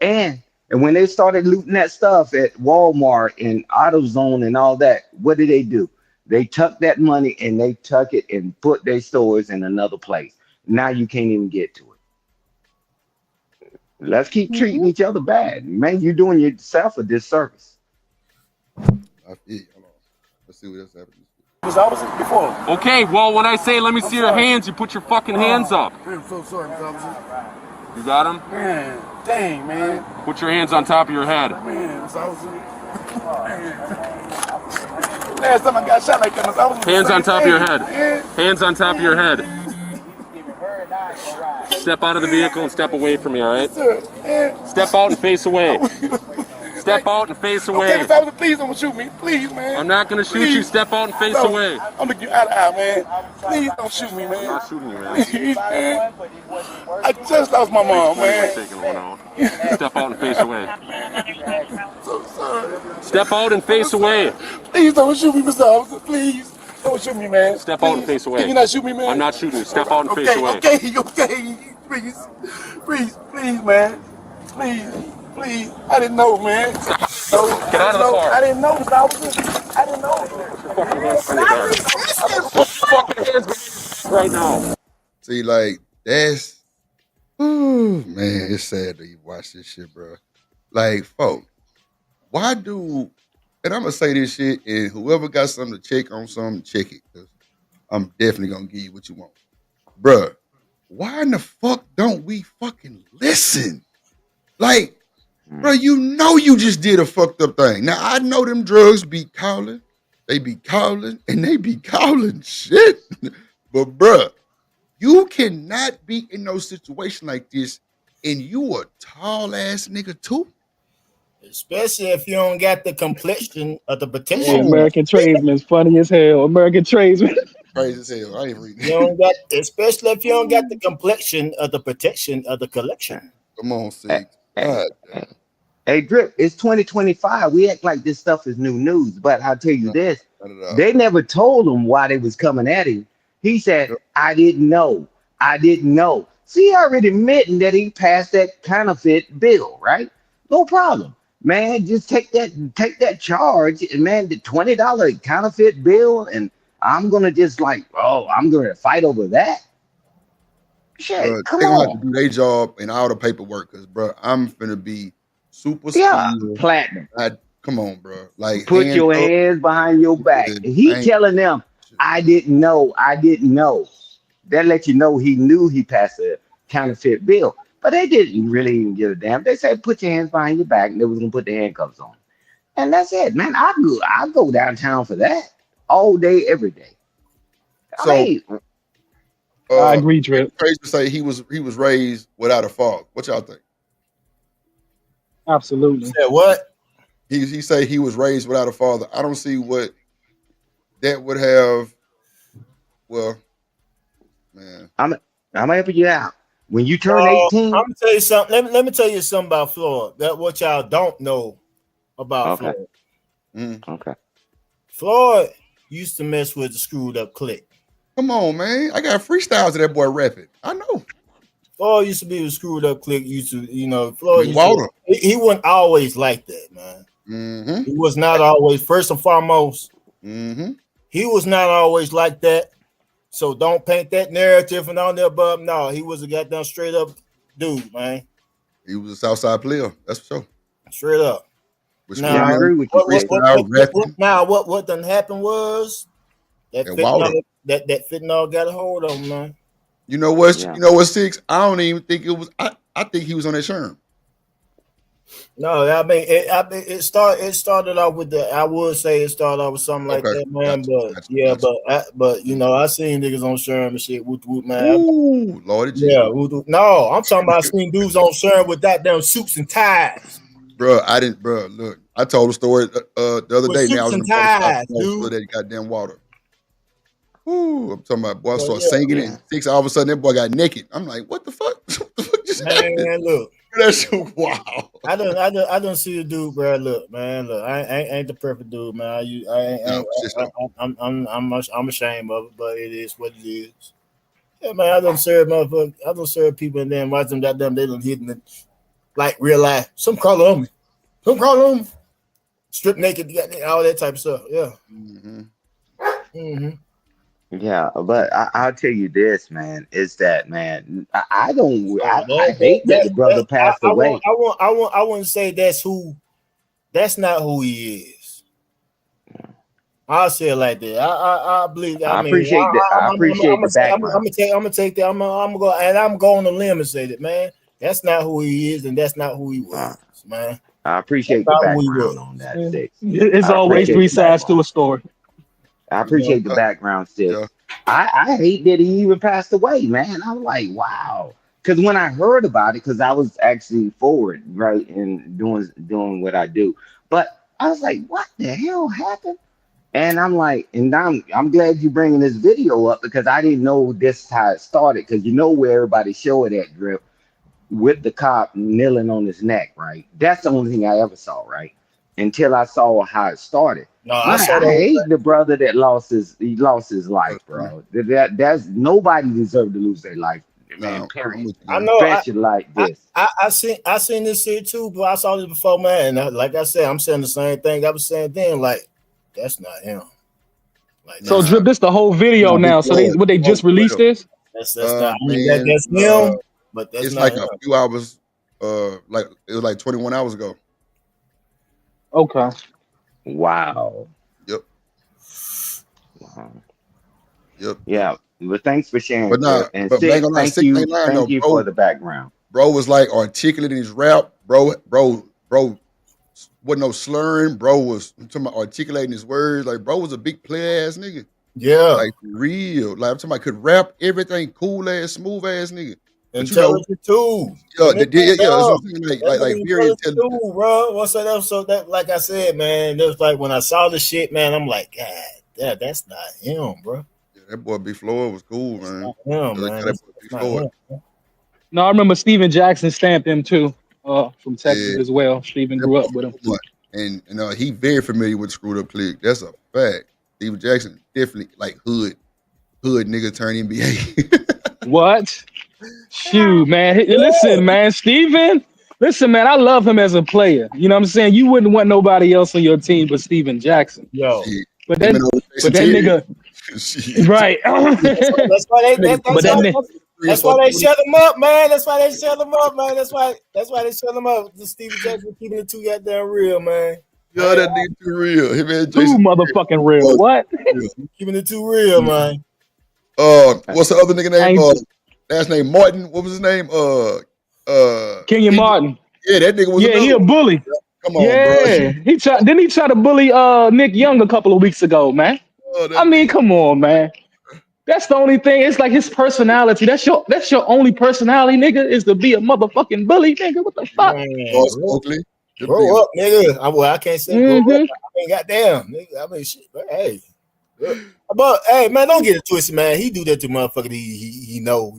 and when they started looting that stuff at Walmart and AutoZone and all that, what did they do? They took that money and they took it and put their stores in another place. Now you can't even get to it. Let's keep treating each other bad. Man, you're doing yourself a disservice. I feel you. Hold on. Let's see what else happens. Because I was before. Okay, well, when I say let me see your hands, you put your fucking hands up. I'm so sorry, officer. You got them? Man, dang, man. Put your hands on top of your head. Man, officer. Last time I got shot like that, I was Hands on top of your head. Man. Hands on top of your head. Step out of the vehicle and step away from me, all right? Step out and face away. Step out and face away. Okay, please don't shoot me. Please, man. I'm not going to shoot you. Step out and face away. I'm looking you eye to eye, man. Please don't shoot me, man. I'm not shooting you, man. Please, man. I just lost my mom, man. Step out and face away. So sorry. Step out and face away. Please don't shoot me, Mr. Officer. Please. Don't shoot me, man. Step out and face away. Can you not shoot me, man? I'm not shooting you. Step out and face away. Okay. Please, man. Please. I didn't know, man. Get out of the car. I didn't know, Mr. Officer. I didn't know. Fucking hands right now. See, like, that's, ooh, man, it's sad that you watch this shit, bro. Like, folks, why do, and I'm going to say this shit, and whoever got something to check on something, check it, because I'm definitely going to give you what you want. Bruh, why in the fuck don't we fucking listen? Like, bro, you know you just did a fucked up thing. Now, I know them drugs be calling. They be calling, and they be calling shit. But, bruh, you cannot be in no situation like this, and you a tall-ass nigga, too. Especially if you don't got the complexion of the potential. Hey, American tradesman is funny as hell. American tradesman. Crazy as hell. I ain't reading. You don't got, especially if you don't got the complexion of the protection of the collection. Come on, Sig. Hey, Drip, it's 2025. We act like this stuff is new news, but I'll tell you this. They never told him why they was coming at him. He said, I didn't know. See, already admitting that he passed that counterfeit bill, right? No problem. Man, just take that charge, and man, the $20 counterfeit bill, and I'm gonna just I'm gonna fight over that. Shit, come they gonna on. have to do their job and all the paperwork, because, bro, I'm finna be super platinum. Come on, bro. Like, put your hands behind your back. He telling them, I didn't know. That let you know he knew he passed a counterfeit bill. But they didn't really even give a damn. They said, put your hands behind your back, and they was gonna put the handcuffs on. And that's it, man. I go downtown for that all day, every day. I agree, Drip. Crazy to say he was raised without a father. What y'all think? Absolutely. Said what? He say he was raised without a father. I don't see what that would have. Well, man, I'm helping you out. When you turn 18, I'm gonna tell you something. Let me tell you something about Floyd. That what y'all don't know about Floyd. Okay. Floyd used to mess with the screwed up clique. Come on, man. I got freestyles of that boy rapping. I know. Floyd used to be a screwed up clique. Floyd he wasn't always like that, man. Mm-hmm. He was not always, first and foremost, he was not always like that. So don't paint that narrative and all that above. No, he was a goddamn straight up dude, man. He was a Southside player. That's for sure. Straight up. Now, I agree with you. What done happened was that fentanyl got a hold of him, man. You know what? Yeah. You know what, Six? I don't even think it was. I think he was on that Sherm. No, I mean, it started off with I would say it started off with something like that, man. But you know, I seen niggas on Sherm and shit. Whoop, man. Ooh, Lord, no, I'm talking about seeing dudes on Sherm with goddamn suits and ties. Bro, I didn't. Bro, look, I told a story the other day. Now I was in that goddamn water. Ooh, I'm talking about boy. I started singing it. And Six, all of a sudden, that boy got naked. I'm like, what the fuck? What the fuck just happened? Man, look. That's wow. I don't see a dude, bro. Look, man, look. I ain't the perfect dude, man. I'm ashamed of it, but it is what it is. Yeah, man. I don't serve motherfuckers. I don't serve people and then watch them goddamn. They don't hit me like real life. Some call on me. Strip naked, all that type of stuff. Yeah. Yeah, but I'll tell you this, man, is that, man, I hate that the brother passed away. I wouldn't say that's not who he is. I'll say it like that. I believe. I appreciate that. I appreciate the background. I'm gonna take that. I'm gonna go on a limb and say that, man, that's not who he is, and that's not who he was, man. I appreciate the background on that. It's always three sides to a story. I appreciate the background, Sid. I hate that he even passed away, man. I was like, wow. Because when I heard about it, because I was actually forward, right, and doing what I do, but I was like, what the hell happened? And I'm like, and I'm glad you bringing this video up because I didn't know this is how it started. Because you know where everybody show it at, Drip, with the cop kneeling on his neck, right? That's the only thing I ever saw, right? Until I saw how it started. No, I Man, saw I the whole hate thing. the brother that lost his life, bro. That's nobody deserved to lose their life, man. Period. I know. Especially like this. I seen this shit too, but I saw this before, man. And like I said, I'm saying the same thing I was saying then. Like, that's not him. Like, So Drip, this the whole video now. So they just released this. That's not. I mean, Man, that's him, but that's it's not like him. a few hours. Like it was like 21 hours ago. Okay. Wow. Yep. Wow. Yep. Yeah. But thanks for sharing, But nah, Drip. And but Sid, ain't gonna lie, thank Six you ain't lying though, bro. for the background. Bro was like articulating his rap, bro. Wasn't no slurring. Bro was I'm talking about articulating his words. Like, bro was a big player ass nigga. Yeah. Like, for real. Like, I'm talking about could rap everything, cool ass, smooth ass nigga. But Intelligent too. Yeah, that's what I'm saying. Like very intelligent. Too, bro. What's that? So that, like I said, man, it was like when I saw the shit, man, I'm like, God, yeah, that's not him, bro. Yeah, that boy B Floyd was cool, man. Him, man. That boy B Floyd. No, I remember Steven Jackson stamped him too. From Texas as well. Steven grew up with him. And he very familiar with Screwed Up Click. That's a fact. Steven Jackson definitely like hood nigga turn NBA. What? Shoot, man. Listen, man, Steven. Listen, man, I love him as a player. You know what I'm saying? You wouldn't want nobody else on your team but Steven Jackson. Yo. But that nigga. Right. That's why they shut him up, man. That's why they shut him up, man. That's why they shut him up. The Steven Jackson keeping it too goddamn real, man. Yo, that nigga too real. Him and Too motherfucking real. What? Keeping it too real, man. What's the other nigga name? Last name Martin. What was his name? Kenyon Martin. Yeah, that nigga was. Yeah, he a bully. Come on, yeah, bro. Didn't he try to bully Nick Young a couple of weeks ago, man? I mean, come on, man. That's the only thing. It's like his personality. That's your only personality, nigga, is to be a motherfucking bully, nigga. What the fuck? Grow up, nigga. I can't say grow up. I mean, goddamn, nigga. I mean, shit. But hey, but hey, man, don't get it twisted, man. He do that to motherfucker. He know.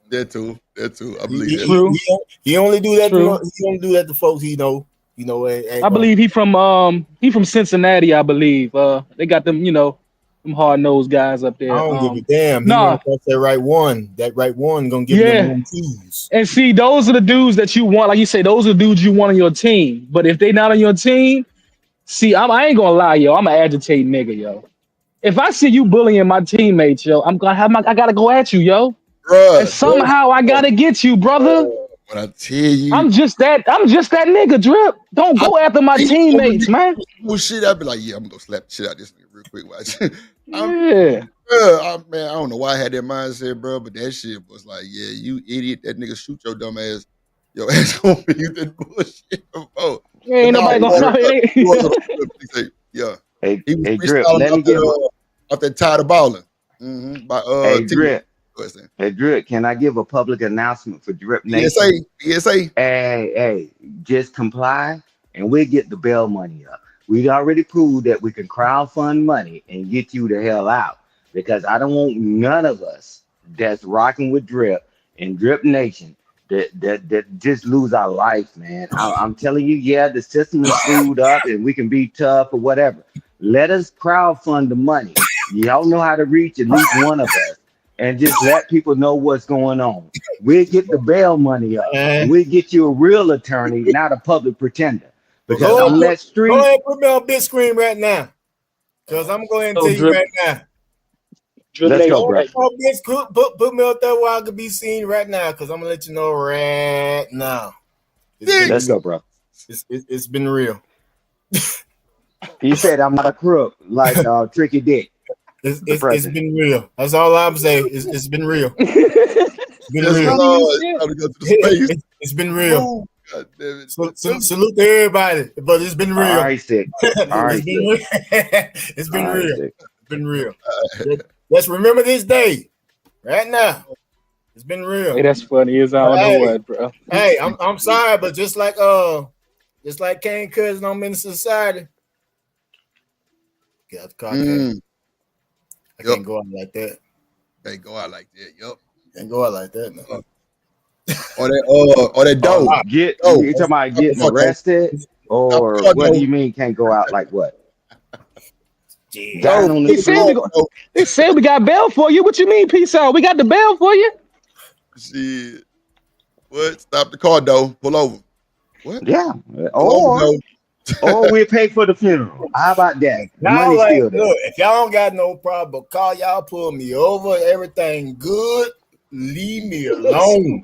That too. I believe that. He only do that. He only do that to folks he know. You know. I believe he from Cincinnati. I believe they got them. You know, them hard nosed guys up there. I don't give a damn. Nah, that's that right one. That right one gonna give them keys. And see, those are the dudes that you want. Like you say, those are the dudes you want on your team. But if they not on your team, see, I ain't gonna lie, yo. I'm an agitating nigga, yo. If I see you bullying my teammates, yo, I gotta go at you, yo. Bruh, and somehow I gotta get you, brother. When I tell you, I'm just that nigga, Drip. Don't go after my teammates, man. Shit, I'd be like, yeah, I'm gonna slap the shit out of this nigga real quick. Watch. Yeah. Man, I don't know why I had that mindset, bro, but that shit was like, yeah, you idiot. That nigga shoot your dumb ass. Your ass gonna be that bullshit. Oh, ain't nobody gonna. Yeah. Hey, Drip, let me get off that tired of balling. By Hey, Drip. Hey, Drip, can I give a public announcement for Drip Nation? PSA. Hey, just comply and we'll get the bail money up. We already proved that we can crowdfund money and get you the hell out, because I don't want none of us that's rocking with Drip and Drip Nation that just lose our life, man. I'm telling you, yeah, the system is screwed up and we can be tough or whatever. Let us crowdfund the money. Y'all know how to reach at least one of us. And just let people know what's going on. We'll get the bail money up. We'll get you a real attorney, not a public pretender. Because on that street. Go ahead and put me on big screen right now. Because I'm going to tell you right now. Let's go, bro. Put me up there where I can be seen right now. Because I'm going to let you know right now. Let's go, bro. It's been real. He said I'm not a crook like Tricky Dick. It's been real. That's all I'm saying. It's been real. It's been real. It's been real. God damn it. Salute to everybody, but it's been real. All right, Sid. All right, it's been real. been real. Let's remember this day right now. It's been real. Hey, that's funny as I don't know what, bro. Hey, I'm sorry, but just like Kane Cousin on Minister Society. Get out the car, Kane. I can't go out like that. Can't go out like that. Yup. Can't go out like that, man. Or that dope. You talking about getting arrested? Or what do you mean can't go out like what? Yo, he said we got bail for you. What you mean, peace out? We got the bail for you. Shit. What? Stop the car, though. Pull over. What? Yeah. Or we pay for the funeral. How about that? Y'all like, look, if y'all don't got no problem, call y'all, pull me over, everything good, leave me alone.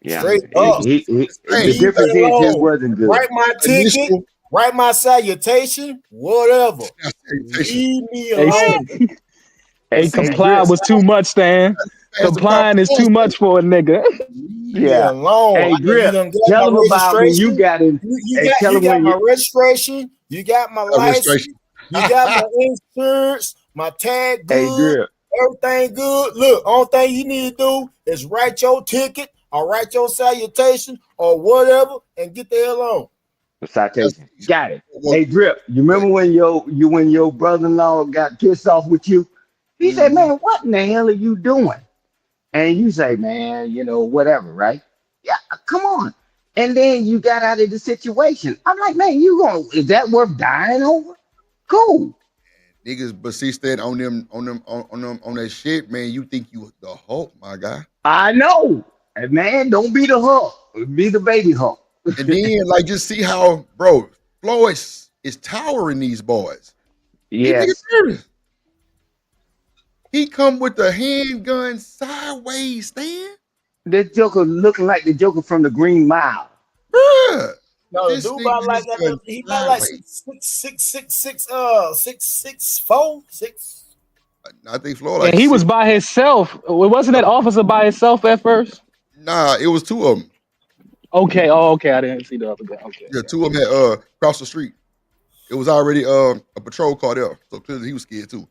Yeah. Straight up. The difference is his wasn't good. Write my ticket, write my salutation, whatever. Leave me alone. Hey, comply was too much, Stan. Complying is too much for a nigga. Yeah. Hey, Drip, tell them about when you got in. You got my registration. You got my license. You got my insurance. My tag good. Everything good. Look, only thing you need to do is write your ticket or write your salutation or whatever and get the hell on. Citation. Got it. Hey, Drip, you remember when your brother-in-law got pissed off with you? He said, man, what in the hell are you doing? And you say, man, whatever, right? Yeah, come on. And then you got out of the situation. I'm like, man, is that worth dying over? Cool. Niggas, but see, stand on that shit, man. You think you the Hulk, my guy? I know. And man, don't be the Hulk. Be the baby Hulk. And then, just see how, bro, Floyd is towering these boys. Yes. He come with the handgun sideways, Stan. This Joker looking like the Joker from the Green Mile. Bruh. No, the dude about like that. He about like 6'4". I think Floyd. And he was by himself. Wasn't that officer by himself at first? Nah, it was two of them. Okay. Oh, okay. I didn't see the other guy. Okay. Yeah, two of them had crossed the street. It was already a patrol car there, so clearly he was scared too.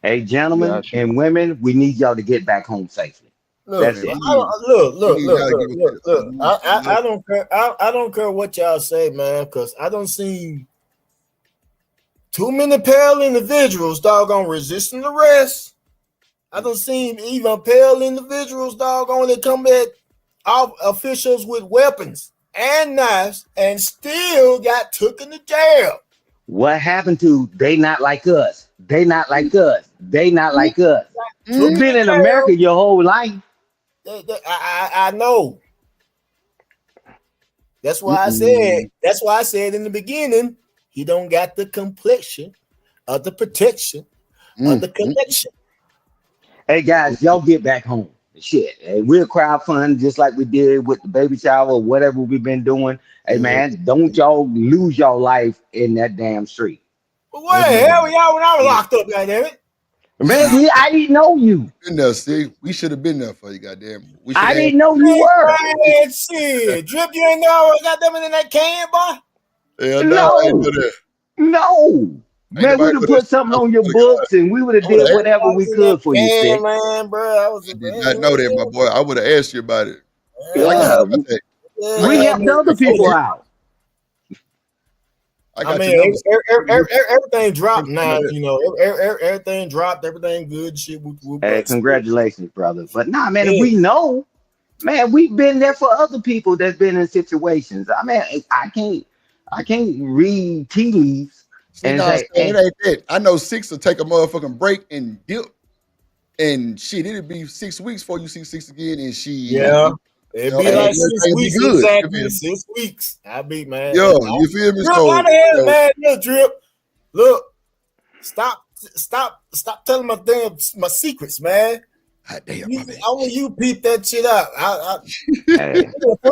Hey, gentlemen and women, we need y'all to get back home safely. Look, that's it. Look. I don't care. I don't care what y'all say, man, because I don't see too many pale individuals, doggone, resisting arrest. I don't see even pale individuals, doggone, that come at officials with weapons and knives and still got took into jail. What happened to they not like us? They not like us. They not like us. You've been in America your whole life. I know. That's why I said. That's why I said in the beginning, he don't got the complexion of the protection of the connection. Hey guys, y'all get back home. Shit, hey, we'll crowdfund just like we did with the baby shower or whatever we've been doing. Hey man, don't y'all lose y'all life in that damn street. But what the hell were y'all when I was locked up, goddammit? Man, I didn't know you. Been there, see, we should have been there for you, goddamn. I didn't know you were. Man, shit, Drip, you ain't know I got them in that can, boy. Yeah, no. Man, we would have put something on your books and we would have did whatever we could for you, Stick. Man, bro, I did not know that, my boy. I would have asked you about it. Yeah. We helped other people out. I mean, everything dropped now. Everything dropped. Everything good. Shit. Hey, congratulations, brother. But nah, man, if we know, man, we've been there for other people that's been in situations. I mean, I can't read tea leaves. And it ain't that. I know 6 will take a motherfucking break and dip, and shit, it'll be 6 weeks before you see 6 again, and she. Yeah. It'd be like 6 weeks, exactly. 6 weeks. I be, man. Yo, you feel me? Drip, why the hell, man? Look, Drip. Look, stop telling my secrets, man. Damn, only you peep that shit out.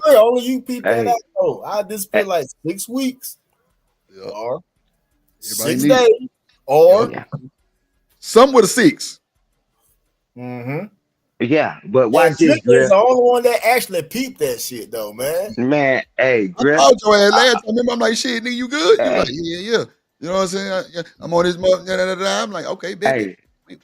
Only you peep that out. Oh, I just feel like 6 weeks. Yeah. Or everybody 6 days. Or some with a 6. Mm-hmm. Yeah, but watch this, Drip is the only one that actually peeped that shit, though, man. Man, hey, Drip. I told your ass last time. Remember, I'm like, shit, nigga, you good? You like, yeah. You know what I'm saying? I'm on this month. I'm like, okay, baby.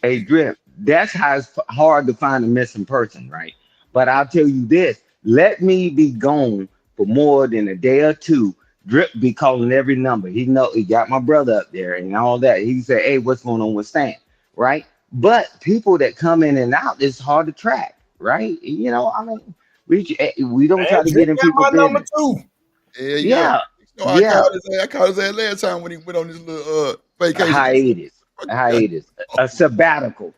Hey, Drip, that's how it's hard to find a missing person, right? But I'll tell you this: let me be gone for more than a day or two. Drip be calling every number. He know he got my brother up there and all that. He said, "Hey, what's going on with Stan?" Right? But people that come in and out, it's hard to track, right? You know, I mean, we don't try to Drip get in got people's my number business. too. Yeah, So yeah. I called his ass last time when he went on this little vacation. Hiatus, a sabbatical.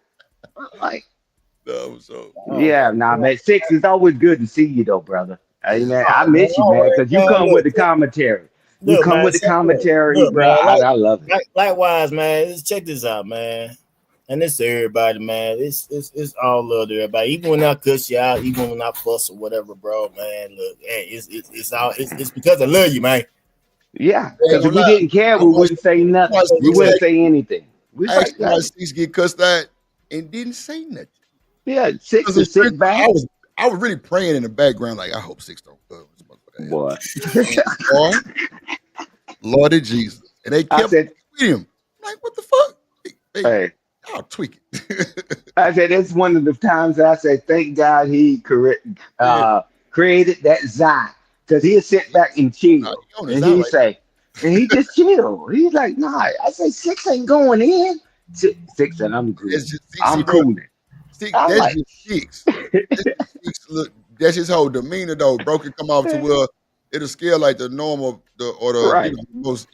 Like, No, so yeah, nah, man. 6 is always good to see you, though, brother. Hey, man, I Oh, man, miss you, man, always, because you man. come with the commentary. You Look, come man. with the commentary, Look, bro. man. I love it. Likewise, man. Let's check this out, man. And this to everybody, man. It's all love to everybody. Even when I cuss you out, even when I fuss or whatever, bro, man. Look, hey, it's because I love you, man. Yeah, because if we didn't care, we wouldn't say nothing. We wouldn't say anything. We I like, actually watched Six get cussed out and didn't say nothing. yeah, Six to sit back. I was really praying in the background, like I hope Six don't this motherfucker. Boy, Lordy Jesus, and they kept tweeting him. I'm like, what the fuck? Hey, I'll tweak it. I said it's one of the times I say, thank God he created that Zion, because he'll sit back and chill, and he say, and he just chill. He's like, nah. I say 6 ain't going in. 6 and I'm cool. I'm cooling. That's just Six. Look, that's his whole demeanor though. Bro can come off to where it'll scare like the normal most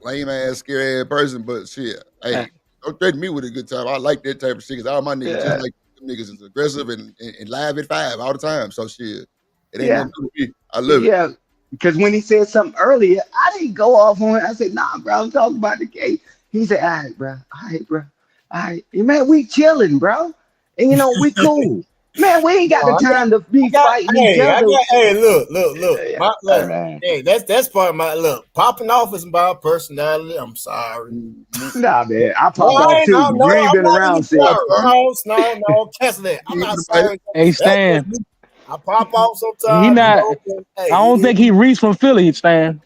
lame ass scary ass person, but shit, hey, don't threaten me with a good time. I like that type of shit because all my niggas just like them niggas is aggressive and live at 5 all the time. So shit, it ain't nothing to me. I love it. Yeah, because when he said something earlier, I didn't go off on it. I said, nah, bro, I'm talking about the case. He said, all right, bro. All right. Man, we chilling, bro. And you know, we cool. Man, we ain't got the time to be fighting each other. Look. Hey, that's part of my look. Popping off is my personality. I'm sorry. Nah, man, I pop off too. You ain't been around since. No, cancel that. I'm not sorry. Hey, Stan. I pop off sometimes. He not. I don't think he Reese from Philly, Stan.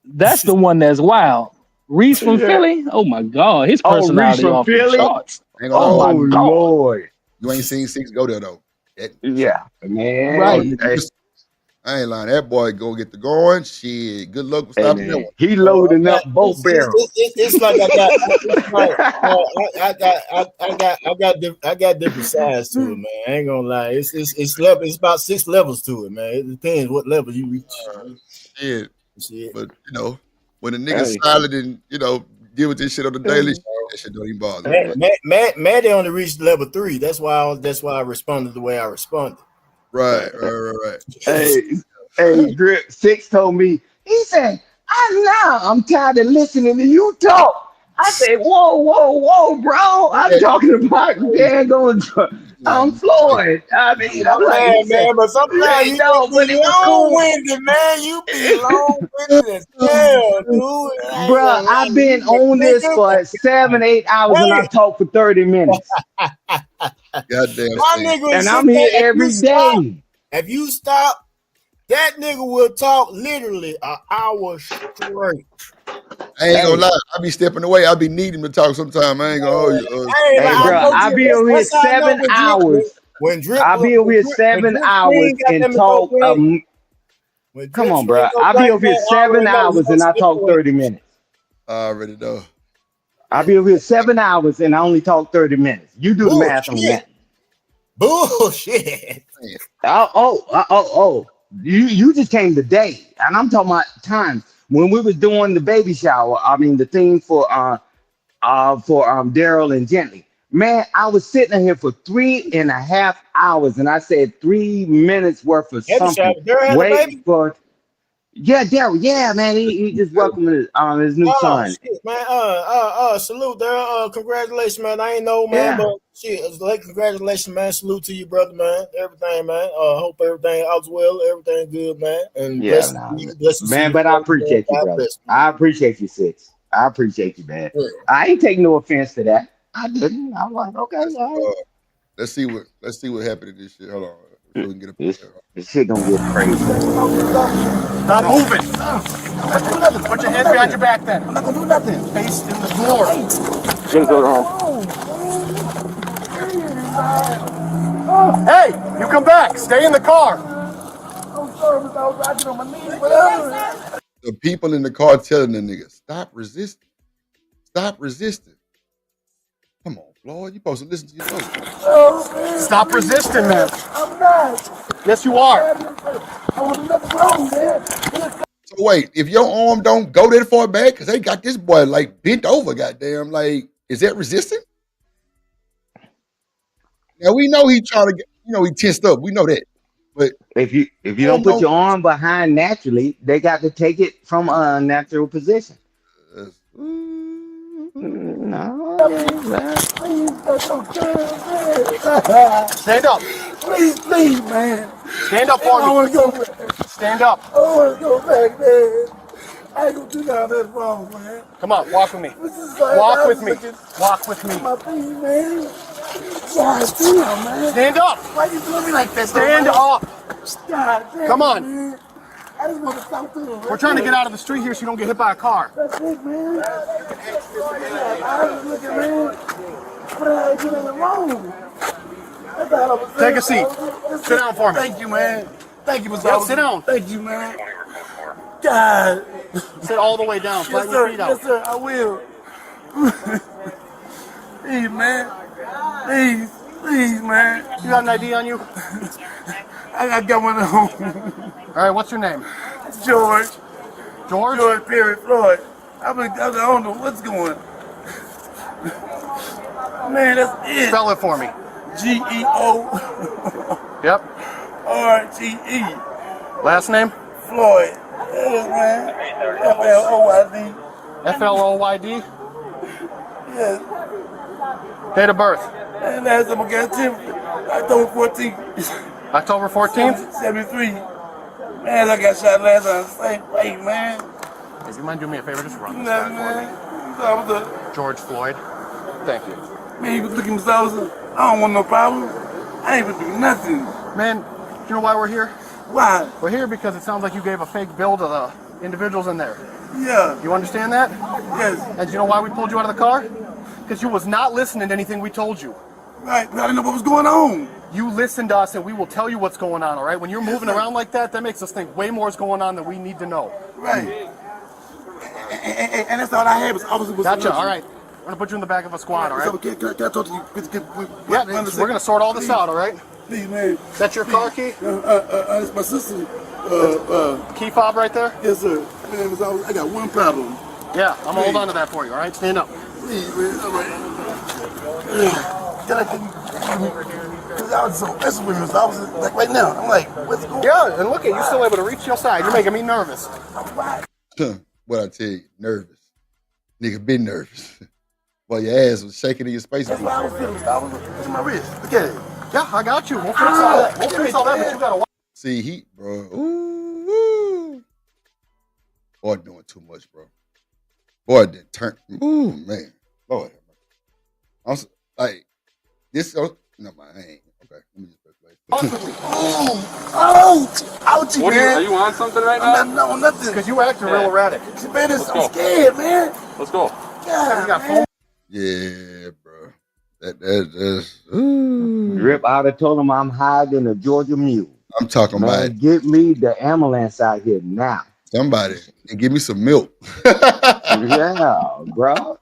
That's the one that's wild. Reese from Philly. Oh my God, his personality off the charts. Oh my God, Lord. You ain't seen Six go there though. Yeah, man. Right. I ain't lying. That boy go get the going. Shit. Good luck with stopping that one. He loading up both barrels. It's like I got different sides to it, man. I ain't gonna lie. It's about 6 levels to it, man. It depends what level you reach. Shit. But you know, when a nigga silent and deal with this shit on the daily, that shit don't even bother me. Maddie only reached level 3. That's why I responded the way I responded. Right. Hey, Drip 6 told me, he said, I'm tired of listening to you talk. I said, whoa, bro. I'm talking about I'm Floyd. I mean, I'm like, man, but sometimes you be long-winded, man. You be long-winded as hell, dude. Bro, I've been on this for 7-8 hours and I talk for 30 minutes. Goddamn. And I'm here every day. If you stop, that nigga will talk literally an hour straight. I ain't gonna lie. I be stepping away. I be needing to talk sometime. I ain't gonna hold you. Hey, bro, I'll be over here 7 hours. I'll be over here 7 hours and talk. Come on, bro. I'll be over here 7 hours and I talk 30 minutes. I already know. I'll be over here 7 hours and I only talk 30 minutes. You do the math on that. Bullshit. You just came today, and I'm talking about times when we was doing the baby shower. I mean, the thing for Daryl and Gently. Man, I was sitting here for 3.5 hours, and I said 3 minutes worth of something. Wait for. Yeah, Daryl. Yeah, man, he just welcomed his new son. Shit, man. Salute, Daryl. Congratulations, man. I ain't know, man, but shit, congratulations, man. Salute to you, brother, man. Everything, man. Hope everything out's well. Everything good, man. And man, but I appreciate you, brother. I appreciate you, Six. I appreciate you, man. Yeah. I ain't taking no offense to that. I didn't. I'm like, okay, all right. Let's see what happened to this shit. Hold on. so we can get a This shit gonna get crazy. Stop moving. I'm not doing nothing. Put your hands behind your back then. I'm not gonna do nothing. Face in the floor. Jim, go home. Hey, you come back. Stay in the car. I'm sorry, but I was rocking on my knees, whatever. The people in the car telling the nigga, stop resisting. Stop resisting. Come on, Floyd. You supposed to listen to your folks. Stop resisting, man. I'm not. Yes, you are. I want to nothing wrong, man. So wait, if your arm don't go that far back, because they got this boy like bent over, goddamn, like, is that resisting? Now we know he trying to get, he tensed up. We know that. But if you don't put your arm behind naturally, they got to take it from a natural position. No. Stand up. Please, man. Stand up for me. I want to go back. Stand up. I want to go back, man. I ain't gonna do nothing that's wrong, man. Come on, walk with me. Walk with me. Walk with me. My feet, man. God damn, man. Stand up. Why you doing me like that? Stand up. God damn, Come on. Man. I just want to stop doing it. We're trying to get out of the street here so you don't get hit by a car. That's it, man. I was looking, man. But I ain't doing anything wrong. That's all I was saying. Take a seat. Sit down for me. Thank you, man. Thank you, Mr. Yep, sit down. Thank you, man. God. Sit all the way down. Flatten your feet out. Yes, sir. I will. Please, man. Please, man. You got an ID on you? I got one at home. All right, what's your name? George. George? George Perry Floyd. I don't know what's going on. Man, that's it. Spell it for me. G-E-O. Yep. R-G-E. Last name? Floyd. Yes, man. F-L-O-Y-D. F-L-O-Y-D? Yes. Date of birth? And that's I'm gonna October 14th. October 14th? 73. Man, I got shot last time. Same way, man. If you mind doing me a favor, just run this Nah, back for me. George Floyd. Thank you. Man, you was looking at me, I don't want no problem. I ain't even do nothing. Man, do you know why we're here? Why? We're here because it sounds like you gave a fake bill to the individuals in there. Yeah. You understand that? Yes. And do you know why we pulled you out of the car? Because you was not listening to anything we told you. Right, I didn't know what was going on. You listened to us and we will tell you what's going on, all right? When you're moving around like that, that makes us think way more is going on than we need to know. Right. And that's all I had was officer. Gotcha, all right. We're gonna put you in the back of a squad, all right? So, can I talk to you? Yeah, we're gonna sort all this out, all right? Please, man. That's your car key? It's my sister. Key fob right there? Yes, sir. Man, I got one problem. Yeah, I'm gonna hold on to that for you, all right? Stand up. Please, man. All right. Can I give you? Because I was so messing with me. So I was like, right now, I'm like, what's going on? Yeah, and look at you still able to reach your side. You're making me nervous. What I tell you, nervous. Nigga been nervous. Well, your ass was shaking in your space. That's why I was feeling. I was looking at my wrist. Look at it. Yeah, I got you. We'll fix all that. We'll fix all that, but you gotta watch. See, heat, bro. Ooh. Boy, doing too much, bro. Boy, didn't turn. Ooh, man. Lord. I'm like, this. No, I ain't. Okay, let me just play. Ouchie, What man. are you on something right now? I'm not on nothing. Because you acting real erratic. Man, I'm scared, man. Let's go. God, Yeah, bro. That's. Ooh. Drip out and told him I'm hiding a Georgia mule. I'm talking about. Get me the ambulance out here now. Somebody and give me some milk. Yeah, bro.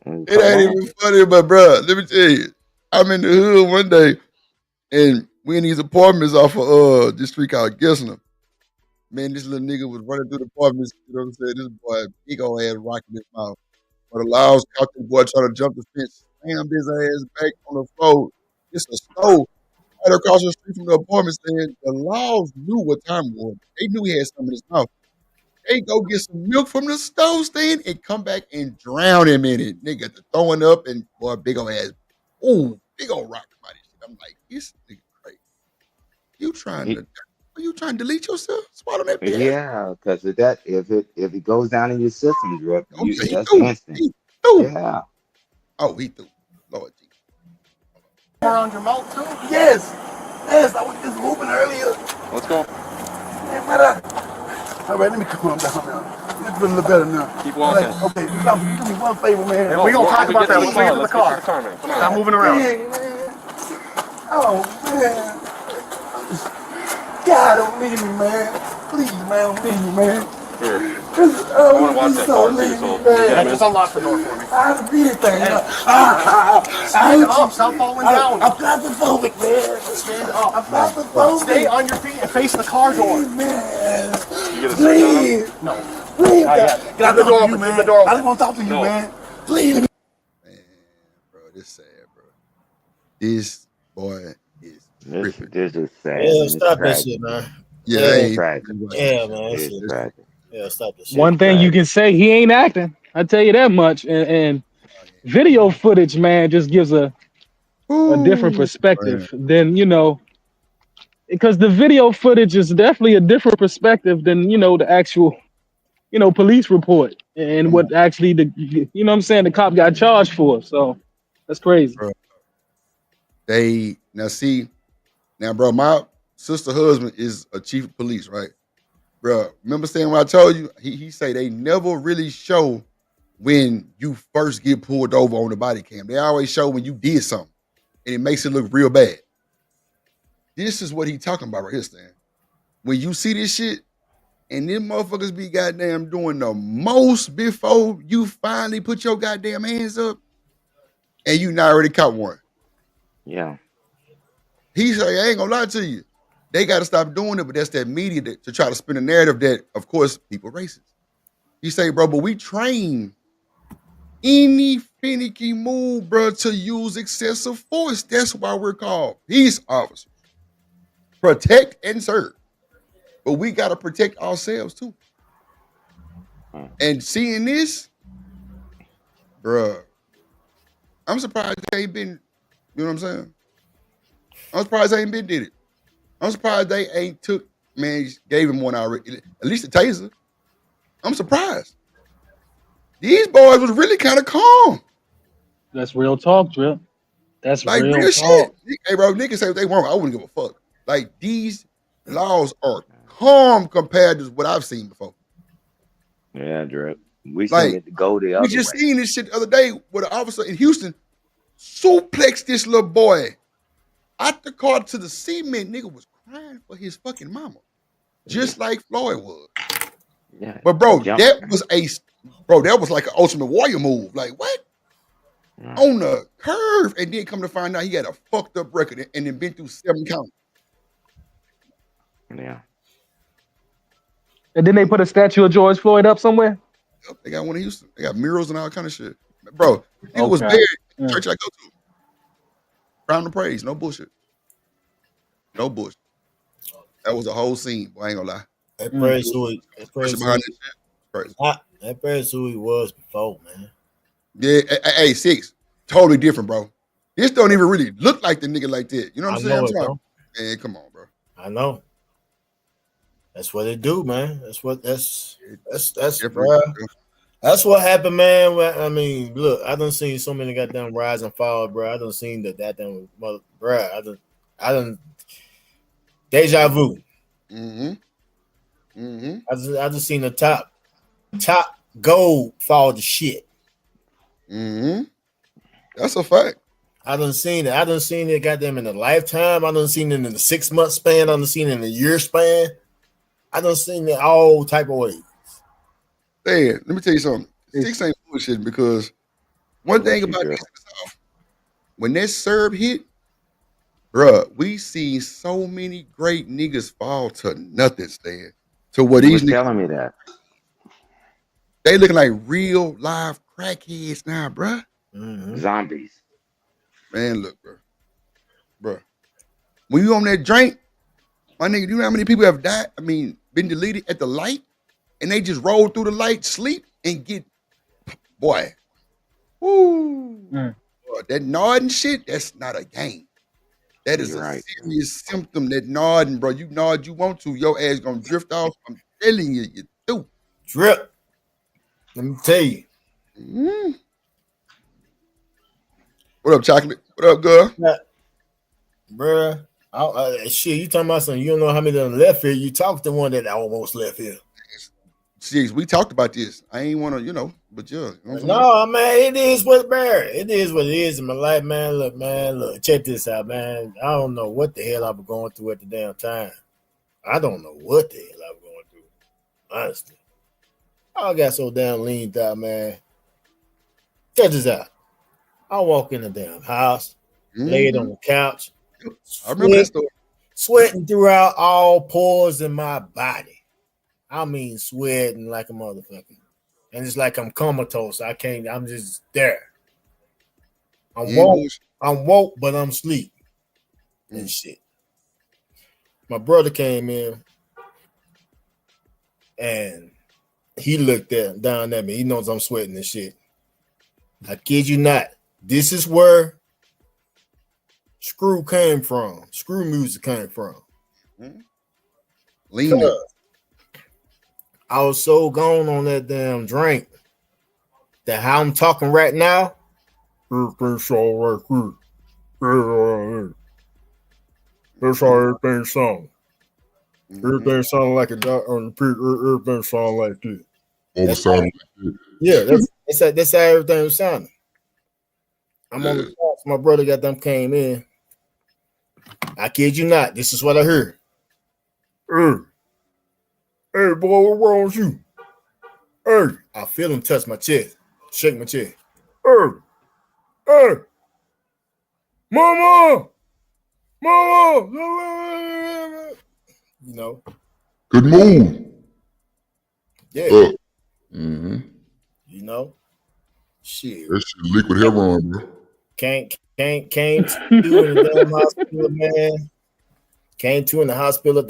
It ain't even funny, but bro, let me tell you, I'm in the hood one day, and we in these apartments off of this street called Gessner. Man, this little nigga was running through the apartments. You know what I'm saying? This boy, big old ass rocking his mouth. But the Laos caught the boy trying to jump the fence, slammed his ass back on the floor. It's a stove right across the street from the apartment stand. The Laos knew what time it was. They knew he had something in his mouth. They go get some milk from the stove stand and come back and drown him in it. Nigga, the throwing up and boy, big old ass. Ooh, big old rock body shit. I'm like, this nigga crazy. You trying to delete yourself? Swallow that pill. Yeah, because if it goes down in your system, Drip, that's threw. instant. He threw. Yeah. Oh, he threw. Lord Jesus. Around your mouth too? Yes. Yes, I was just moving earlier. Let's go. Man, all right, let me calm down now. It's feeling a little better now. Keep walking. Right, okay, stop. Do me one favor, man. No, We're going to talk about that. Let's We're get going to to get to the car, man. Come on. Stop moving around. Dang, man. Oh, man. God, don't leave me, man. Please, man, don't leave me, man. Here. I want to watch that car too, so yeah, just unlock the door for me. I don't need anything. Stand up, stop falling down. I'm claustrophobic, man. Stand up. I'm claustrophobic. Stay on your feet and face the car door. Man. You get a Please. No. Please, Not yet. get out the door, man. Keep the door open. I just want to talk to you, man. Please. Man, bro, this sad, bro. This boy is tripping. This is sad. Yeah, stop that shit, man. Yeah, Yeah, man. It's tragic. Yeah, stop this shit. One thing you can say, he ain't acting. I tell you that much. And video footage, man, just gives a different perspective than, because the video footage is definitely a different perspective than, the actual, police report and what actually what I'm saying, the cop got charged for. So that's crazy. Bro. Bro, my sister husband is a chief of police, right? Bro, remember saying what I told you? He say they never really show when you first get pulled over on the body cam. They always show when you did something, and it makes it look real bad. This is what he talking about right here, Stan. When you see this shit, and them motherfuckers be goddamn doing the most before you finally put your goddamn hands up, and you not already caught one. Yeah. He say, I ain't gonna lie to you. They got to stop doing it, but that's that media to try to spin a narrative that, of course, people racist. He say, bro, but we train any finicky move, bro, to use excessive force. That's why we're called peace officers. Protect and serve. But we got to protect ourselves, too. And seeing this, bro, I'm surprised they ain't been, you know what I'm saying? I'm surprised they ain't been did it. I'm surprised they ain't gave him one already. At least a taser. I'm surprised. These boys was really kind of calm. That's real talk, Drip. That's like real real talk. shit. Hey, bro, niggas say what they want. I wouldn't give a fuck. Like, these laws are calm compared to what I've seen before. Yeah, Drip. We seen it go the other way. We just seen this shit the other day where the officer in Houston suplexed this little boy out the car to the cement. Nigga was crying for his fucking mama, just like Floyd was. Yeah, but bro, that was like an Ultimate Warrior move. Like, what? On the curve, and then come to find out he had a fucked up record and then been through 7 counts. Yeah. And then they put a statue of George Floyd up somewhere. Yep, they got one in Houston. They got murals and all kind of shit. Bro, nigga was buried in the church I go to. Round the praise, no bullshit. No bullshit. That was a whole scene, boy, I ain't gonna lie. That praise who he was before, man. Yeah, hey, 6. Totally different, bro. This don't even really look like the nigga like that. You know what I'm saying? Man, come on, bro. I know. That's what it do, man. That's bro. That's what happened, man. I mean, look, I done seen so many goddamn rise and fall, bro. I done seen that damn mother, bro. I done deja vu. Mm-hmm. I just seen the top gold fall to shit. Mm-hmm. That's a fact. I done seen it. I done seen it goddamn in a lifetime. I done seen it in the 6-month span. I done seen it in a year span. I done seen it all type of ways. Hey, let me tell you something. 6 ain't bullshit because one thing about this, when that serve hit, bruh, we seen so many great niggas fall to nothing, Stan. To what these niggas telling me that. They looking like real live crackheads now, bruh. Mm-hmm. Zombies. Man, look, bruh. When you on that drink, my nigga, do you know how many people have died? I mean, been deleted at the light, and they just roll through the light, sleep, and get, boy. Woo. Boy, that nodding shit, that's not a game. That is a serious symptom, that nodding, bro. You nod you want to, your ass gonna drift off. I'm telling you, you do. Drip. Let me tell you. What up, Chocolate? What up, girl? Bruh. Shit, you talking about something? You don't know how many done left here. You talked to one that almost left here. Jeez, we talked about this. I ain't want to, but yeah. No, man, it is what it is what it is in my life, man. Look, check this out, man. I don't know what the hell I was going through at the damn time. I don't know what the hell I was going through. Honestly. I got so damn leaned out, man. Check this out. I walk in the damn house, laid on the couch. I remember that story. Sweating throughout all pores in my body. I mean, sweating like a motherfucker. And it's like I'm comatose. I'm just there. I'm woke, but I'm asleep. And shit. My brother came in and he looked down at me. He knows I'm sweating and shit. I kid you not. This is where Screw came from. Screw music came from. Lean. I was so gone on that damn drink that how I'm talking right now, everything's all right here. That's how everything sounds. Everything sounds like a dot on the pig. Everything sounds like this. That's how everything was sounding. I'm on the couch. My brother got them came in. I kid you not. This is what I heard. Hey, boy, what's wrong with you? Hey, I feel him touch my chest, shake my chest. Hey, mama. You know. Good move. Yeah. You know. Shit. That shit liquid heroin, bro. Came to in the damn hospital, man. Came to in the hospital.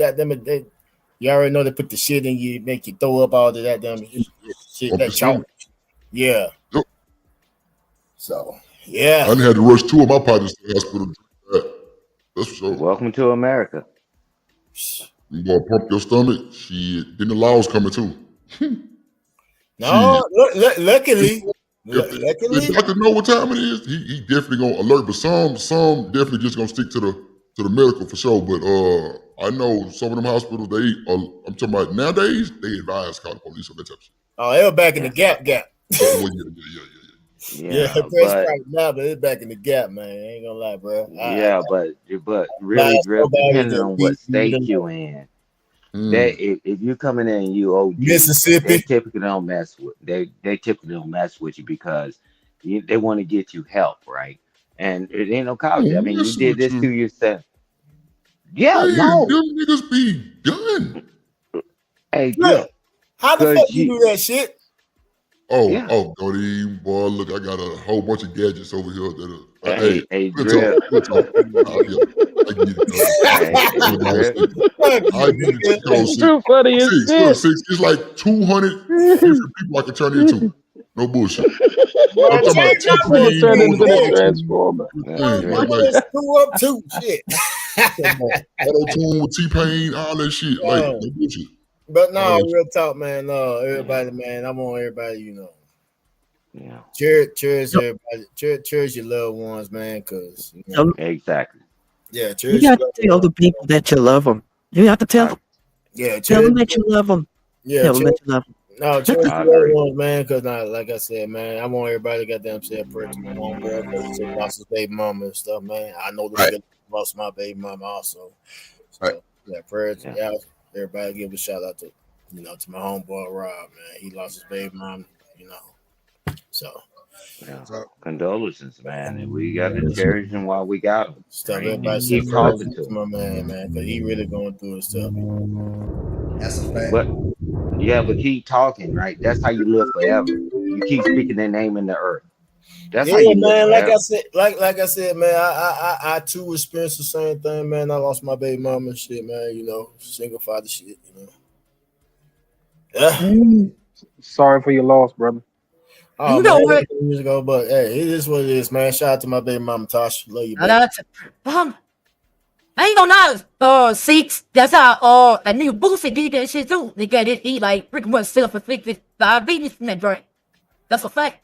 You already know they put the shit in you, make you throw up all of that damn shit. That chalk. Yeah. Yep. So yeah. I done had to rush two of my partners to the hospital. That's for sure. Welcome to America. You gonna pump your stomach? Shit. Then the laws coming too. No, luckily. If the doctor know what time it is, he definitely gonna alert. But some definitely just gonna stick to the medical for sure. But I know some of them hospitals, I'm talking about nowadays, they advise call the police on that type of shit. Oh, they were back in the gap. Yeah, press right now, but it's back in the gap, man. I ain't gonna lie, bro. But really, Drip, depending on what state you in, that if you're coming in and you OD, Mississippi, they typically don't mess with you because they want to get you help, right? And it ain't no college. I mean, you did this to yourself. Yeah, hey, no. Them niggas be done. Hey, Drip. How the fuck you do that shit? Oh, Dodie, boy, look, I got a whole bunch of gadgets over here that are. Hey, Drip. It's too funny as shit. It's like 200 different people I can turn into. No bullshit. I'm talking about T-Pain. Turn into the Transformer. Screw up too, shit. Auto-tune with T-Pain, all that shit. Like, no bullshit. But no, real talk, man. No, everybody, man. I want everybody, Yeah. Cherish everybody. Cherish your loved ones, man. Cause exactly. Yeah, you got to tell the people that you love them. You have to tell them. Yeah, tell them that you love them. Yeah, tell them that you love them. No, cherish your loved ones, man. Cause like I said, man, I want everybody to goddamn say a prayer to my mom, bro. Cause he just lost his baby mama and stuff, man. I know the lost my baby mama also. So, yeah, prayer to y'all. Everybody give a shout out to, to my homeboy Rob, man. He lost his baby mom, So, condolences, man. And we got to cherish him while we got him. Everybody keep talking to him, my man, because he really going through his stuff. That's a fact. But keep talking, right? That's how you live forever. You keep speaking their name in the earth. That's how Yeah, you live man. forever. Like I said, man. I too experienced the same thing, man. I lost my baby mama and shit, man. Single father shit, Yeah. Sorry for your loss, brother. Oh, You know man, what? Years ago, but hey, it is what it is, man. Shout out to my baby mama, Tasha. Love you, baby. I ain't gonna lie, Seeks, that's how, that new bullshit did that shit too. They got it eat like freaking much self-inflicted diabetes from that drink. That's a fact.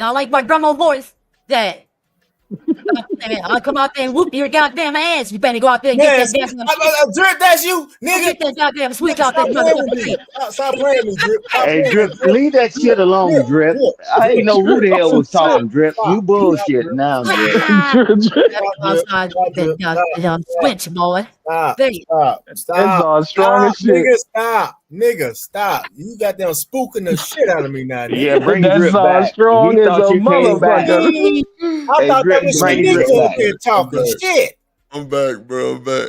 I like my grandma voice, that I'll come out there and whoop your goddamn ass. You better go out there and Man, get that damn Drip, that's you, nigga. Get that goddamn switch out Stop that playing with motherfucking me. street. Stop playing with me, Drip. Stop Hey, playing, Drip, Drip. leave that shit alone, Drip. I ain't know who the hell was talking, Drip. You bullshit now, Drip. Outside that goddamn switch, boy. Stop. There. Stop. strong as shit. Nigga, stop. Nigga, stop. You got them spooking the shit out of me now, Yeah, nigga. bring That Drip sounds back. strong He as thought a you came back. motherfucker. I Hey, thought that Drip, was bring Drip Shanika up back. here talking shit. I'm back, bro. I'm back.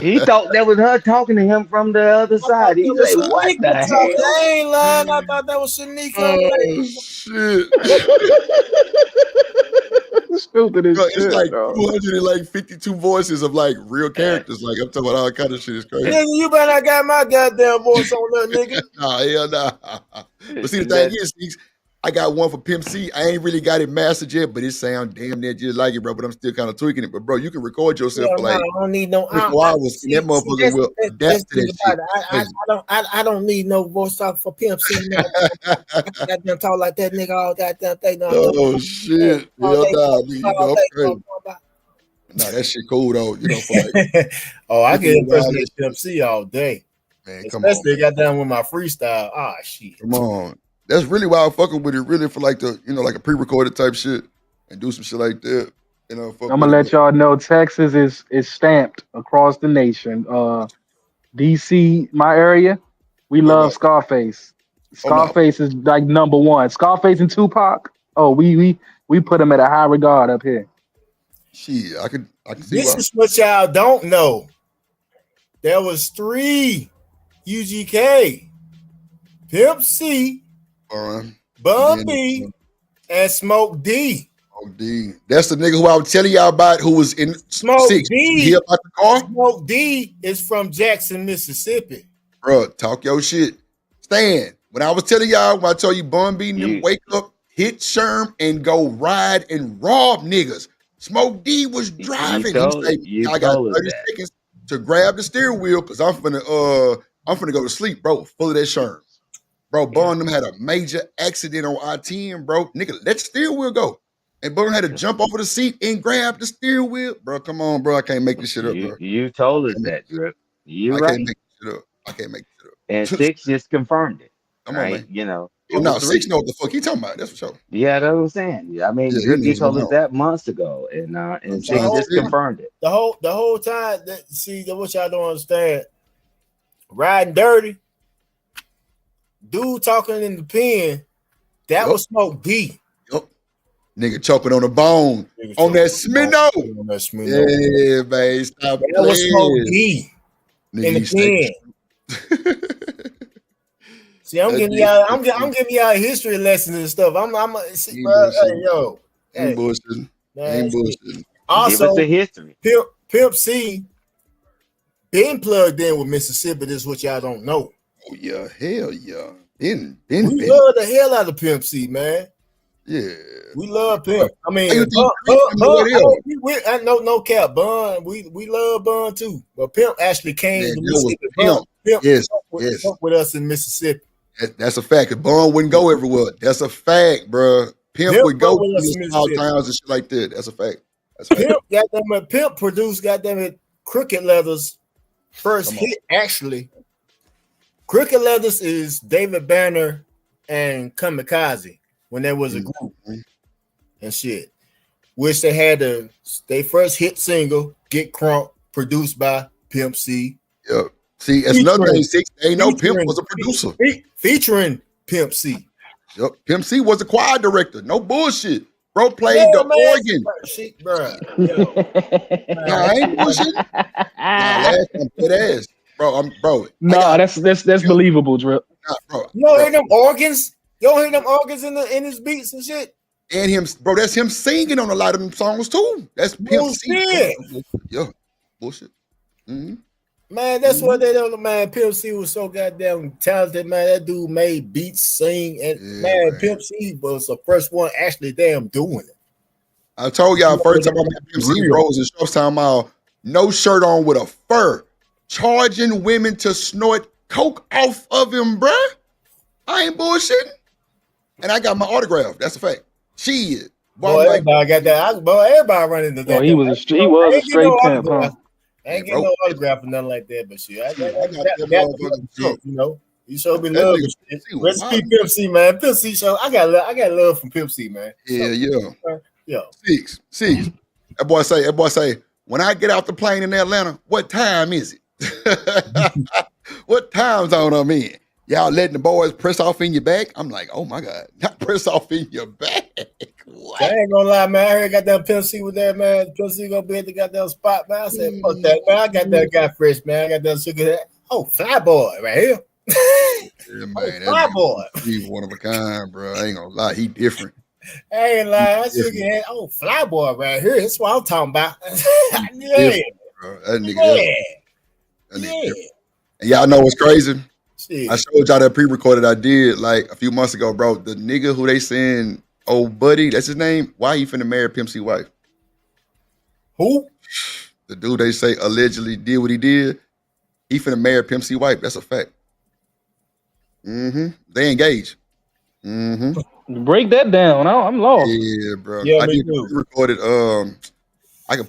He thought that was her talking to him from the other side. He That was say, "What the Shanika talking. hell?" I ain't lying. I thought that was Shanika. Oh shit. Stupid as Bro, it's shit, like dog. 252 voices of like real characters. Like I'm talking about all kind of shit. It's crazy. Nigga, you better not got my goddamn voice on there, nigga. Nah, hell nah. But see, the thing is, I got one for Pimp C. I ain't really got it mastered yet, but it sound damn near just like it, bro. But I'm still kind of tweaking it. But bro, you can record yourself for like I don't need no. 24 hours, and that motherfucker will adapt to that shit. I don't need no voice talk for Pimp C. No, I can goddamn talk like that nigga all goddamn day. No, Oh shit. Hell nah, nigga, you know I'm crazy. Nah, that shit cool though. You know, for like oh, I can people impersonate Pimp C all day. Man, come on. Especially goddamn with my freestyle. Ah, shit. Come on. That's really why I'm fucking with it, really for like the, you know, like a pre-recorded type shit and do some shit like that. You know, fuck I'm gonna let y'all know Texas is stamped across the nation. DC, my area, we love Scarface. Scarface is like number one. Scarface and Tupac. Oh, we put them at a high regard up here. Shit, I can see This why. is what y'all don't know. There was 3 UGK, Pimp C, Bun B, and Smoke D. Oh, D. That's the nigga who I was telling y'all about who was in Smoke 6. D. He about the car? Smoke D is from Jackson, Mississippi. Bro, talk your shit. Stan, when I was telling y'all, when I told you Bun B and them wake up, hit Sherm, and go ride and rob niggas. Smoke D was driving. He said, I got 30 seconds to grab the steering wheel because I'm finna go to sleep, bro. Full of that Sherm. Bro, Bun them had a major accident on I-10, bro. Nigga, let the steering wheel go. And Bun had to jump off of the seat and grab the steering wheel. Bro, come on, bro. I can't make this shit up, bro. You told us that, Drip. I can't make this shit up. I can't make this shit up. And 6 just confirmed it. Come on, man. You know. Oh, no, 6 know what the fuck he talking about. That's for sure. Yeah, that's what I'm saying. I mean, Drip, you told us that months ago, and 6 just confirmed it. The whole time, see, what y'all don't understand, riding dirty, dude talking in the pen, that was Smoke D. Yep. Nigga choking on the bone. On that Smino. Yeah, man. Stop that was Smoke D. In the pen. See, I'm giving y'all history lessons and stuff. Ain't bullshitting. Ain't bullshitting. Also, give us the history. Pimp C been plugged in with Mississippi. This is what y'all don't know. Oh yeah, hell yeah. We love the hell out of Pimp C, man. Yeah, we love Pimp. I mean, no cap, Bun. We love Bun too, but Pimp actually came to Mississippi. Pimp with us in Mississippi. That's a fact. If Bun wouldn't go everywhere, that's a fact, bro. Pimp would go to small towns and shit like that. That's a fact. That's a fact. Pimp produced Crooked Leather's first hit. Actually, Crooked Leathers is David Banner and Kamikaze when there was a group and shit, which they had their first hit single, "Get Crunk," produced by Pimp C. Yep. See, that's another thing. 6 ain't no Pimp was a producer. Featuring Pimp C. Yep. Pimp C was a choir director. No bullshit. Bro played the organ. Nah, I ain't bullshit. Last time, dead ass. Bro. Nah, that's believable, Drip. Nah, bro. You don't hear them organs? You don't hear them organs in his beats and shit? And him, bro, that's him singing on a lot of them songs too. That's Pimp C. Yeah. Bullshit. Mm-hmm. Man, that's what they don't know, man. Pimp C was so goddamn talented, man. That dude made beats, sing, and man, Pimp C was the first one actually doing it. I told y'all first time I met Pimp C, bro, was in Showtime, no shirt on with a fur, charging women to snort coke off of him, bruh. I ain't bullshitting. And I got my autograph. That's a fact. Shit. Boy, I'm like, everybody got that. Boy, everybody running into Oh, that. he was a straight pimp, huh? I ain't getting no autograph or nothing like that, but shit, I got that that motherfucker. shit, you know. You showed me That love nigga and shit. Pimp C was Recipe wild. Pimp C, man. Pimp C show. I got love from Pimp C, man. Yeah. Yeah. Six. That boy say, when I get off the plane in Atlanta, what time is it? What time zone I'm in? Y'all letting the boys press off in your back? I'm like, oh my God, not press off in your back. What? I ain't gonna lie, man. I heard goddamn Pimp C was there, man. Pimp C gonna be at the goddamn spot, man. I said, fuck that, man. I got that guy fresh, man. I got that sugar head. Oh, fly boy right here. Yeah, man, fly boy. He's one of a kind, bro. I ain't gonna lie, he different. I ain't lying. I sugar head. Oh, fly boy right here. That's what I'm talking about. Yeah. That nigga different. And y'all know what's crazy? Shit. I showed y'all that pre-recorded I did like a few months ago, bro. The nigga who they saying, old buddy, that's his name. Why he finna marry Pimp C wife? Who? The dude they say allegedly did what he did. He finna marry Pimp C wife. That's a fact. They engaged. Break that down. I'm lost. Yeah, bro. Yeah, I me did too. pre-recorded. I can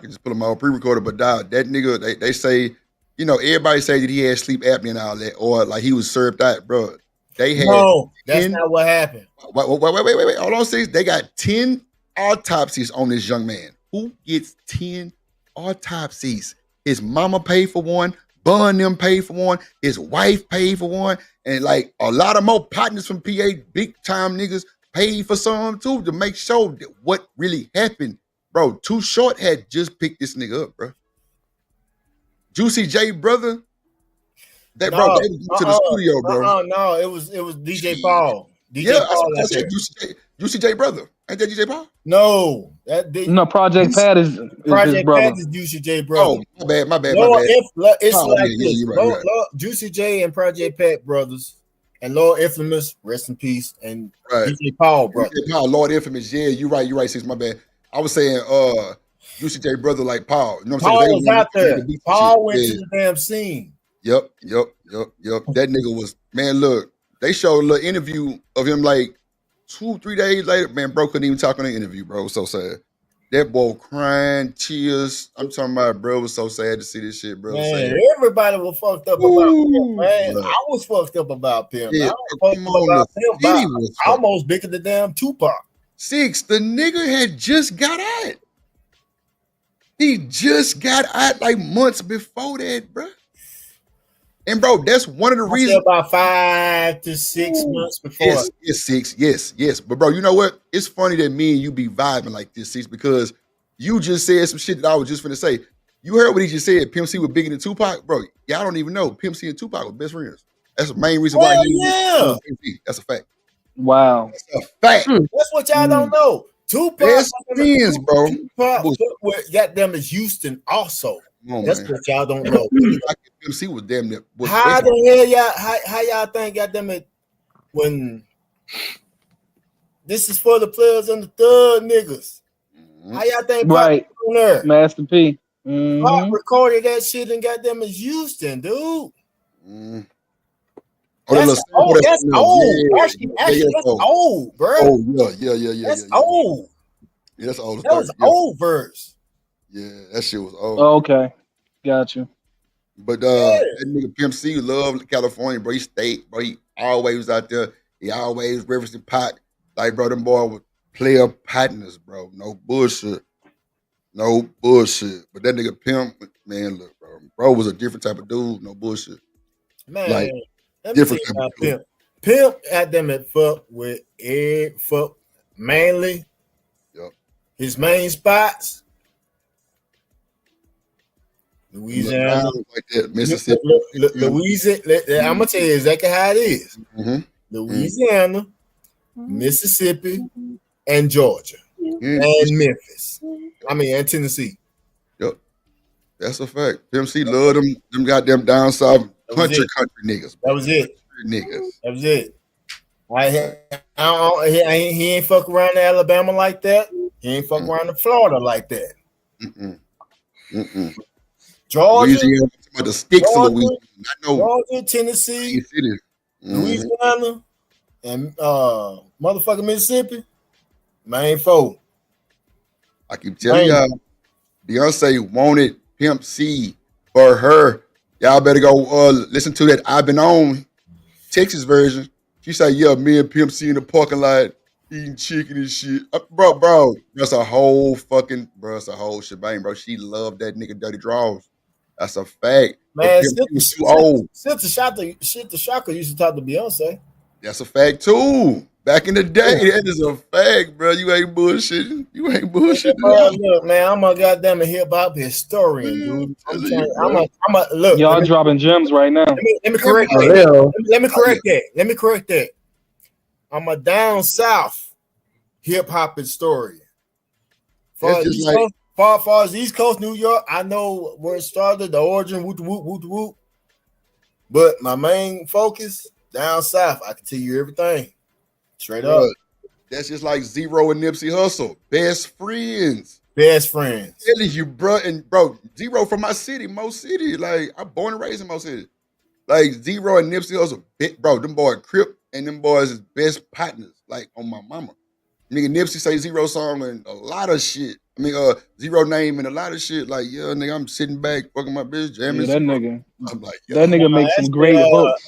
just put them all pre-recorded, but dog, that nigga, they say, you know, everybody say that he had sleep apnea and all that, or like he was served out, bro. They had No, that's not what happened. Wait. Hold on, sis. They got 10 autopsies on this young man. Who gets 10 autopsies? His mama paid for one, Bun them paid for one, his wife paid for one, and like a lot of more partners from PA, big time niggas, paid for some too to make sure that what really happened. Bro, Too Short had just picked this nigga up, bro. Juicy J brother. They went to the studio, bro. No, it was DJ Paul. DJ Paul. I said Juicy J brother. Ain't that DJ Paul? No, Project Pat is his brother. Pat is Juicy J brother. Oh, my bad. It's Oh, like yeah, this. you're right, Lord, Juicy J and Project Pat brothers, and Lord Infamous, rest in peace, and DJ Paul brother. DJ Paul, Lord Infamous. Yeah, you're right, sis. My bad. I was saying, Juicy J brother like Paul. You know what I'm saying? Paul was out there. Paul went to the damn scene. Yep. That nigga was, man, look, they showed a little interview of him like 2-3 days later. Man, bro couldn't even talk on the interview, bro. It was so sad. That boy crying, tears. I'm talking about, bro, it was so sad to see this shit, bro. Man, everybody was fucked up about him, man. Bro. I was fucked up about him. Yeah, I was fucked up about him. Diddy was almost bigger than damn Tupac. Six, the nigga had just got out. He just got out like months before that, bro. And bro, that's one of the reasons. About 5 to 6 months before. Yes, 6. Yes. But bro, you know what? It's funny that me and you be vibing like this, Six, because you just said some shit that I was just finna say. You heard what he just said. Pimp C was bigger than Tupac, bro. Y'all don't even know. Pimp C and Tupac were best friends. That's the main reason why he was Pimp C. That's a fact. Wow. That's a fact. That's what y'all don't know. Tupac, best friends, bro. Tupac got them as Houston also. That's what y'all don't know. Pimp C was damn near. How the hell y'all? How y'all think got them at when? This is for the players and the thug niggas. How y'all think? Right, on there? Master P. Pop recorded that shit and got them as Houston, dude. That's old. That's old. Actually, that's old, bro. Oh yeah. That's old. Yeah, that's old. That was old verse. Yeah, that shit was old. Oh, okay, got you. But that nigga Pimp C loved California, bro. He stayed, bro. He always was out there. He always referencing Pac. Like, bro, them boy was player partners, bro. No bullshit. But that nigga Pimp, man, look, bro was a different type of dude. No bullshit. Man, like different type of Pimp. Pimp at them at fuck with fuck mainly. Yep. His main spots. Louisiana, like that, Mississippi. Louisiana. I'm gonna tell you exactly how it is. Louisiana, Mississippi, and Georgia, and Memphis. And Tennessee. Yep, that's a fact. Pimp C loved them goddamn down south country niggas. That was it. Niggas. That was it. He ain't fuck around in Alabama like that. He ain't fuck around in Florida like that. Georgia, the sticks of Louisiana. I know. Georgia, Tennessee, Louisiana, and motherfucking Mississippi. Main four. I keep telling y'all, Beyonce wanted Pimp C for her. Y'all better go listen to that I've Been On Texas version. She said, yeah, me and Pimp C in the parking lot eating chicken and shit. Bro, that's a whole fucking, bro, it's a whole shebang, bro. She loved that nigga Dirty Draws. That's a fact. Man, Pimp C was too old. Silta Shaka used to talk to Beyonce. That's a fact too. Back in the day, that is a fact, bro. You ain't bullshitting. You ain't bullshitting. Look, man, I'm a goddamn hip hop historian, dude. I'm a look. Y'all dropping gems right now. Let me correct that. Let me correct that. I'm a down south hip hop historian. Far as East Coast, New York, I know where it started, the origin, whoop whoop whoop whoop. But my main focus down south, I can tell you everything. Straight up. That's just like Zero and Nipsey Hussle. Best friends. Telling you, bro. And bro, Zero from my city, Mo City. Like, I'm born and raised in Mo City. Like, Zero and Nipsey Hussle, bro, them boys Crip and them boys is best partners. Like, on my mama. Nigga, Nipsey say Zero song and a lot of shit. I mean, Zero name and a lot of shit. Like, yeah, nigga, I'm sitting back, fucking my bitch, jamming. Yeah, that nigga. I'm like, that nigga makes some great hooks.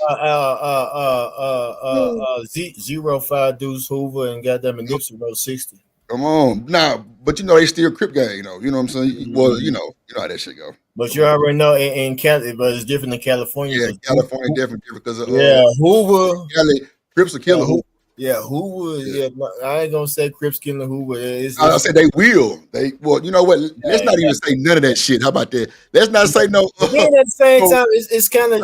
Zero 5 Deuce Hoover and goddamn Nipsey wrote 60. Come on. Nah, but you know they still Crip gang, you know. You know what I'm saying? Well, you know how that shit go. But you already know in Cali, but it's different in California. Yeah, California different because of Hoover. Cali, Crips are killing Hoover. Yeah, Hoover. Yeah, I ain't gonna say Crips killing Hoover. I said they will. Well, you know what? Let's not even say none of that shit. How about that? Let's not say no. Then at the same time, it's kind of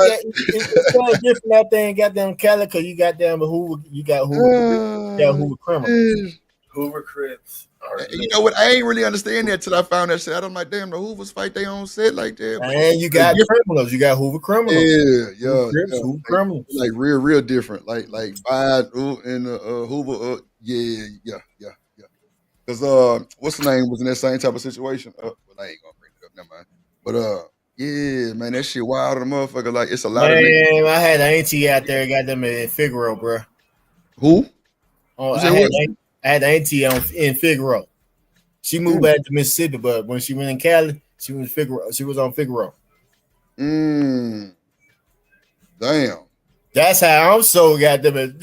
different out there in goddamn Cali because you got damn Hoover, you got Hoover criminals, Hoover Crips. You know what? I ain't really understand that till I found that shit. I'm like, damn, the Hoovers fight their own set like that. And you got criminals. You got Hoover criminals. Yeah. Hoover criminals. Like real different. Like Bide and Hoover. Yeah. Because what's the name was in that same type of situation. Well, I ain't gonna bring it up. Never mind. But yeah, man, that shit wild on the motherfucker. Like it's a lot of niggas. I had an auntie out there, got them in Figaro, bro. Who? Oh, I had an auntie in Figaro. She moved back to Mississippi, but when she went in Cali, she was Figaro. She was on Figaro. Damn. That's how I'm so goddamn.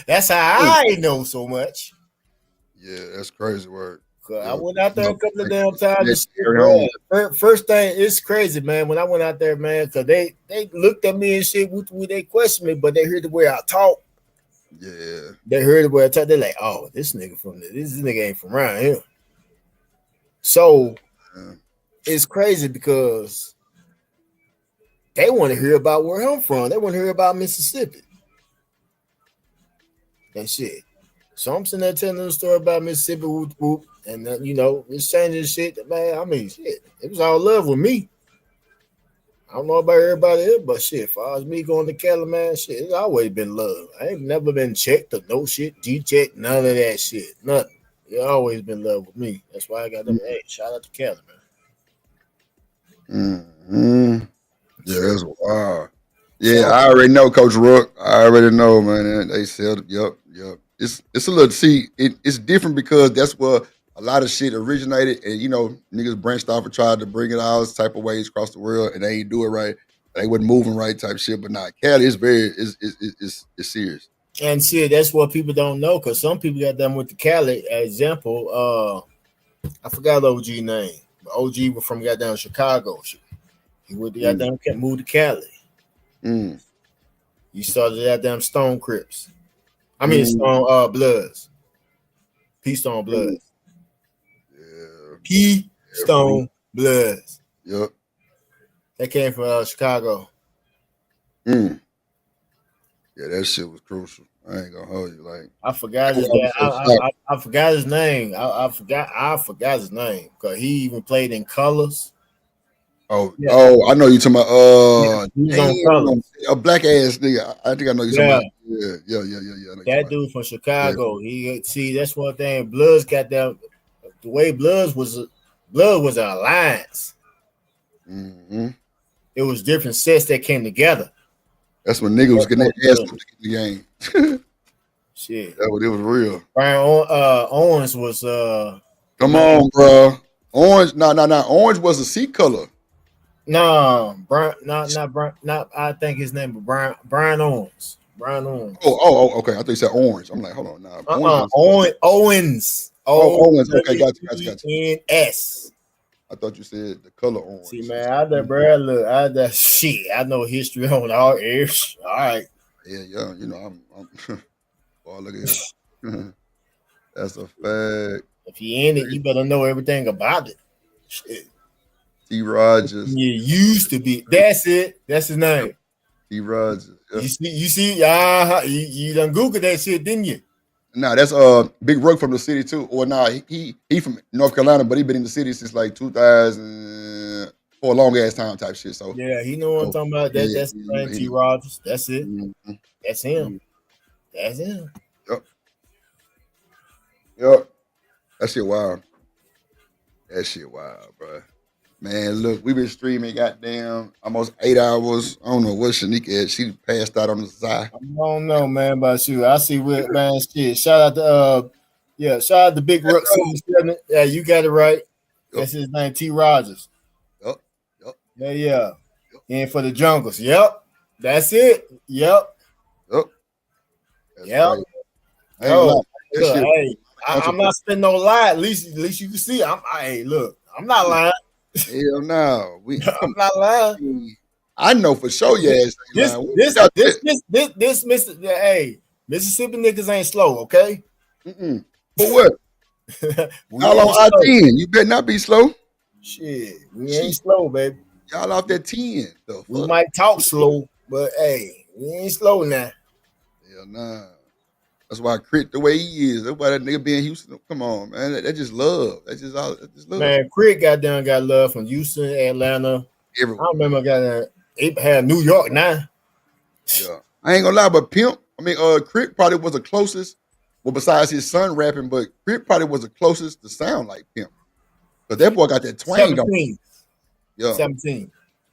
That's how I know so much. Yeah, that's crazy work. I went out there a couple of damn times. First thing, it's crazy, man. When I went out there, man, because they looked at me and shit. They questioned me, but they heard the way I talk. Yeah, they heard the way I talk. They're like, "Oh, this nigga ain't from around here." So it's crazy because they want to hear about where I'm from. They want to hear about Mississippi. That shit. So I'm sitting there telling them a story about Mississippi, whoop, whoop, and it's changing shit. Man, I mean, shit, it was all love with me. I don't know about everybody else, but shit, as far as me going to Cali, man, shit, it's always been love. I ain't never been checked or no shit, G-check, none of that shit, nothing. It always been love with me. That's why I got them. Hey, shout out to Cali, man. Yeah, that's wild. Yeah, I already know, Coach Rook. I already know, man. They said, yep. It's a little, it's different because that's where a lot of shit originated, and niggas branched off and tried to bring it all type of ways across the world, and they ain't do it right. They wasn't moving right type shit, but not Cali is it's serious. And see, that's what people don't know, because some people got them with the Cali. Example, I forgot the OG name. The OG was from goddamn Chicago. He went to goddamn moved to Cali. He started goddamn Stone Crips. I mean Stone Bloods. P-Stone Bloods. P-Stone Bloods. Yep. That came from Chicago. Yeah, that shit was crucial. I ain't gonna hold you. Like I forgot his name. I forgot his name. I forgot his name because he even played in Colors. Oh, I know you talking about a black ass nigga. I think I know you talking about. Yeah. That dude from Chicago. That's one thing. Bloods got that. The way Blood was an alliance. It was different sets that came together. That's when niggas was getting their ass in the game. Shit. That was, it was real. Brian Owens was Come on, bro. Orange, Orange was a seat color. No, Brian, not Brian, not I think his name was Brian Owens. Brian Owens. Okay. I thought you said orange. I'm like, hold on, nah. Owens. Owens. Okay, got you. Owens. I thought you said the color orange. See, man, I that shit. I know history on all ears. All right. Yeah. You know, I'm oh, look at it. That's a fact. If you in it, you better know everything about it. Shit. T. Rogers. You used to be. That's it. That's his name. T. Rogers. Yeah. You see, you done Googled that shit, didn't you? Nah, that's Big Ruck from the city too. Or nah, he from North Carolina, but he been in the city since like 2000 for a long ass time type shit. So yeah, he know what I'm talking about. That's T. Rogers. That's it. Mm-hmm. That's him. That's him. Yep. That shit wild. Bro. Man, look, we've been streaming goddamn almost 8 hours. I don't know what Shanika at. She passed out on the side. I don't know, man, about you. I see what man shit. Shout out to Big Ruck. Yeah, you got it right. That's his name, T. Rogers. Yep. Yeah. And for the jungles. Yep. That's it. Yep. Right. I'm not spending no lie. At least you can see. I'm not lying. Hell no. I'm not lying. I know for sure your ass ain't this Mississippi niggas ain't slow, okay? For what? Y'all on I-10. You better not be slow. Shit, we ain't slow, baby. Y'all off that 10. We might talk slow, but hey, we ain't slow now. Hell nah. That's why I Crit the way he is. That's why that nigga be in Houston. Come on, man. That's just love. That's just love. Man, Crit got love from Houston, Atlanta. Everywhere. I remember had New York now. Yeah. I ain't gonna lie, but Pimp, Crit probably was the closest. Well, besides his son rapping, but Crit probably was the closest to sound like Pimp. But that boy got that twang. 17. Yeah. 17.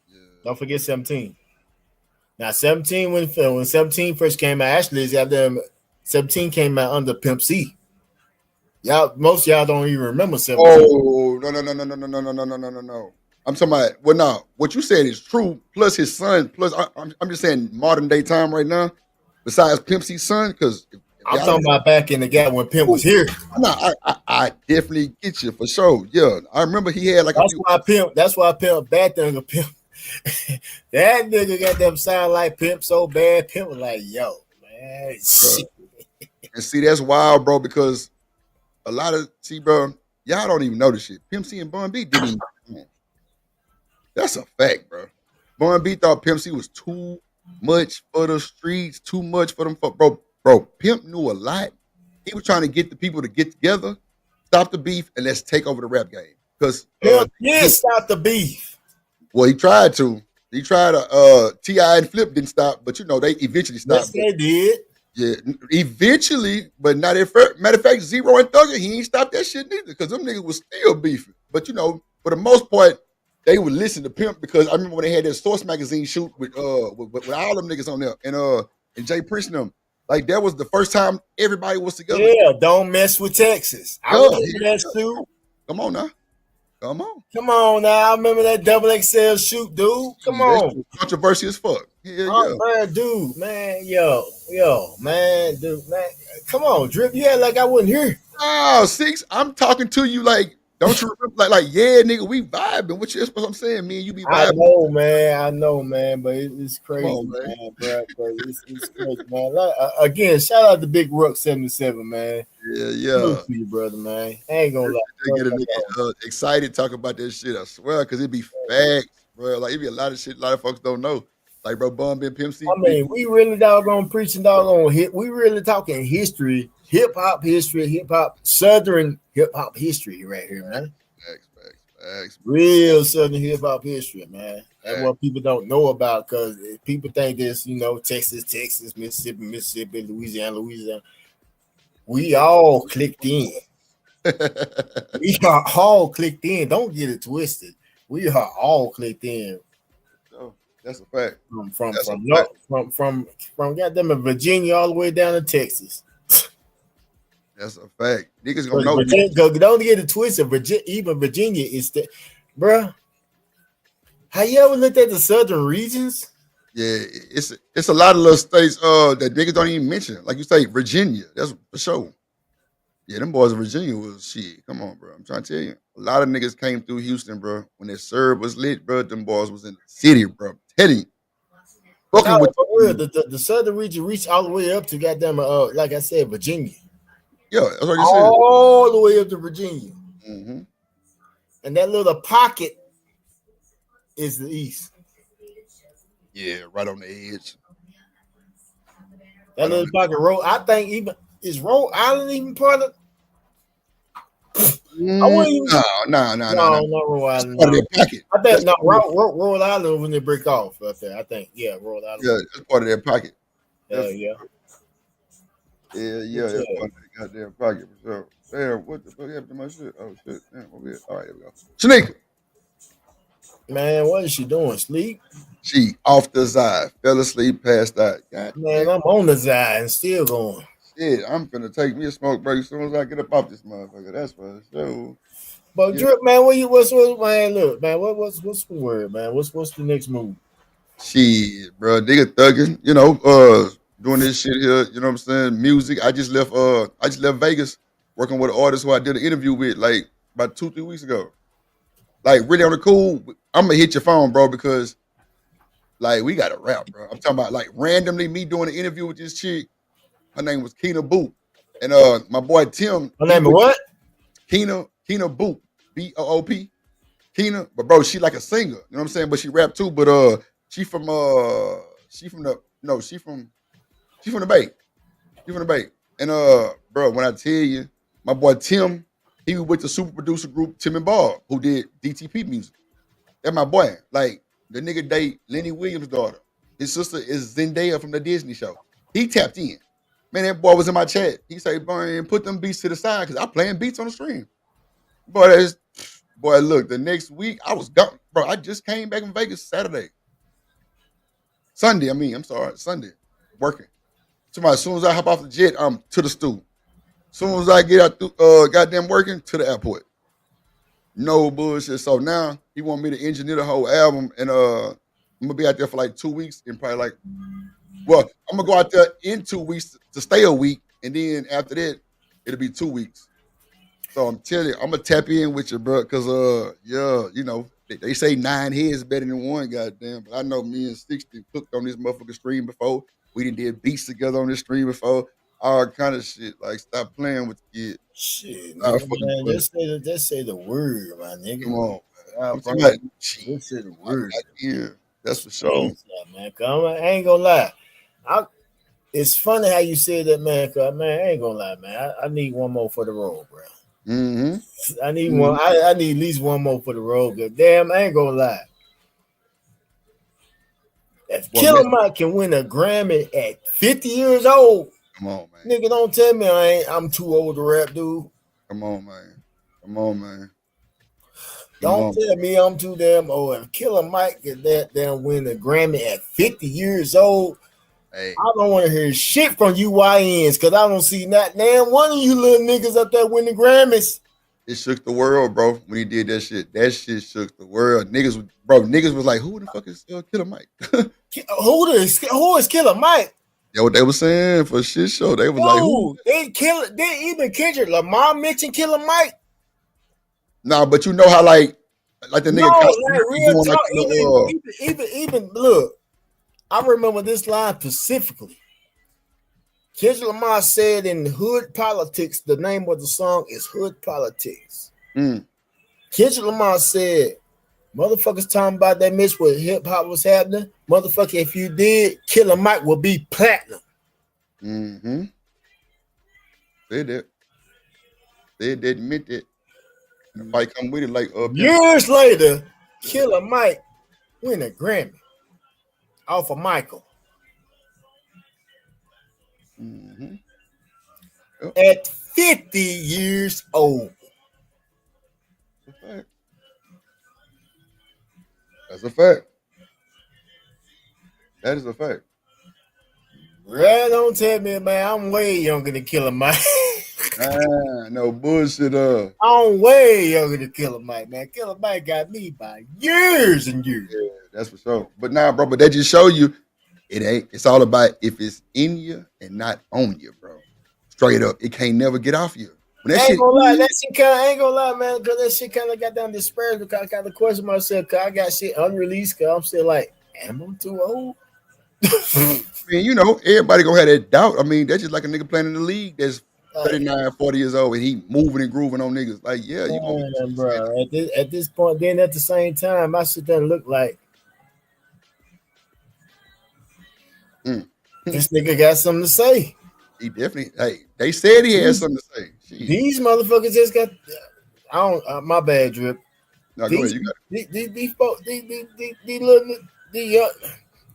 Yeah. Don't forget 17. Now, 17 when 17 first came out, actually, 17 came out under Pimp C. Most of y'all don't even remember 17. Oh, no. I'm talking about, well, no, what you said is true, plus his son, plus I'm just saying modern day time right now, besides Pimp C's son, because I'm talking about back in the gap when Pimp was here. No, I definitely get you for sure. Yeah, I remember he had like That's why Pimp bad thing of Pimp. That nigga got them sound like Pimp so bad. Pimp was like, yo, man, shit. And see, that's wild, bro, because a lot of, bro, y'all don't even know this shit. Pimp C and Bun B didn't even. That's a fact, bro. Bun B thought Pimp C was too much for the streets, too much for them. Bro, Pimp knew a lot. He was trying to get the people to get together, stop the beef, and let's take over the rap game. Because stop the beef. Well, he tried to. He tried to. T.I. and Flip didn't stop, but they eventually stopped. Yes, they did. Yeah, eventually, but not at first. Matter of fact, Zero and Thugger, he ain't stopped that shit neither, because them niggas was still beefing. But for the most part, they would listen to Pimp, because I remember when they had that Source magazine shoot with all them niggas on there, and Jay Prince and them. Like, that was the first time everybody was together. Yeah, don't mess with Texas. I remember that shoot. Come on now. Come on now. I remember that double XL shoot, dude. Come on. Controversy as fuck. Yeah. Man, dude, man, man, dude, man. Come on, Drip. You act like I wasn't here. Oh, Six, I'm talking to you like, don't you remember? Like, yeah, nigga, we vibing. What I'm saying? Me and you be vibing. I know, man, but it's crazy, man, bro. It's crazy, man. Again, shout out to Big Ruck 77, man. Yeah. Good to you, brother, man. I ain't gonna lie. Get a nigga excited talking about this shit, I swear, because it be facts, bro. Like, it be a lot of shit a lot of folks don't know. Like, bro, Bun B and Pimp C. I mean, we really doggone preaching doggone hit. We really talking history, hip hop, Southern hip hop history right here, man. Facts. Real Southern hip hop history, man. That's what people don't know about, because people think this, Texas, Mississippi, Louisiana. We all clicked in. We are all clicked in. Don't get it twisted. We are all clicked in. That's a fact. From goddamn Virginia all the way down to Texas. That's a fact. Niggas gonna But know. don't get it twisted. Even Virginia is the, bruh. Have you ever looked at the southern regions? Yeah, it's a lot of little states that niggas don't even mention. Like you say, Virginia. That's for sure. Yeah, them boys in Virginia was shit. Come on, bro. I'm trying to tell you. A lot of niggas came through Houston, bro. When that serve was lit, bro, them boys was in the city, bro. I'm telling you. Fucking No, with for real. The southern region reached all the way up to goddamn like I said, Virginia. yeah, that's what you said. All the way up to Virginia. Mm-hmm. And that little pocket is the east. Yeah, right on the edge. That little pocket road. I think even is Rhode Island even part of. No, not Rhode It's Island. part of No. their pocket. I think That's Rhode Island when they break off up there. I think Rhode Island. yeah, that's part of their pocket. Yeah. Yeah, that's part of their goddamn pocket for sure. Damn, what the fuck happened to my shit? Oh shit, damn, over here. All right, here we go. Shanika. Man, what is she doing? Sleep? She off the side, fell asleep, passed out. God Man, damn. I'm on the side and still going. Shit, I'm finna take me a smoke break as soon as I get up off this motherfucker. That's for sure. But Drip, man, what's man? Look, man, what's the word, man? What's the next move? Shit, bro, nigga thugging, doing this shit here, you know what I'm saying? Music. I just left Vegas working with an artist who I did an interview with like about 2-3 weeks ago. Like really on the cool, I'm gonna hit your phone, bro, because like we got a rap, bro. I'm talking about like randomly me doing an interview with this chick. Her name was Keena Boot. And my boy Tim. Her name what? Keena Boot. Boop. Keena. But bro, she like a singer. You know what I'm saying? But she rap too. But she from the Bay. She from the Bay. And bro, when I tell you, my boy Tim, he was with the super producer group Tim and Bob, who did DTP music. That's my boy. Like the nigga date Lenny Williams' daughter. His sister is Zendaya from the Disney show. He tapped in. Man, that boy was in my chat. He said, "Boy, put them beats to the side because I'm playing beats on the stream." Boy, look, the next week I was gone. Bro, I just came back from Vegas Sunday. Sunday, working. As soon as I hop off the jet, I'm to the stool. As soon as I get out goddamn working, to the airport. No bullshit. So now he want me to engineer the whole album, and I'm gonna be out there for like 2 weeks, and probably like, well, I'm gonna go out there in 2 weeks to stay a week, and then after that, it'll be 2 weeks. So I'm telling you, I'm gonna tap in with you, bro, because they say 9 heads better than one, goddamn. But I know me and 60 cooked on this motherfucking stream before. We did beats together on this stream before. All kind of shit. Like, stop playing with the kid. Shit, nigga, man, just say the word, my nigga. Come on, man. I'm talking about just say the word. That's for sure. Man, I ain't gonna lie. It's funny how you say that, man. Cause man, I ain't gonna lie, man. I need one more for the road, bro. Mm-hmm. I need one. I need at least one more for the road. Cause damn, I ain't gonna lie. If Killer Mike can win a Grammy at 50 years old, come on, man. Nigga, don't tell me I'm too old to rap, dude. Come on, man. Don't tell me I'm too damn old. If Killer Mike can that damn win a Grammy at 50 years old, I don't want to hear shit from you YNs because I don't see not damn one of you little niggas up there winning Grammys. It shook the world, bro, when he did that shit. That shit shook the world. Niggas was like, who the fuck is Killer Mike? Who is Killer Mike? That's what they was saying for shit show. They was like, who? They even Kendrick Lamar mentioned Killer Mike. Nah, but you know how like the nigga real talk, even look. I remember this line specifically. Kendrick Lamar said in Hood Politics, the name of the song is Hood Politics. Kendrick Lamar said, motherfuckers talking about that miss what hip hop was happening. Motherfucker, if you did, Killer Mike will be platinum. Mm-hmm. They did admit it. And if I come with it like years later, Killer Mike win a Grammy off of Michael. Mm-hmm. At 50 years old. That's a fact. That is a fact. Well, don't tell me, man. I'm way younger than Killer Mike. No bullshit. I'm way younger than Killer Mike, man. Killer Mike got me by years and years. Yeah, that's for sure. But nah, bro, but they just show you it ain't. It's all about if it's in you and not on you, bro. Straight up, it can't never get off you. When that I ain't shit, gonna lie, that shit kind of ain't gonna lie, man, because that shit kind of got down dispersed because I kind of question myself because I got shit unreleased because I'm still like, am I too old? man, you know, everybody gonna have that doubt. I mean, that's just like a nigga playing in the league that's 39, 40 years old and he moving and grooving on niggas. Like, yeah, you gonna Man, bro, at this point, then at the same time, I sit there and look like this nigga got something to say. He definitely. Hey, they said he had something to say. Shit. These motherfuckers just got. I don't. My bad, Drip. No, go ahead. You got it. These little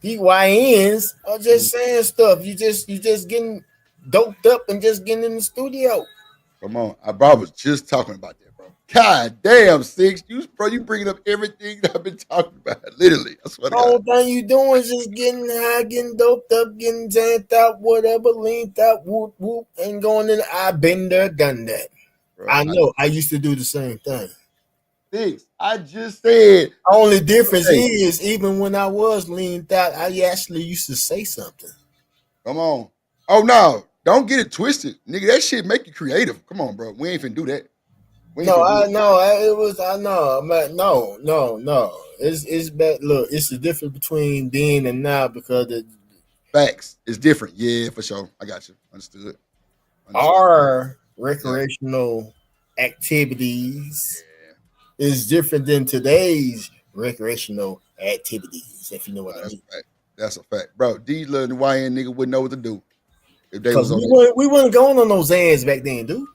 these YNs are just saying stuff. You just getting doped up and just getting in the studio. Come on, I was just talking about that, bro. God damn, Six, you bringing up everything that I've been talking about. Literally, I swear to God. All thing you doing is just getting high, getting doped up, getting janked out, whatever, leaned out, whoop whoop, and going in. I've been there, done that. Bro, I know. I used to do the same thing. Six, I just said. Only difference is, even when I was leaned out, I actually used to say something. Come on. Oh no, don't get it twisted, nigga. That shit make you creative. Come on, bro. We ain't finna do that. No, I know it was. I know. No. It's bad. Look, it's the difference between then and now because the facts is different. Yeah, for sure. I got you. Understood. Our recreational activities is different than today's recreational activities. If you know what I mean. That's a fact, bro. These little YN nigga wouldn't know what to do if they Because was on. We weren't going on those Zans back then, dude.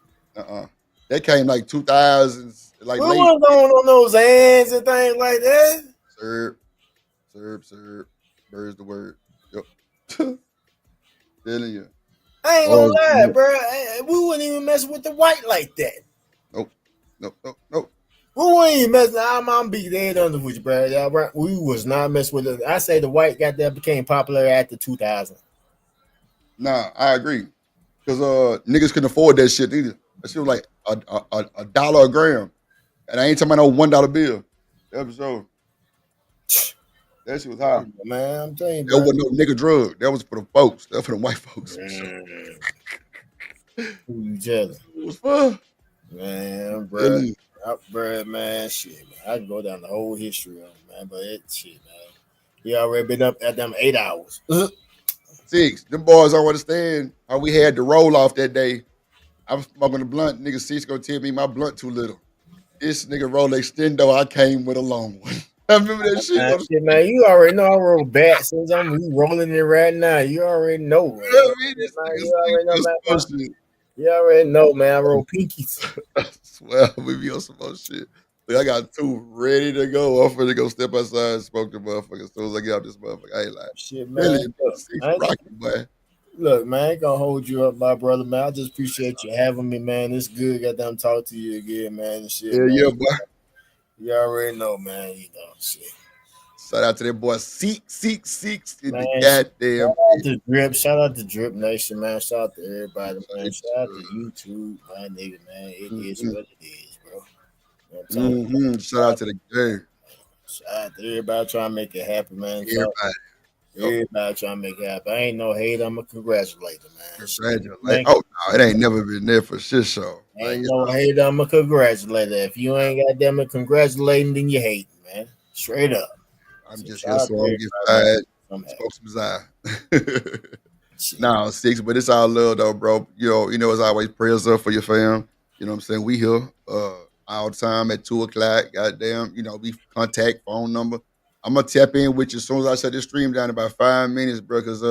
That came like 2000s, like we late. weren't going on those Zans and things like that. Serb. Bird's the word. Yep. Telling you. I ain't gonna lie, bro. We wouldn't even mess with the white like that. Nope. We wouldn't even mess. I'm beat dead under with you, bro. Y'all, we was not messing with it. I say the white got that became popular after 2000. Nah, I agree. Because niggas couldn't afford that shit either. That shit was like a dollar a gram. And I ain't talking about no $1 bill. That was so. That shit was high. Man, I'm telling you, that wasn't no nigga drug. That was for the folks. That was for the white folks. Who you jealous? It was fun. Man, bro, man, shit, man. I can go down the whole history of it, man, but shit, man. He already been up at them 8 hours. Six, them boys don't understand how we had to roll off that day. I was smoking a blunt. Nigga Six gonna tell me my blunt too little. This nigga roll extendo. I came with a long one. I remember that shit. Man, you already know I roll back since I'm rolling it right now. You already know. Man. You already know, man. I roll pinkies. I swear, we be on some more shit. Like, I got two ready to go. I'm finna go step outside and smoke the motherfucker as soon as I get out this motherfucker. I ain't like shit, man. Look, man, I ain't gonna hold you up, my brother, man. I just appreciate you having me, man. It's good, goddamn, talk to you again, man. And shit, yeah, boy. You already know, man. You know, shit. Shout out to that boy, Six in man, the goddamn. Shout out to Drip Nation, man. Shout out to everybody, man. Shout out to YouTube, my nigga, man. It is what it is, bro. You know Shout out to the game. Shout out to everybody trying to make it happen, man. Everybody trying to make it happen. I ain't no hate. I'm a congratulator, man. Oh no, it ain't never been there for shit show. Ain't no hate. I'm a congratulator. If you ain't got them congratulating, then you hate, man. Straight up. I'm just here so I don't get fired. Smoke some Zy. No, Six, but it's all love though, bro. You know, as always, prayers up for your fam. You know what I'm saying? We here all the time at 2:00. Goddamn, you know, we contact phone number. I'm gonna tap in with you as soon as I shut this stream down in about 5 minutes, bro. Cause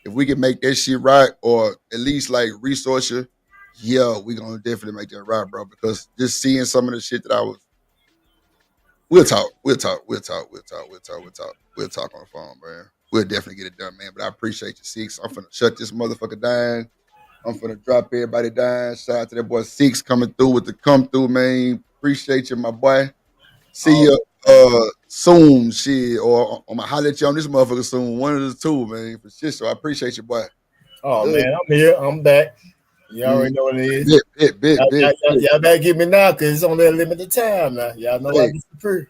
if we can make that shit right, or at least like resource you, yeah, we gonna definitely make that right, bro. Because just seeing some of the shit that I was, we'll talk on the phone, man. We'll definitely get it done, man. But I appreciate you, Six. I'm finna shut this motherfucker down. I'm finna drop everybody down. Shout out to that boy Six coming through with the come through, man. Appreciate you, my boy. See you soon, shit, or I'm gonna holler at you on this motherfucker soon. One of the two, man, for shit. So I appreciate you, boy. Oh man, I'm here. I'm back. You already know what it is. Bit. Y'all better get me now, cause it's only a limited time now. Y'all know I Hey, get the free.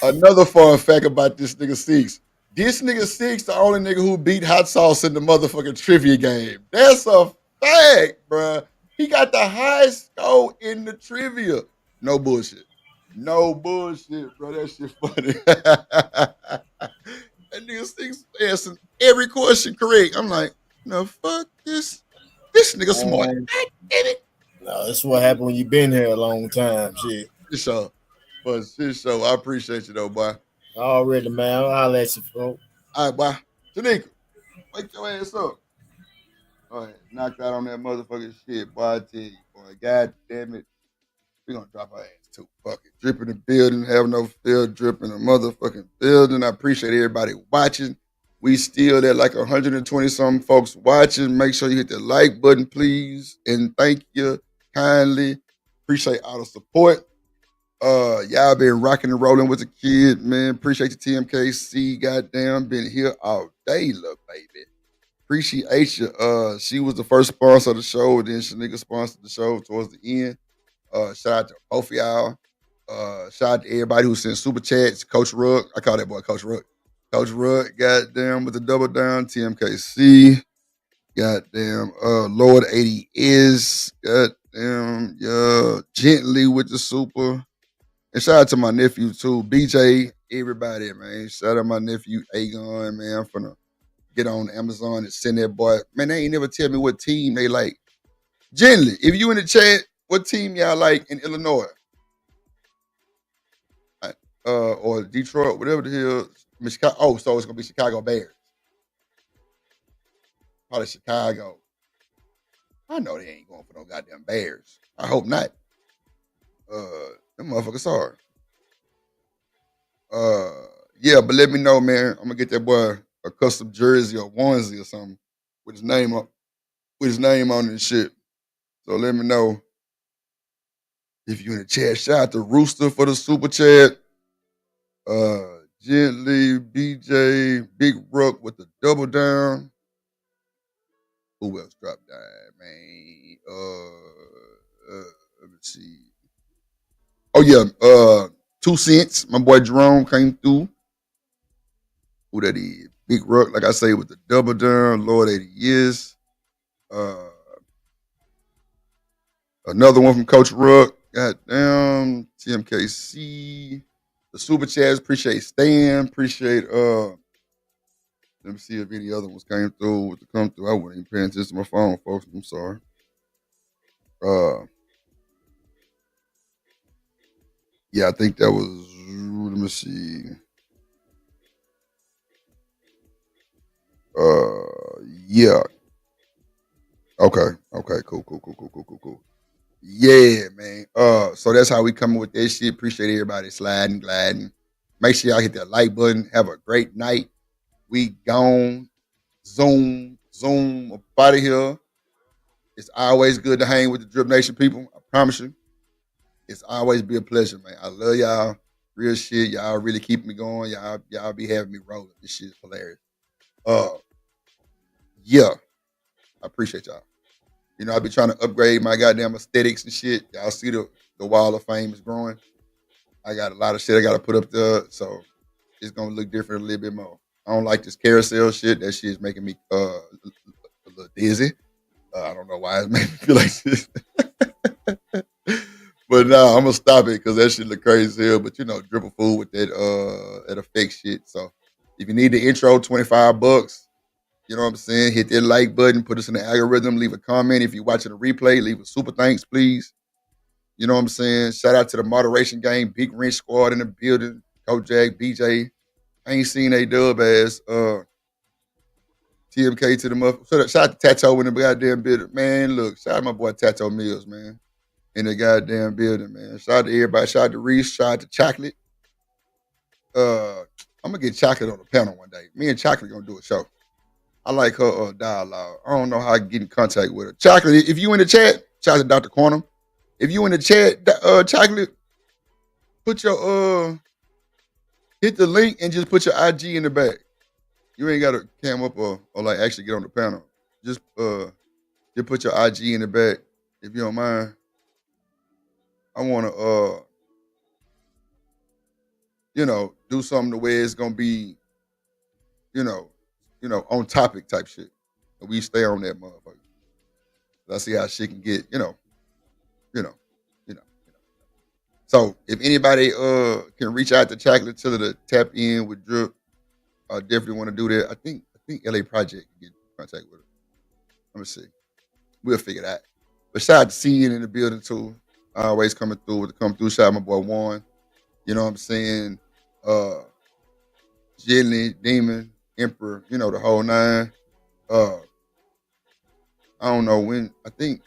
another fun fact about this nigga Six. This nigga Six, the only nigga who beat Hot Sauce in the motherfucking trivia game. That's a fact, bruh. He got the highest score in the trivia. No bullshit. No bullshit, bro. That shit funny. That nigga Six answered every question correct. I'm like, no, fuck this. This nigga smart. Man, God damn it. no, this is what happened when you been here a long time. Shit. For sure. For sure. I appreciate you though, boy. Already, man. I'll let you, bro. All right, boy. Tanika, wake your ass up. All right, knocked out on that motherfucking shit, boy. I tell you, boy. God damn it. We gonna drop our ass too. Fuck it. Drip in the building, have no field drip in the motherfucking building. I appreciate everybody watching. We still at like 120 something folks watching. Make sure you hit the like button, please. And thank you kindly. Appreciate all the support. Y'all been rocking and rolling with the kid, man. Appreciate the TMKC. Goddamn, been here all day, little baby. Appreciate you. She was the first sponsor of the show, then Shanika sponsored the show towards the end. Shout out to both of y'all. Shout out to everybody who sent super chats. Coach Rugg, I call that boy Coach Rugg. Coach Rugg, goddamn, with the double down. TMKC, goddamn. Lord 80 is, goddamn, yeah. Gently with the super. And shout out to my nephew too, BJ, everybody, man. Shout out to my nephew Agon, man. I'm finna get on Amazon and send that boy. Man, they ain't never tell me what team they like. Generally, if you in the chat, what team y'all like in Illinois? Or Detroit, whatever the hell. Chicago. Oh, so it's gonna be Chicago Bears. Probably Chicago. I know they ain't going for no goddamn Bears. I hope not. Them motherfuckers are. Yeah, but let me know, man. I'm gonna get that boy a custom jersey or onesie or something with his name on it and shit. So let me know if you in the chat. Shout out to Rooster for the super chat. Gently, BJ, Big Rook with the double down. Who else dropped down, man? Let me see. Oh yeah, 2 cents. My boy Jerome came through. Who that is? Big Rook, like I say, with the double down. Lord 80 years. Another one from Coach Rook. Goddamn. TMKC. The super chats. Appreciate Stan. Appreciate let me see if any other ones came through to come through. I wasn't even paying attention to my phone, folks. I'm sorry. Yeah, I think that was. Let me see. Yeah. Okay. Cool. Yeah, man. So that's how we coming with that shit. Appreciate everybody sliding, gliding. Make sure y'all hit that like button. Have a great night. We gone. Zoom up out of here. It's always good to hang with the Drip Nation people. I promise you. It's always be a pleasure, man. I love y'all. Real shit. Y'all really keep me going. Y'all be having me rolling. This shit is hilarious. Yeah. I appreciate y'all. You know, I be trying to upgrade my goddamn aesthetics and shit. Y'all see the wall of fame is growing. I got a lot of shit I gotta put up there, so it's gonna look different a little bit more. I don't like this carousel shit. That shit is making me a little dizzy. I don't know why it's making me feel like this. But nah, I'm gonna stop it because that shit look crazy as hell. But you know, dribble food with that effect shit. So if you need the intro, $25. You know what I'm saying? Hit that like button, put us in the algorithm, leave a comment. If you're watching the replay, leave a super thanks, please. You know what I'm saying? Shout out to the moderation game, Big Wrench Squad in the building, Coach Jack, BJ. I ain't seen a dub ass TMK to the motherfucker. Shout out to Tato in the goddamn building. Man, look, shout out to my boy Tato Mills, man. In the goddamn building, man. Shout out to everybody. Shout out to Reese. Shout out to Chocolate. I'm gonna get Chocolate on the panel one day. Me and Chocolate gonna do a show. I like her dialogue. I don't know how I can get in contact with her. Chocolate, if you in the chat, shout out to Dr. Quantum. If you in the chat, Chocolate, put your hit the link and just put your IG in the back. You ain't gotta cam up or like actually get on the panel. Just Just put your IG in the back if you don't mind. I want to, do something the way it's gonna be, you know, on topic type shit. And we stay on that motherfucker. I see how shit can get, you know, you know. So if anybody can reach out to Chocolate Chiller to tap in with Drip, I definitely want to do that. I think LA Project can get in contact with her. Let me see. We'll figure it out. But shout out to seeing in the building too. Always coming through with the come through. Shout out my boy Warren. You know what I'm saying? Jilly, Demon, Emperor, the whole nine. I don't know when. I think.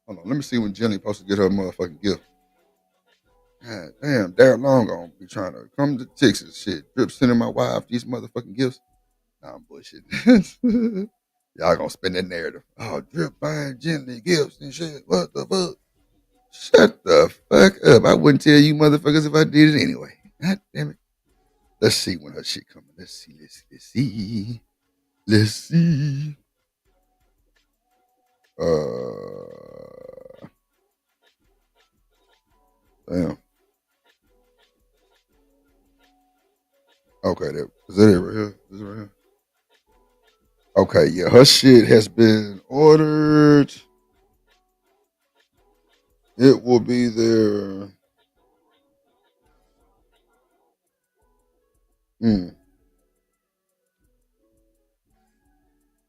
Hold on. Let me see when Jilly supposed to get her motherfucking gift. God damn, Darren Long gonna be trying to come to Texas. Shit, Drip sending my wife these motherfucking gifts. Nah, I'm bullshitting. Y'all gonna spin that narrative. Oh, Drip buying Gently gifts and shit. What the fuck? Shut the fuck up. I wouldn't tell you motherfuckers if I did it anyway. God damn it. Let's see when her shit coming. Let's see. Damn. Okay, is that it right here? Is it right here? Okay, yeah, her shit has been ordered. It will be there.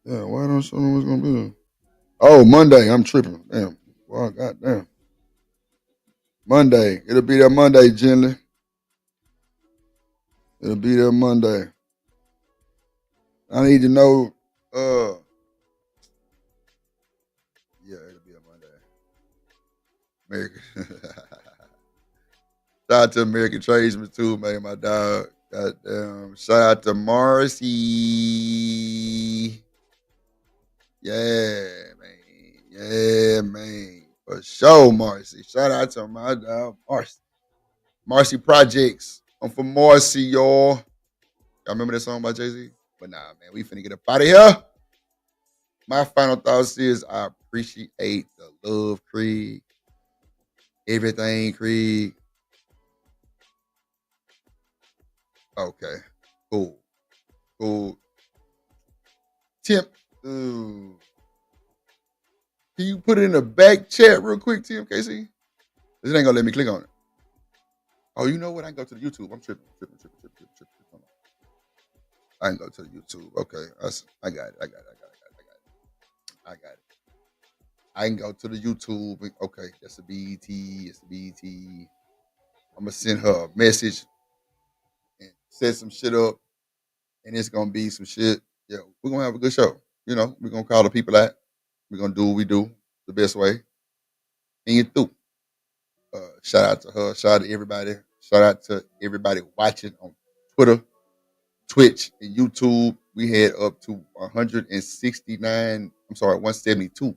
Yeah, why don't show me what's gonna be there? Oh, Monday. I'm tripping. Damn. Well, goddamn. Monday. It'll be there Monday, Gently. It'll be there Monday. I need to know. Yeah, it'll be a Monday. American. Shout out to American Tradesman too, man. My dog. Goddamn. Shout out to Marcy. Yeah, man. Yeah, man. For sure, Marcy. Shout out to my dog, Marcy. Marcy Projects. I'm from Marcy, y'all. Y'all remember that song by Jay-Z? But nah, man, we finna get up out of here. My final thoughts is I appreciate the love, Creed. Everything, Creed. Okay. Cool. Tim, can you put it in the back chat real quick, Tim Casey? This ain't gonna let me click on it. Oh, you know what? I can go to the YouTube. I'm tripping. Hold on. I can go to the YouTube. Okay. I got it. I can go to the YouTube. Okay, that's the BET. It's the BET. I'm gonna send her a message and set some shit up, and it's gonna be some shit. Yeah, we're gonna have a good show. We're gonna call the people out. We're gonna do what we do the best way. And you through. Shout out to her. Shout out to everybody. Shout out to everybody watching on Twitter, Twitch, and YouTube. We had up to 169. I'm sorry, 172.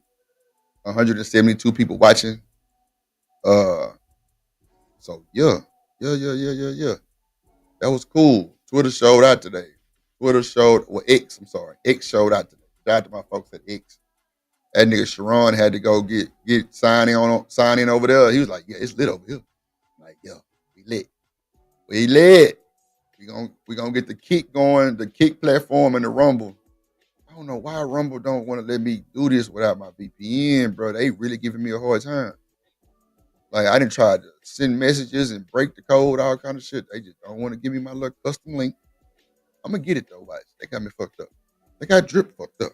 172 people watching. So yeah. That was cool. Twitter showed out today. X, I'm sorry. X showed out today. Shout out to my folks at X. That nigga Sharon had to go get sign in over there. He was like, yeah, it's lit over here. I'm like, yo, we lit. We gonna get the kick going, the kick platform and the Rumble. I don't know why Rumble don't want to let me do this without my VPN, bro. They really giving me a hard time. Like, I didn't try to send messages and break the code, all kind of shit. They just don't want to give me my little custom link. I'm going to get it, though, watch. They got me fucked up. They got Drip fucked up.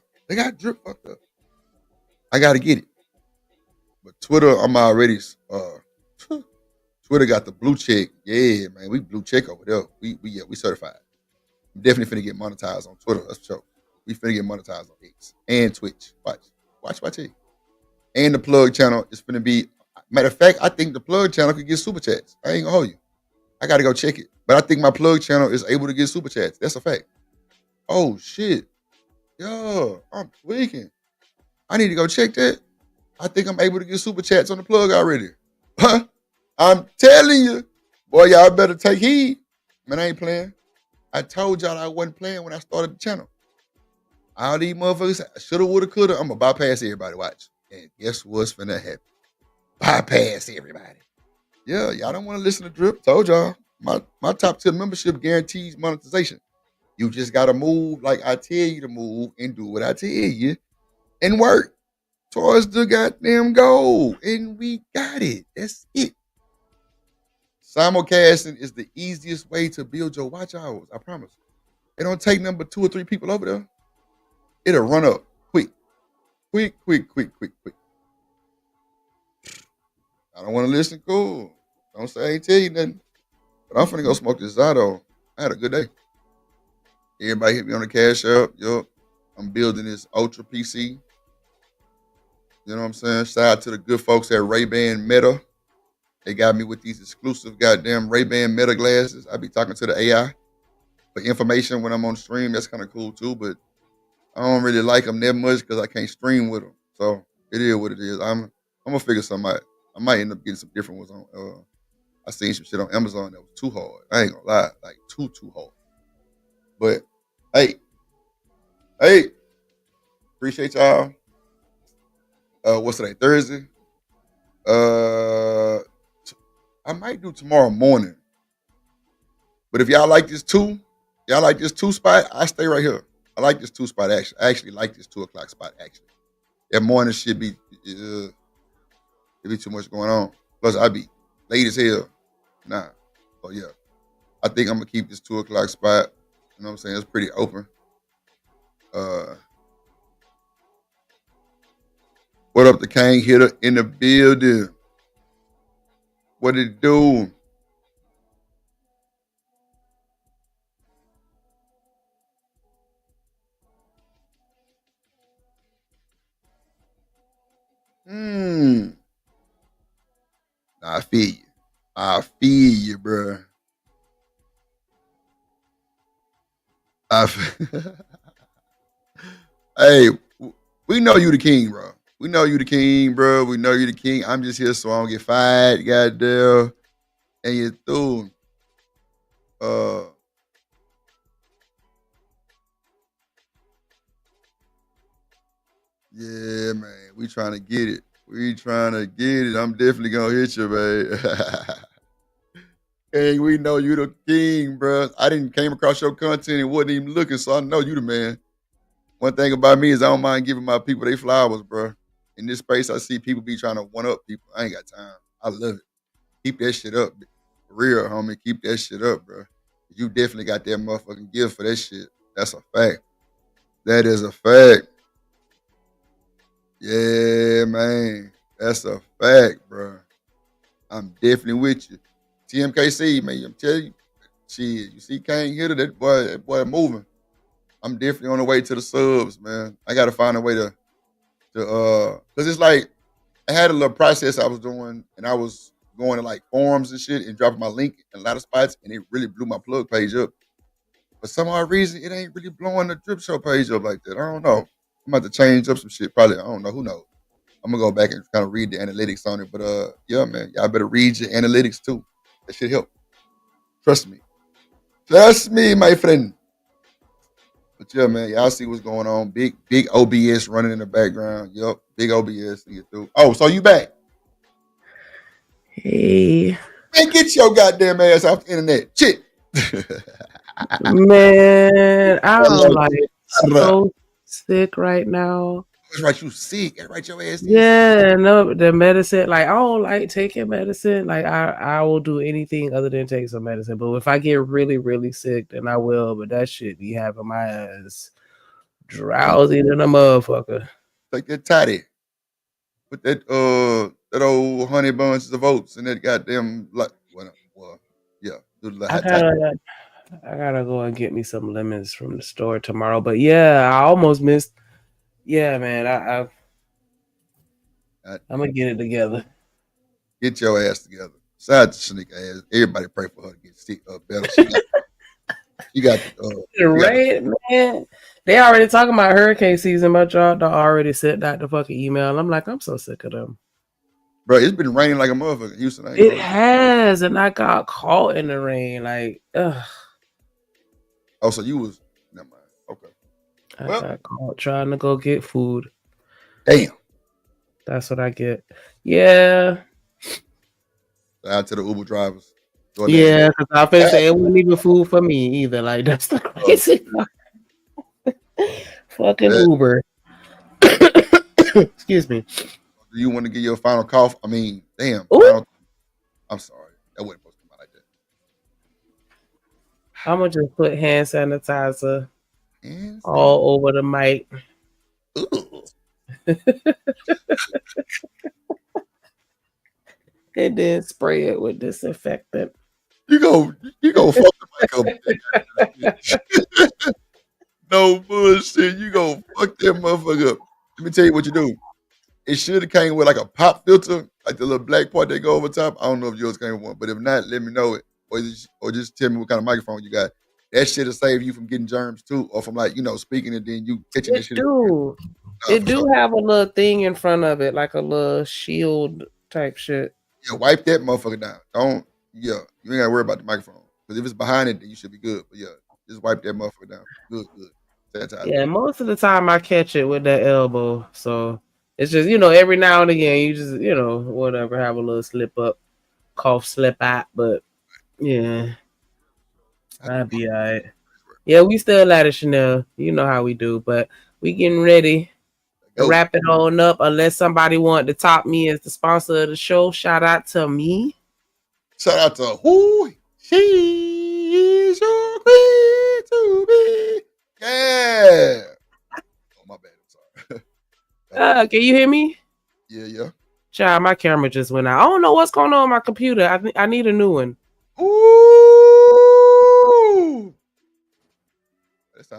I got to get it. But Twitter, I'm already, Twitter got the blue check. Yeah, man, we blue check over there. We certified. I'm definitely finna get monetized on Twitter. That's for sure. We finna get monetized on X and Twitch. Watch my check. And the plug channel is finna be, matter of fact, I think the plug channel could get super chats. I ain't gonna hold you. I gotta go check it. But I think my plug channel is able to get super chats. That's a fact. Oh shit. Yo, I'm tweaking. I need to go check that. I think I'm able to get super chats on the plug already. Huh? I'm telling you. Boy, y'all better take heed. Man, I ain't playing. I told y'all I wasn't playing when I started the channel. All these motherfuckers shoulda, woulda, coulda. I'm gonna bypass everybody. Watch. And guess what's finna happen? Bypass everybody. Yeah, y'all don't want to listen to Drip. Told y'all. My top tier membership guarantees monetization. You just gotta move like I tell you to move and do what I tell you and work towards the goddamn goal. And we got it. That's it. Simulcasting is the easiest way to build your watch hours. I promise. It don't take number 2 or 3 people over there. It'll run up quick. Quick. I don't want to listen. Cool. Don't say I ain't tell you nothing. But I'm finna go smoke this Zato. I had a good day. Everybody hit me on the cash app. Yup. I'm building this Ultra PC. You know what I'm saying? Shout out to the good folks at Ray-Ban Meta. They got me with these exclusive goddamn Ray-Ban Meta glasses. I be talking to the AI for information when I'm on stream. That's kind of cool too, but I don't really like them that much because I can't stream with them. So it is what it is. I'm gonna figure something out. I might end up getting some different ones on. I seen some shit on Amazon that was too hard. I ain't gonna lie, like too hard. But hey, appreciate y'all. What's today? Thursday. I might do tomorrow morning. But if y'all like this two spot, I stay right here. I like this 2 spot actually. I actually like this 2 o'clock spot actually. That morning should be it be too much going on. Plus I be late as hell. Nah. So yeah. I think I'm gonna keep this 2 o'clock spot. You know what I'm saying? It's pretty open. What up, the King Hitter in the building? What did it do? Nah, I feel you. I feel you, bro. Hey, we know you the king, bro. We know you the king, bro. We know you the king. I'm just here so I don't get fired, goddamn. And you through. Yeah, man. We trying to get it. I'm definitely gonna hit you, man. King, we know you the king, bro. I didn't came across your content and wasn't even looking, so I know you the man. One thing about me is I don't mind giving my people their flowers, bro. In this space, I see people be trying to one up people. I ain't got time. I love it. Keep that shit up. For real, homie. Keep that shit up, bro. You definitely got that motherfucking gift for that shit. That's a fact. That is a fact. Yeah, man. That's a fact, bro. I'm definitely with you. TMKC, man, I'm telling you. Shit, you see Kane Hitter, that boy moving. I'm definitely on the way to the subs, man. I gotta find a way to because it's like I had a little process I was doing, and I was going to like forums and shit and dropping my link in a lot of spots, and it really blew my plug page up. For some odd reason, it ain't really blowing the Drip Show page up like that. I don't know. I'm about to change up some shit. Probably, I don't know. Who knows? I'm gonna go back and kind of read the analytics on it. But yeah, man, y'all better read your analytics too. That should help. Trust me. Trust me, my friend. But yeah, man, y'all see what's going on. Big OBS running in the background. Yup, big OBS to get through. Oh, so you back? Hey. Man, get your goddamn ass off the internet. Shit. Man, I'm like so sick right now. That's right, you sick. That's right, your ass. Yeah, no, the medicine. Like I don't like taking medicine. Like I will do anything other than take some medicine. But if I get really, really sick, then I will. But that shit be having my ass drowsy than a motherfucker. Take that Tate. Put that old honey bunches of oats and that goddamn like well yeah. Do the I gotta go and get me some lemons from the store tomorrow. But yeah, I almost missed. Yeah, man, I'm gonna get it together. Get your ass together. Shout out to Shanika ass. Everybody pray for her to get sick better. She got right, man. They already talking about hurricane season, but y'all already sent out the fucking email. I'm like, I'm so sick of them. Bro, it's been raining like a motherfucker in Houston. It has, and I got caught in the rain. Like, ugh. Oh, so you was never mind. Okay. I got caught trying to go get food. Damn. That's what I get. Yeah. Out to the Uber drivers. Yeah, because I was say it wasn't even food for me either. Like that's the crazy part. Fucking Uber. Excuse me. Do you want to get your final cough? I mean, damn. I'm sorry. That wasn't supposed to come out like that. I'm gonna just put hand sanitizer all over the mic. And then spray it with disinfectant. You go fuck the mic up. No bullshit. You go fuck that motherfucker up. Let me tell you what you do. It should have came with like a pop filter, like the little black part that go over top. I don't know if yours came with one, but if not, let me know it. Or just tell me what kind of microphone you got. That shit will save you from getting germs too, or from like, speaking and then you catching this shit. It do have a little thing in front of it, like a little shield type shit. Yeah, wipe that motherfucker down. You ain't gotta worry about the microphone. Because if it's behind it, then you should be good. But yeah, just wipe that motherfucker down. Good. Yeah, most of the time I catch it with that elbow. So it's just, every now and again you just, whatever, have a little slip up, cough, slip out. But yeah, I'd be all right. Yeah, we still at it, Chanel. You know how we do, but we getting ready to wrap it on up. Unless somebody want to top me as the sponsor of the show. Shout out to me. Shout out to who? She is your queen to be. Yeah. Oh, my bad. I'm sorry. Can you hear me? Yeah. Child, my camera just went out. I don't know what's going on with my computer. I need a new one. Ooh.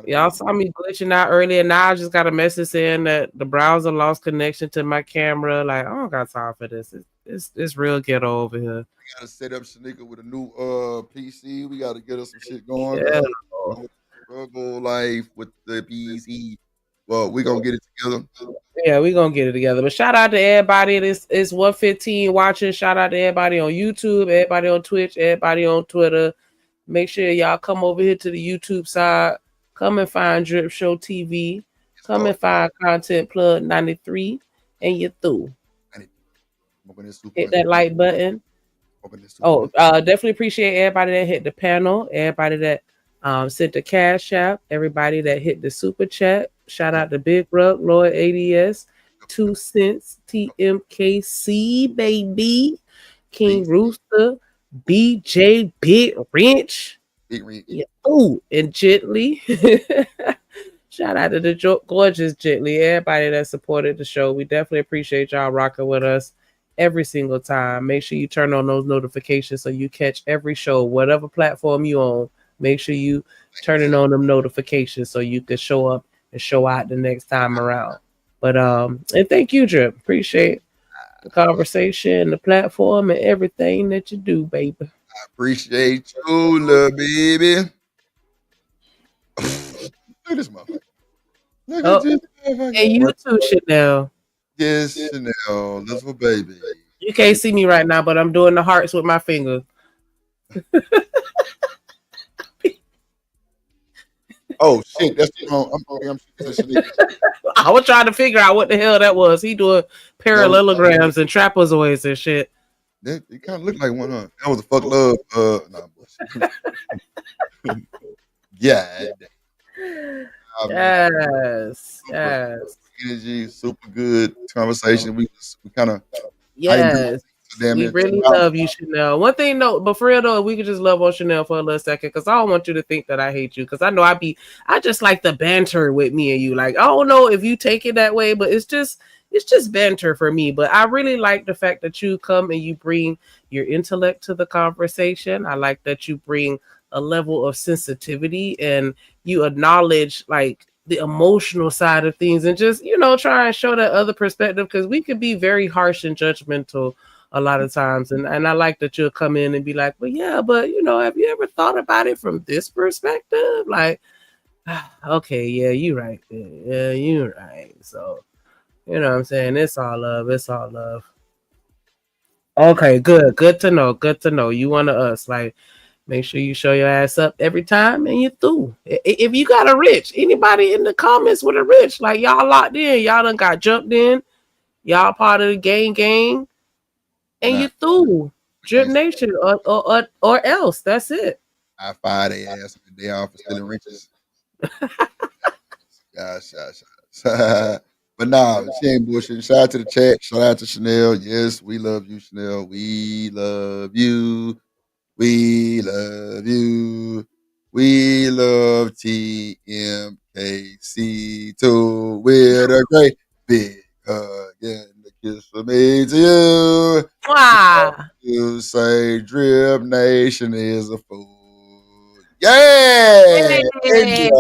Y'all saw me glitching out earlier. Now I just got a message saying that the browser lost connection to my camera. Like, I don't got time for this. It's real ghetto over here. We gotta set up Shanika with a new PC. We gotta get us some shit going. Yeah. Struggle life with the PC. Well, we gonna get it together. Yeah, we gonna get it together. But shout out to everybody. It's 115 watching. Shout out to everybody on YouTube, everybody on Twitch, everybody on Twitter. Make sure y'all come over here to the YouTube side. Come and find Drip Show TV. Come and find Content Plug 93, and you're through. Hit that like button. Definitely appreciate everybody that hit the panel, everybody that sent the cash app, everybody that hit the super chat. Shout out to Big Ruck, Lord ADS, 2 cents, TMKC, baby, King Rooster, BJ, Big Wrench. Yeah. Oh, and Gently. Shout out to the gorgeous Gently, everybody that supported the show. We definitely appreciate y'all rocking with us every single time. Make sure you turn on those notifications so you catch every show, whatever platform you on. Make sure you turning on them notifications so you can show up and show out the next time around. But and thank you, Drip. Appreciate the conversation, the platform, and everything that you do, baby. I appreciate you, little baby. Look at this motherfucker. Look at this motherfucker. And you too, Chanel. Yes, Chanel. That's my baby. You can't see me right now, but I'm doing the hearts with my finger. Oh shit! That's wrong. I was trying to figure out what the hell that was. He doing parallelograms and trapezoids and shit. It kind of looked like one. That was a fuck love. Yeah. Yes. Energy, super good conversation. We kind of. Yes. We really love you, Chanel. One thing, no, but for real though, we could just love on Chanel for a little second, because I don't want you to think that I hate you, because I know I just like the banter with me and you. Like, I don't know if you take it that way, but it's just banter for me. But I really like the fact that you come and you bring your intellect to the conversation. I like that you bring a level of sensitivity and you acknowledge like the emotional side of things, and just, try and show that other perspective, because we could be very harsh and judgmental a lot of times. And I like that you'll come in and be like, well, yeah, but have you ever thought about it from this perspective? Like, okay, yeah, you're right. Yeah, you're right. So, what I'm saying? It's all love. It's all love. Okay, good. Good to know. Good to know. You one of us. Like, Make sure you show your ass up every time and you're through. If you got a rich, anybody in the comments with a rich, like y'all locked in, y'all done got jumped in, y'all part of the gang, and you're through. Drip Nation or else. That's it. I fire their ass on the day off for stealing riches. Gosh. But nah, she ain't bullshitting. Shout out to the chat. Shout out to Chanel. Yes, we love you, Chanel. We love you. We love you. We love TMKC too. With a great big hug and a kiss from me to you. Mwah. You say Drip Nation is a fool. Yeah! Hey.